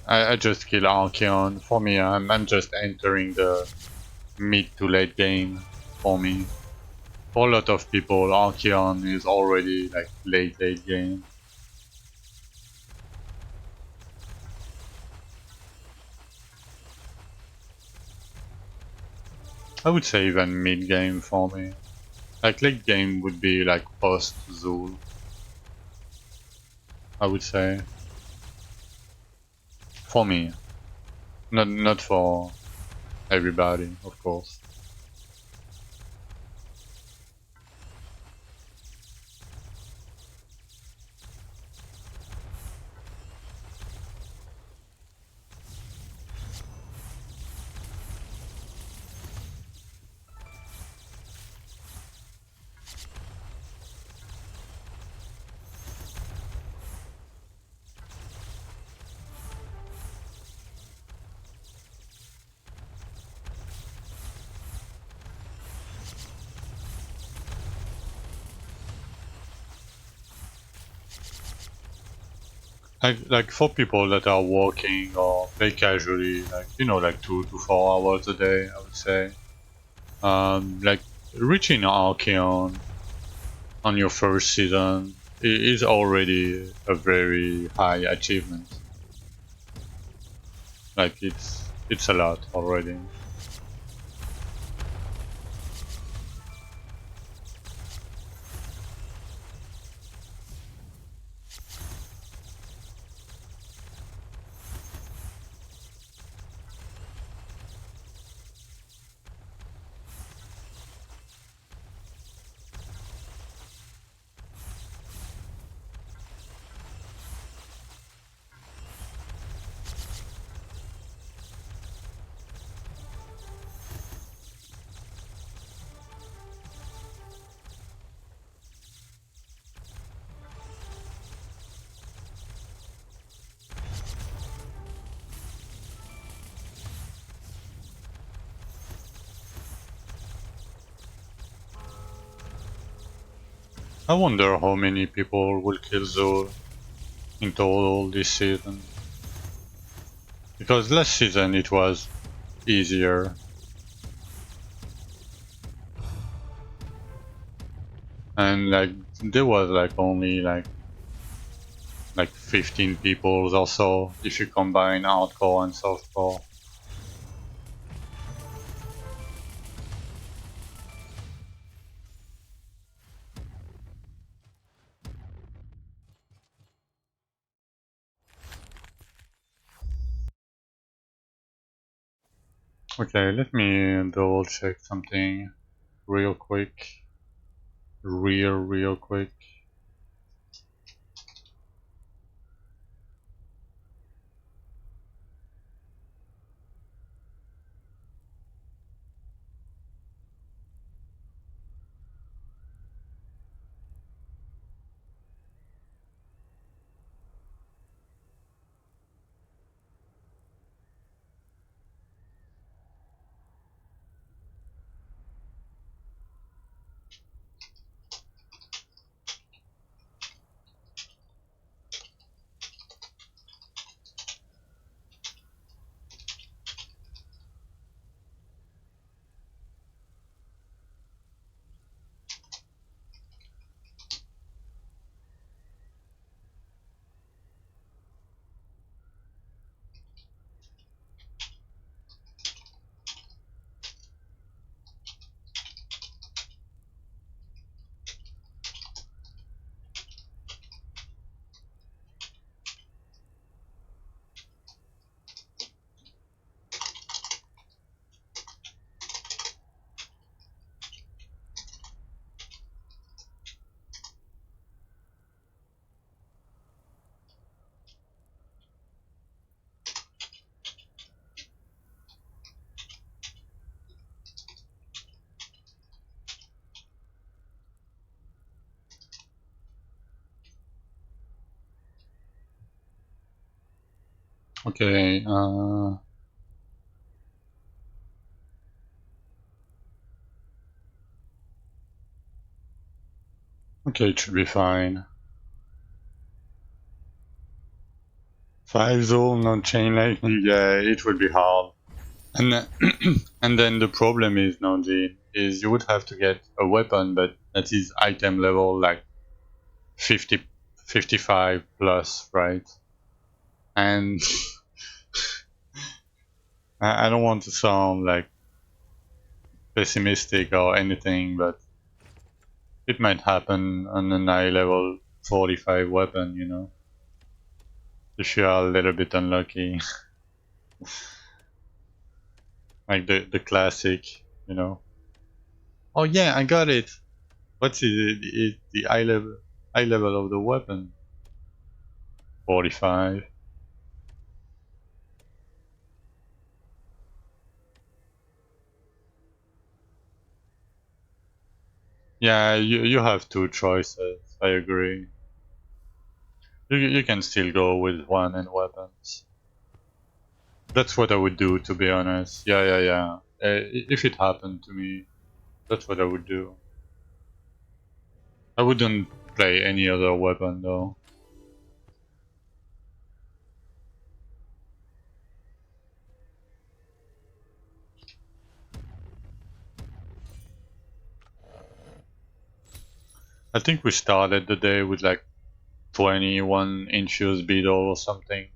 I just kill Archeon. For me, I'm just entering the mid to late game. For me, for a lot of people, Archeon is already like late game. I would say even mid game for me. Like late game would be like post Zul. I would say for me, not for everybody, of course. Like for people that are working or play casually, like you know, like 2 to 4 hours a day, I would say. Like reaching Archeon on your first season is already a very high achievement. Like it's a lot already. I wonder how many people will kill Zul in total this season. Because last season it was easier. And like there was like only like 15 people or so if you combine hardcore and softcore. Okay, let me double check something real quick. Real quick. Okay, okay, it should be fine. 5 zone on chain lightning, yeah, it would be hard. And then, and then the problem is, Nanji, is you would have to get a weapon, but that is item level like 50, 55 plus, right? And I don't want to sound like pessimistic or anything, but it might happen on an high level 45 weapon, you know, if you are a little bit unlucky. Like the classic, you know. Oh yeah, I got it. What's the high level of the weapon? 45. Yeah, you have two choices. I agree. You can still go with one and weapons. That's what I would do, to be honest. Yeah. If it happened to me, that's what I would do. I wouldn't play any other weapon though. I think we started the day with like 21 infused beetle or something,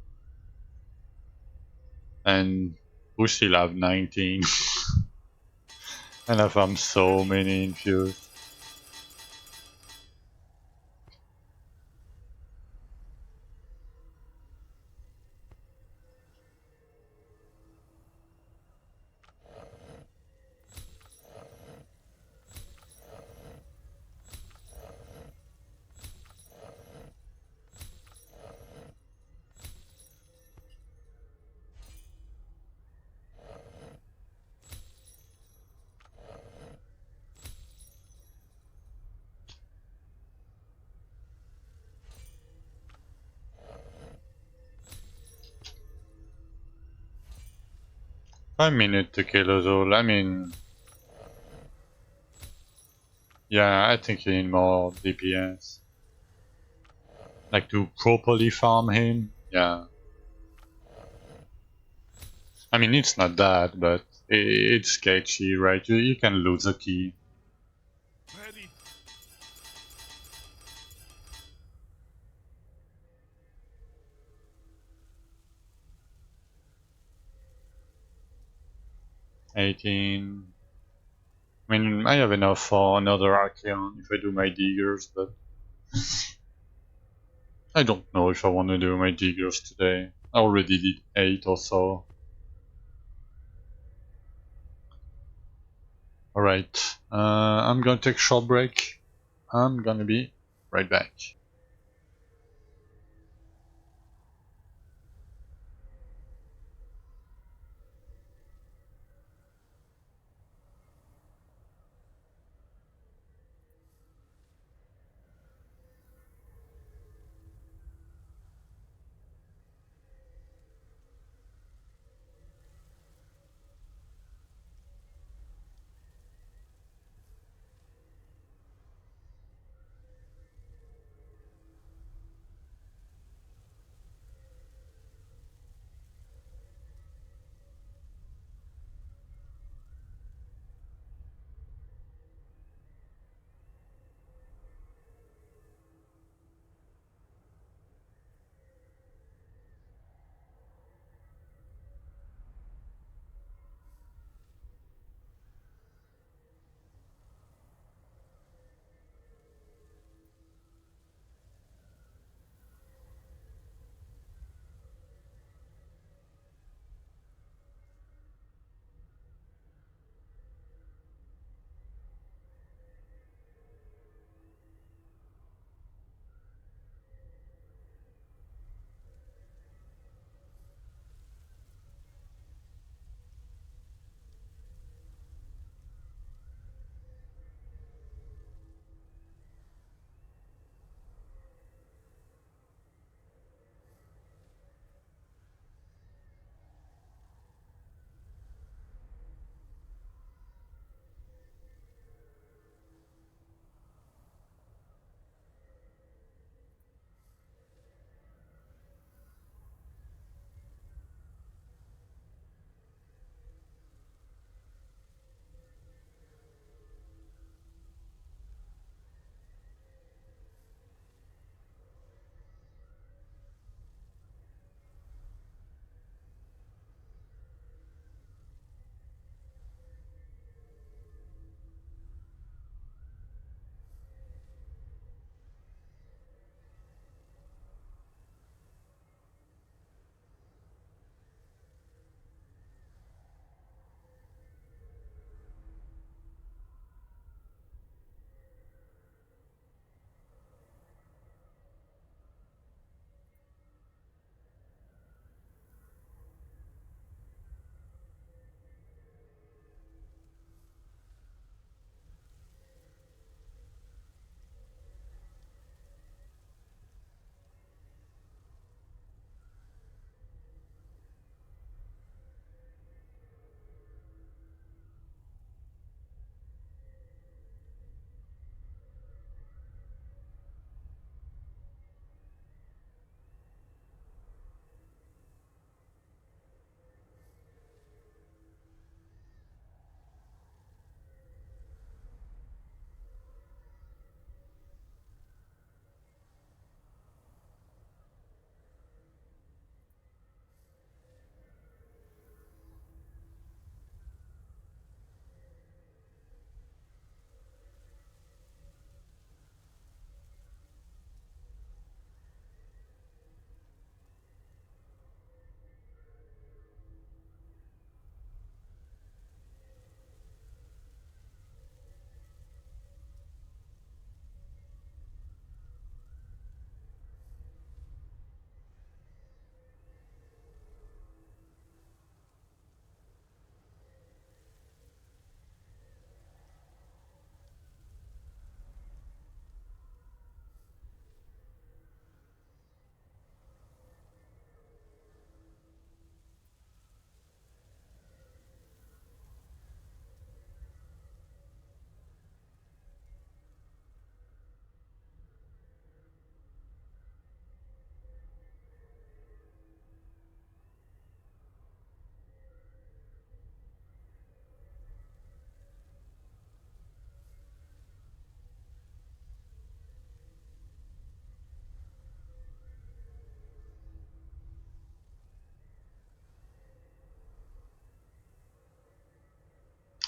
and we still have 19. And I found so many infused. $5 minutes to kill us all. I mean, yeah, I think you need more DPS. Like to properly farm him, yeah. I mean, it's not that, but it's sketchy, right? You can lose a key. Ready. 18. I mean, I have enough for another Archeon if I do my diggers, but I don't know if I want to do my diggers today. I already did 8 or so. Alright, I'm gonna take a short break. I'm gonna be right back.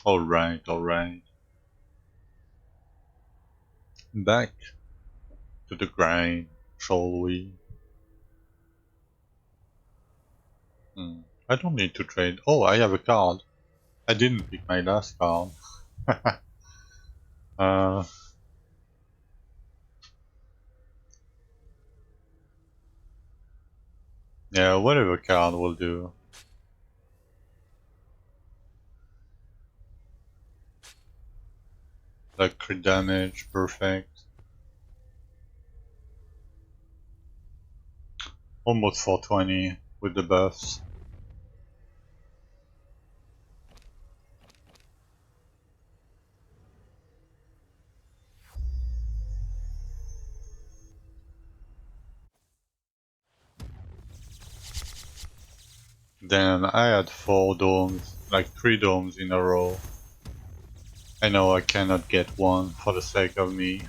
Alright, alright. Back to the grind, shall we? I don't need to trade. Oh, I have a card. I didn't pick my last card. uh, yeah, whatever card will do. Like crit damage, perfect. Almost 420 with the buffs. Then I had 4 domes, like 3 domes in a row. I know I cannot get one for the sake of me.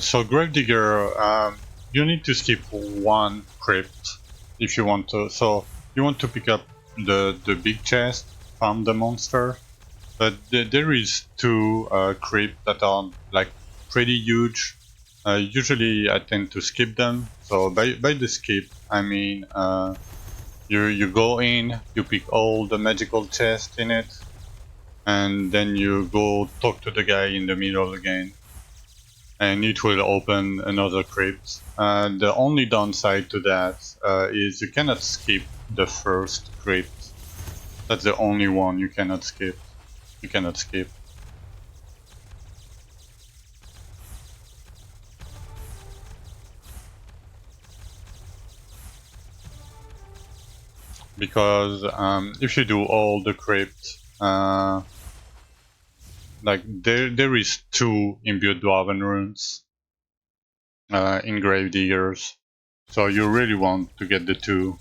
So Gravedigger, you need to skip one crypt if you want to. So you want to pick up the big chest, farm the monster, but there is 2 crypts that are like pretty huge. Usually I tend to skip them. So by the skip, I mean you go in, you pick all the magical chests in it, and then you go talk to the guy in the middle again. And it will open another crypt. The only downside to that is you cannot skip the first crypt. That's the only one you cannot skip. You cannot skip. Because if you do all the crypt, like there is 2 imbued Dwarven runes in Gravediggers, so you really want to get the 2.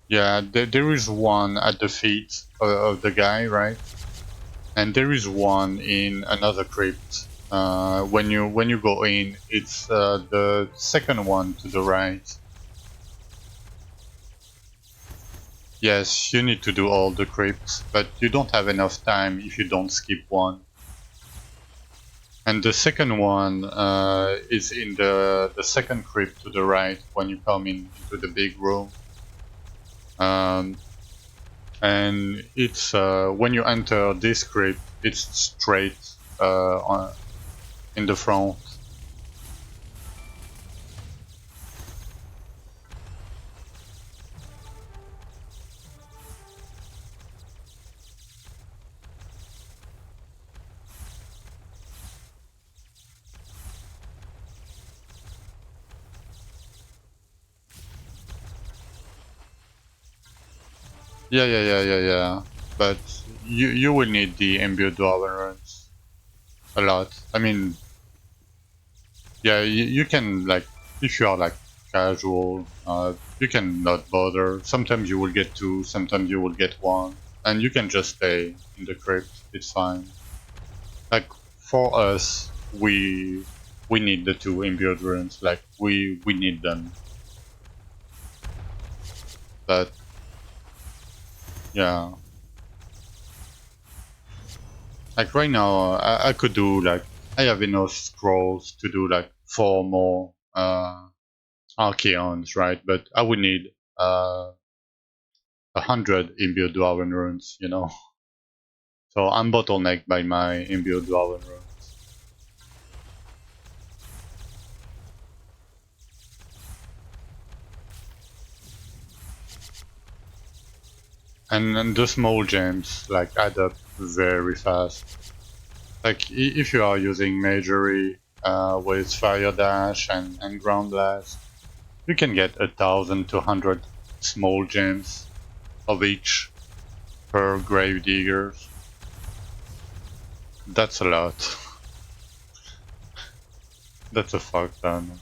Yeah, there is one at the feet of the guy, right? And there is one in another crypt. When you go in, it's the second one to the right. Yes, you need to do all the crypts, but you don't have enough time if you don't skip one. And the second one is in the second crypt to the right when you come into the big room. And it's when you enter this crypt, it's straight in the front. Yeah. But you will need the imbued Dwarven runes a lot. I mean, yeah, you can like if you are like casual, you can not bother. Sometimes you will get 2, sometimes you will get 1, and you can just stay in the crypt. It's fine. Like for us, we need the 2 imbued runes. Like we need them. But yeah, like right now, I could do like I have enough scrolls to do like 4 more Archeons, right? But I would need 100 imbued Dwarven runes, you know. So I'm bottlenecked by my imbued Dwarven runes. And the small gems like add up very fast. Like if you are using Magery with Fire Dash and Ground Blast, you can get 1,200 small gems of each per Grave Diggers. That's a lot. That's a fuck ton.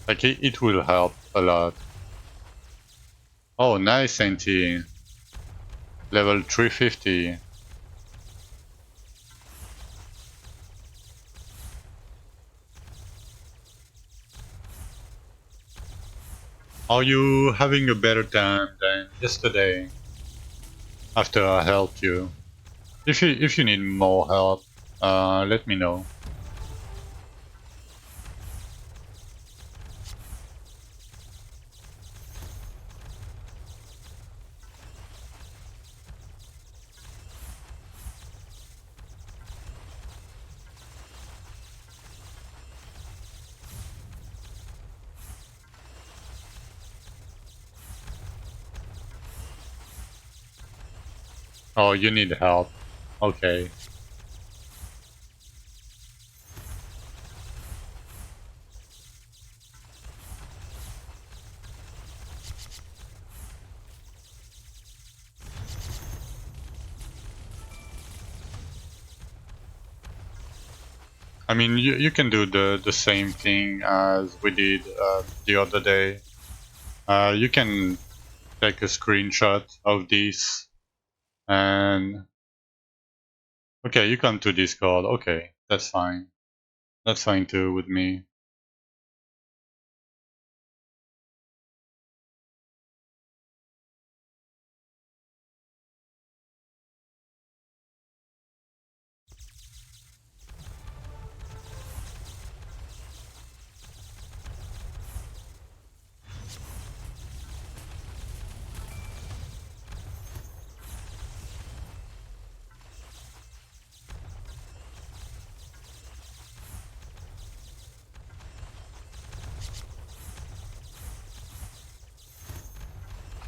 Like it will help a lot. Oh, nice, NT. Level 350. Are you having a better time than yesterday after I helped you? If you need more help, let me know. Oh, you need help. Okay. I mean, you can do the same thing as we did the other day. You can take a screenshot of this and okay, you come to Discord. Okay, that's fine. That's fine too with me.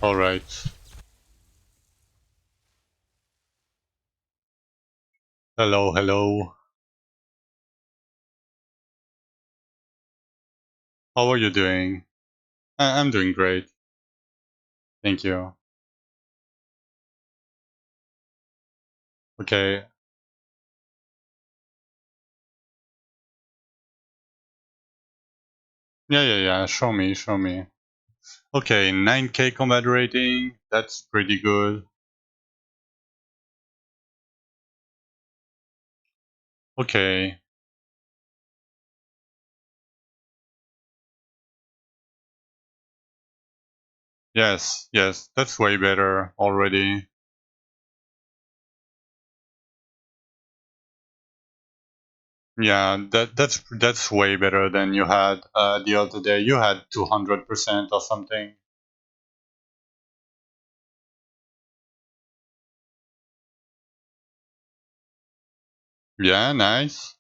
All right. Hello, hello. How are you doing? I'm doing great. Thank you. Okay. Yeah, yeah, yeah. Show me, show me. Okay, 9k combat rating. That's pretty good. Okay. Yes, yes. That's way better already. Yeah, that's way better than you had the other day. You had 200% or something. Yeah, nice.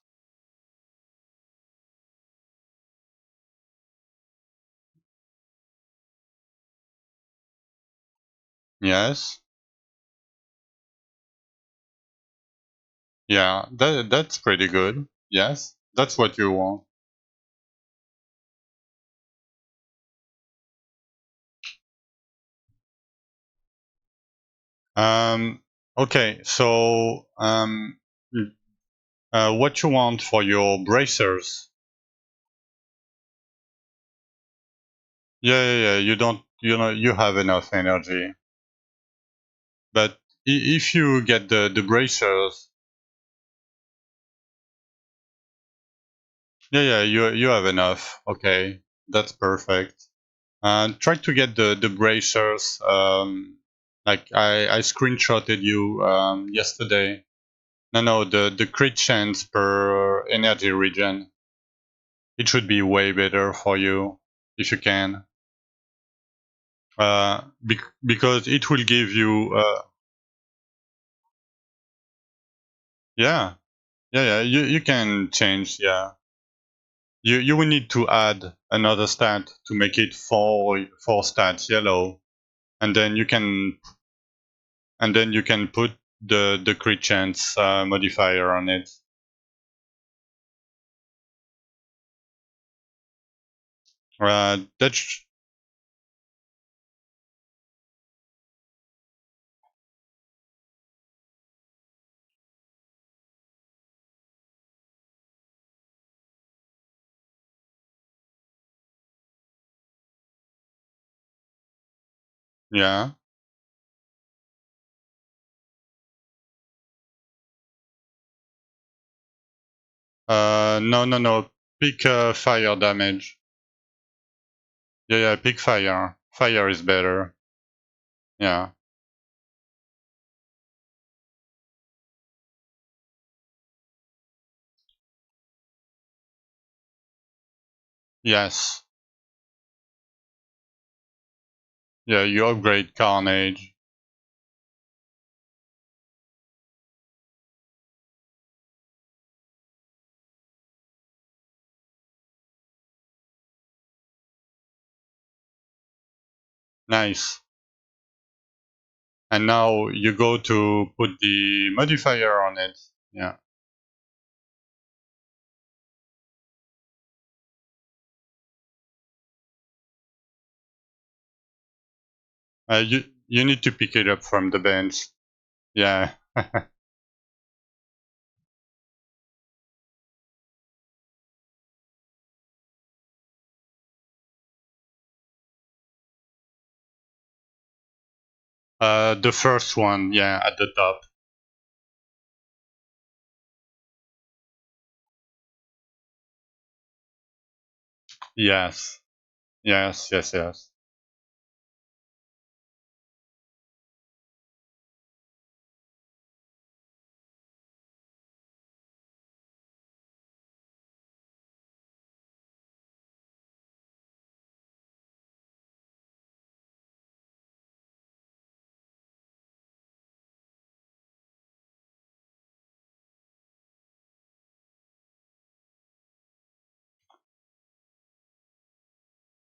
Yes. Yeah, that's pretty good. Yes, that's what you want. Okay, so what you want for your bracers? Yeah, yeah, yeah. You don't, you know, you have enough energy. But if you get the bracers, yeah, you have enough. Okay, that's perfect. Try to get the bracers. Like I screenshotted you yesterday. No, the crit chance per energy region. It should be way better for you if you can. Because it will give you. Yeah, yeah. You can change. Yeah, you will need to add another stat to make it four stats yellow, and then you can put the crit chance modifier on it. That's yeah. No. Pick fire damage. Yeah. Pick fire. Fire is better. Yeah. Yes. Yeah. You upgrade carnage. Nice. And now you go to put the modifier on it. Yeah. You need to pick it up from the bench. Yeah. The first one. Yeah, at the top. Yes. Yes.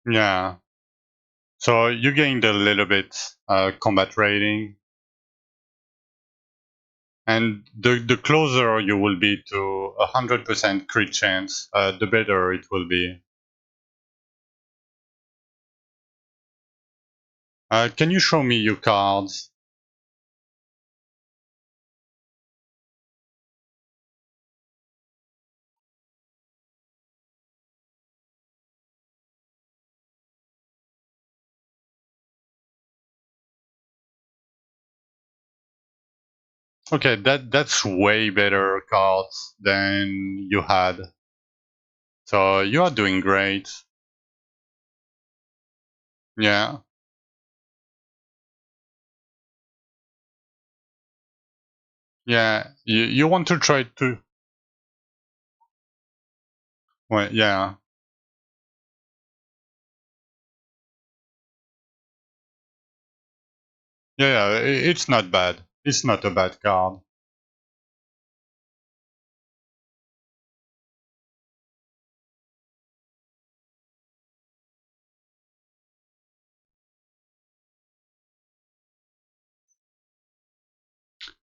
Yeah. So you gained a little bit combat rating, and the closer you will be to 100% crit chance, the better it will be. Can you show me your cards? Okay, that's way better cards than you had. So you are doing great. Yeah, yeah. You want to try to. Well, yeah, yeah. It's not bad. It's not a bad card.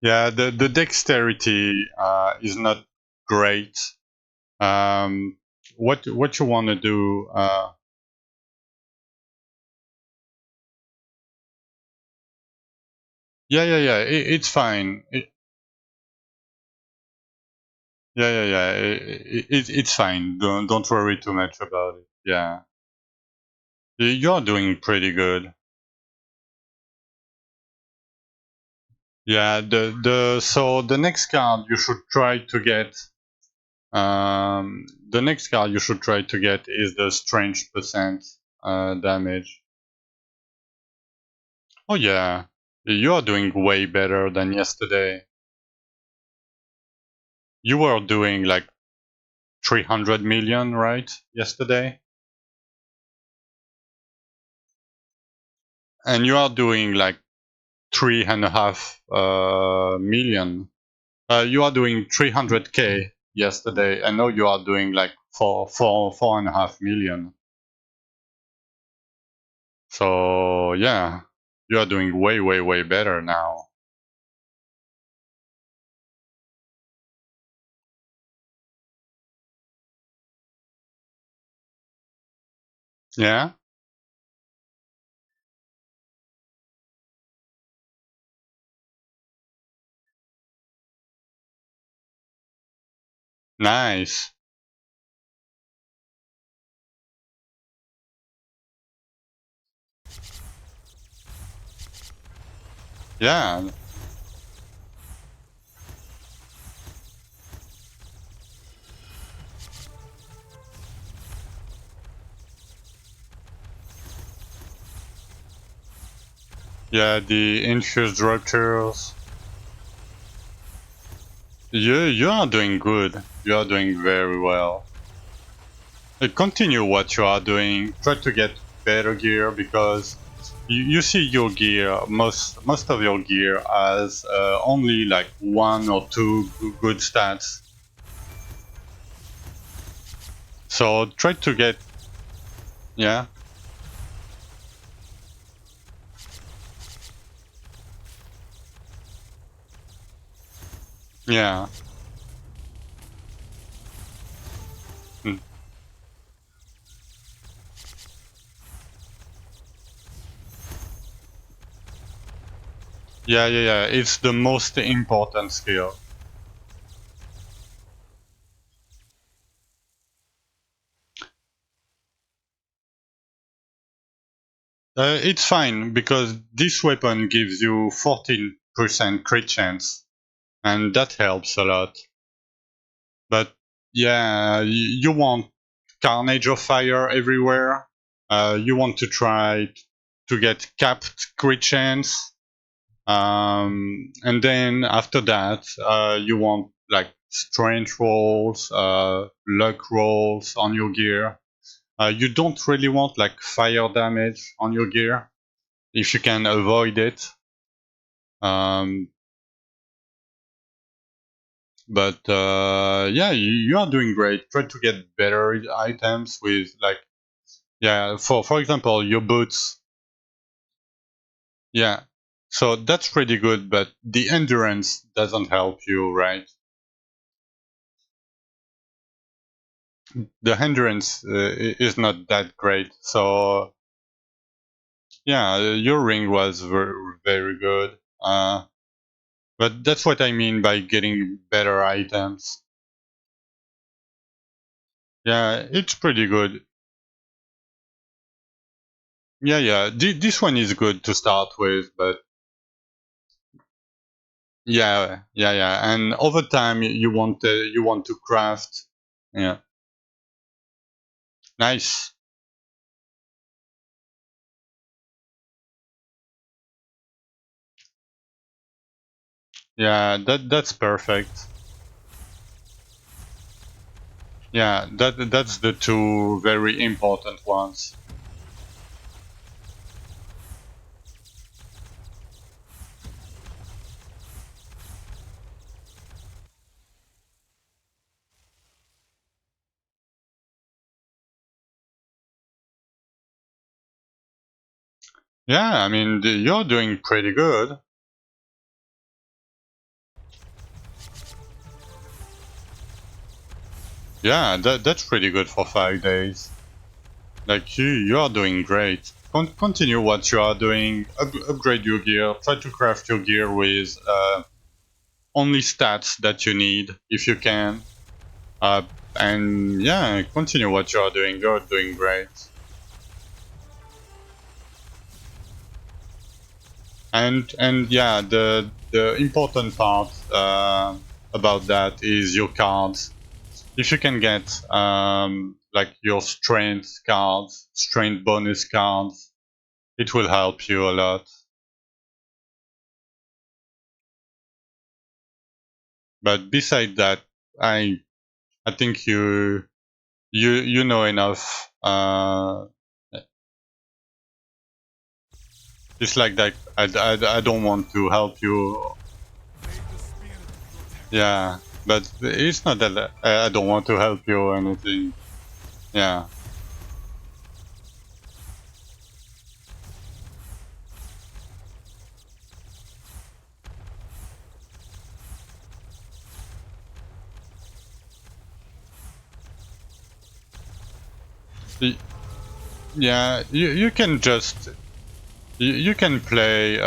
Yeah, the dexterity is not great. Um, what you want to do? Yeah. It's fine. Yeah. It's fine. Don't worry too much about it. Yeah, you're doing pretty good. Yeah, so the next card you should try to get. The next card you should try to get is the strange percent damage. Oh yeah, you are doing way better than yesterday. You were doing like 300 million, right, yesterday? And you are doing like 3.5 million. You are doing 300k yesterday, and now you are doing like 4.5 million. So yeah, you are doing way better now. Yeah, nice. Yeah, yeah. The infused ruptures. You are doing good. You are doing very well. Continue what you are doing. Try to get better gear because you see your gear. Most of your gear has only like one or two good stats. So try to get yeah yeah. Mm. Yeah. It's the most important skill. It's fine because this weapon gives you 14% crit chance, and that helps a lot. But yeah, you want carnage of fire everywhere. You want to try to get capped crit chance, and then after that, you want like strange rolls, luck rolls on your gear. You don't really want like fire damage on your gear if you can avoid it. Um, but yeah, you are doing great. Try to get better items with like yeah, for example, your boots. Yeah, so that's pretty good, but the endurance doesn't help you, right? The endurance is not that great. So yeah, your ring was very good. But that's what I mean by getting better items. Yeah, it's pretty good. Yeah. This one is good to start with, but yeah. And over time, you want to craft. Yeah, nice. Yeah, that's perfect. Yeah, that's the two very important ones. Yeah, I mean you're doing pretty good. Yeah, that's pretty good for 5 days. Like you are doing great. Continue what you are doing. Upgrade your gear. Try to craft your gear with only stats that you need if you can. Uh, and yeah, continue what you are doing. You're doing great. And yeah, the important part about that is your cards. If you can get like your strength cards, strength bonus cards, it will help you a lot. But beside that, I think you know enough. It's like that. I don't want to help you. Yeah, but it's not that I don't want to help you or anything. Yeah. Y- Yeah, you can just you can play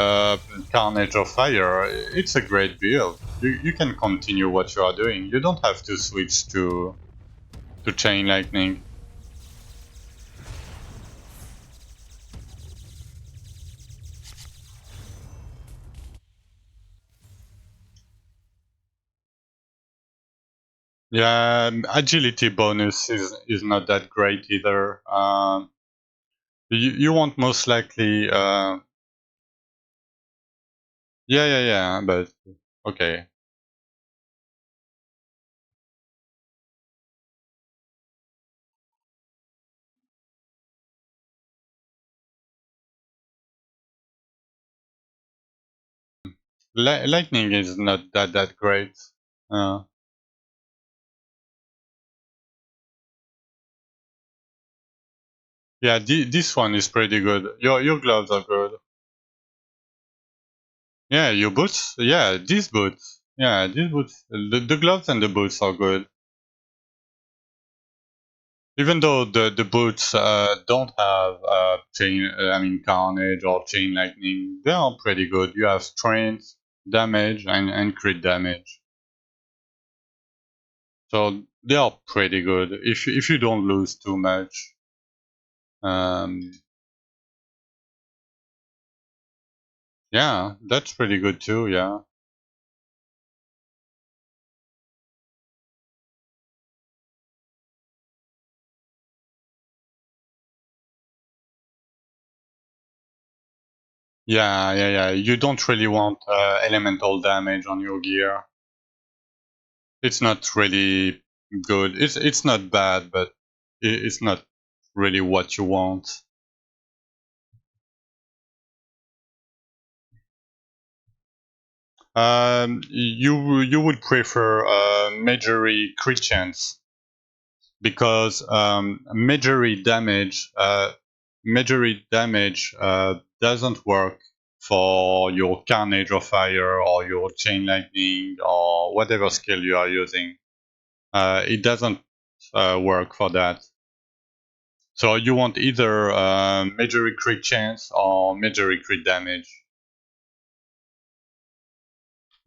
Carnage of Fire. It's a great build. You can continue what you are doing. You don't have to switch to Chain Lightning. Yeah, agility bonus is not that great either. You want most likely yeah, but okay. Lightning is not that great. Uh, yeah, this one is pretty good. Your gloves are good. Yeah, your boots. Yeah, these boots. Yeah, these boots. The gloves and the boots are good. Even though the boots don't have chain, I mean carnage or chain lightning, they are pretty good. You have strength, damage, and crit damage, so they are pretty good if you don't lose too much. Um, yeah, that's pretty good too. Yeah. Yeah. You don't really want elemental damage on your gear. It's not really good. It's not bad, but it's not really what you want. You would prefer Majory crit chance because Majory damage doesn't work for your Carnage of Fire or your Chain Lightning or whatever skill you are using. It doesn't work for that. So you want either Majory crit chance or Majory crit damage,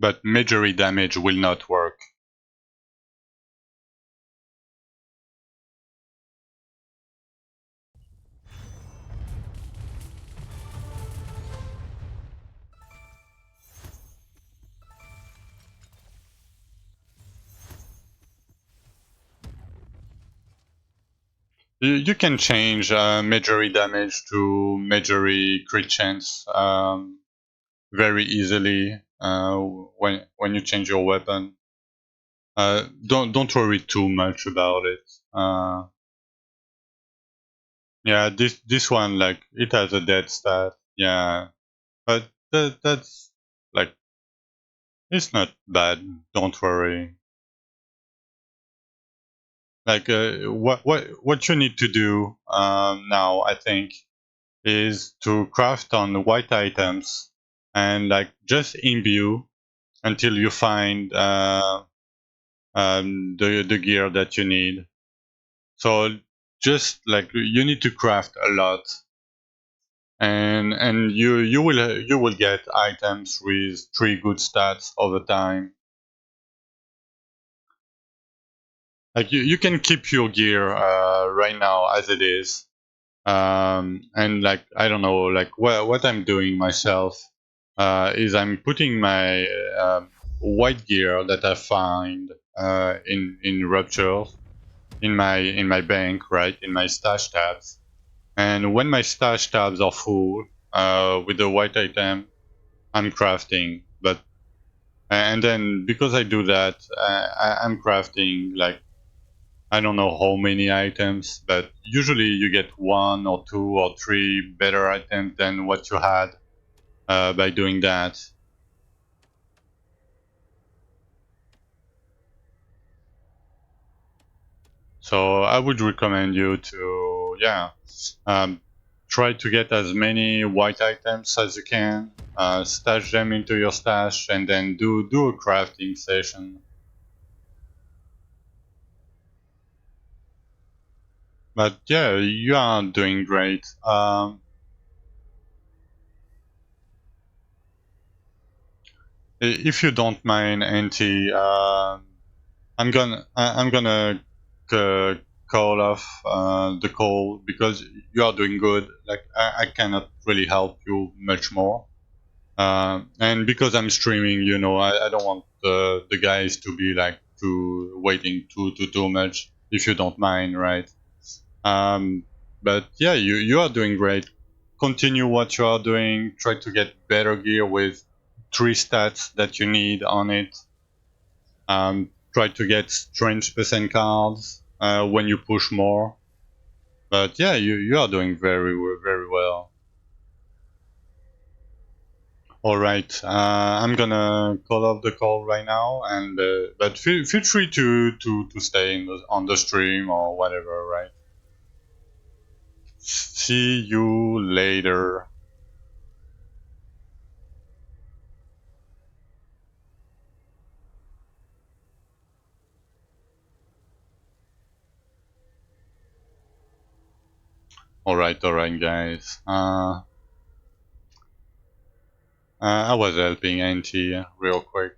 but Majory damage will not work. You can change Majory damage to Majory crit chance very easily when you change your weapon. Don't worry too much about it. Yeah, this one like it has a dead stat. Yeah, but that's like it's not bad. Don't worry. Like what you need to do now, I think, is to craft on white items and like just imbue until you find the gear that you need. So just like you need to craft a lot, and you will get items with 3 good stats over time. Like you can keep your gear right now as it is, and like I don't know, like what I'm doing myself. is I'm putting my white gear that I find in ruptures in my bank, right, in my stash tabs. And when my stash tabs are full with the white item, I'm crafting. But and then because I do that, I'm crafting like I don't know how many items, but usually you get one or two or three better items than what you had by doing that. So I would recommend you to, yeah, um, try to get as many white items as you can, stash them into your stash, and then do a crafting session. But yeah, you are doing great. If you don't mind, Auntie, I'm gonna uh, call off the call because you are doing good. Like I cannot really help you much more. And because I'm streaming, you know, I don't want the guys to be like too waiting too much. If you don't mind, right? Um, but yeah, you are doing great. Continue what you are doing. Try to get better gear with 3 stats that you need on it. Try to get strange percent cards when you push more. But yeah, you are doing very well. All right, I'm gonna call off the call right now, and but feel free to stay on the stream or whatever. Right? See you later. All right, guys. I was helping Auntie real quick,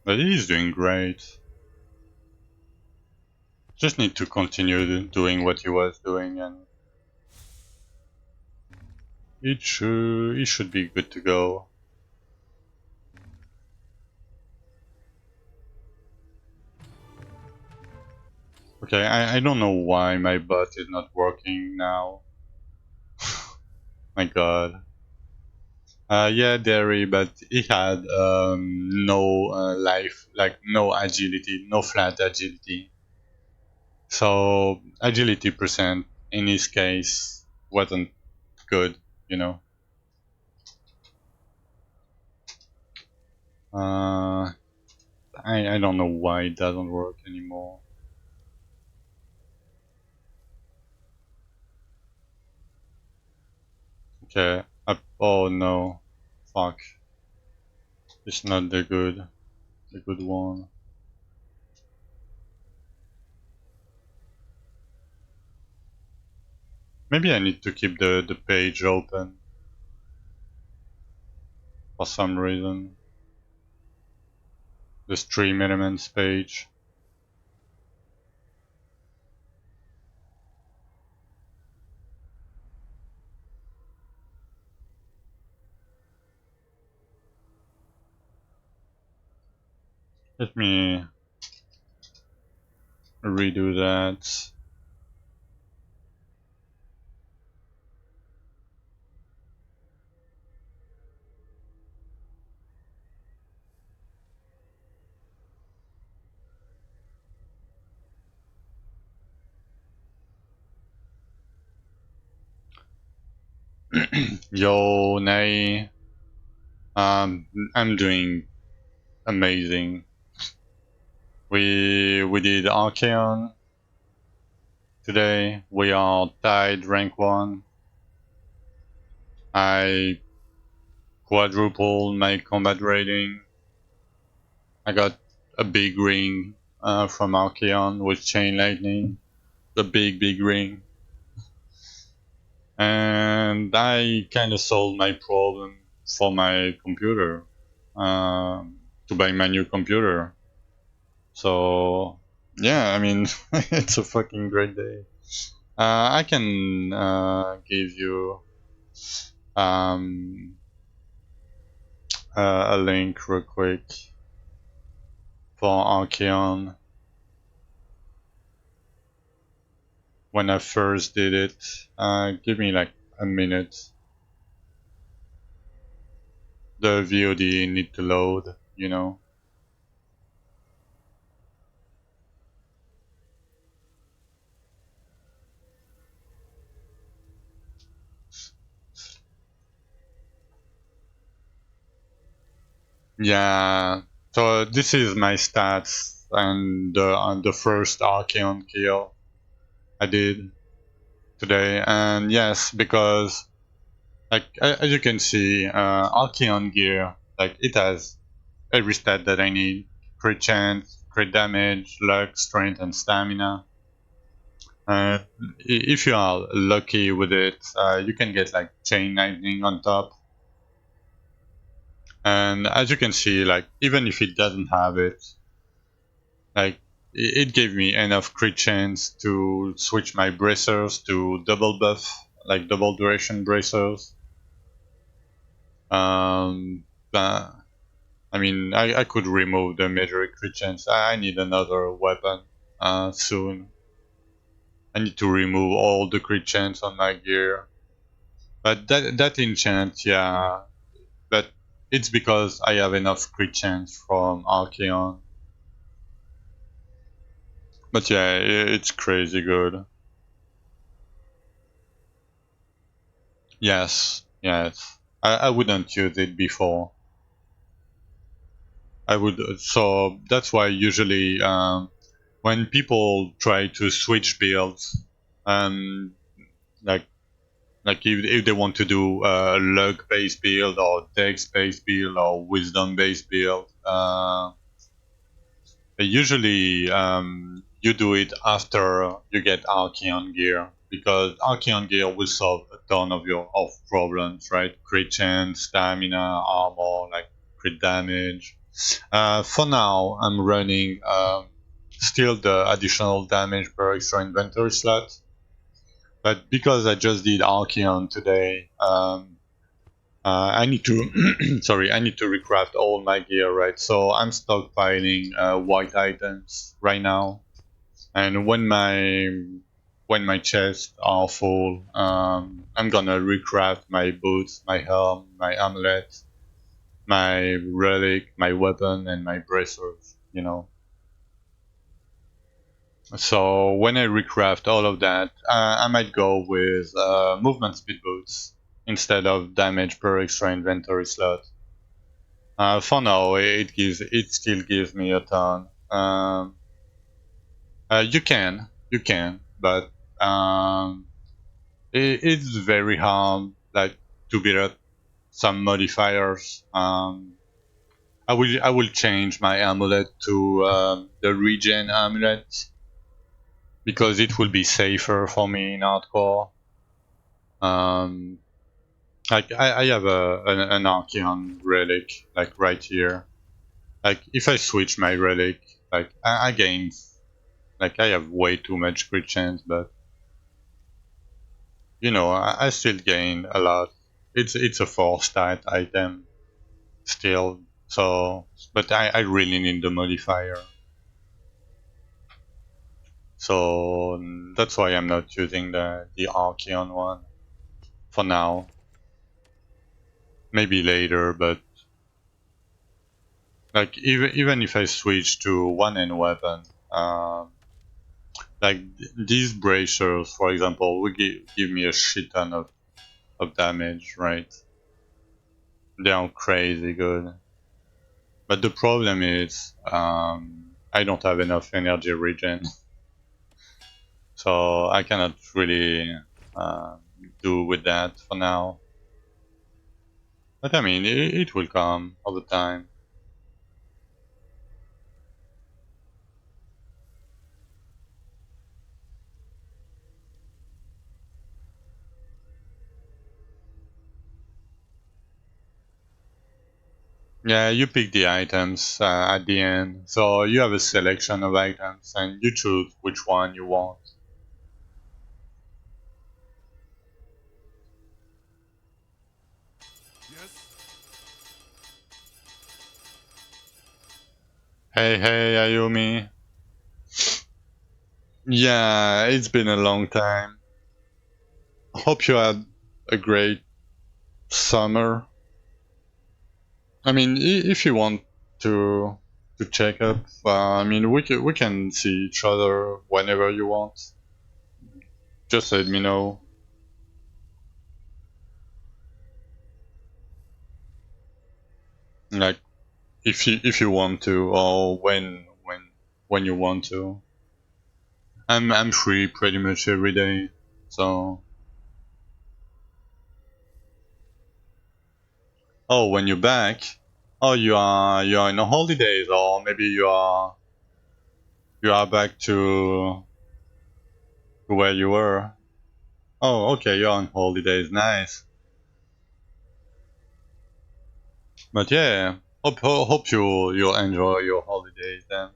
but he's doing great. Just need to continue doing what he was doing, and he should be good to go. Okay, I don't know why my bot is not working now. My god. Yeah, Derry, but he had no life, like no agility, no flat agility. So agility percent in his case wasn't good, you know. Uh, I don't know why it doesn't work anymore. Okay. Oh no. Fuck. It's not the good one. Maybe I need to keep the page open for some reason. The stream elements page. Let me redo that. Yo, Nay. I'm doing amazing. We did Archeon today. We are tied rank 1. I quadrupled my combat rating. I got a big ring from Archeon with Chain Lightning. The big ring. And I kind of solved my problem for my computer to buy my new computer. So yeah, I mean, it's a fucking great day. I can give you um, a link real quick for Archeon. When I first did it, give me like a minute. The VOD need to load, you know. Yeah, so this is my stats and on the first Archeon kill I did today, and yes, because like as you can see, Archeon gear, like it has every stat that I need: crit chance, crit damage, luck, strength, and stamina. If you are lucky with it, you can get like chain lightning on top. And as you can see, like even if it doesn't have it, like it gave me enough crit chance to switch my bracers to double buff, like double duration bracers. Um, uh, I mean, I could remove the major crit chance. I need another weapon soon. I need to remove all the crit chance on my gear. But that enchant, yeah, but it's because I have enough crit chance from Archeon. But yeah, it's crazy good. Yes, yes. I wouldn't use it before. I would, so that's why usually when people try to switch builds, um, like if they want to do a luck based build or dex based build or wisdom based build, usually you do it after you get Archeon gear, because Archeon gear will solve a ton of your problems, right? Crit chance, stamina, armor, like crit damage. For now, I'm running still the additional damage per extra inventory slot, but because I just did Archeon today, I need to sorry, I need to recraft all my gear, right? So I'm stockpiling white items right now, and when my chests are full, I'm gonna recraft my boots, my helm, my amulet, my relic, my weapon, and my bracers. You know. So when I recraft all of that, I might go with movement speed boots instead of damage per extra inventory slot. For now, it still gives me a ton. You can, but um, it's very hard, like to build up some modifiers. I will change my amulet to the regen amulet because it will be safer for me in hardcore. Um, like I have an Archeon relic like right here. Like if I switch my relic, like I gain, like I have way too much crit chance, but you know I still gain a lot. It's a 4 stat item still, so but I really need the modifier. So that's why I'm not using the Archeon one for now. Maybe later, but like even if I switch to one end weapon, like these bracers, for example, will give me a shit ton of damage, right? They are crazy good. But the problem is, I don't have enough energy regen, so I cannot really uh, do with that for now. But I mean, it will come all the time. Yeah, you pick the items at the end, so you have a selection of items, and you choose which one you want. Hey, Ayumi. Yeah, it's been a long time. Hope you had a great summer. I mean, if you want to check up, I mean, we can see each other whenever you want. Just let me know. Like if you want to, or when you want to. I'm free pretty much every day, so. Oh, when you're back, oh, you are in the holidays, or maybe you are back to where you were. Oh, okay, you're on holidays, nice. But yeah, hope you'll enjoy your holidays then.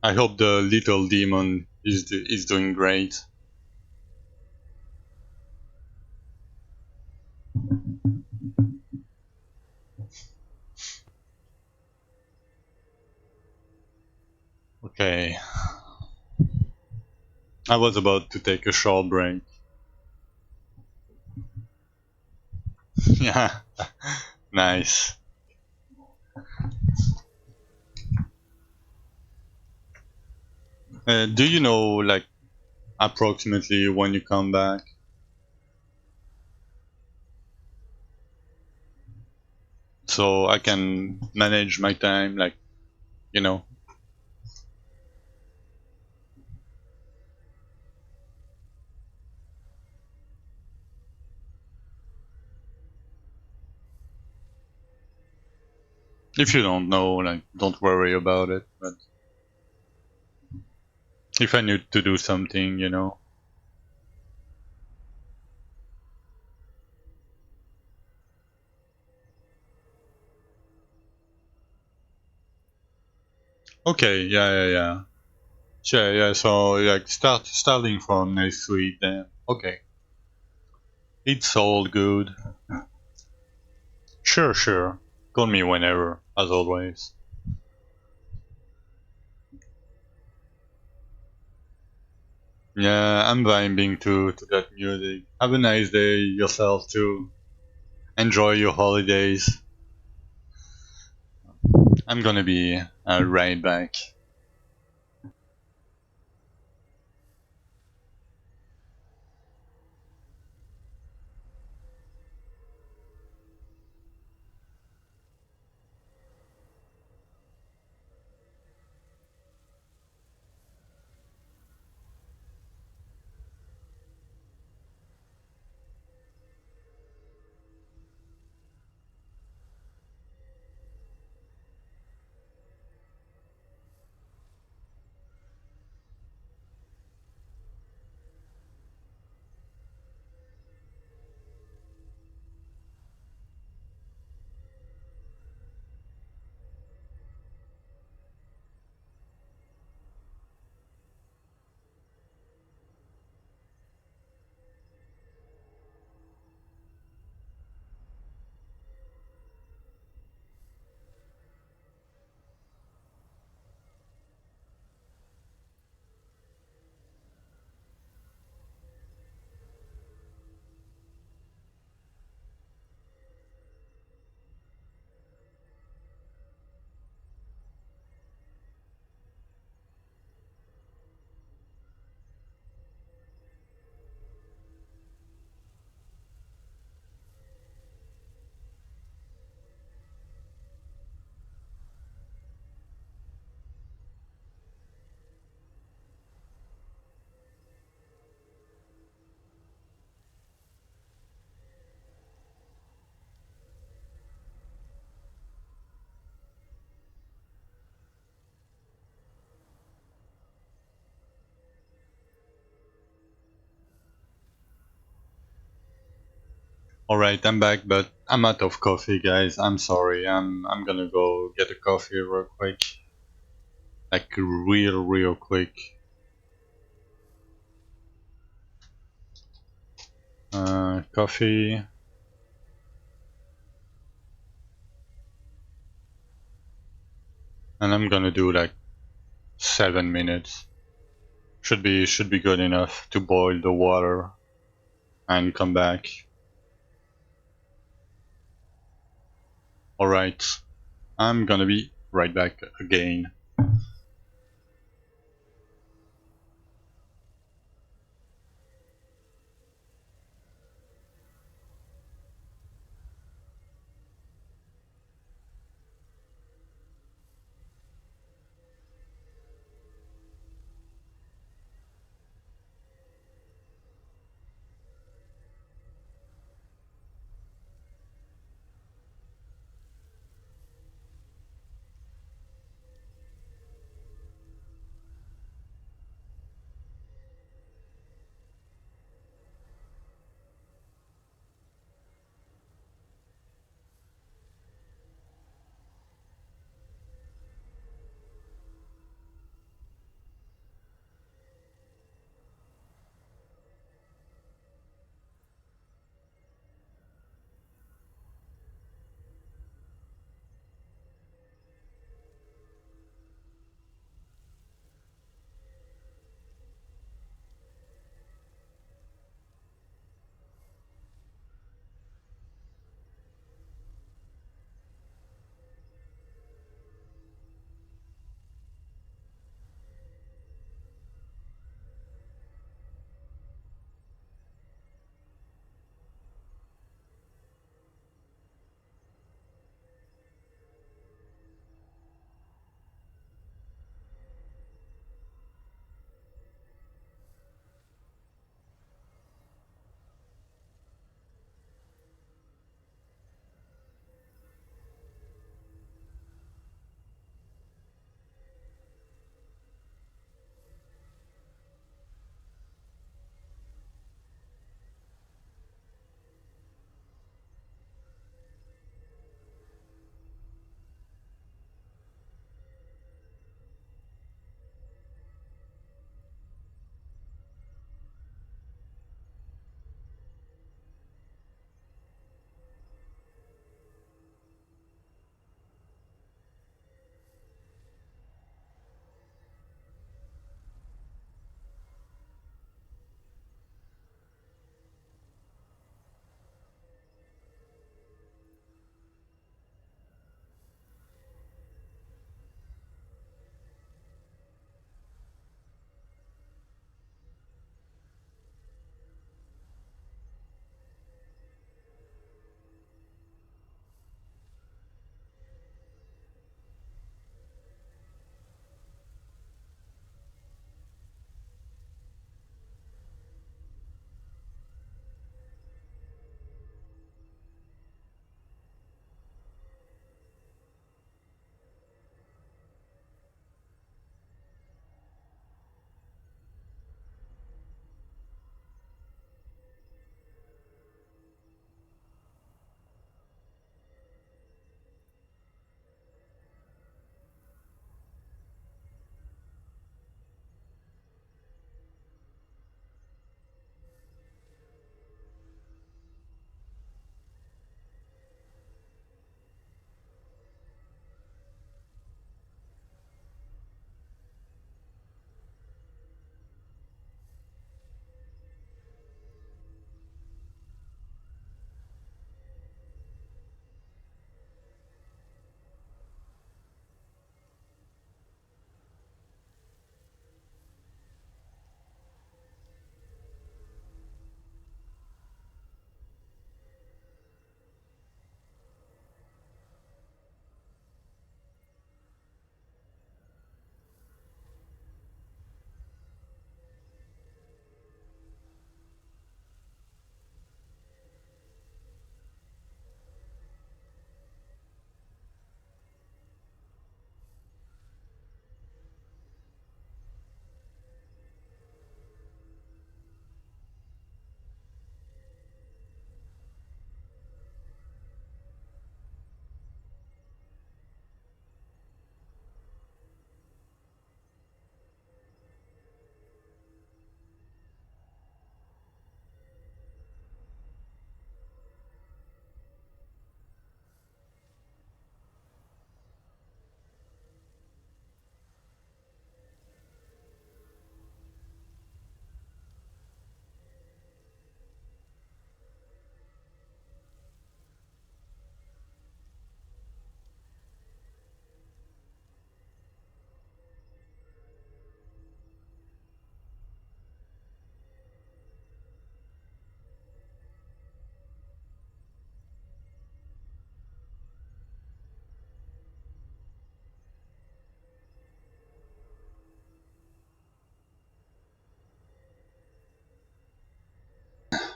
I hope the little demon is doing great. Okay, I was about to take a short break. Yeah, nice. Do you know like approximately when you come back? So I can manage my time, like, you know. If you don't know, like, don't worry about it. But if I need to do something, you know. Okay, yeah. Sure, yeah. So like starting from next week, then okay, it's all good. Sure. Call me whenever, as always. Yeah, I'm vibing to that music. Have a nice day yourself too. Enjoy your holidays. I'm gonna be right back. All right, I'm back, but I'm out of coffee, guys. I'm sorry. I'm gonna go get a coffee real quick, like real quick. Coffee. And I'm gonna do like 7 minutes. Should be good enough to boil the water and come back. Alright, I'm gonna be right back again.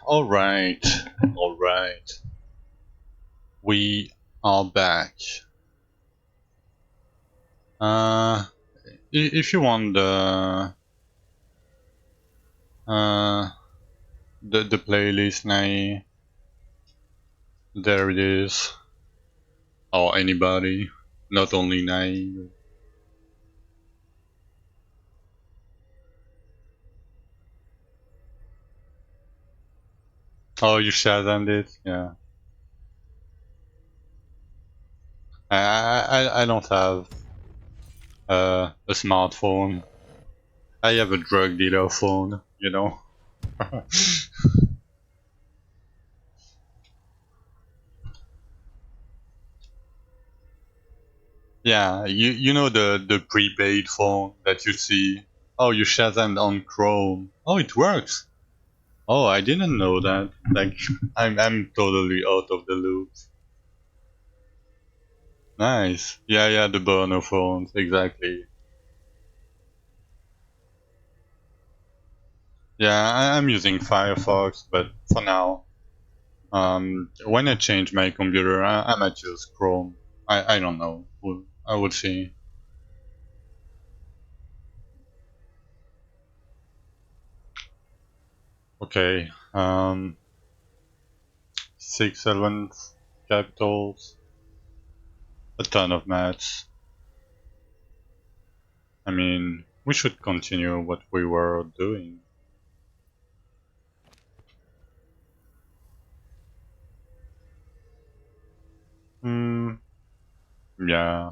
Alright, alright. We are back. If you want the playlist, Nai, there it is. Or anybody, not only Nai. Oh, you Shazammed it? Yeah. I don't have a smartphone. I have a drug dealer phone, you know. Yeah, you know the prepaid phone that you see. Oh, you Shazammed on Chrome. Oh, it works. Oh, I didn't know that. Like, I'm totally out of the loop. Nice. Yeah, yeah, the burner phones, exactly. Yeah, I'm using Firefox, but for now, when I change my computer, I might use Chrome. I don't know. I would see. Okay. 6 elements, capitals, a ton of maths. I mean, we should continue what we were doing. Hmm. Yeah.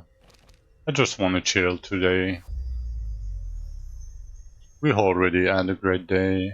I just want to chill today. We already had a great day.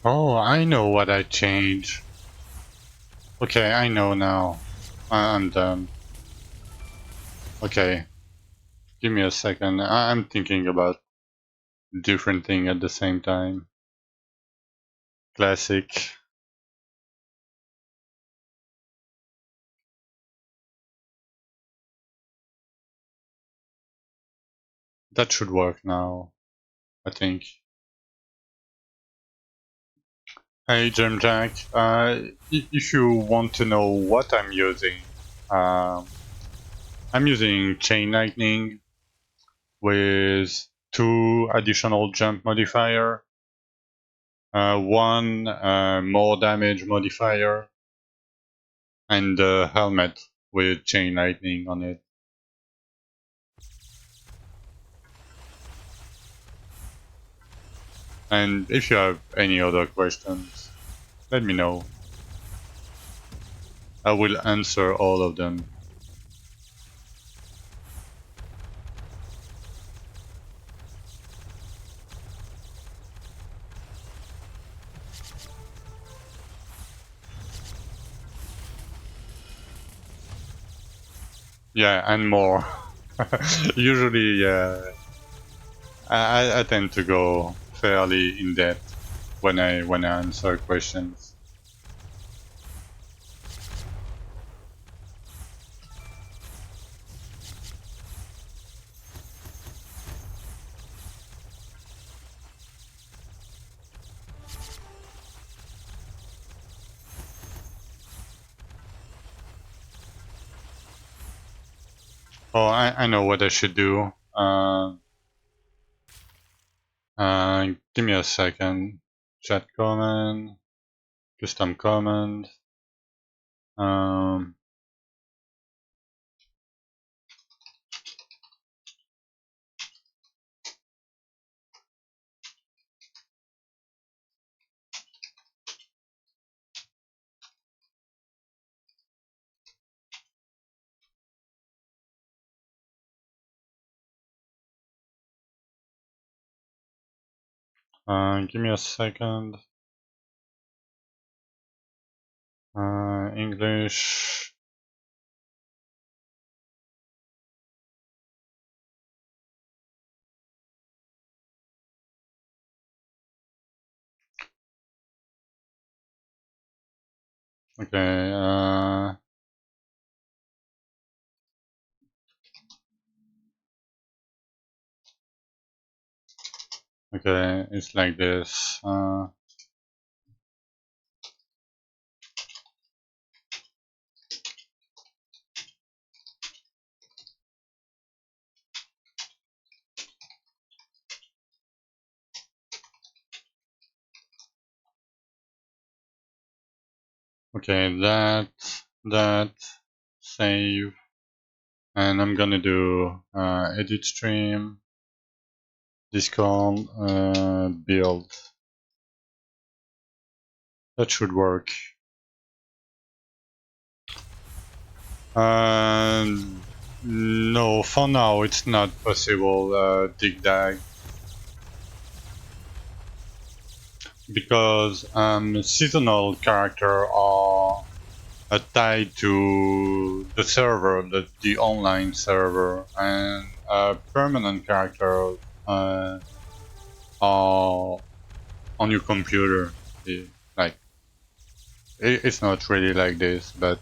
Oh, I know what I changed. Okay, I know now. I'm done. Okay, give me a second. I'm thinking about different thing at the same time. Classic. That should work now, I think. Hey, Jim Jack. If you want to know what I'm using, um, I'm using Chain Lightning with 2 additional jump modifier, 1 more damage modifier, and a helmet with Chain Lightning on it. And if you have any other questions, let me know. I will answer all of them. Yeah, and more. Usually, yeah, I tend to go fairly in depth when I answer questions. Oh, I know what I should do. Give me a second. Chat command, custom command. Um, give me a second. English. Okay. Okay. It's like this. Okay. That. Save. And I'm gonna do edit stream, Discord, build. That should work. No, for now it's not possible, dig because seasonal character are tied to the server, the online server, and permanent character are on your computer. Like it's not really like this, but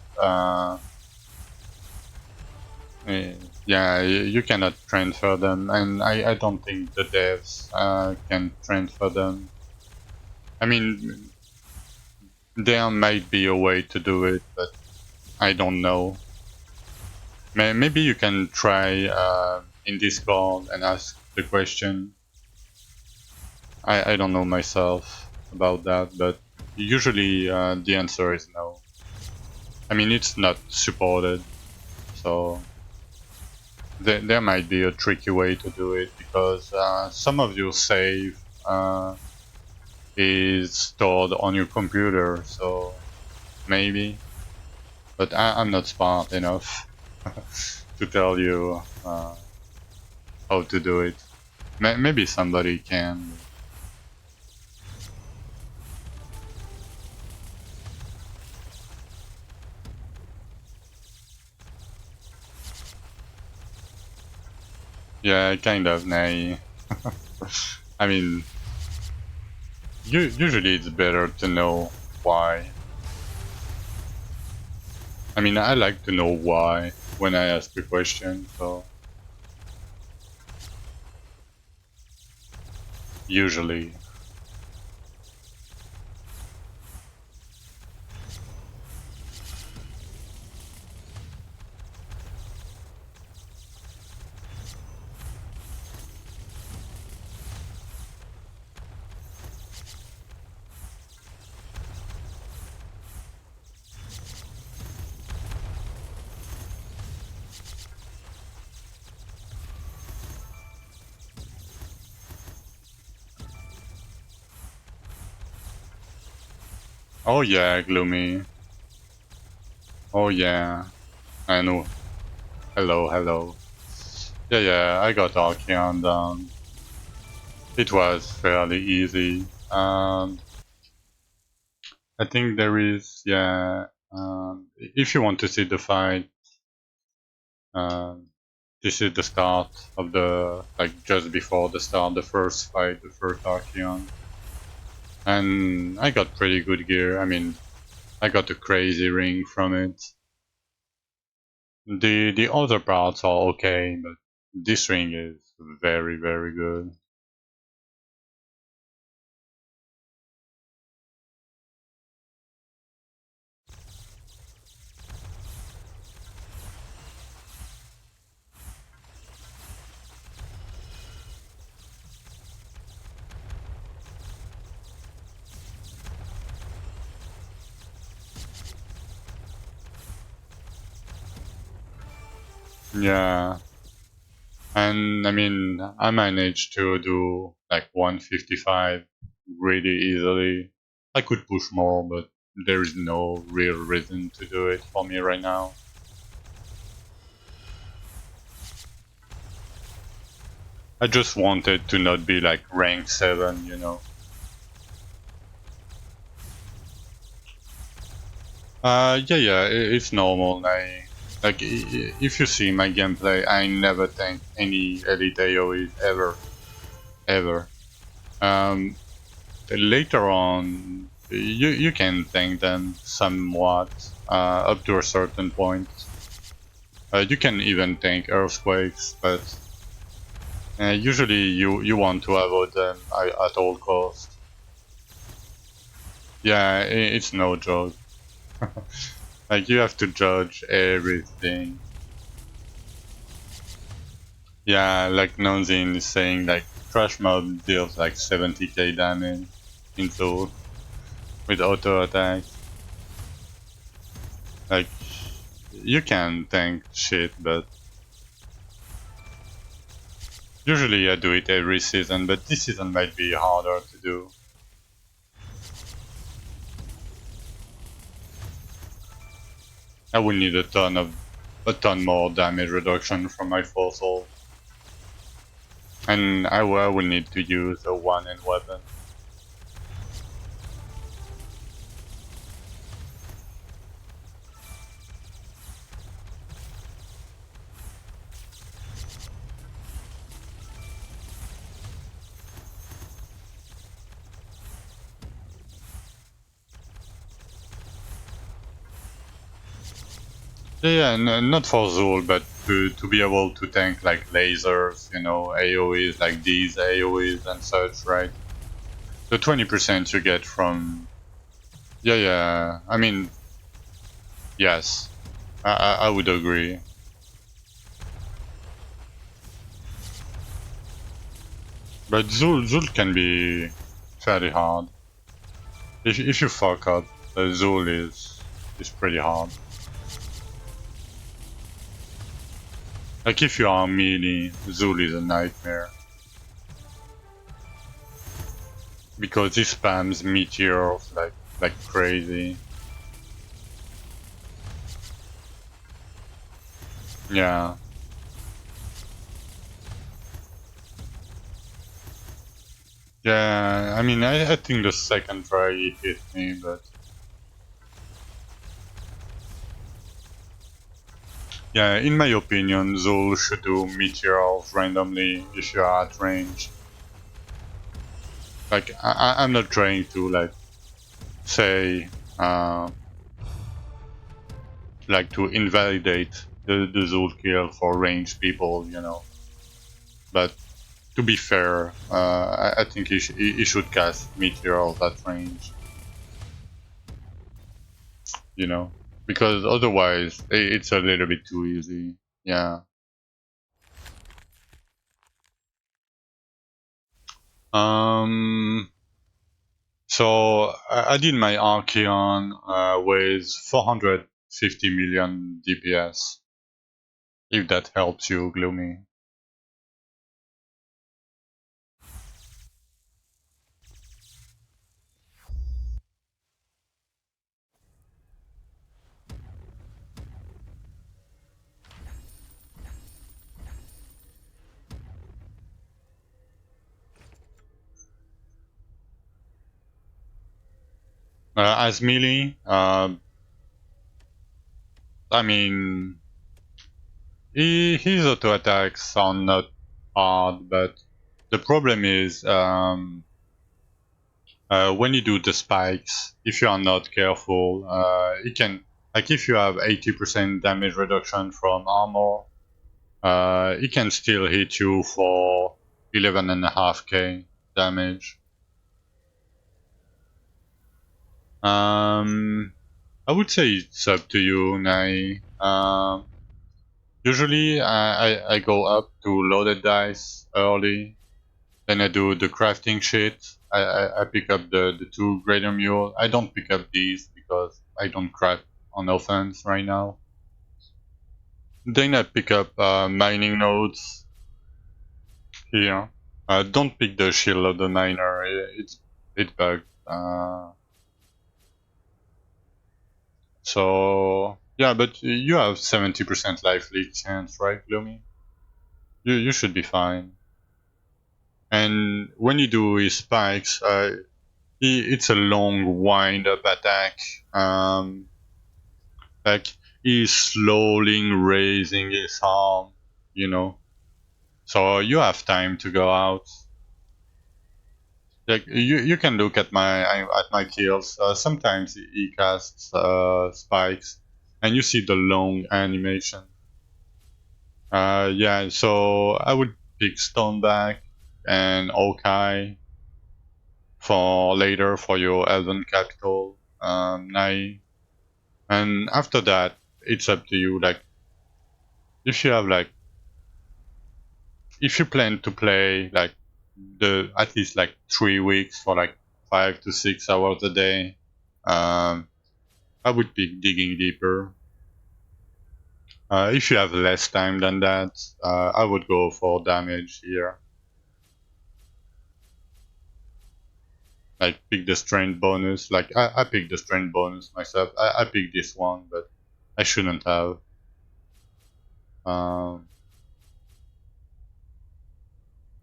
yeah, you cannot transfer them, and I don't think the devs can transfer them. I mean, there might be a way to do it, but I don't know. Maybe you can try in Discord and ask the question. I don't know myself about that, but usually the answer is no. I mean, it's not supported, so there might be a tricky way to do it, because some of your save is stored on your computer, so maybe. But I'm not smart enough to tell you how to do it. Maybe somebody can. Yeah, kind of, nay. I mean, usually it's better to know why. I mean, I like to know why when I ask a question, so usually. Oh yeah, Gloomy. Oh yeah, I know. Hello, hello. Yeah, yeah, I got Archeon down. It was fairly easy. I think there is, yeah. If you want to see the fight, Um, this is the start of the, like, just before the start, the first fight, the first Archeon. And I got pretty good gear. I mean, I got a crazy ring from it. The other parts are okay, but this ring is very, very good. Yeah. And I mean, I managed to do like 155 really easily. I could push more, but there is no real reason to do it for me right now. I just wanted to not be like rank 7, you know. Yeah, it's normal. If you see my gameplay, I never tank any elite AoEs ever, ever. Um, Later on, you can tank them somewhat, up to a certain point. You can even tank earthquakes, but usually you want to avoid them at all cost. Yeah, it's no joke. Like, you have to judge everything. Yeah, like Nonzin is saying, like, Crash Mob deals like 70k damage in total with auto attack. Like, you can tank shit, but usually I do it every season, but this season might be harder to do. I will need a ton more damage reduction from my fossil. And I will need to use a one-hand weapon. Yeah, not for Zul, but to be able to tank like lasers, you know, AoEs like these AoEs and such, right? The 20% you get from... Yeah, I mean, yes, I would agree. But Zul can be fairly hard. If you fuck up, Zul is pretty hard. Like, if you are melee, Zul is a nightmare. Because he spams meteors like crazy. Yeah. Yeah, I mean, I think the second try he hit me, but... Yeah, in my opinion, Zul should do meteors randomly if you are at range. Like, I'm not trying to, like, say, like, to invalidate the Zul kill for ranged people, you know. But to be fair, I think he should cast meteors at range, you know. Because otherwise, it's a little bit too easy. Yeah. Um, so I did my Archeon with 450 million DPS, if that helps you, Gloomy. As melee, I mean, His auto attacks are not hard, but the problem is when you do the spikes, if you are not careful, it can, like if you have 80% damage reduction from armor, it can still hit you for 11.5k damage. I would say it's up to you, Nai. Usually I go up to loaded dice early, then I do the crafting shit. I pick up the two greater mule. I don't pick up these because I don't craft on offense right now. Then I pick up mining nodes here. Don't pick the shield of the miner. It's bugged. So yeah, but you have 70% life leak chance, right, Gloomy? You should be fine. And when you do his spikes, it's a long wind up attack. Like he's slowly raising his arm, you know. So you have time to go out. Like you can look at my kills. Sometimes he casts spikes, and you see the long animation. Yeah, so I would pick Stoneback and Okai for later for your Elven Capital, Nai. And after that, it's up to you. Like, if you have like, if you plan to play like the at least like 3 weeks for like 5 to 6 hours a day, I would pick digging deeper. If you have less time than that, I would go for damage here. Like pick the strength bonus. Like I picked the strength bonus myself. I picked this one, but I shouldn't have. Um,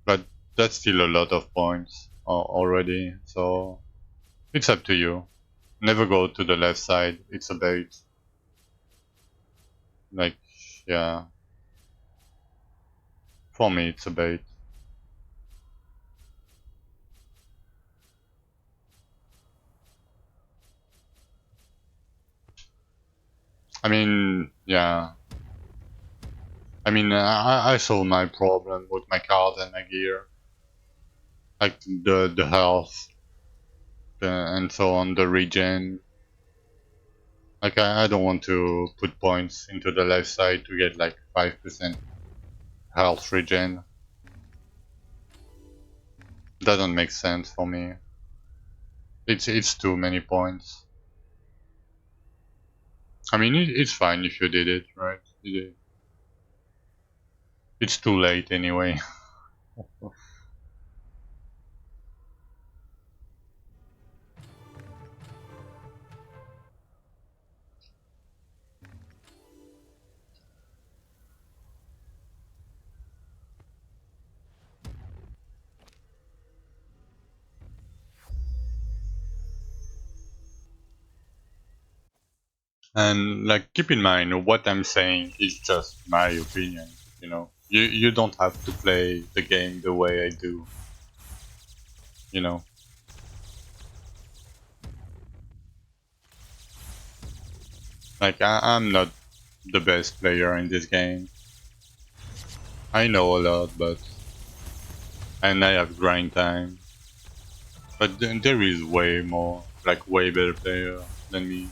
but that's still a lot of points already. So it's up to you. Never go to the left side. It's a bait. Like yeah, for me it's a bait. I mean yeah. I mean I saw my problem with my card and my gear. Like the health and so on, the regen. Like I don't want to put points into the left side to get like 5% health regen. Doesn't make sense for me. It's too many points. I mean it's fine if you did it, right? It's too late anyway. And like keep in mind what I'm saying is just my opinion, you know. You don't have to play the game the way I do. You know. Like I'm not the best player in this game. I know a lot, but and I have grind time. But then there is way more, like way better player than me.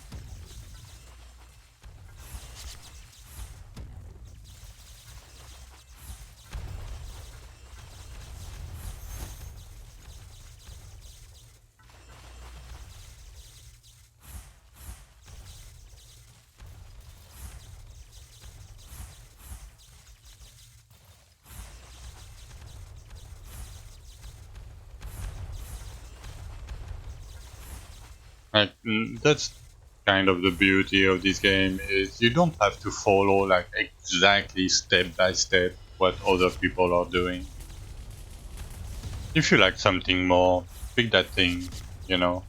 Like that's kind of the beauty of this game is you don't have to follow like exactly step by step what other people are doing. If you like something more, pick that thing, you know.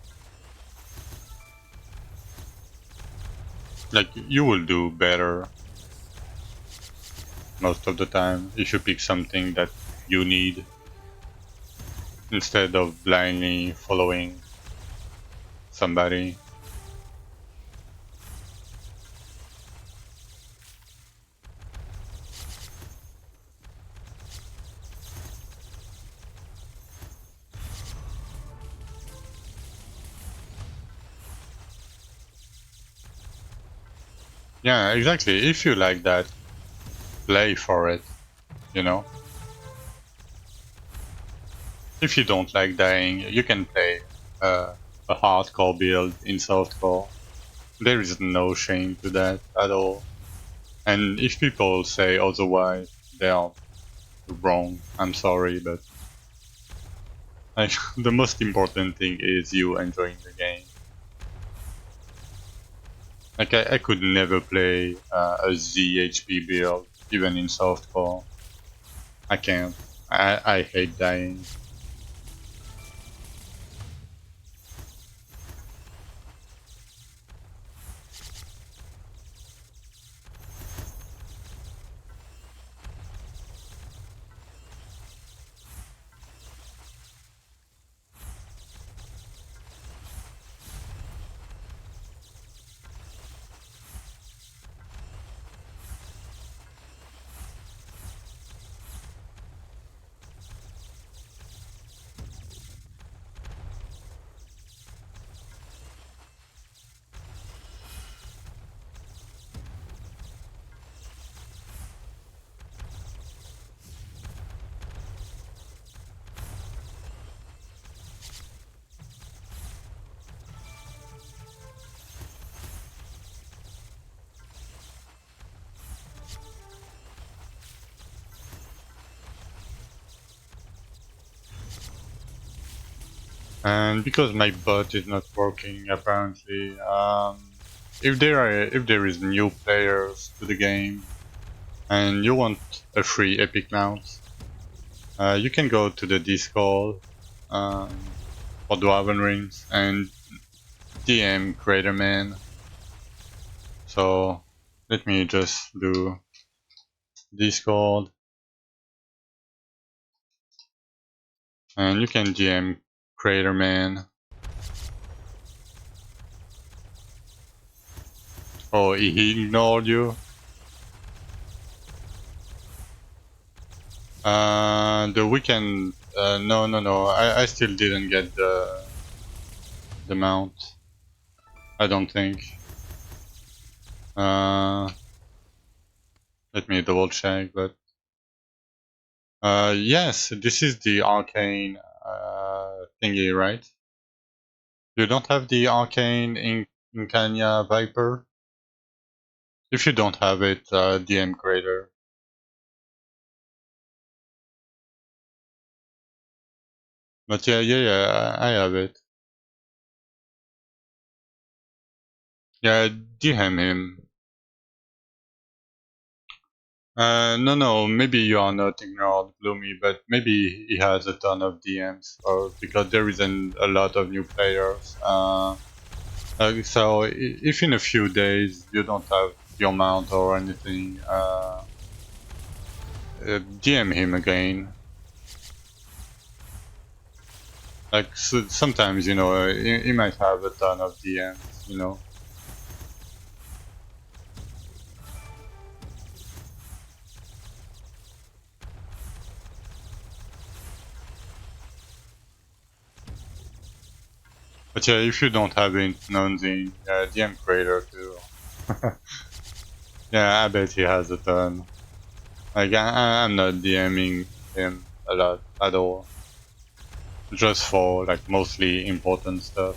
Like you will do better. most of the time if you pick something that you need instead of blindly following somebody. Yeah, exactly. If you like that, play for it, you know? If you don't like dying, you can play a hardcore build in softcore. There is no shame to that at all. And if people say otherwise, they are wrong. I'm sorry, but like, the most important thing is you enjoying the game. Like I could never play a ZHP build, even in softcore. I can't. I hate dying. And because my bot is not working apparently, if there is new players to the game and you want a free epic mount, you can go to the Discord for Dwarven Realms and DM Craterman. So let me just do Discord, and you can DM Craterman. Oh, he ignored you. The weekend. No. I still didn't get the mount. I don't think. Uh, Let me double check. But yes, this is the arcane thingy, right? You don't have the arcane in Kanya Viper. If you don't have it, DM Crater. But yeah, I have it. Yeah, DM him. No, maybe you are not ignored, Bloomy, but maybe he has a ton of DMs, or because there isn't a lot of new players. So if in a few days you don't have your mount or anything, DM him again. Like so, sometimes, he might have a ton of DMs. But yeah, if you don't have it, Nonzine, DM Creator too. Yeah, I bet he has a ton. Like I'm not DMing him a lot at all, just for like mostly important stuff.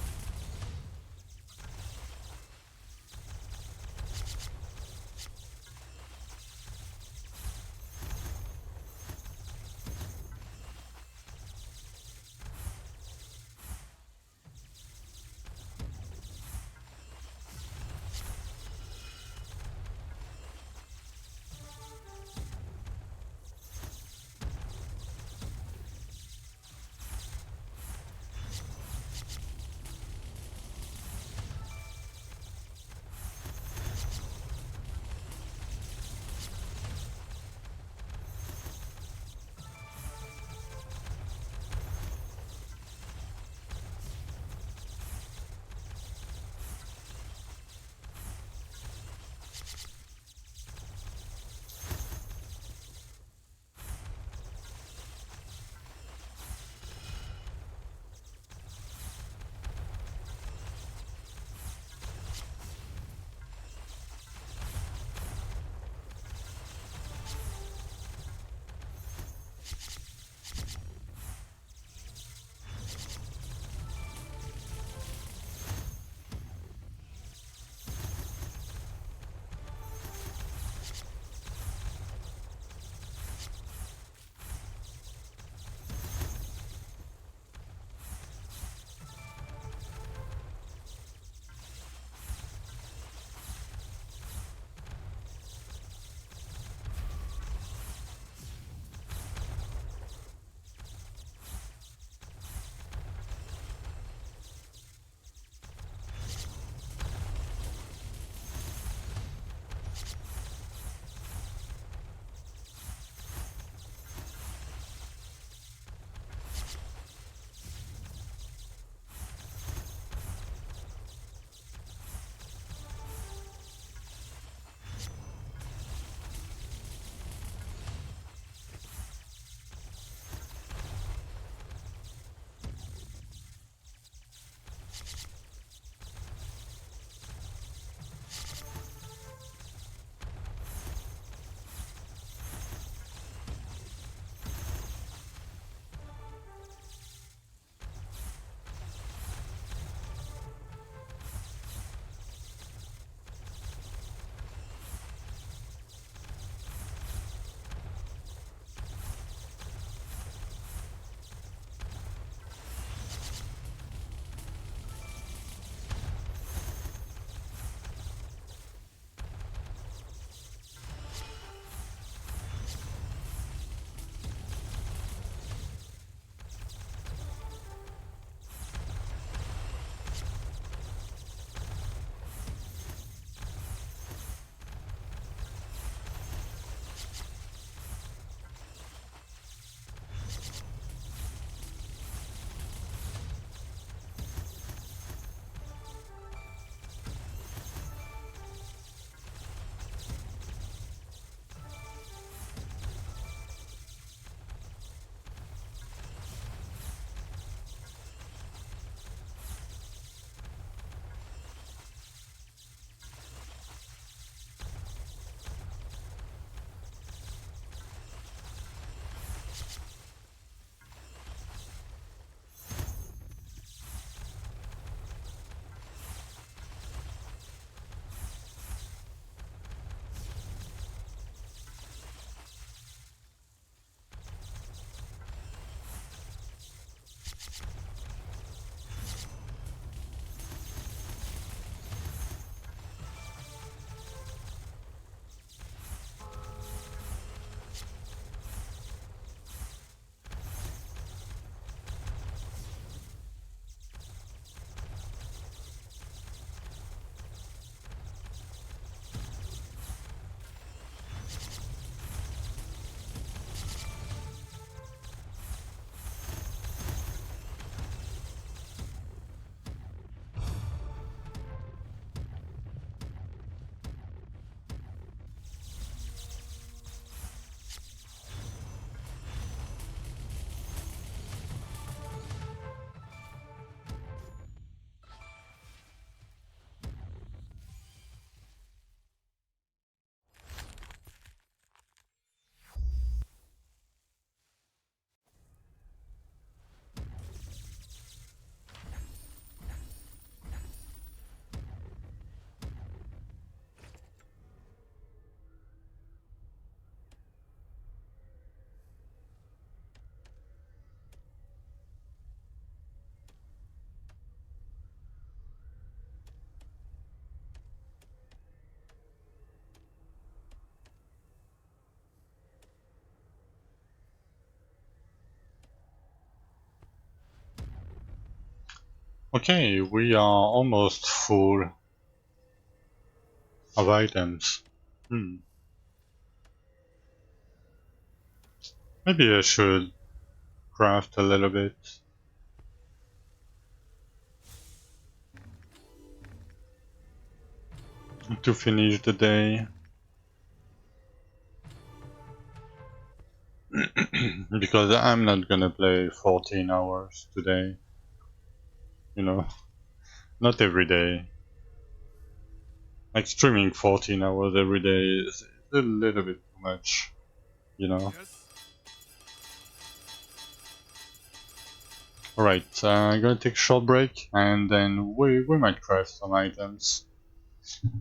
Okay, we are almost full of items. Maybe I should craft a little bit to finish the day. Because I'm not gonna play 14 hours today. You know, not every day. Like streaming 14 hours every day is a little bit too much, you know. Alright, I'm gonna take a short break and then we might craft some items.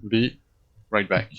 Be right back.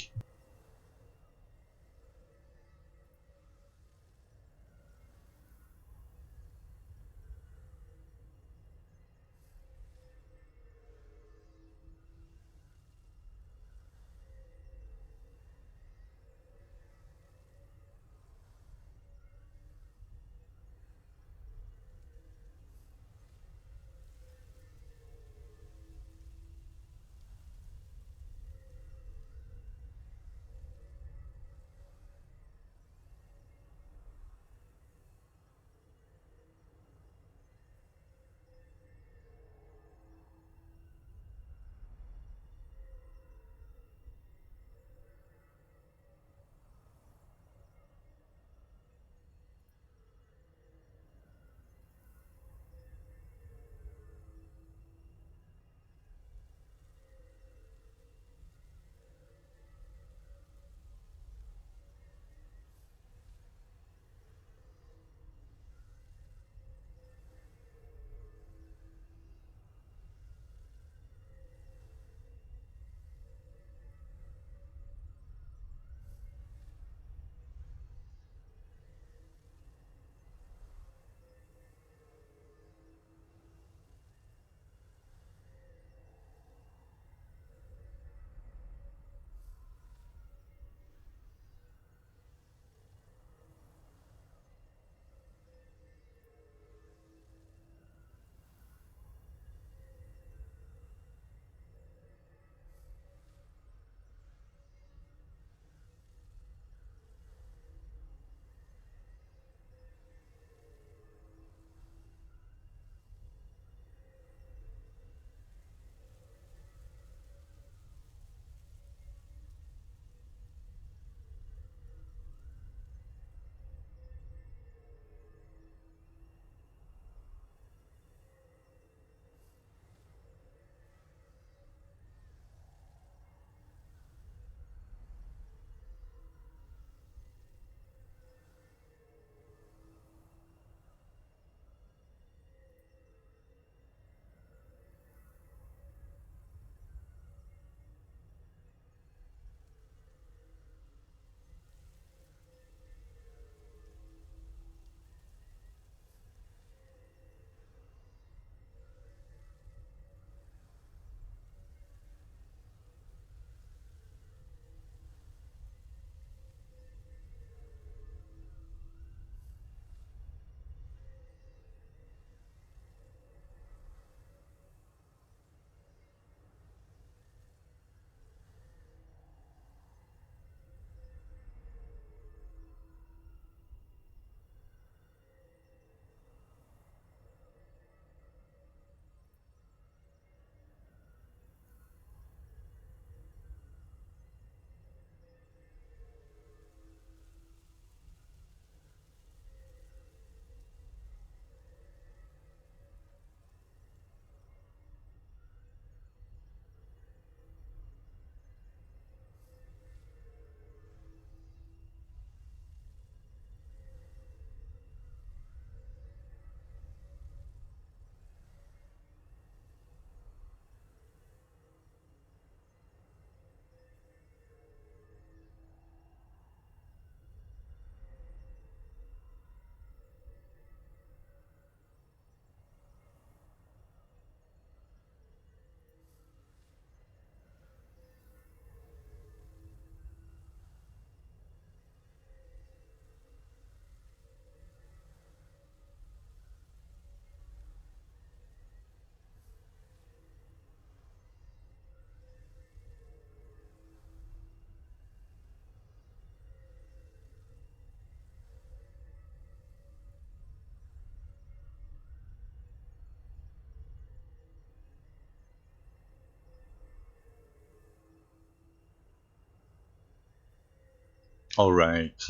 Alright.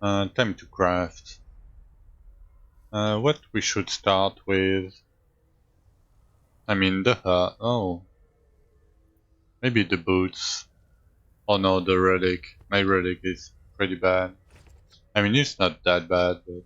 Time to craft. What we should start with? I mean the oh. Maybe the boots. Oh no, the relic. My relic is pretty bad. I mean it's not that bad, but...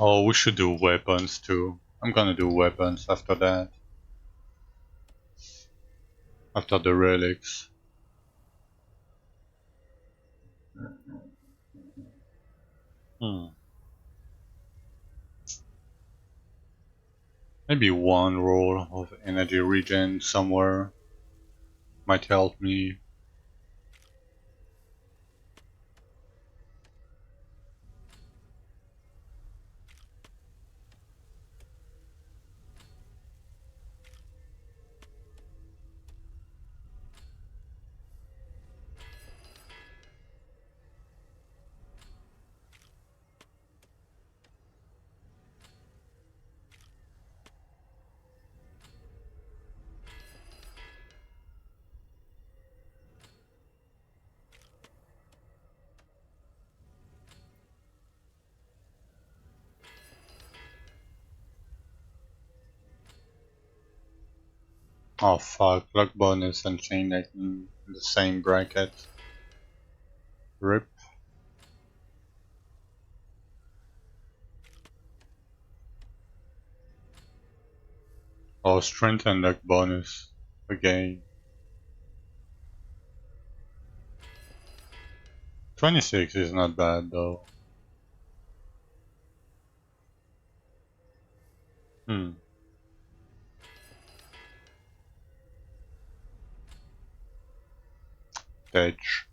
Oh, we should do weapons too. I'm gonna do weapons after that. After the relics. Hmm. Maybe one roll of energy regen somewhere might help me. Oh fuck, luck bonus and chain lightning in the same bracket. RIP. Oh, strength and luck bonus again. 26 is not bad though. Hmm. Edge.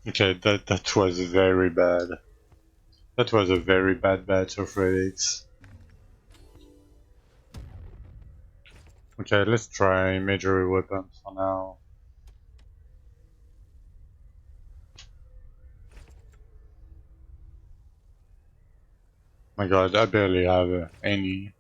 Okay, that was very bad. That was a very bad batch of relics. Okay, let's try major weapons for now. My god, I barely have any.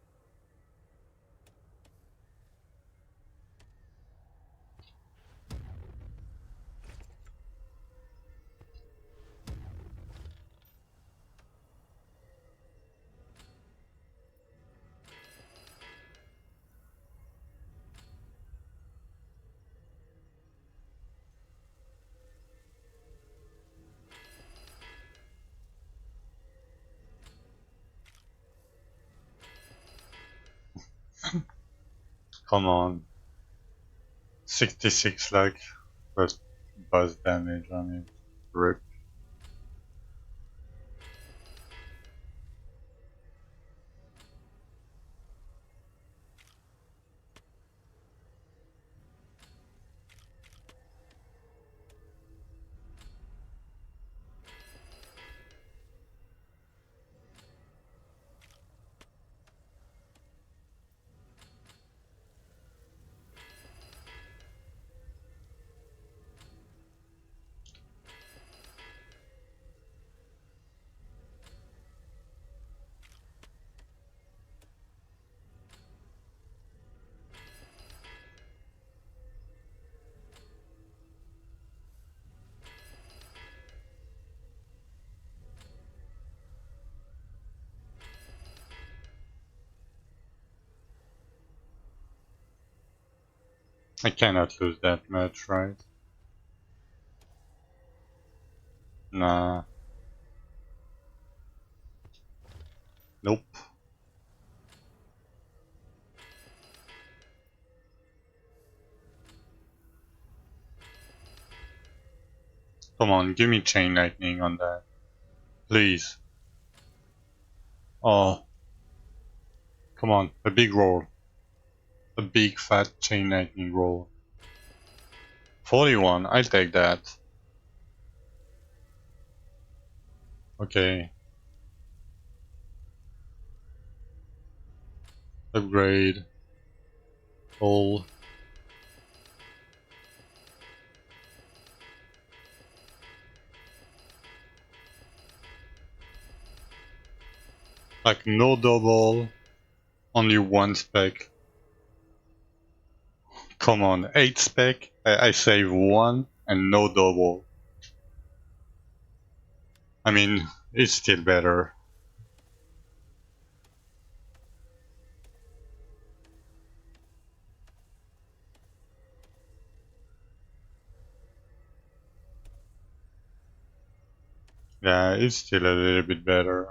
Come on. 66 luck plus buzz damage on it. RIP. I cannot lose that much, right? Nah. Nope. Come on, give me Chain Lightning on that. Please. Oh, come on, a big roll. A big fat Chain Lightning roll. 41, I'll take that. Okay. Upgrade. Roll. Like no double, only one spec. Come on, 8 spec, I save 1 and no double. I mean, it's still better. Yeah, it's still a little bit better.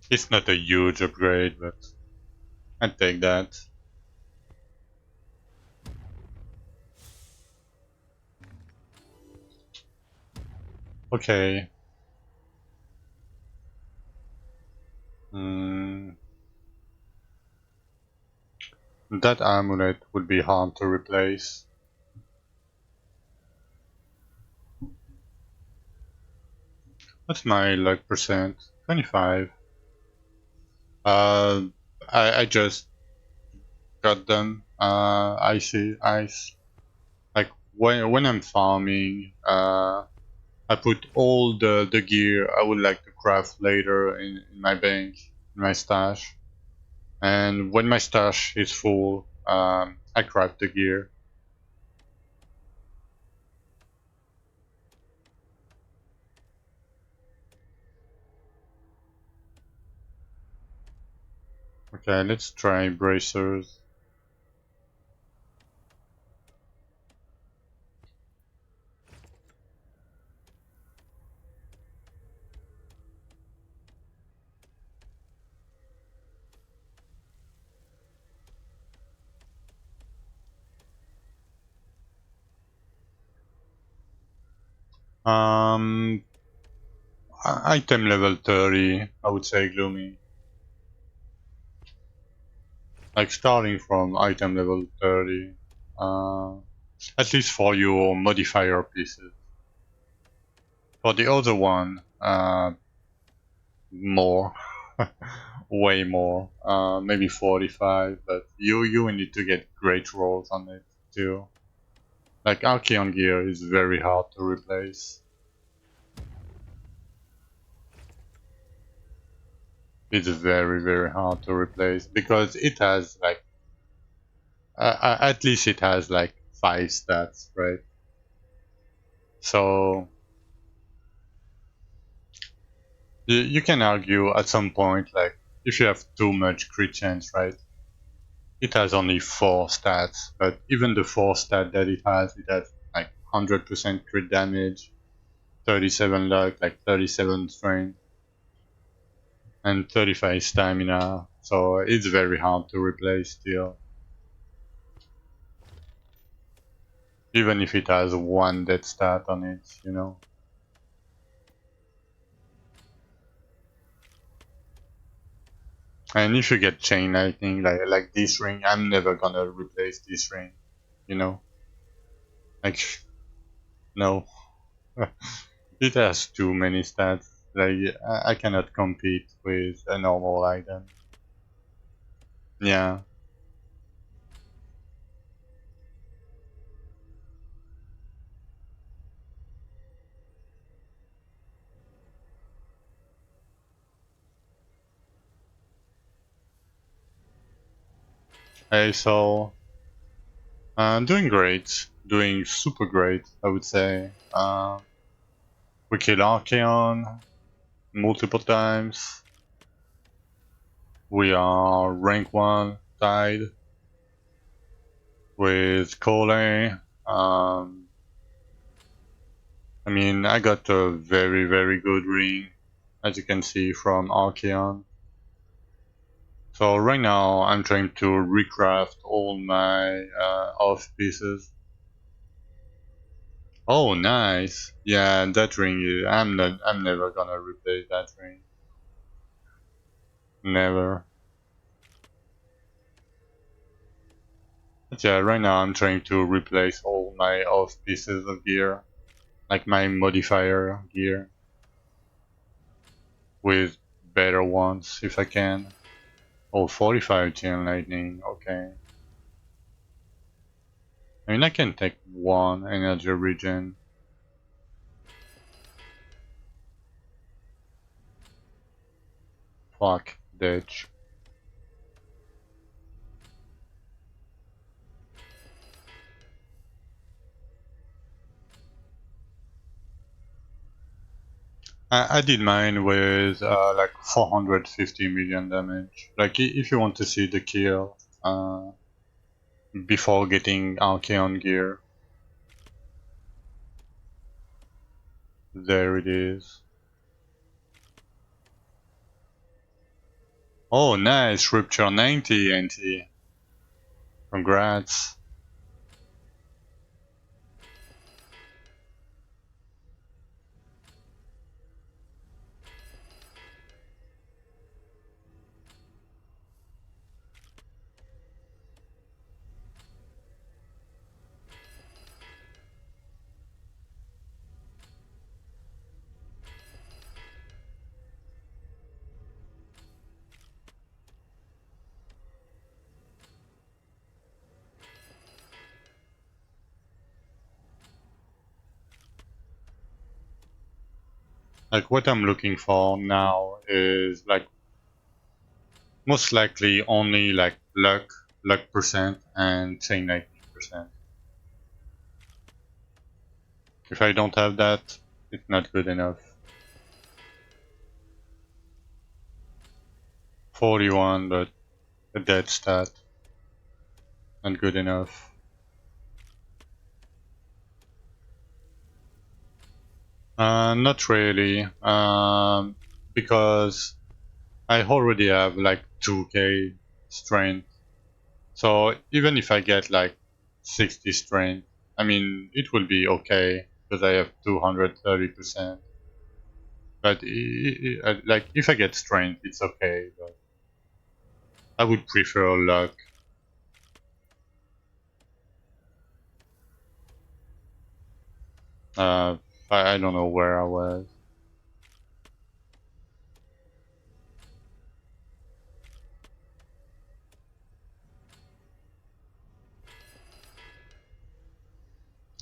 It's not a huge upgrade, but I'd take that. Okay. Mm, that amulet would be hard to replace. What's my luck percent? 25. Uh, I just got them. Ice. Like when I'm farming, I put all the gear I would like to craft later in my bank, in my stash. And when my stash is full, I craft the gear. Okay, let's try bracers. Um, item level 30, I would say gloomy. Like starting from item level 30. Uh, at least for your modifier pieces. For the other one, more. Way more. Maybe 45, but you will need to get great rolls on it too. Like Archeon gear is very hard to replace. It's very hard to replace because it has like at least it has like 5 stats, right? So you can argue at some point like if you have too much crit chance, right? It has only 4 stats, but even the 4 stat that it has like 100% crit damage, 37 luck, like 37 strength, and 35 stamina. So it's very hard to replace still. Even if it has 1 dead stat on it, you know. And if you get chain lightning like this ring, I'm never gonna replace this ring, you know. Like no. It has too many stats. Like I cannot compete with a normal item. Yeah. Hey, so doing great, doing super great, I would say. We killed Archeon multiple times. We are rank 1 tied. with Cole. I mean, I got a very, very good ring, as you can see from Archeon. So right now, I'm trying to recraft all my off pieces. Oh, nice! Yeah, that ring. I'm never gonna replace that ring. Never. But yeah, right now I'm trying to replace all my off pieces of gear, like my modifier gear, with better ones if I can. Oh, 45 chain lightning, okay. I mean, I can take one energy regen. Fuck, ditch. I did mine with like 450 million damage. Like, if you want to see the kill before getting Archeon gear, there it is. Oh, nice, Rupture 90 NT. Congrats. Like, what I'm looking for now is like most likely only like luck percent and chain lightning percent. If I don't have that, it's not good enough. 41, but a dead stat. Not good enough. Not really. Because I already have like 2k strength. So even if I get like 60 strength, I mean, it will be okay because I have 230%. But like, if I get strength, it's okay. But I would prefer luck. Uh, I don't know where I was.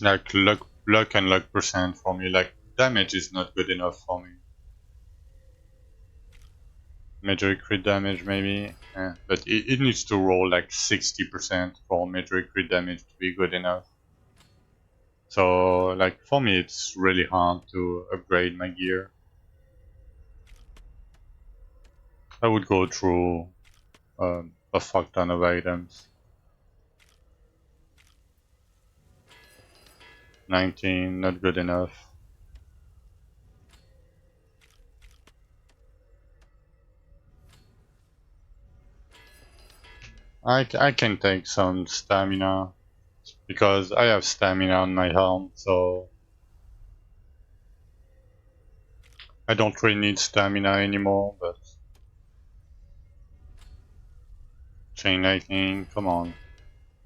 Like luck and luck percent for me. Like damage is not good enough for me. Major crit damage maybe, but it needs to roll like 60% for major crit damage to be good enough. So like for me, it's really hard to upgrade my gear. I would go through a fuck ton of items. 19, not good enough. I can take some stamina because I have stamina on my helm, so I don't really need stamina anymore. But chain lightning, come on,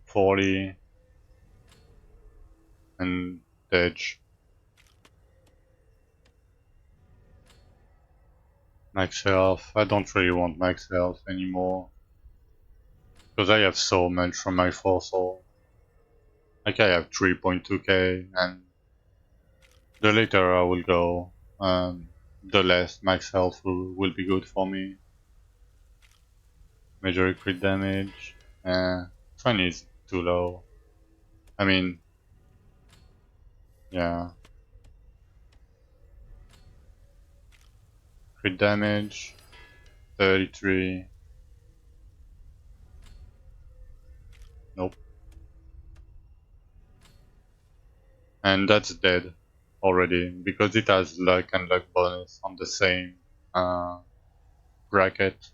40 and edge. Max health. I don't really want max health anymore because I have so much from my fossil. Like I have 3.2k, and the later I will go, the less max health will be good for me. Major crit damage. 20 is too low. I mean, yeah. Crit damage, 33. Nope. and that's dead already because it has luck and luck bonus on the same bracket,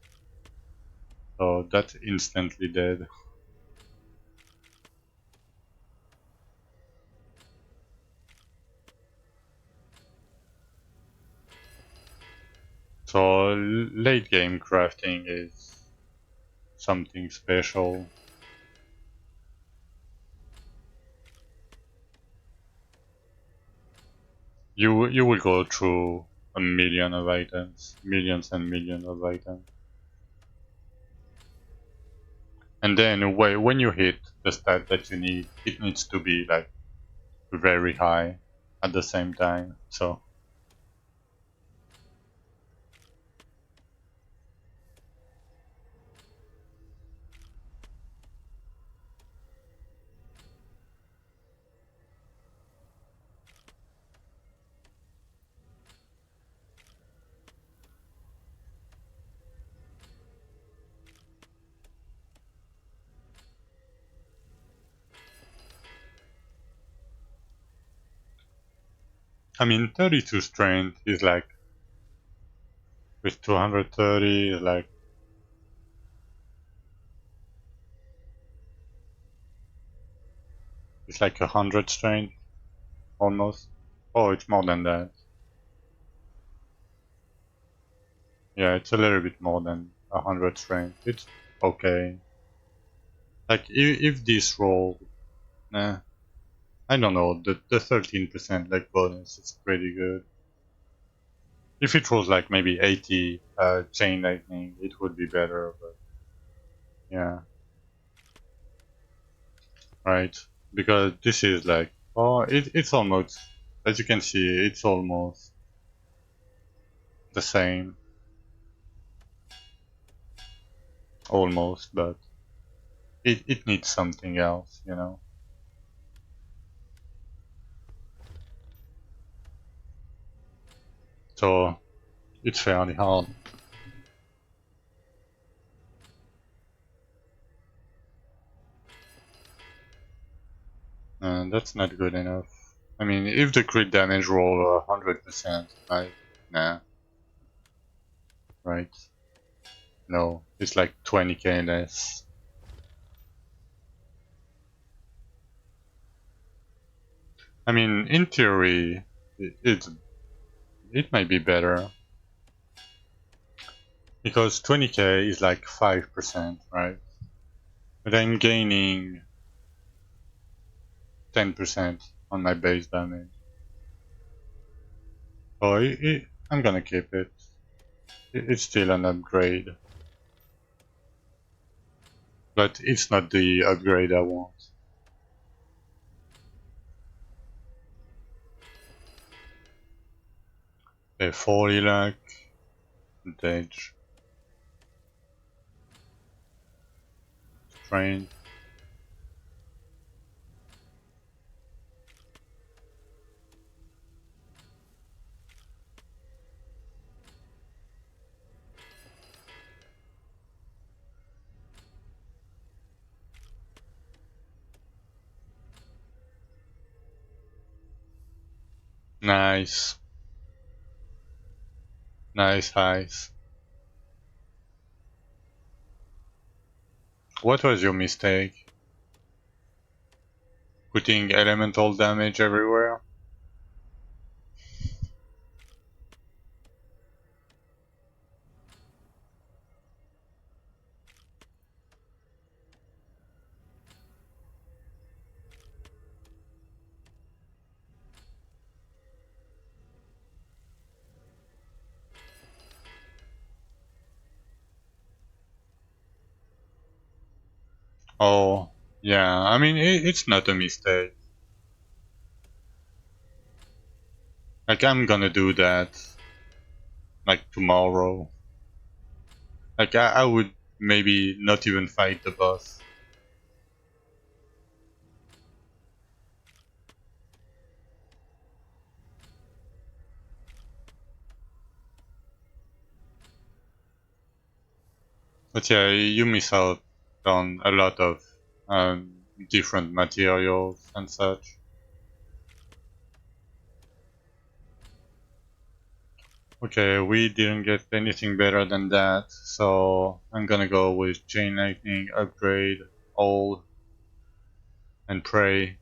so that's instantly dead. So late game crafting is something special. You will go through a million of items, millions and millions of items, and then when you hit the stat that you need, it needs to be like very high at the same time. So I mean, 32 strength is like with 230 is like it's like 100 strength almost. Oh, it's more than that. Yeah, it's a little bit more than 100 strength. It's okay. Like if this roll, nah, I don't know. The 13% like bonus is pretty good. If it was like maybe 80 chain lightning, it would be better. But yeah, right. Because this is like it's almost, as you can see, it's almost the same, almost, but it needs something else, you know. So it's fairly hard. And that's not good enough. I mean, if the crit damage roll 100%, nah, right? No, it's like 20k less. I mean, in theory, it might be better because 20k is like 5%, right? But I'm gaining 10% on my base damage. So I'm gonna keep it. It's still an upgrade, but it's not the upgrade I want. A 40 luck, damage, strength. Nice, nice highs. What was your mistake? Putting elemental damage everywhere? Oh, yeah, I mean, it's not a mistake. Like, I'm gonna do that, like, tomorrow. Like, I would maybe not even fight the boss. But yeah, you miss out on a lot of different materials and such. Okay, we didn't get anything better than that, so I'm gonna go with Chain Lightning, upgrade, all, and pray.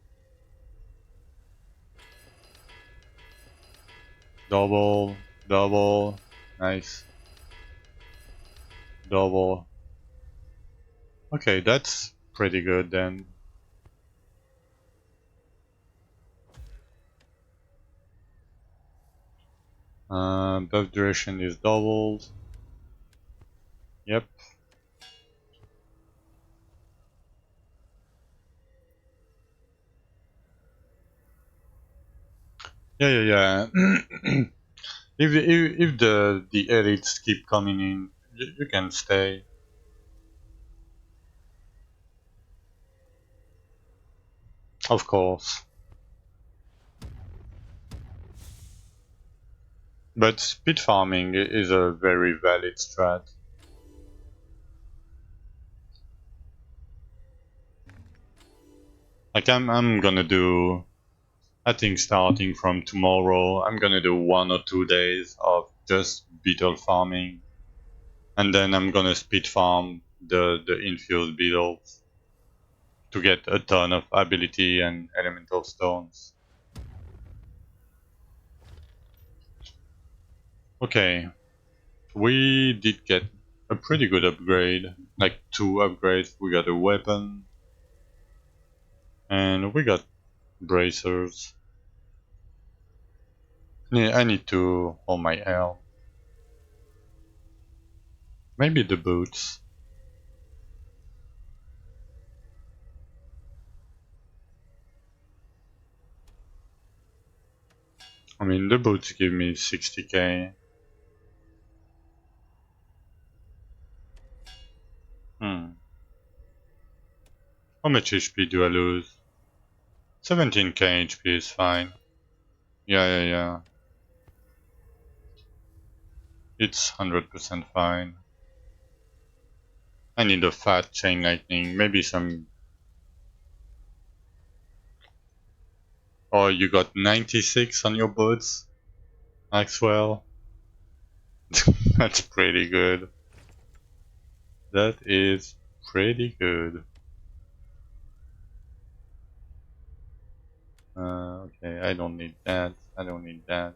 Double, double, nice. Double. Okay, that's pretty good then. Buff duration is doubled. Yep. Yeah. If the elites keep coming in, you can stay. Of course. But speed farming is a very valid strat. Like I'm gonna do, I think starting from tomorrow, I'm gonna do 1 or 2 days of just beetle farming, and then I'm gonna speed farm the infused beetles to get a ton of ability and elemental stones. Okay, we did get a pretty good upgrade, like 2 upgrades. We got a weapon, and we got bracers. Yeah, I need to hold my L. Maybe the boots. I mean, the boots give me 60k. Hmm. How much HP do I lose? 17k HP is fine. Yeah. It's 100% fine. I need a fat chain lightning, maybe some. Oh, you got 96 on your boots, Maxwell. That's pretty good. That is pretty good. Okay, I don't need that. I don't need that.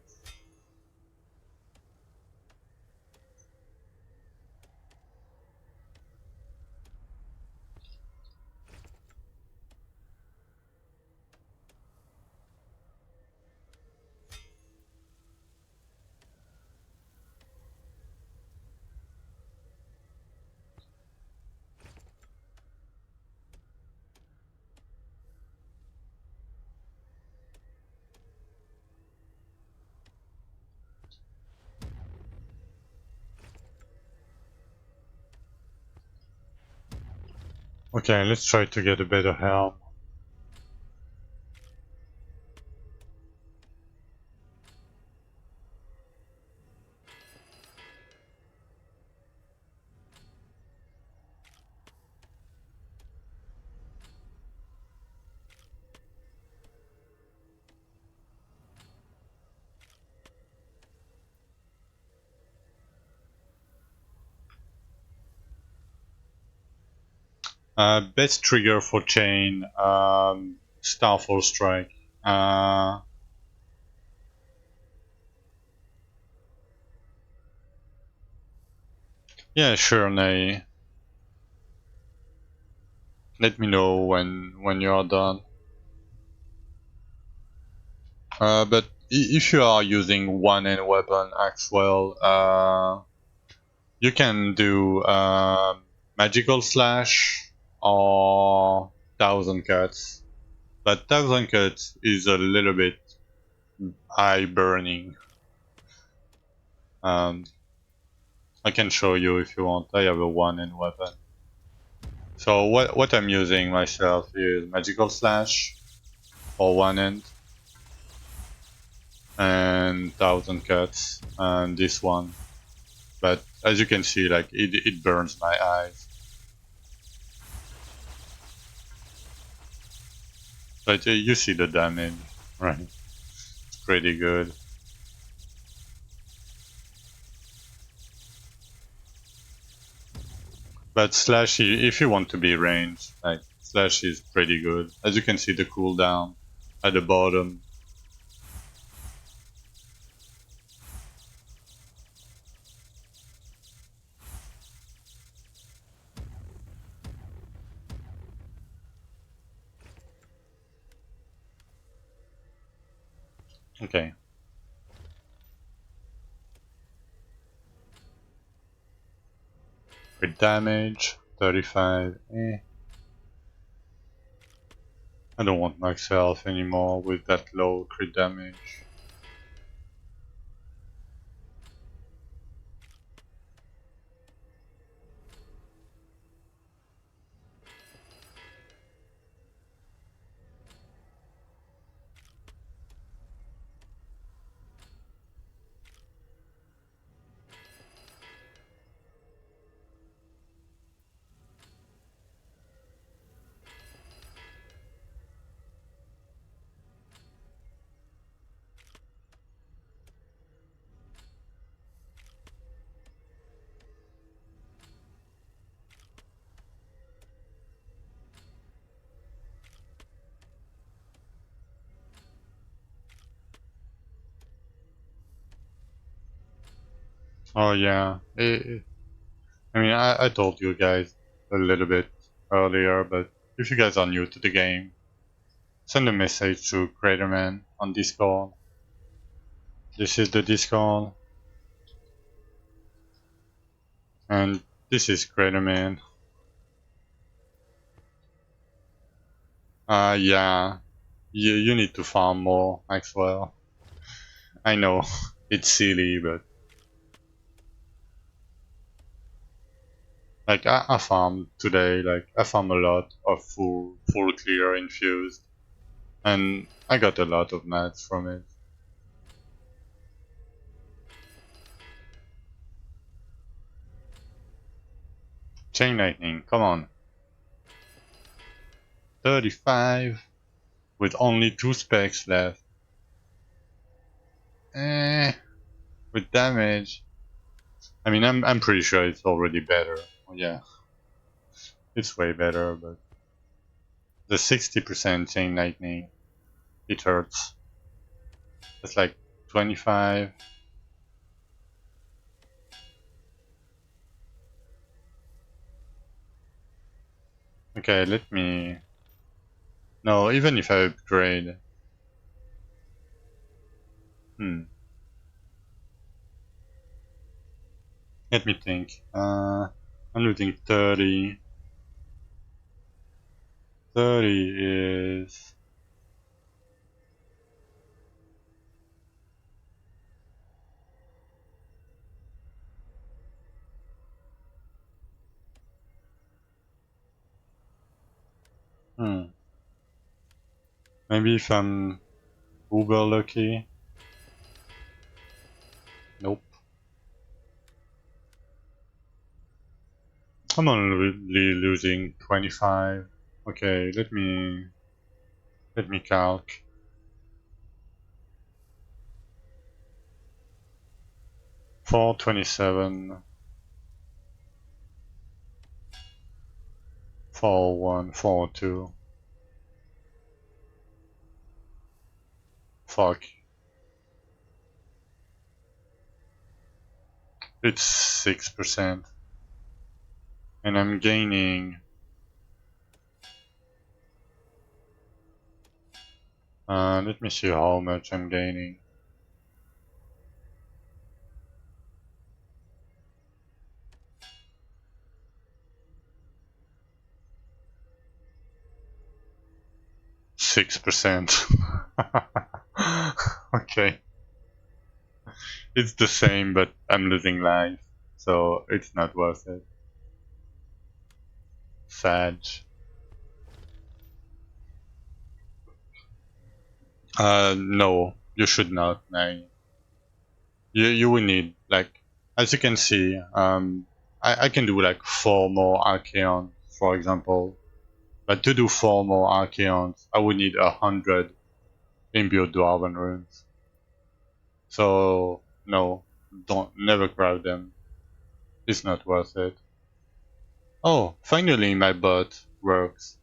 Okay, let's try to get a better helm. Best trigger for chain, Starfall Strike. Yeah, sure, Nay. Let me know when you are done. But if you are using one-hand weapon, Axwell, you can do Magical Slash or Thousand Cuts. But Thousand Cuts is a little bit eye burning. Um, I can show you if you want. I have a one-hand weapon. So what I'm using myself is Magical Slash for one hand and Thousand Cuts and this one. But as you can see, like it burns my eyes. But you see the damage, right? It's pretty good. But slash, if you want to be ranged, like slash is pretty good. As you can see, the cooldown at the bottom. Okay. With damage, 35. I don't want max health anymore with that low crit damage. Oh yeah, I mean, I told you guys a little bit earlier, but if you guys are new to the game, send a message to Craterman on Discord. This is the Discord, and this is Craterman. Yeah, you need to farm more, Maxwell. I know, it's silly, but like I farmed today, like I farmed a lot of full clear infused, and I got a lot of mats from it. Chain lightning, come on. 35 with only 2 specs left. With damage. I mean, I'm pretty sure it's already better. Well, yeah, it's way better, but the 60% chain lightning, it hurts. It's like 25. Okay, let me. No, even if I upgrade. Let me think. I'm losing 30. 30 is. Maybe if I'm uber lucky. Nope. I'm only losing 25. Okay, let me calc. 427, 401, 402. Fuck. It's 6%. And I'm gaining. Let me see how much I'm gaining. %. Okay. It's the same, but I'm losing life, so it's not worth it. Sad. No, you should not. You will need, like, as you can see, I can do like 4 more Archeons, for example. But to do 4 more Archeons, I would need 100 imbued Dwarven runes. So no, don't never grab them. It's not worth it. Oh, finally my bot works.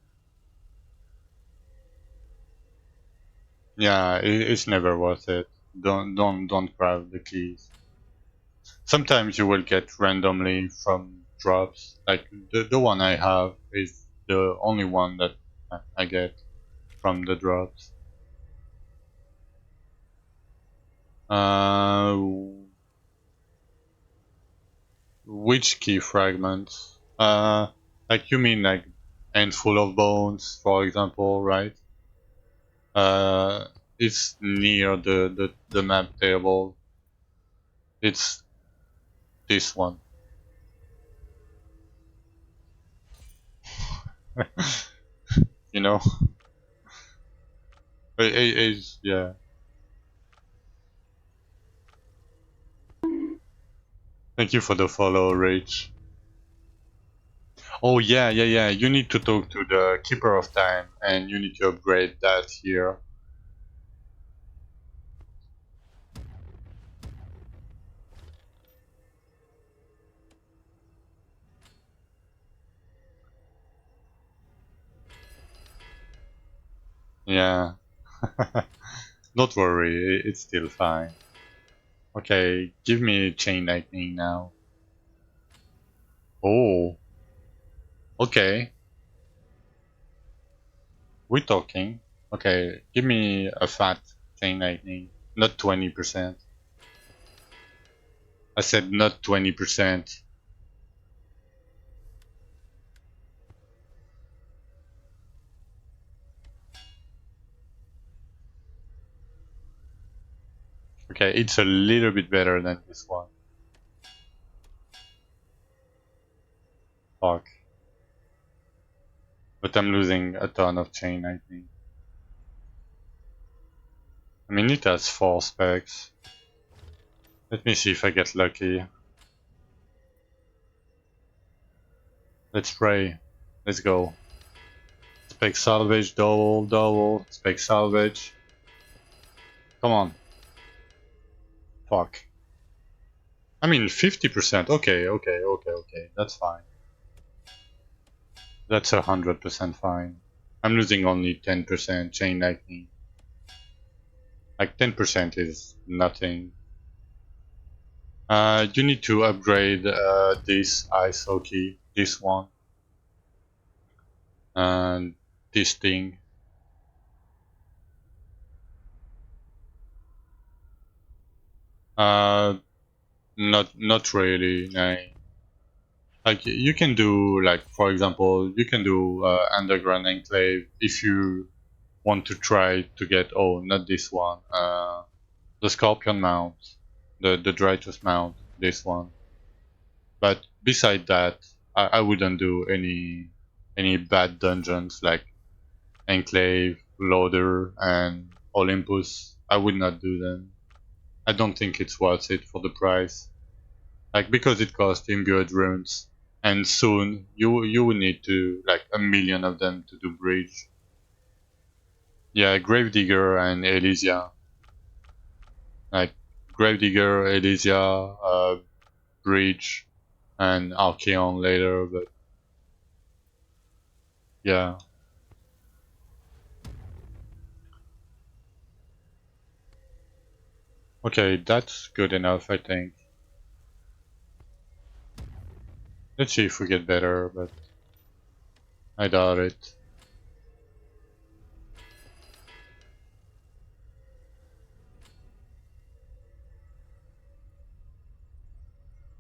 Yeah, it's never worth it. Don't grab the keys. Sometimes you will get randomly from drops. Like the one I have is the only one that I get from the drops. Uh, which key fragments? Like you mean like handful of bones, for example, right? Uh, it's near the map table. It's this one. You know, it's yeah. Thank you for the follow, Rage. Oh yeah. You need to talk to the Keeper of Time, and you need to upgrade that here. Yeah. Don't worry, it's still fine. Okay, give me Chain Lightning now. Oh, okay. We're talking. Okay, give me a fat Chain Lightning. Not 20%. I said not 20%. Okay, it's a little bit better than this one. Fuck. But I'm losing a ton of Chain Lightning. I mean, it has 4 specs. Let me see if I get lucky. Let's pray. Let's go. Spec salvage, double. Spec salvage. Come on. Fuck. I mean, 50%. Okay. That's fine. That's 100% fine. I'm losing only 10% Chain Lightning. Like 10% is nothing. You need to upgrade this ISO key, this one, and this thing. Uh, not really. No. Like you can do, like for example, you can do Underground Enclave if you want to try to get. Oh, not this one. The Scorpion mount, the Dritus mount, this one. But beside that, I wouldn't do any bad dungeons like Enclave, Loader, and Olympus. I would not do them. I don't think it's worth it for the price. Like because it costs imbued runes, and soon you will need to like a million of them to do bridge. Yeah, Gravedigger and Elysia. Like Gravedigger, Elysia, Bridge, and Archeon later, but yeah. Okay, that's good enough, I think. Let's see if we get better, but I doubt it.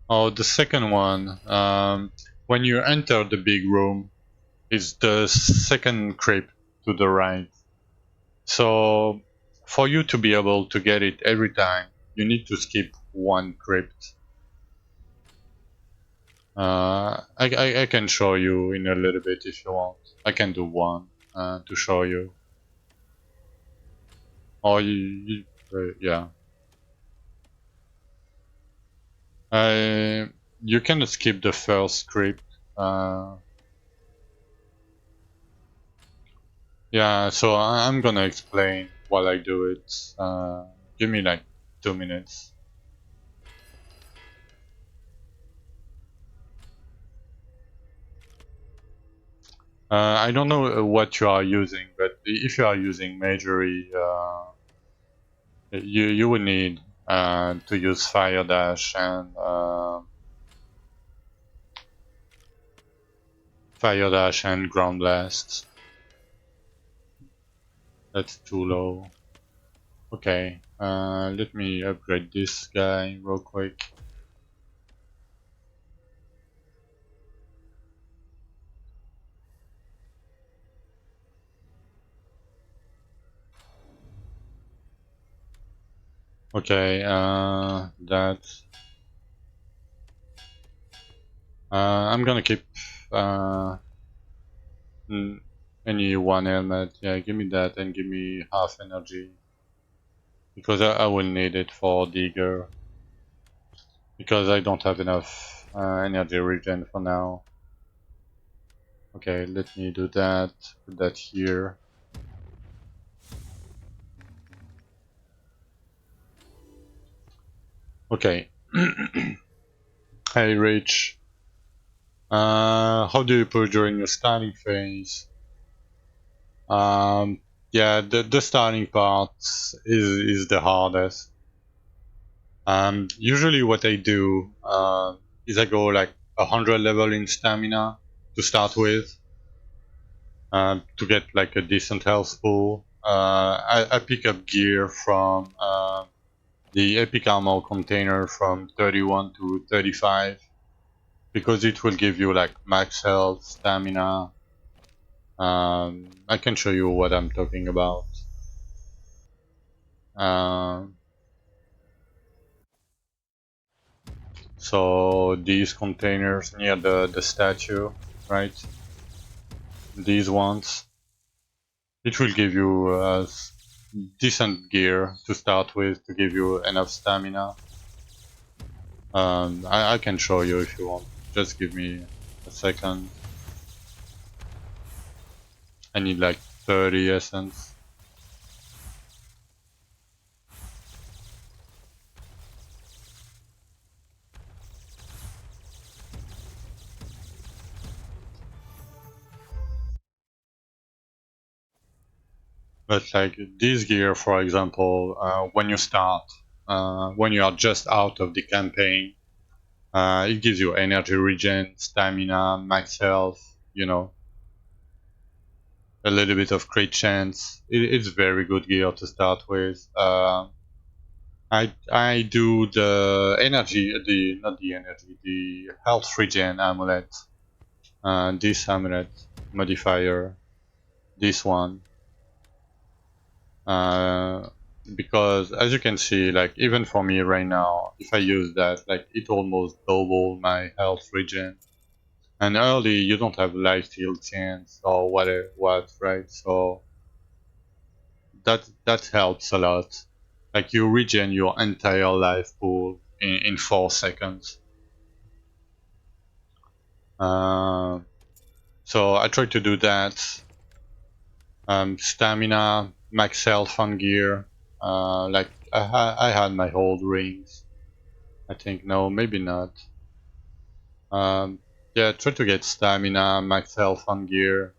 Oh, the second one, when you enter the big room, is the second crypt to the right. So, for you to be able to get it every time, you need to skip one crypt. I can show you in a little bit if you want. I can do one to show you. Or yeah. You can skip the first script. Yeah, so I'm gonna explain while I do it. Give me like 2 minutes. I don't know what you are using, but if you are using majory, you will need to use fire dash and ground blast. That's too low. Okay, let me upgrade this guy real quick. Okay, I'm gonna keep any one helmet. Yeah, give me that and give me half energy. Because I will need it for digger. Because I don't have enough energy regen for now. Okay, let me do that. Put that here. Okay. Hey Rich. How do you push during your starting phase? Yeah, the starting part is the hardest. Usually what I do is I go like 100 level in stamina to start with, to get like a decent health pool. I pick up gear from the epic armor container from 31 to 35 because it will give you like max health, stamina. I can show you what I'm talking about. Um, so these containers near the statue, right? These ones, it will give you decent gear to start with to give you enough stamina. I can show you if you want. Just give me a second. I need like 30 essence. But like this gear, for example, when you start, when you are just out of the campaign, it gives you energy regen, stamina, max health, you know, a little bit of crit chance. It's very good gear to start with. I do the energy, the not the energy, the health regen amulet. This amulet modifier, this one. Uh, because as you can see, like even for me right now, if I use that, like it almost double my health regen. And early you don't have life steal chance or whatever, right? So that helps a lot. Like you regen your entire life pool in 4 seconds. Uh, so I try to do that. Stamina, max health on gear. Like I had my hold rings. I think no, maybe not. Yeah, try to get stamina, max health on gear,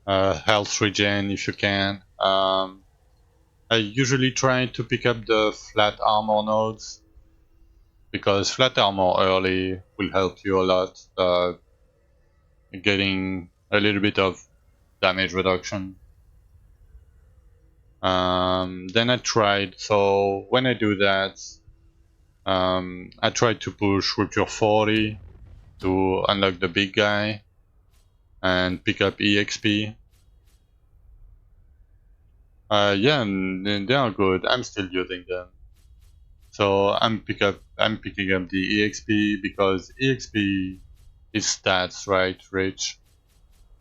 health regen if you can. I usually try to pick up the flat armor nodes because flat armor early will help you a lot, getting a little bit of damage reduction. Then I tried, so when I do that, I try to push with your 40 to unlock the big guy and pick up EXP. Yeah, and they are good. I'm still using them. So I'm picking up the EXP because EXP is stats, right, Rich?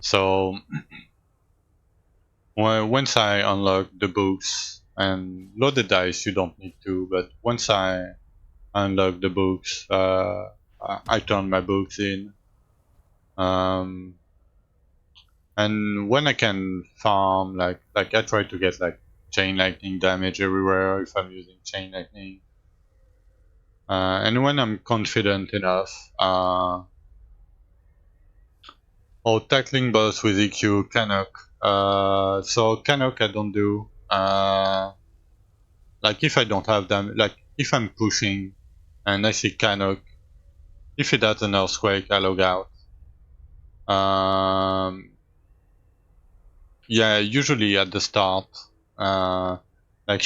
So once I unlock the books and load the dice, you don't need to. But once I unlock the books, I turn my books in. Um, and when I can farm, like I try to get like chain lightning damage everywhere if I'm using chain lightning. And when I'm confident enough, Oh, tackling boss with EQ, Canuck. So Canuck I don't do. Like if I don't have them, like if I'm pushing and I see Canuck, if it has an earthquake, I log out. Yeah, usually at the start. Like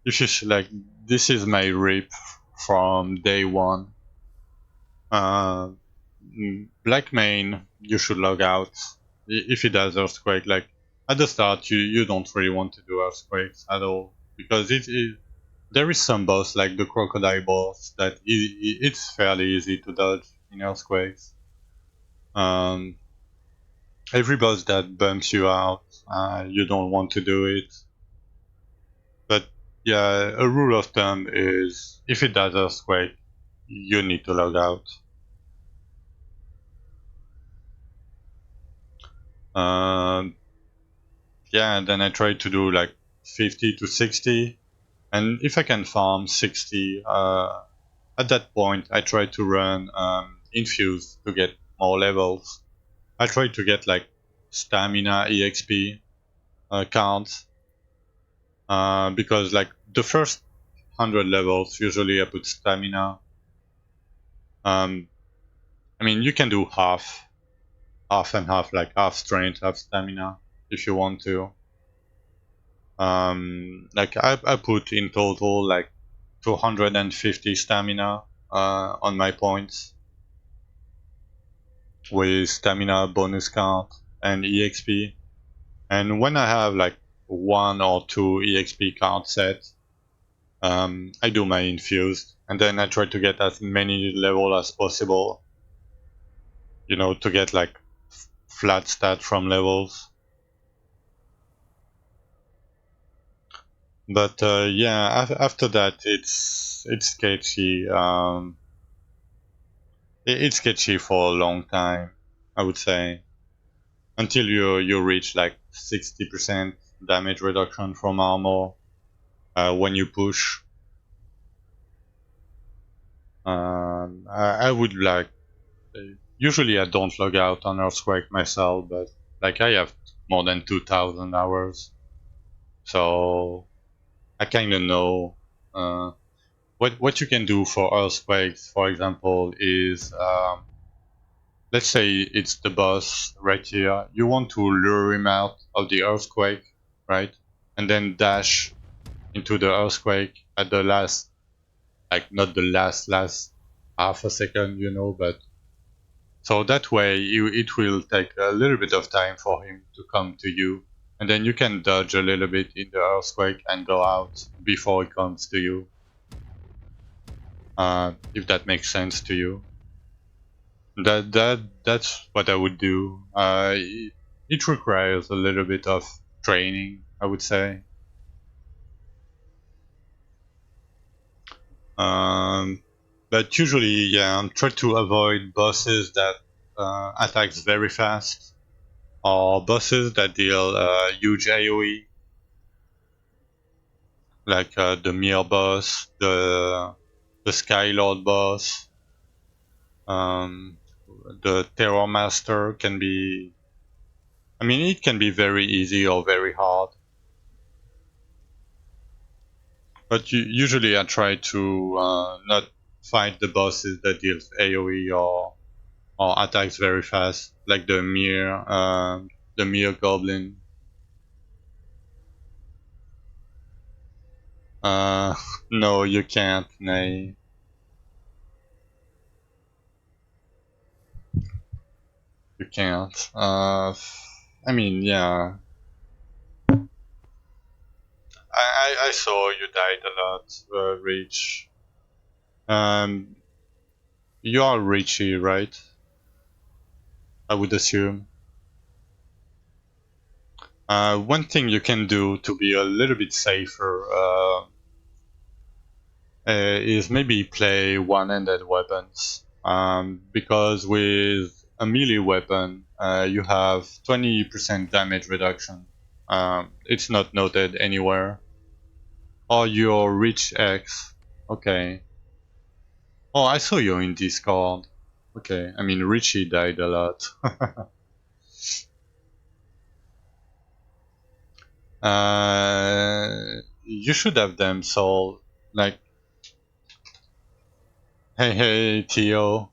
if you like, this is my rip from day one. Uh, Black main, you should log out if it has earthquake. Like at the start, you don't really want to do earthquakes at all because there is some boss like the crocodile boss that it's fairly easy to dodge in earthquakes. Um, every boss that bumps you out, you don't want to do it. But yeah, a rule of thumb is if it does earthquake, you need to log out. Um, yeah, and then I try to do like 50 to 60, and if I can farm 60, at that point I try to run infuse to get more levels. I try to get like stamina exp counts, because like the first 100 levels usually I put stamina. I mean you can do half and half, like half strength, half stamina if you want to. Like I put in total like 250 stamina on my points with stamina bonus count and exp. And when I have like one or two exp count set, I do my infused, and then I try to get as many level as possible. You know, to get like flat stat from levels. But yeah, after that it's sketchy. It's sketchy for a long time, I would say, until you reach like 60% damage reduction from armor when you push. I would like, usually I don't log out on Earthquake myself, but like I have more than 2,000 hours, so I kind of know. What you can do for earthquakes, for example, is let's say it's the boss right here. You want to lure him out of the earthquake, right? And then dash into the earthquake at the last, like not the last half a second, you know, but so that way it will take a little bit of time for him to come to you. And then you can dodge a little bit in the earthquake and go out before it comes to you. If that makes sense to you. That's what I would do. It requires a little bit of training, I would say. But usually, yeah, try to avoid bosses that attacks very fast, or bosses that deal huge AOE, like the Mir boss, the Skylord boss, um, the Terror Master can be. I mean, it can be very easy or very hard. But usually I try to not fight the bosses that deals AoE or attacks very fast, like the Mir Goblin. Uh, no, you can't, nay. You can't. I mean, yeah. I saw you died a lot, Reach. Um, you are Richie, right? I would assume. One thing you can do to be a little bit safer is maybe play one-handed weapons. Because with a melee weapon, you have 20% damage reduction. It's not noted anywhere. Or your Reach X. Okay. Oh, I saw you in Discord. Okay, I mean Richie died a lot. You should have them sold. Like, hey, Theo,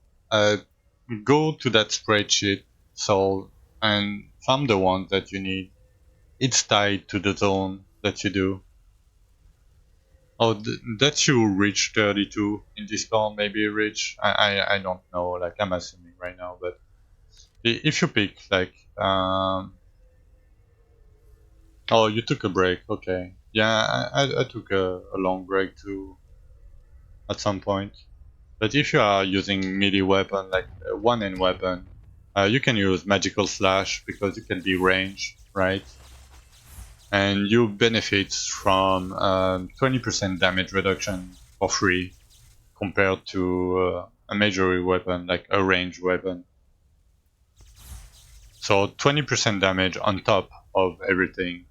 go to that spreadsheet, sold, and farm the ones that you need. It's tied to the zone that you do. Oh, that's you reach 32 in Discord, maybe reach. I don't know. Like, I'm assuming right now, but if you pick like oh, you took a break. Okay, yeah, I took a long break too at some point. But if you are using melee weapon, like a one-hand weapon, you can use magical slash because you can be ranged, right? And you benefit from 20% damage reduction for free compared to a major weapon, like a ranged weapon. So 20% damage on top of everything.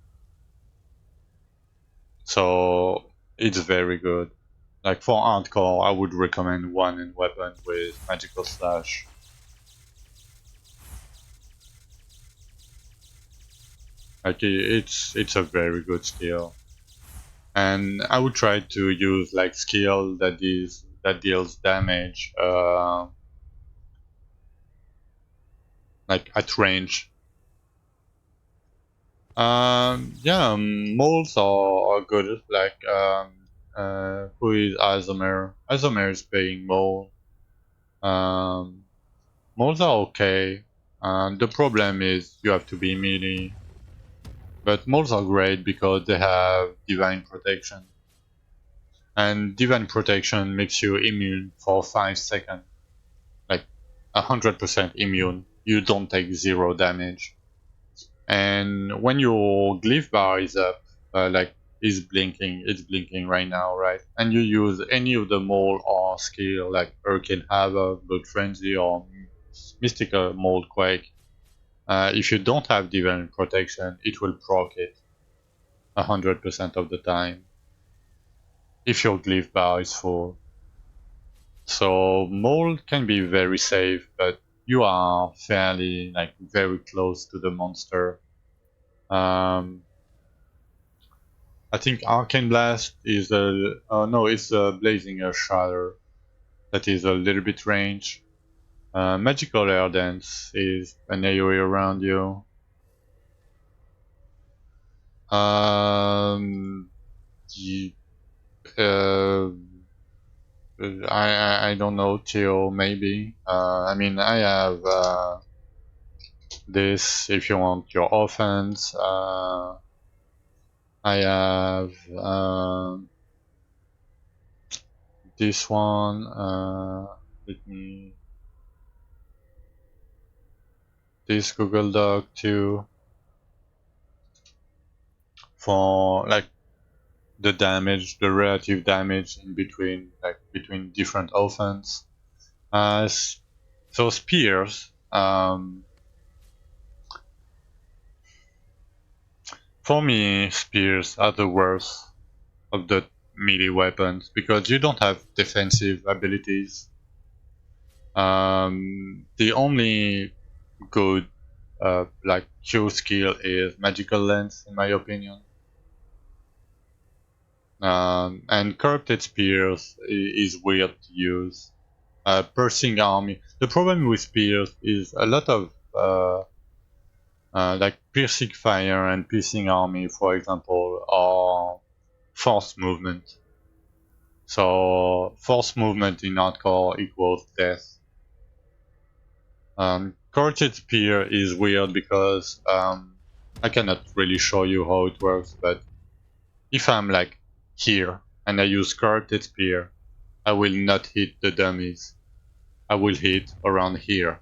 So it's very good. Like for hardcore, I would recommend one-hand weapon with magical slash. Like it's a very good skill, and I would try to use like skill that deals damage, like at range. Yeah, moles are good. Like who is Isomer? Isomer is paying mole. Um, moles are okay. The problem is you have to be melee. But moles are great because they have divine protection. And divine protection makes you immune for 5 seconds. Like 100% immune. You don't take 0 damage. And when your glyph bar is up, like it's blinking right now, right? And you use any of the mole or skill like Hurricane Havoc, Blood Frenzy, or Mystical Mold Quake. If you don't have divine protection, it will proc it 100% of the time if your glyph bar is full. So mold can be very safe, but you are fairly like very close to the monster. Um, I think Arcane Blast is a no, it's a Blazing Air Shatter that is a little bit range. Magical Air Dance is an AoE around you. The, uh, I don't know till maybe. I mean I have this if you want your offense. I have this one. Let me this Google Doc too for like the damage, the relative damage in between, like between different offense. So spears. For me, spears are the worst of the melee weapons because you don't have defensive abilities. The only good like Q skill is magical lens, in my opinion. And corrupted spears is weird to use. Piercing army. The problem with spears is a lot of like piercing fire and piercing army, for example, are force movement. So force movement in hardcore equals death. Corrupted spear is weird because I cannot really show you how it works, but if I'm like here and I use corrupted spear, I will not hit the dummies. I will hit around here.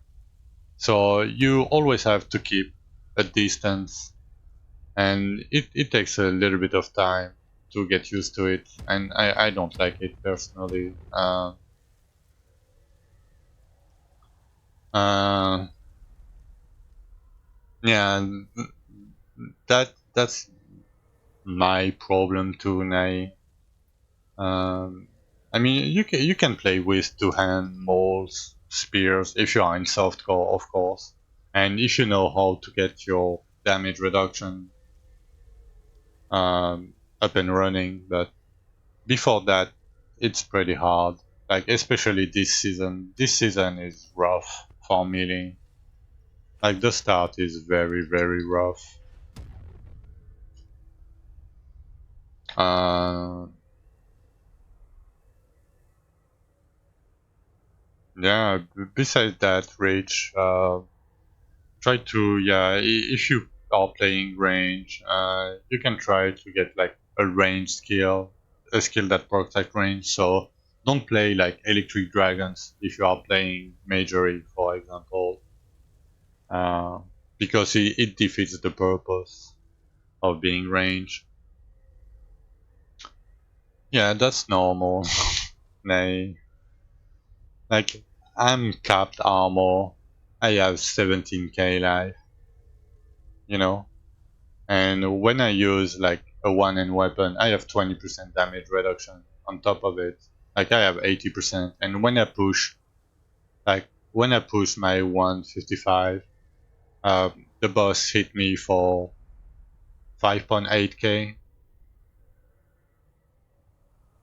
So you always have to keep a distance, and it takes a little bit of time to get used to it, and I don't like it personally. Uh, yeah, that's my problem too, Nay. I mean, you can play with two-hand moles, spears if you are in softcore, of course, and if you know how to get your damage reduction. up and running, but before that, it's pretty hard. Like especially this season. This season is rough for melee. Like the start is very very rough. Uh, yeah. Besides that, rage. Try to if you are playing range, you can try to get like a range skill, a skill that procs like range. So don't play like electric dragons if you are playing majory, for example, uh, because it defeats the purpose of being range. Yeah, that's normal. Nay, like I'm capped armor. I have 17k life, you know. And when I use like a one-hand weapon, I have 20% damage reduction on top of it. Like I have 80%. And when I push my 155, the boss hit me for 5.8k.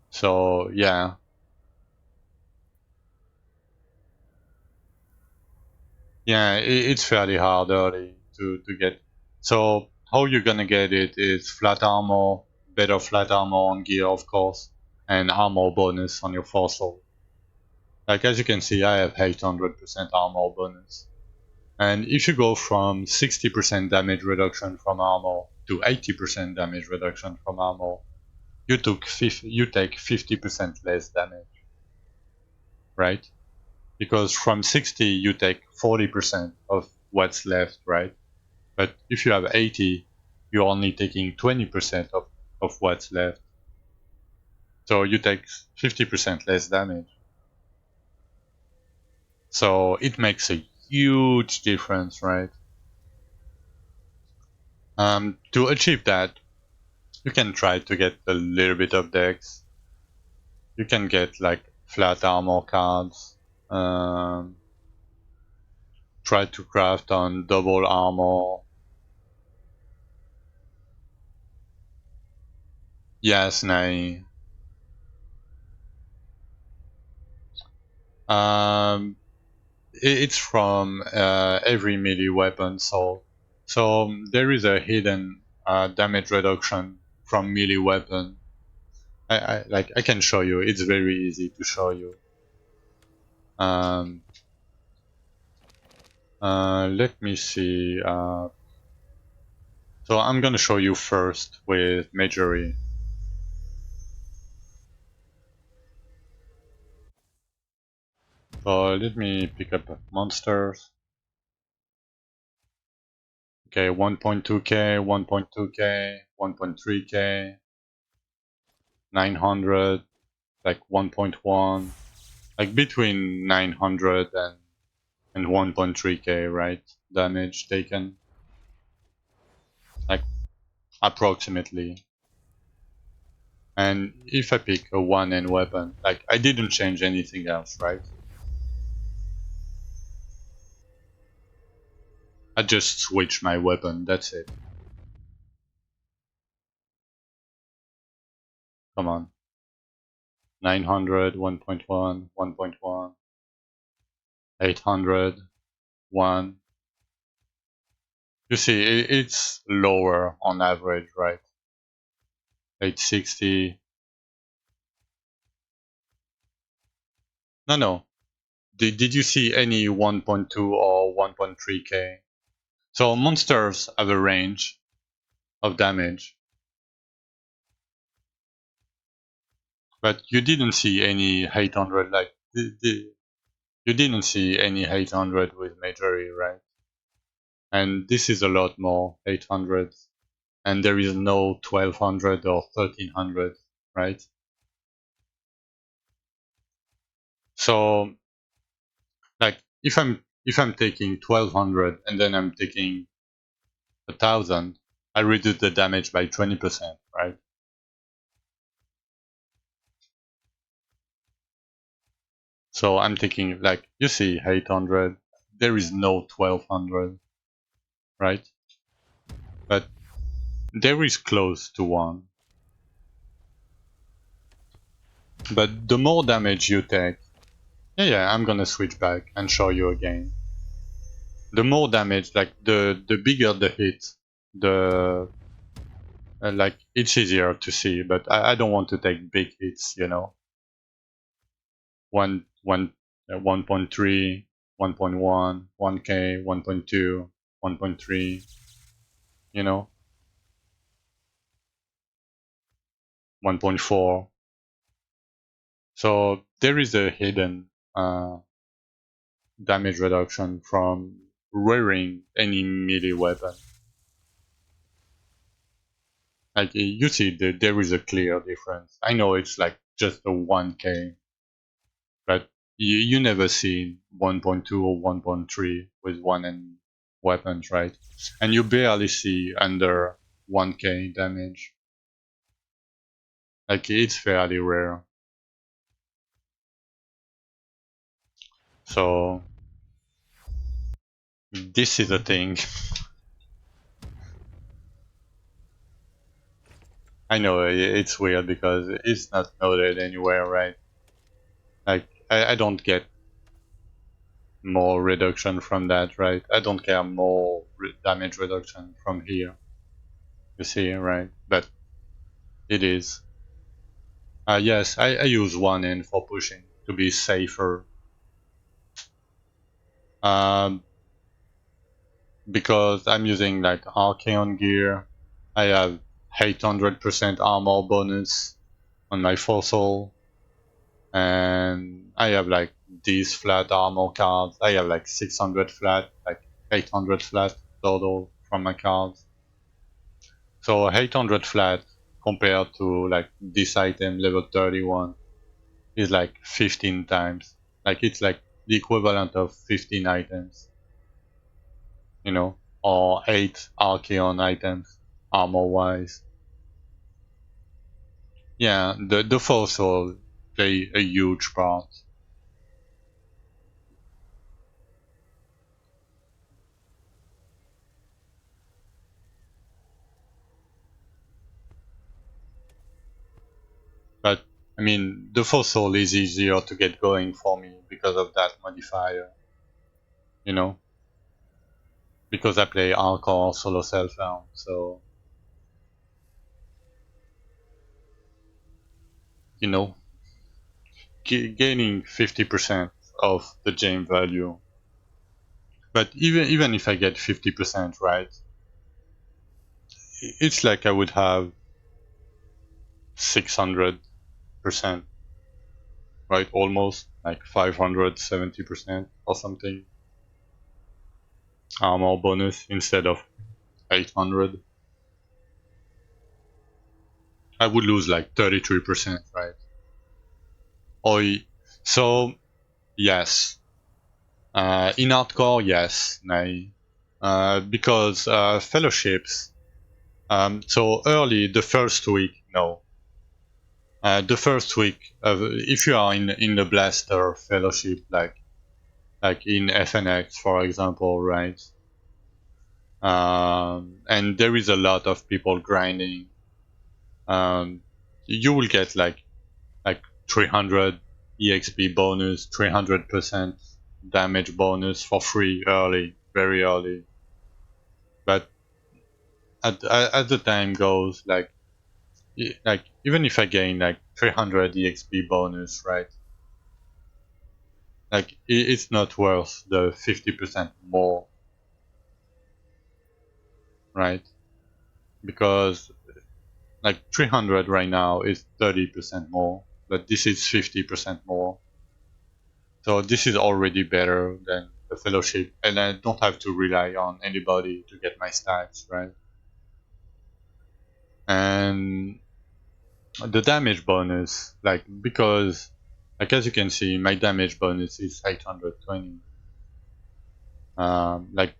So yeah, it's fairly hard early to get. So how you're gonna get it is flat armor, better flat armor on gear, of course, and armor bonus on your fossil. Like as you can see, I have 800% armor bonus. And if you go from 60% damage reduction from armor to 80% damage reduction from armor, you take 50% less damage, right? Because from 60 you take 40% of what's left, right? But if you have 80, you're only taking 20% of what's left. So you take 50% less damage. So it makes a huge difference, right? To achieve that, you can try to get a little bit of dex. You can get like flat armor cards. Um, Try to craft on double armor. Yes, nay. Um, it's from every melee weapon, so there is a hidden damage reduction from melee weapon. I can show you. It's very easy to show you. Um, Let me see. So I'm gonna show you first with Majory. So let me pick up monsters. Okay, 1.2k, 1.2k, 1.3k, 900, like 1.1, like between 900 and 1.3k, right? Damage taken, like approximately. And if I pick a one-hand weapon, like I didn't change anything else, right? I just switched my weapon, that's it. Come on. 900, 1.1, 1.1, 800, 1. You see, it's lower on average, right? 860. No. Did you see any 1.2 or 1.3k? So monsters have a range of damage, but you didn't see any 800 like you didn't see any 800 with Majory, right? And this is a lot more 800, and there is no 1200 or 1300, right? So like if I'm taking 1200 and then I'm taking 1000, I reduce the damage by 20%, right? So I'm taking like you see 800. There is no 1200, right? But There is close to 1. But the more damage you take... Yeah, I'm gonna switch back and show you again. The more damage, like the bigger the hit, the like it's easier to see. But I don't want to take big hits, you know. 1.3, 1.1, 1k, 1.2, 1.3, you know, 1.4. So there is a hidden damage reduction from wearing any melee weapon. Like you see, there is a clear difference. I know it's like just a 1k, but you never see 1.2 or 1.3 with one and weapons, right? And you barely see under 1k damage. Like it's fairly rare. So this is a thing. I know it's weird because it's not noted anywhere, right? Like I don't get more reduction from that, right? I don't care more damage reduction from here. You see, right? But it is. Yes, I use one end for pushing to be safer. Um, because I'm using like Archeon gear. I have 800% armor bonus on my fossil, and I have like these flat armor cards. I have like 600 flat, like 800 flat total from my cards. So 800 flat compared to like this item level 31 is like 15 times. Like it's like the equivalent of 15 items, you know, or 8 Archeon items armor wise. Yeah, the fossil play a huge part. But I mean, the fossil is easier to get going for me because of that modifier, you know, because I play Arcor solo self round, so you know, gaining 50% of the gem value. But even if I get 50% right, it's like I would have 600%, right? Almost like 570% or something armor bonus instead of 800. I would lose like 33%, right? Oh, so yes. In hardcore, yes, nay. Because fellowships. So early, the first week, no. The first week, if you are in the blaster fellowship, like in FNX, for example, right? And there is a lot of people grinding. You will get like 300 EXP bonus, 300% damage bonus for free early, very early. But as the time goes, like even if I gain like 300 EXP bonus, right? Like it's not worth the 50% more, right? Because like 300 right now is 30% more, but this is 50% more. So this is already better than the fellowship, and I don't have to rely on anybody to get my stats, right? And the damage bonus, like because like as you can see, my damage bonus is 820. Like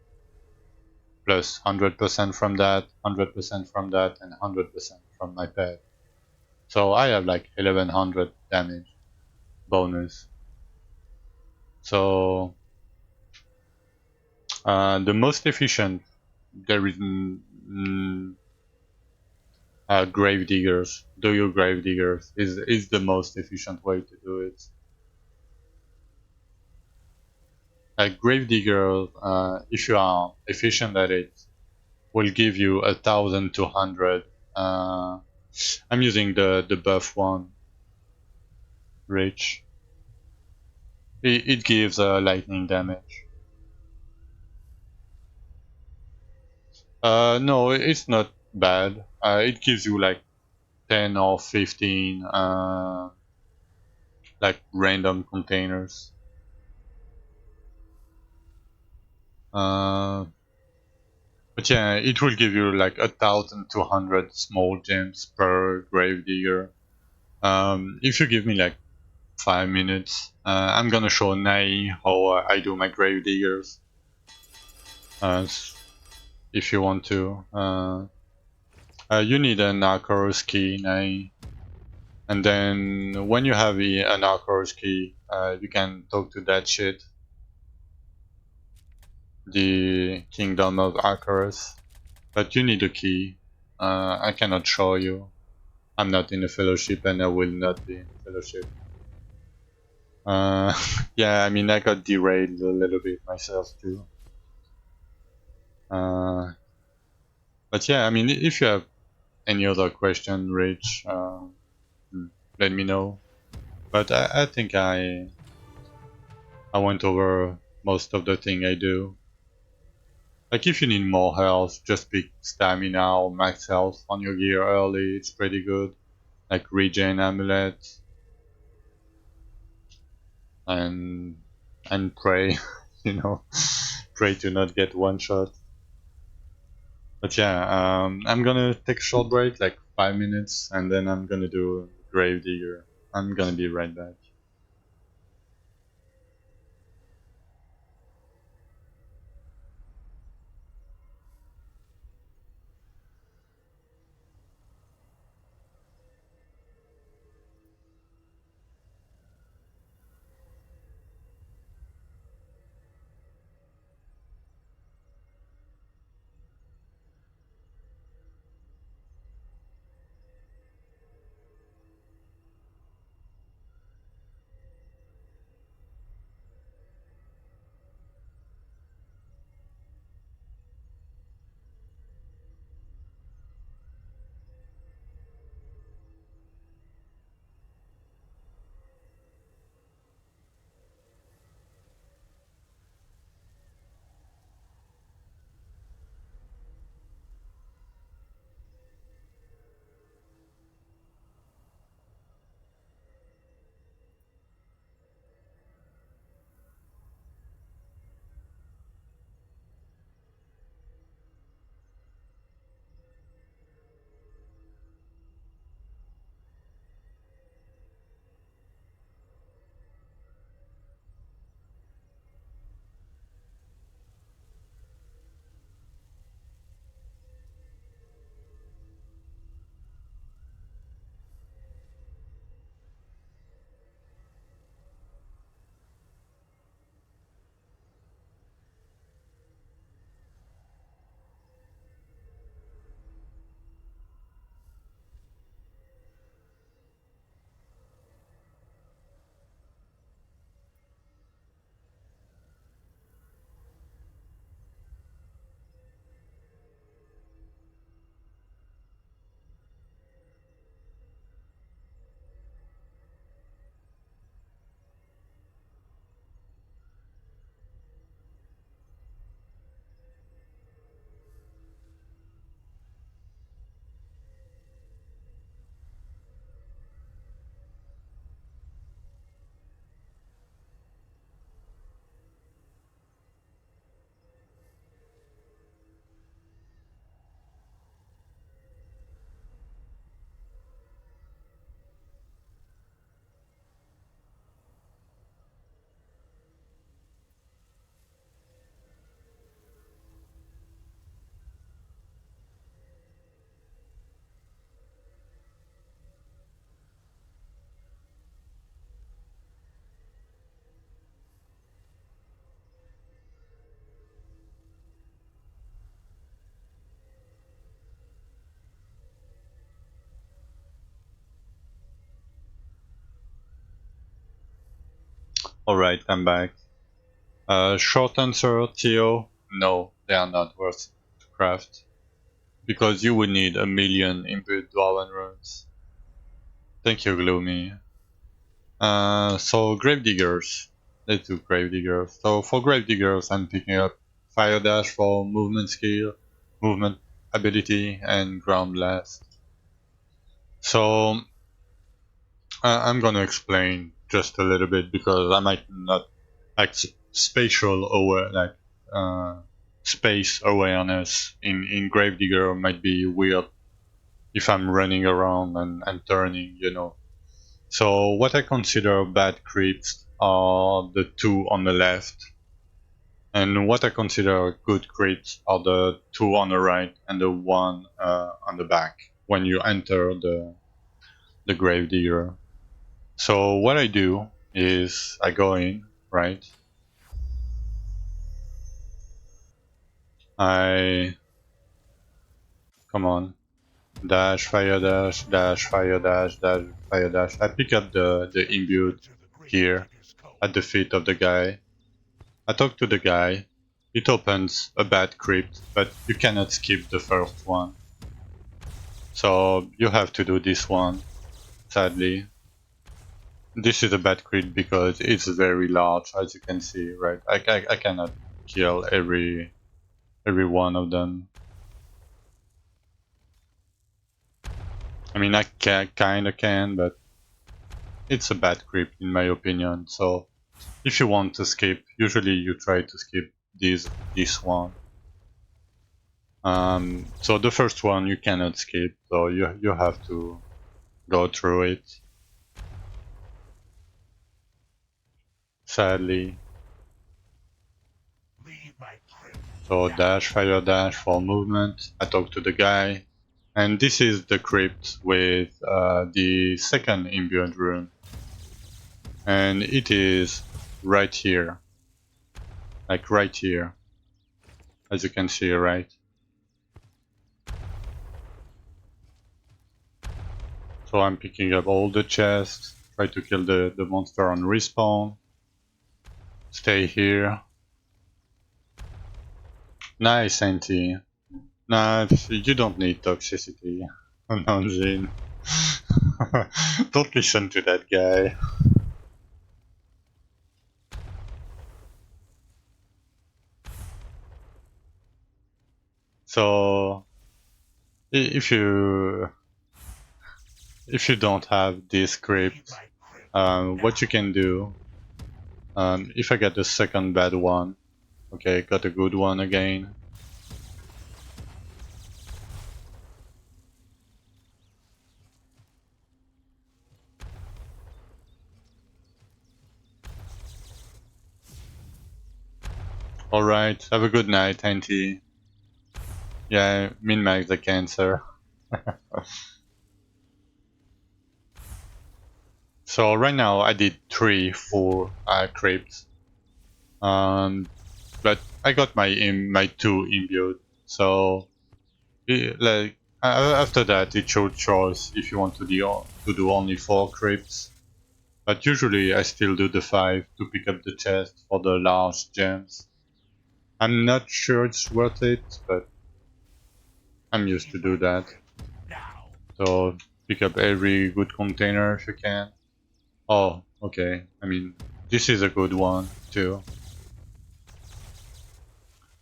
plus 100% from that, 100% from that, and 100% from my pet. So I have like 1100 damage bonus. So the most efficient, there is grave diggers. Do your grave diggers is the most efficient way to do it. A grave digger, if you are efficient at it, will give you 1,200. I'm using the buff one, rich. It gives lightning damage. No, it's not bad. It gives you like 10 or 15 like random containers. Uh, but yeah, it will give you like 1,200 small gems per grave digger. If you give me like 5 minutes, I'm gonna show Nai how I do my grave diggers. If you want to, you need an Arcor's key, Nai. And then when you have an Arcor's key, you can talk to that shit, the Kingdom of Arcorus. But you need a key. I cannot show you. I'm not in the Fellowship and I will not be in the Fellowship. Yeah, I mean, I got derailed a little bit myself too. But yeah, I mean, if you have any other question, Rich, let me know. But I think I went over most of the thing I do. Like if you need more health, just pick stamina or max health on your gear early. It's pretty good. Like regen amulet and pray, you know, pray to not get one shot. But yeah, I'm gonna take a short break, like 5 minutes, and then I'm gonna do Grave Digger. I'm gonna be right back. Alright, I'm back. Short answer, Theo, no, they are not worth to craft. Because you would need 1,000,000 inbuilt Dwarven runes. Thank you, Gloomy. So Gravediggers. Let's do Gravediggers. So for Gravediggers, I'm picking up Fire Dash for movement skill, movement ability, and Ground Blast. So I'm gonna explain just a little bit because I might not like spatial aware, like space awareness in Gravedigger might be weird if I'm running around and turning, you know. So what I consider bad creeps are the two on the left, and what I consider good creeps are the two on the right and the one on the back when you enter the Gravedigger. So what I do is I go in, right? I come on, dash, fire dash, dash, fire dash, dash, fire dash. I pick up the imbued Enter the grave here digger's cove. at the feet of the guy. I talk to the guy. It opens a bad crypt, but you cannot skip the first one. So you have to do this one, sadly. This is a bad crit because it's very large, as you can see, right? I cannot kill every one of them. I mean, I kinda can, but it's a bad crit in my opinion. So if you want to skip, usually you try to skip this one. So the first one you cannot skip, so you have to go through it. Sadly. Leave my crypt So now. dash, fire dash for movement. I talk to the guy. And this is the crypt with the second imbued rune. And it is right here. Like right here. As you can see, right? So I'm picking up all the chests. Try to kill the monster on respawn. Stay here. Nice, Anti. Nah, you don't need toxicity. Nonzine. Don't listen to that guy. So if you don't have this Leave script, my crypt now. what you can do, if I get the second bad one, okay, got a good one again. Alright, have a good night, Auntie. Yeah, min-max the cancer. So right now I did 3 full crypts. But I got my 2 imbued, so like after that it's your choice if you want to do only 4 crypts. But usually I still do the 5 to pick up the chest for the large gems. I'm not sure it's worth it, but I'm used to do that. Now. So pick up every good container if you can. Oh, okay. I mean, this is a good one too.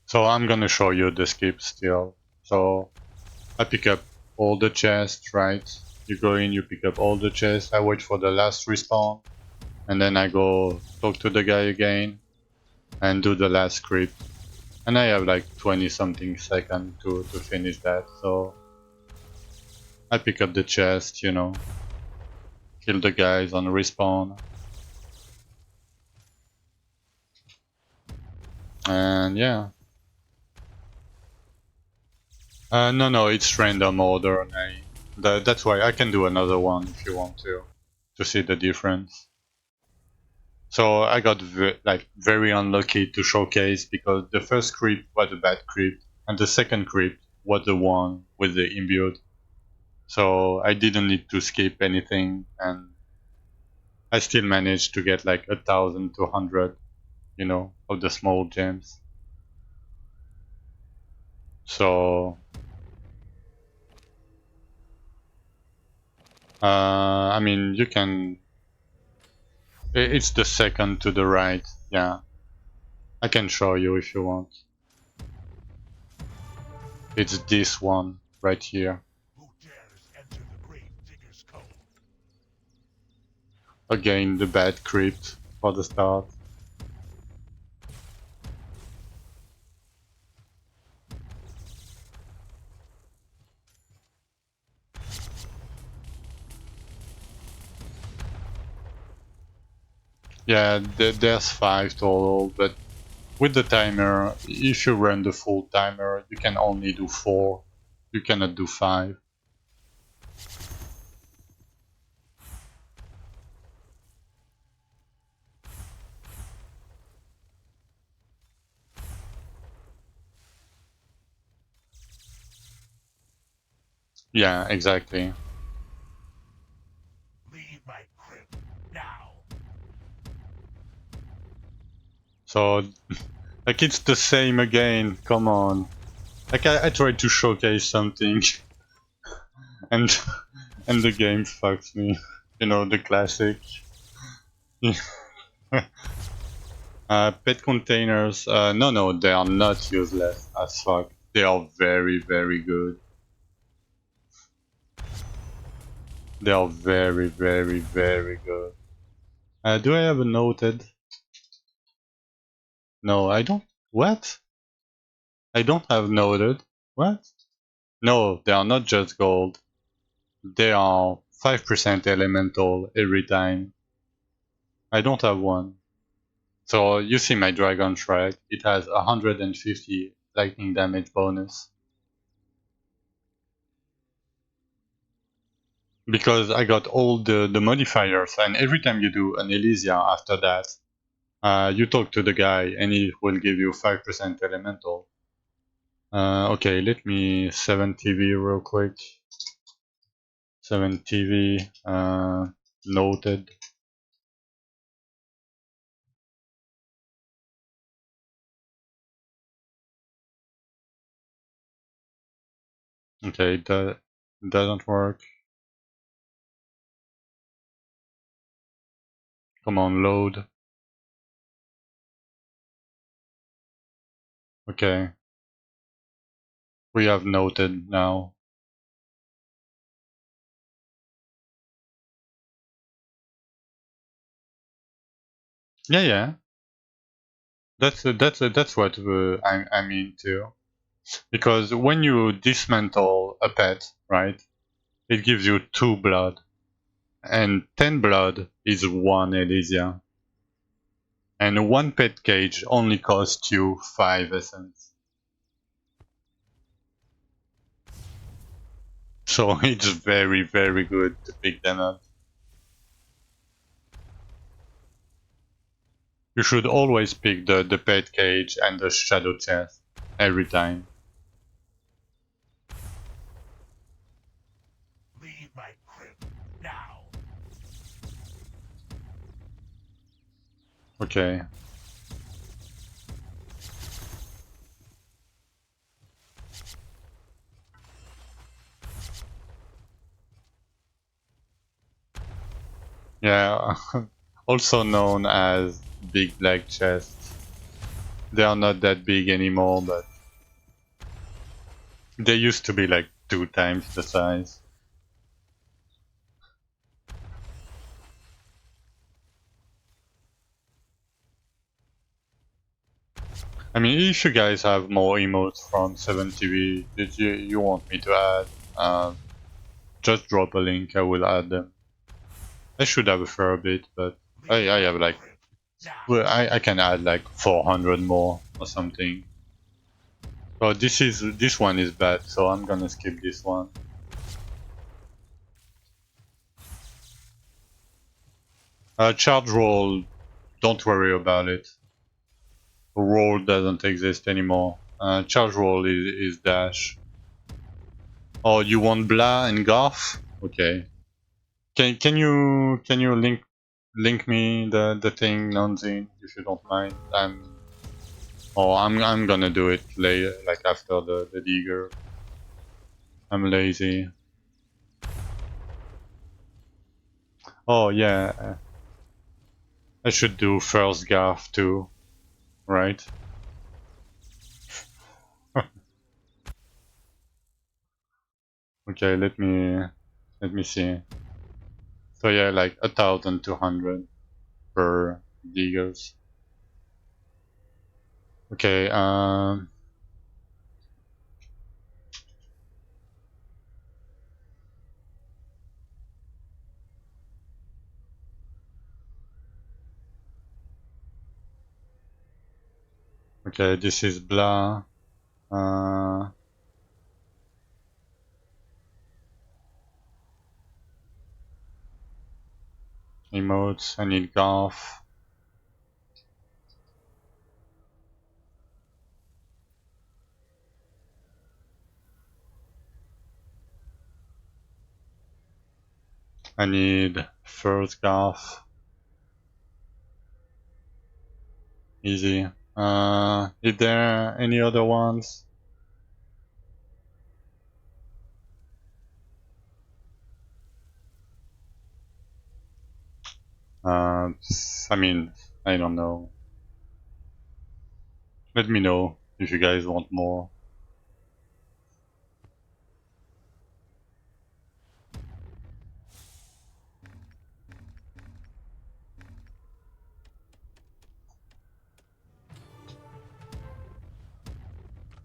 So I'm gonna show you the skip still. So I pick up all the chests, right? You go in, you pick up all the chests. I wait for the last respawn, and then I go talk to the guy again and do the last script. And I have like 20 something seconds to finish that. So I pick up the chest, you know, kill the guys on respawn. And yeah. No, it's random order. And that's why I can do another one if you want to see the difference. So I got very unlucky to showcase because the first creep was a bad creep and the second creep was the one with the imbued. So I didn't need to skip anything and I still managed to get like 1,200, you know, of the small gems. So, I mean, you can. It's the second to the right. Yeah, I can show you if you want. It's this one right here. Who dares enter the grave digger's cove? Again, the bad crypt for the start. Yeah, there's 5 total, but with the timer, if you run the full timer, you can only do 4. You cannot do 5. Yeah, exactly. Leave my crypt now. So, like, it's the same again. Come on. Like, I tried to showcase something, and and the game fucks me. You know, the classic. Pet containers. No, they are not useless as fuck. They are very, very good. They are very, very, very good. Do I have a noted? No, I don't. What? I don't have noted. What? No, they are not just gold. They are 5% elemental every time. I don't have one. So you see my dragon shrike. It has 150 lightning damage bonus. Because I got all the modifiers, and every time you do an Elysia after that, you talk to the guy and he will give you 5% elemental. Okay, let me 7 TV real quick. 7 TV, noted. Okay, that doesn't work. Come on, load. Okay, we have noted now. Yeah. That's what I mean too. Because when you dismantle a pet, right, it gives you 2 blood, and 10 blood is 1 Elysia, and 1 pet cage only costs you 5 essence. So it's very, very good to pick them up. You should always pick the pet cage and the shadow chest every time. Leave my crypt now. Okay. Yeah, also known as big black chests. They are not that big anymore, but they used to be like 2 times the size. I mean, if you guys have more emotes from 7TV that you want me to add, just drop a link, I will add them. I should have a fair bit, but I have like, Crypt now. well, I can add like 400 more or something. So this one is bad, so I'm gonna skip this one. Charge roll, don't worry about it. Roll doesn't exist anymore. Charge roll is dash. Oh, you want Blah and Garth? Okay. Can you link link me the thing, Nonzine, if you don't mind. I'm gonna do it later, like after the digger. I'm lazy. Oh yeah, I should do first gaff too, right? Okay, let me see. So yeah, like 1,200 per diggers. Okay, okay, this is blah. Uh, emotes. I need gaff. I need first gaff. Easy. Is there any other ones? I mean, I don't know. Let me know if you guys want more.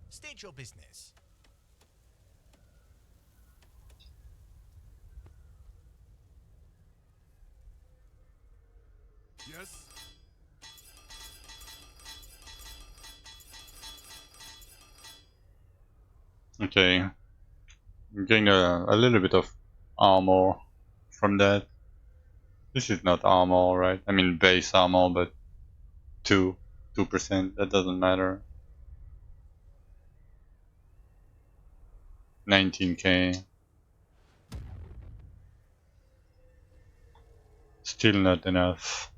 State your business. Yes? Okay, I'm getting a little bit of armor from that. This is not armor, right? I mean base armor, but 2%, that doesn't matter. 19k. Still not enough.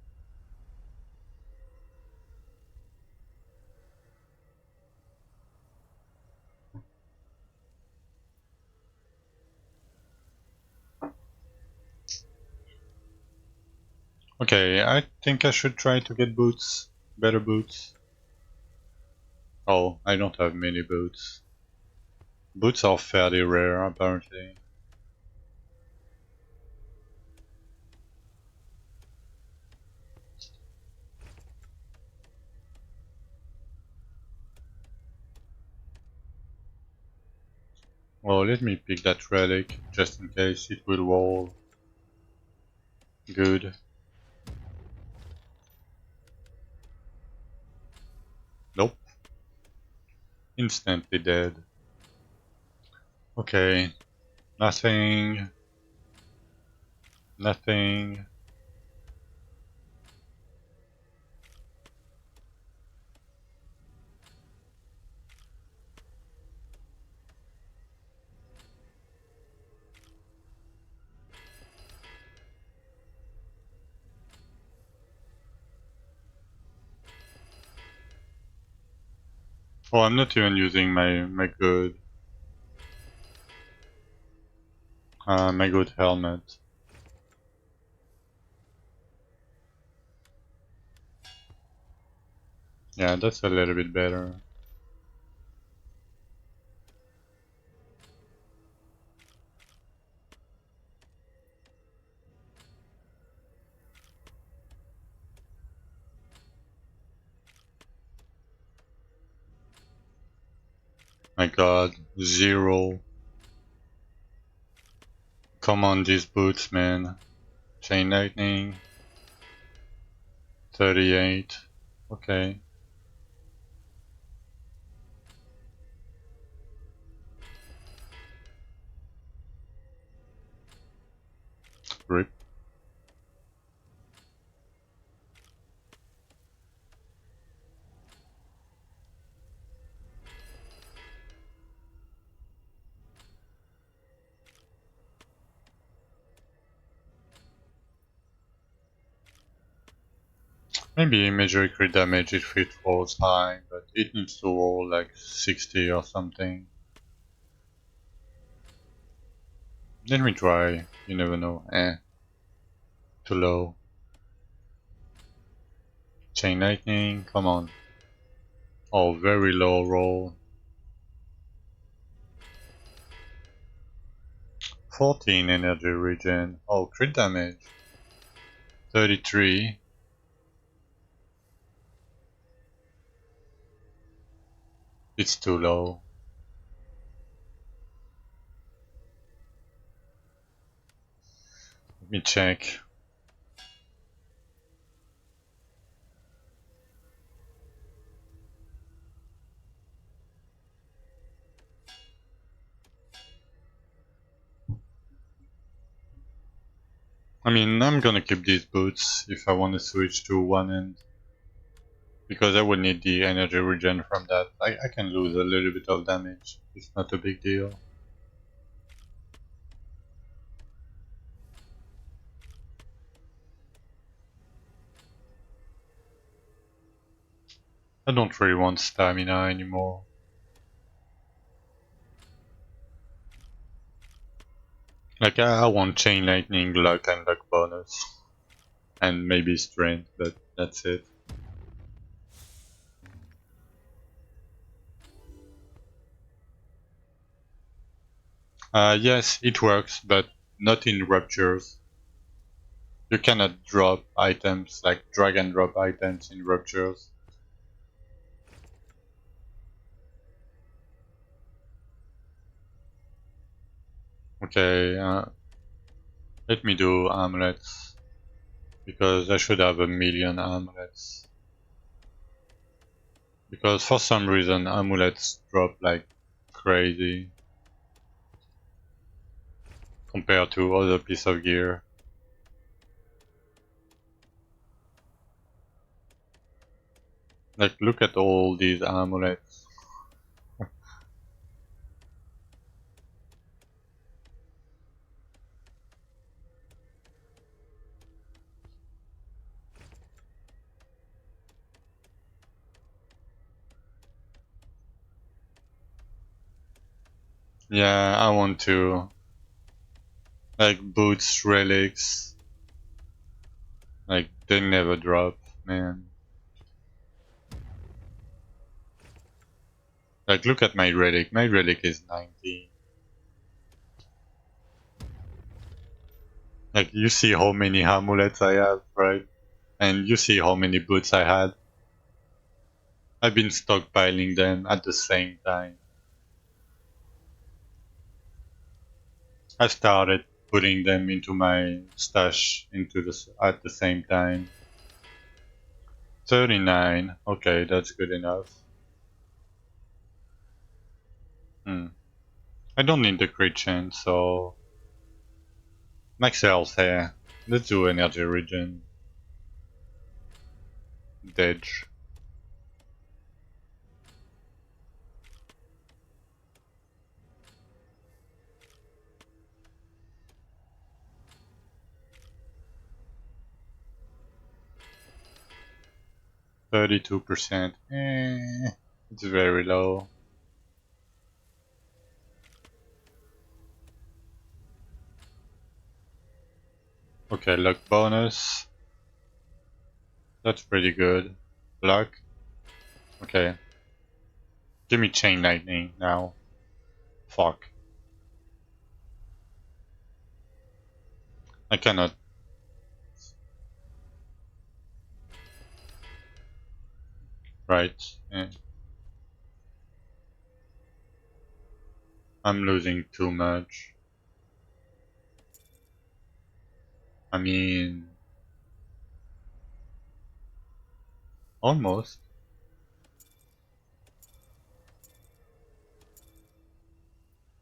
Okay, I think I should try to get boots. Better boots. Oh, I don't have many boots. Boots are fairly rare, apparently. Well, let me pick that relic, just in case it will roll. Good. Nope. Instantly dead. Okay. Nothing. Nothing. Oh, I'm not even using my good helmet. Yeah, that's a little bit better. My god, 0. Come on, these boots, man. Chain lightning. 38. Okay. Rip. Maybe imagery crit damage if it rolls high, but it needs to roll like 60 or something. Let me try, you never know. Too low. Chain lightning, come on. Oh, very low roll. 14 energy regen. Oh, crit damage. 33. It's too low. Let me check. I mean, I'm gonna keep these boots if I want to switch to one end. Because I would need the energy regen from that. I can lose a little bit of damage. It's not a big deal. I don't really want stamina anymore. Like, I want chain lightning, luck, and luck bonus. And maybe strength, but that's it. Yes, it works, but not in ruptures. You cannot drop items, like drag and drop items in ruptures. Okay, let me do amulets. Because I should have 1,000,000 amulets. Because for some reason amulets drop like crazy. Compared to other piece of gear. Like, look at all these amulets. Yeah, I want to. Like, boots, relics. Like, they never drop, man. Like, look at my relic. My relic is 19. Like, you see how many amulets I have, right? And you see how many boots I had. I've been stockpiling them at the same time. I started putting them into my stash at the same time. 39. Okay, that's good enough. I don't need the crit chance, so max health here. Let's do energy regen. Dodge. %. It's very low. Okay, luck bonus. That's pretty good. Luck. Okay. Give me chain lightning now. Fuck. I cannot. Right. I'm losing too much. I mean... Almost.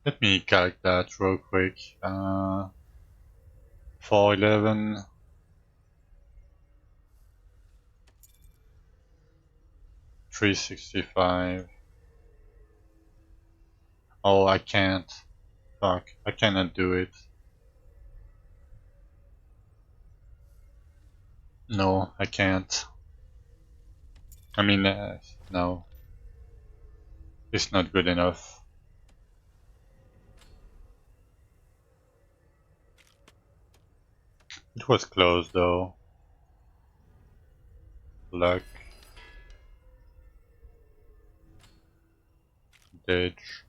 Let me calc that real quick. 411. 365. Oh, I can't. Fuck, I cannot do it. No, I can't. I mean, no, it's not good enough. It was close though. Luck, ditch.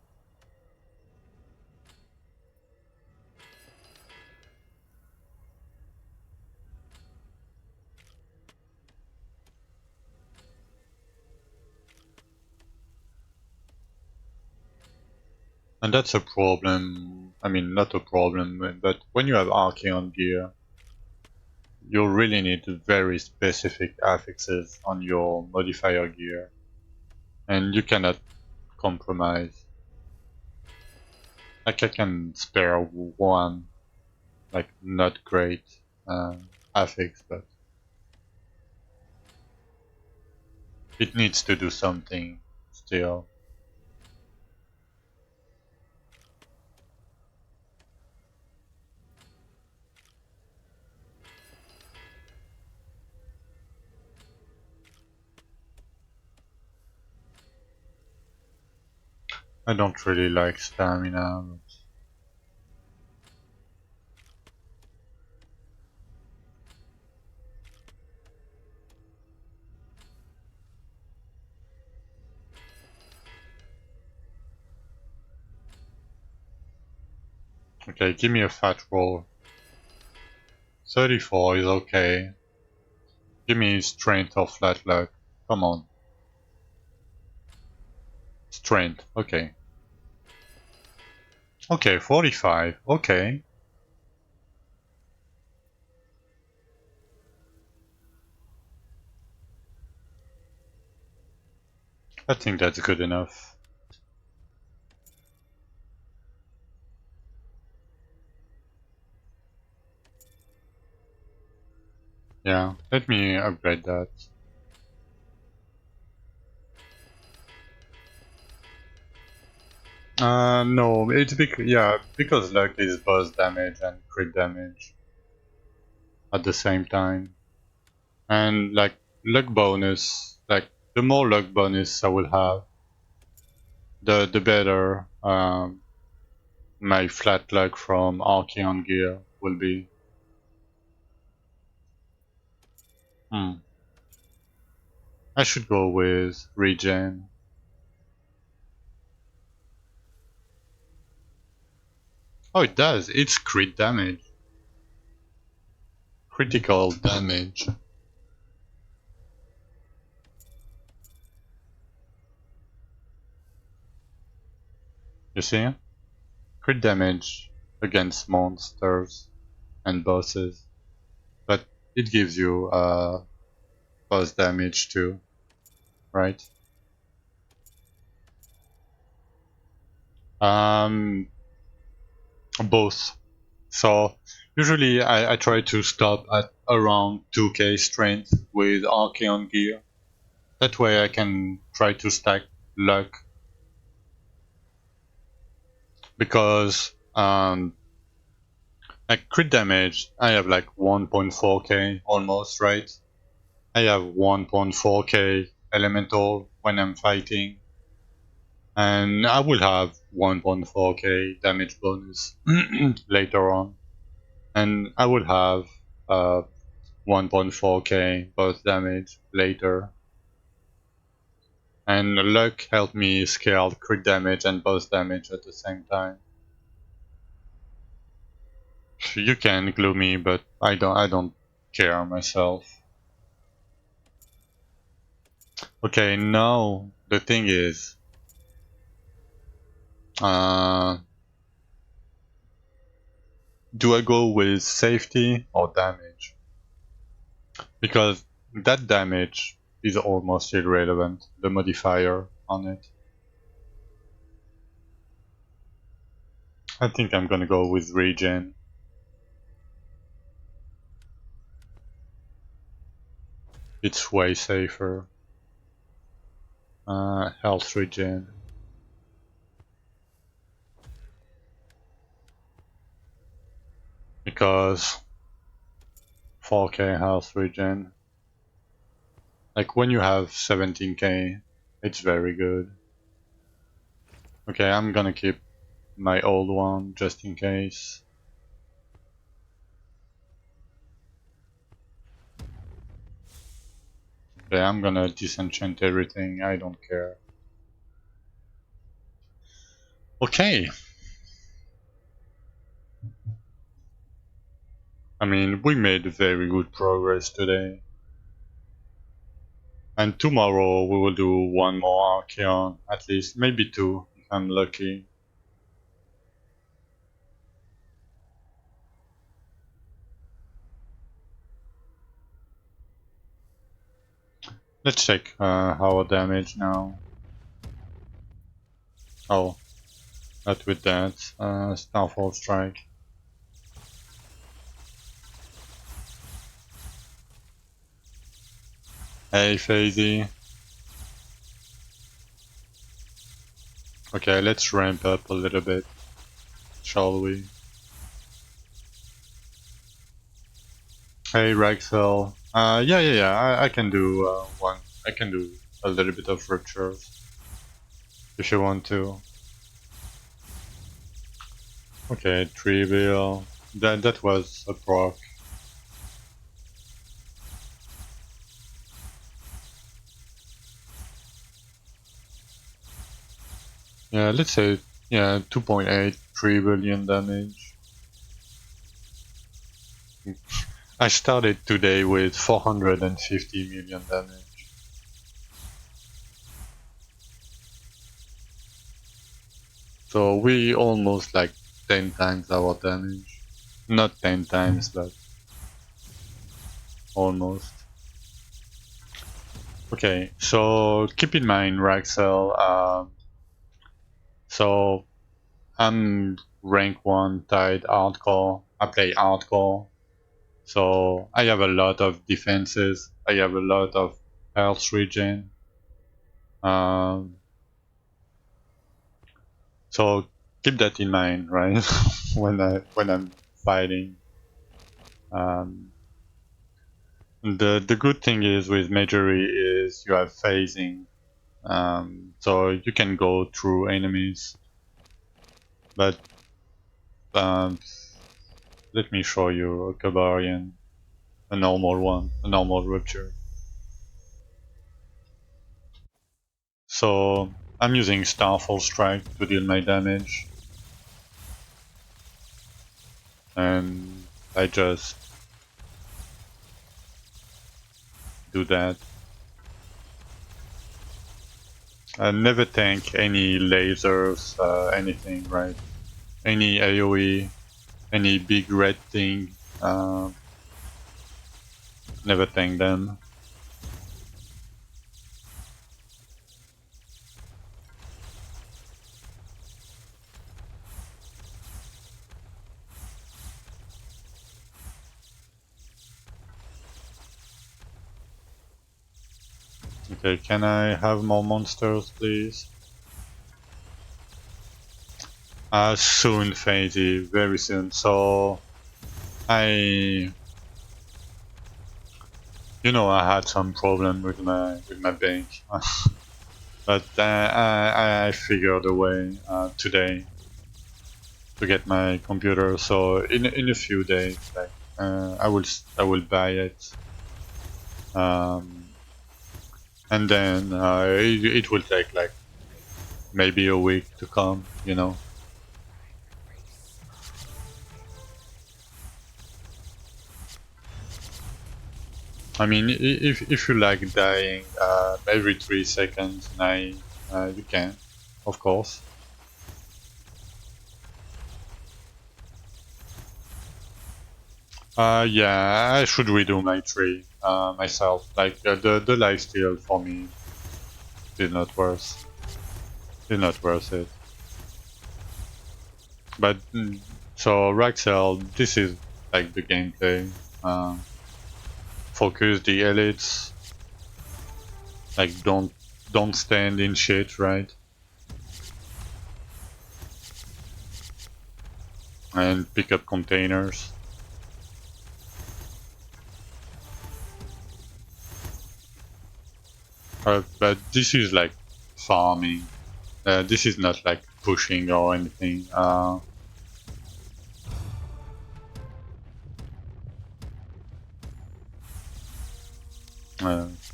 And that's a problem. I mean, not a problem, but when you have Archeon gear, you really need very specific affixes on your modifier gear, and you cannot compromise. Like I can spare one, like not great affix, but it needs to do something still. I don't really like stamina. Okay, give me a fat roll. 34 is okay. Give me strength or flat luck. Come on. Strength, okay. Okay, 45, okay. I think that's good enough. Yeah, let me upgrade that. No, it's because luck is boss damage and crit damage at the same time. And like luck bonus, like the more luck bonus I will have, the better my flat luck from Archeon gear will be. Hmm. I should go with regen. Oh, it does. It's crit damage. Critical damage. You see? Crit damage against monsters and bosses. But it gives you boss damage too, right? Um, both. So usually I try to stop at around 2k strength with Archeon gear. That way I can try to stack luck because like crit damage I have like 1.4k almost, right? I have 1.4k elemental when I'm fighting, and I will have 1.4k damage bonus later on, and I will have 1.4k both damage later. And luck helped me scale crit damage and both damage at the same time. You can glue me, but I don't care myself. Okay, now the thing is, uh, do I go with safety or damage? Because that damage is almost irrelevant, the modifier on it. I think I'm gonna go with regen. It's way safer. Health regen. Because 4k health regen. Like when you have 17k, it's very good. Okay, I'm gonna keep my old one just in case. Okay, I'm gonna disenchant everything, I don't care. Okay. I mean, we made very good progress today. And tomorrow we will do one more Archeon, at least, maybe two, if I'm lucky. Let's check our damage now. Oh, not with that. Starfall Strike. Hey, Phasey. Okay, let's ramp up a little bit, shall we? Hey, Rexel. Yeah, I can do one. I can do a little bit of ruptures if you want to. Okay, trivial. That was a proc. Yeah, let's say 2.8, 3 billion damage. I started today with 450 million damage. So we almost like 10 times our damage. Not 10 times, but almost. Okay, so keep in mind, Raxel, so I'm rank 1 tied hardcore. I play hardcore. So I have a lot of defenses. I have a lot of health regen. Um, so keep that in mind, right? when I'm fighting. Um, the good thing is with Majory is you have phasing. So you can go through enemies. But um, let me show you a Kabarian, a normal one, a normal rupture. So I'm using Starfall Strike to deal my damage. And I just do that. I never tank any lasers, anything, right? Any AoE, any big red thing, never tank them. Okay, can I have more monsters, please? Soon, Phasey, very soon. So, I had some problem with my bank, but I figured a way today to get my computer. So in a few days, like I will buy it, and then it will take like maybe a week to come. I mean, if you like dying every 3 seconds, you can, of course. Yeah, I should redo my tree myself. Like the lifesteal for me is not worth. Is not worth it. But so Raxel, this is like the gameplay. Focus the elites. Like don't stand in shit, right? And pick up containers. But this is like farming. This is not like pushing or anything. I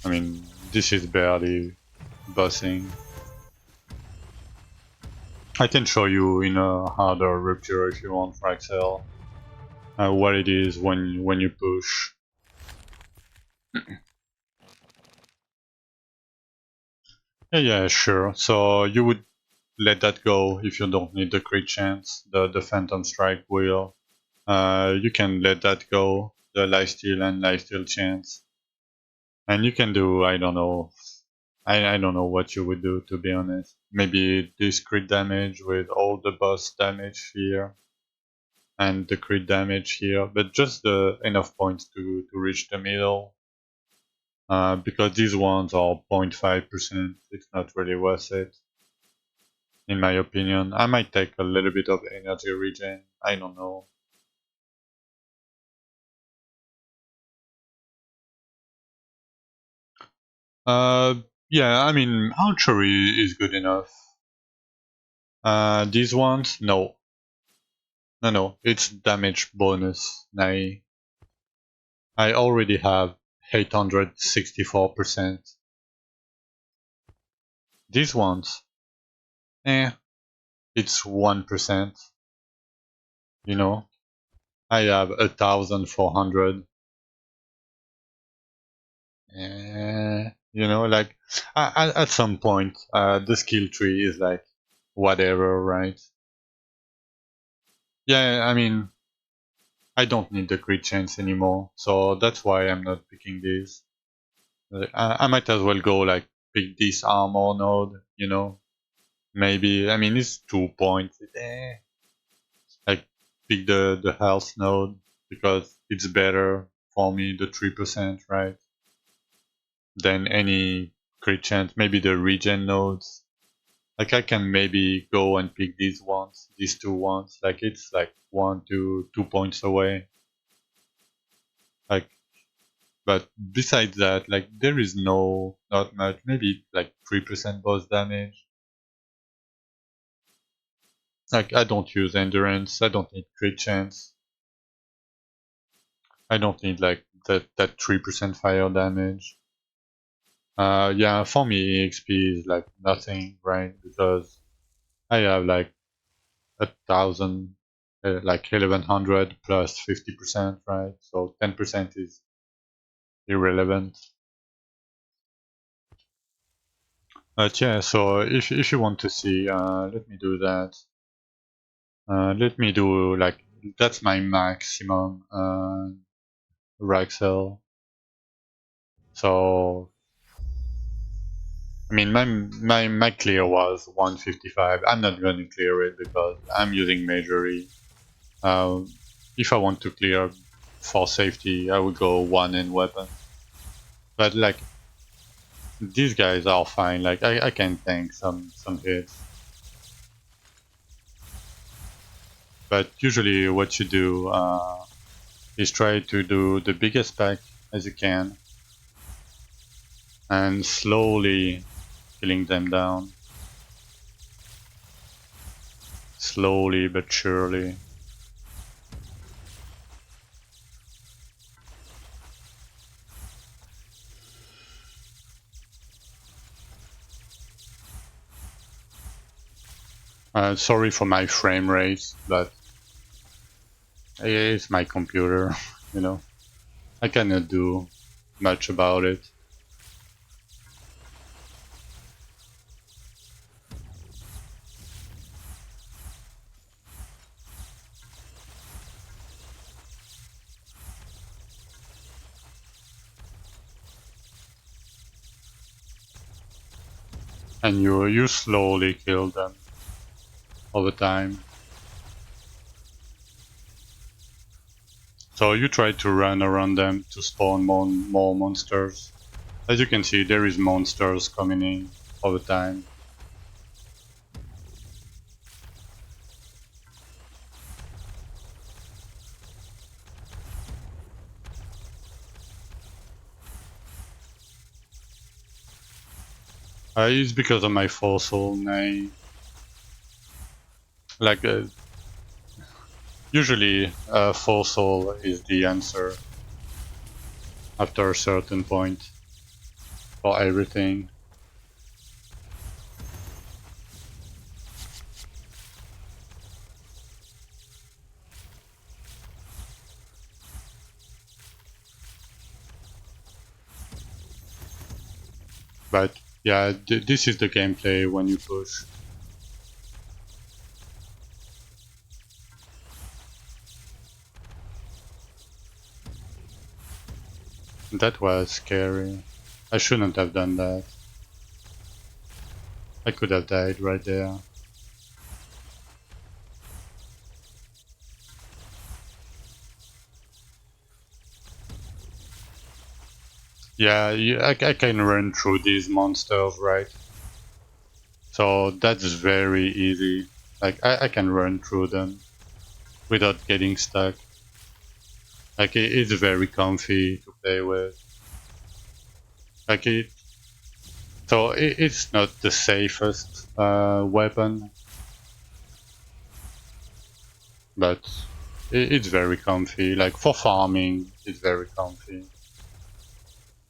mean, this is barely bossing. I can show you in a harder rupture if you want, Fraxel, what it is when you push. Yeah, sure. So you would let that go if you don't need the crit chance. The Phantom Strike will. You can let that go. The lifesteal and lifesteal chance. And you can do, I don't know. I don't know what you would do, to be honest. Maybe this crit damage with all the boss damage here and the crit damage here, but just the enough points to reach the middle. Because these ones are 0.5%, it's not really worth it, in my opinion. I might take a little bit of energy regen, I don't know. Uh, yeah, I mean, archery is good enough. These ones, no. No, it's damage bonus. I already have 864%. These ones, it's 1%, you know. I have 1,400. Like at some point, the skill tree is like whatever, right? Yeah, I mean, I don't need the crit chance anymore, so that's why I'm not picking these. I might as well go like pick this armor node, Maybe, I mean, it's 2 points. Like pick the health node because it's better for me, the 3%, right? Than any crit chance. Maybe the regen nodes. Like I can maybe go and pick these two ones. Like it's like 2 points away. Like, but besides that, like there is not much. Maybe like 3% boss damage. Like I don't use endurance. I don't need crit chance. I don't need like that 3% fire damage. Yeah, for me EXP is like nothing, right? Because I have like 1,000, like 1,100 plus 50%, right? So 10% is irrelevant. But yeah, so if you want to see, let me do that. Let me do like that's my maximum Raxel. So I mean my clear was 155. I'm not going to clear it because I'm using Majory. If I want to clear for safety, I would go one in weapon. But like these guys are fine. Like I can tank some hits. But usually what you do is try to do the biggest pack as you can and slowly killing them down. Slowly but surely. Sorry for my frame rate, but it's my computer, you know. I cannot do much about it. And you slowly kill them over time. So you try to run around them to spawn more monsters. As you can see, there is monsters coming in all the time. It's because of my fossil name. Like, usually, fossil is the answer after a certain point for everything. But yeah, this is the gameplay when you push. That was scary. I shouldn't have done that. I could have died right there. Yeah, I can run through these monsters, right? So that's very easy. Like, I can run through them without getting stuck. Like, it's very comfy to play with. Like, it's not the safest weapon, but it's very comfy. Like, for farming, it's very comfy.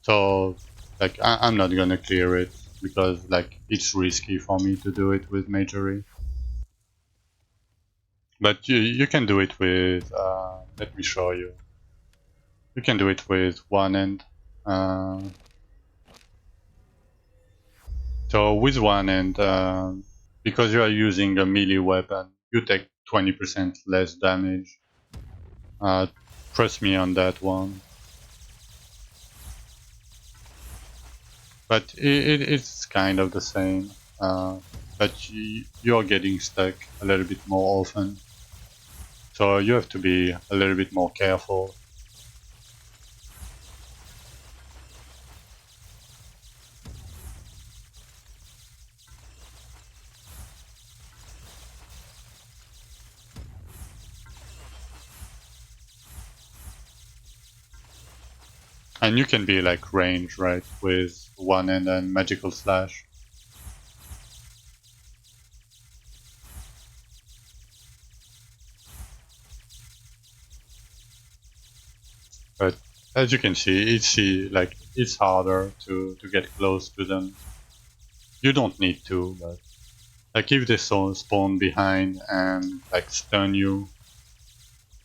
So, like, I'm not gonna clear it because, like, it's risky for me to do it with Majory. But you can do it with, let me show you. You can do it with one end. Uh, so with one end, because you are using a melee weapon, you take 20% less damage. Trust me on that one. But it's kind of the same. But you're getting stuck a little bit more often. So you have to be a little bit more careful. And you can be like range, right, with one and then magical slash. But as you can see, it's harder to get close to them. You don't need to, but like if they spawn behind and like stun you,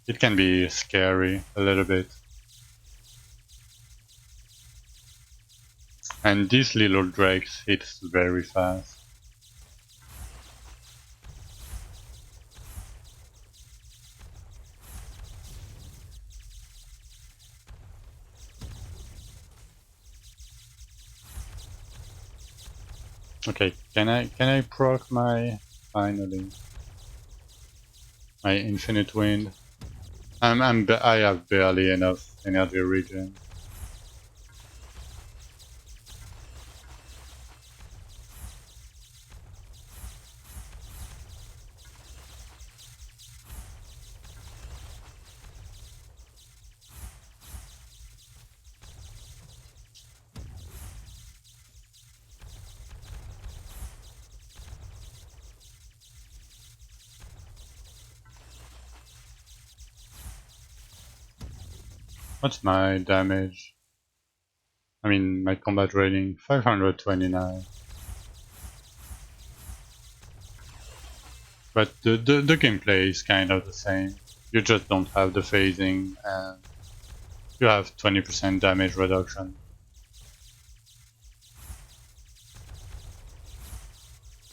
it can be scary a little bit. And these little drakes hit very fast. Okay, can I proc my finally my infinite wind? I have barely enough energy regen. What's my damage? I mean my combat rating 529. But the gameplay is kind of the same. You just don't have the phasing and you have 20% damage reduction.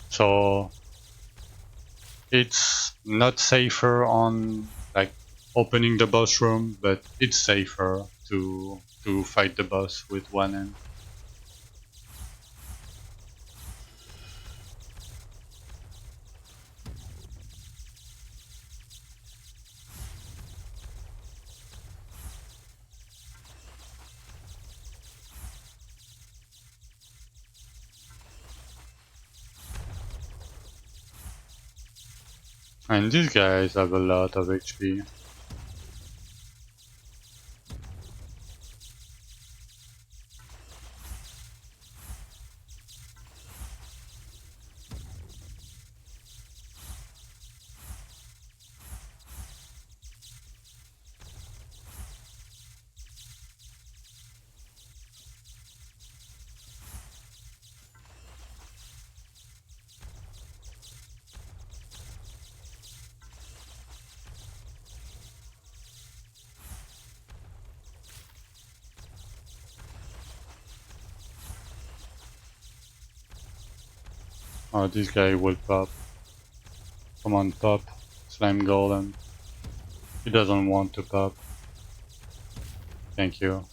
So it's not safer on like opening the boss room, but it's safer to fight the boss with one hand. And these guys have a lot of HP. Oh, this guy will pop. Come on, pop. Slime golem. He doesn't want to pop. Thank you.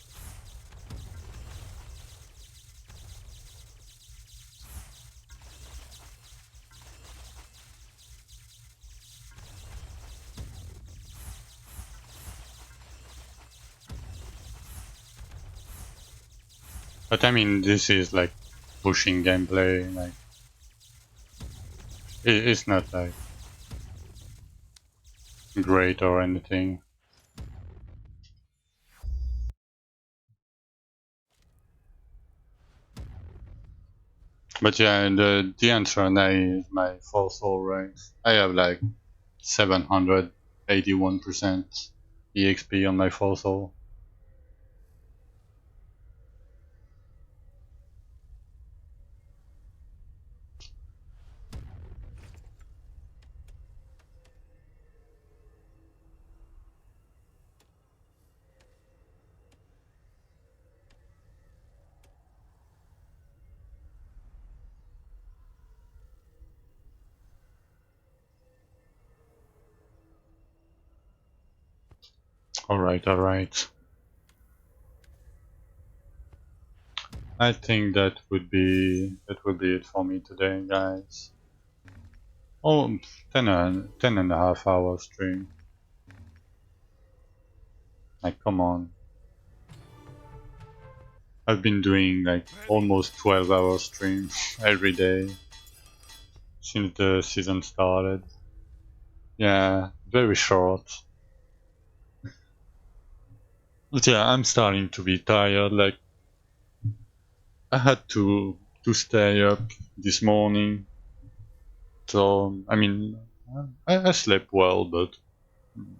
But I mean, this is like pushing gameplay. Like, it's not like great or anything. But yeah, the answer now is my full soul rank. I have like 781% EXP on my full soul. Alright, alright. I think that would be it for me today, guys. Oh, 10 and a half hour stream. Like, come on. I've been doing like almost 12-hour streams every day since the season started. Yeah, very short. But yeah, I'm starting to be tired. Like, I had to stay up this morning. So, I mean, I slept well, but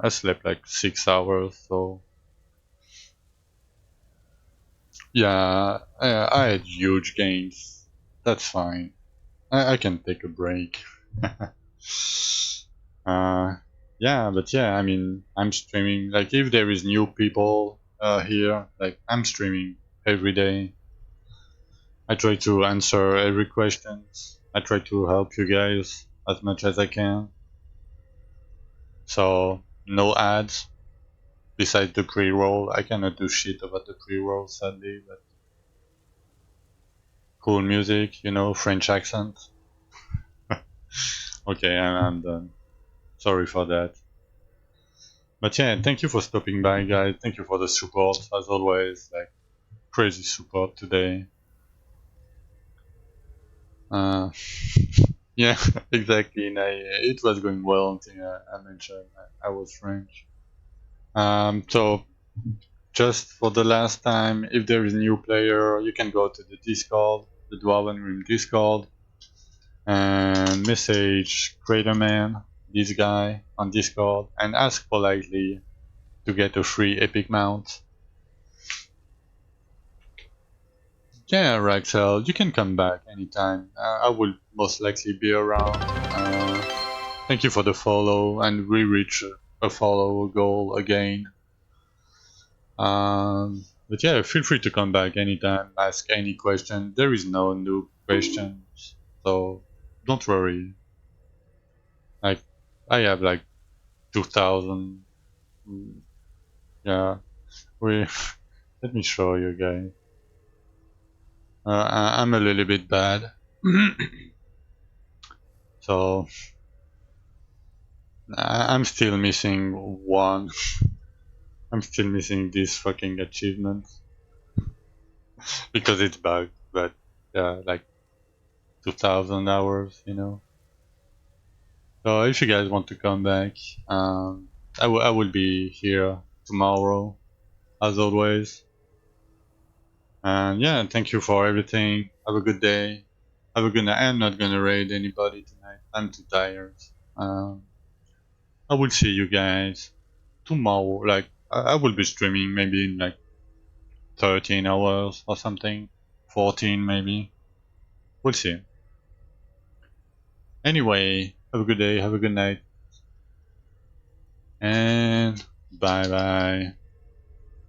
I slept like 6 hours. So, yeah, I had huge gains. That's fine. I can take a break. uh, yeah, but yeah, I mean, I'm streaming. Like, if there is new people here, like, I'm streaming every day. I try to answer every question. I try to help you guys as much as I can. So, no ads besides the pre-roll. I cannot do shit about the pre-roll, sadly, but cool music, you know, French accent. Okay, I'm done. Sorry for that. But yeah, thank you for stopping by, guys. Thank you for the support, as always. Like, crazy support today. Uh, yeah, exactly. And it was going well until I mentioned I was French. So just for the last time, if there is a new player, you can go to the Discord, the Dwarven Realms Discord, and message Craterman, this guy, on Discord, and ask politely to get a free epic mount. Yeah, Raxel, you can come back anytime. I will most likely be around. Thank you for the follow, and we reach a follow goal again. But yeah, feel free to come back anytime, ask any question. There is no new questions, so don't worry. Like, I have like 2000. Yeah, we. Let me show you guys. I'm a little bit bad, so I'm still missing one. I'm still missing this fucking achievement because it's bugged. But yeah, like 2,000 hours, you know. So if you guys want to come back, I will be here tomorrow, as always. And yeah, thank you for everything. Have a good day. Have a good night. I'm not gonna raid anybody tonight. I'm too tired. Um, I will see you guys tomorrow. Like, I will be streaming maybe in like 13 hours or something. 14 maybe. We'll see. Anyway, have a good day. Have a good night. And bye bye.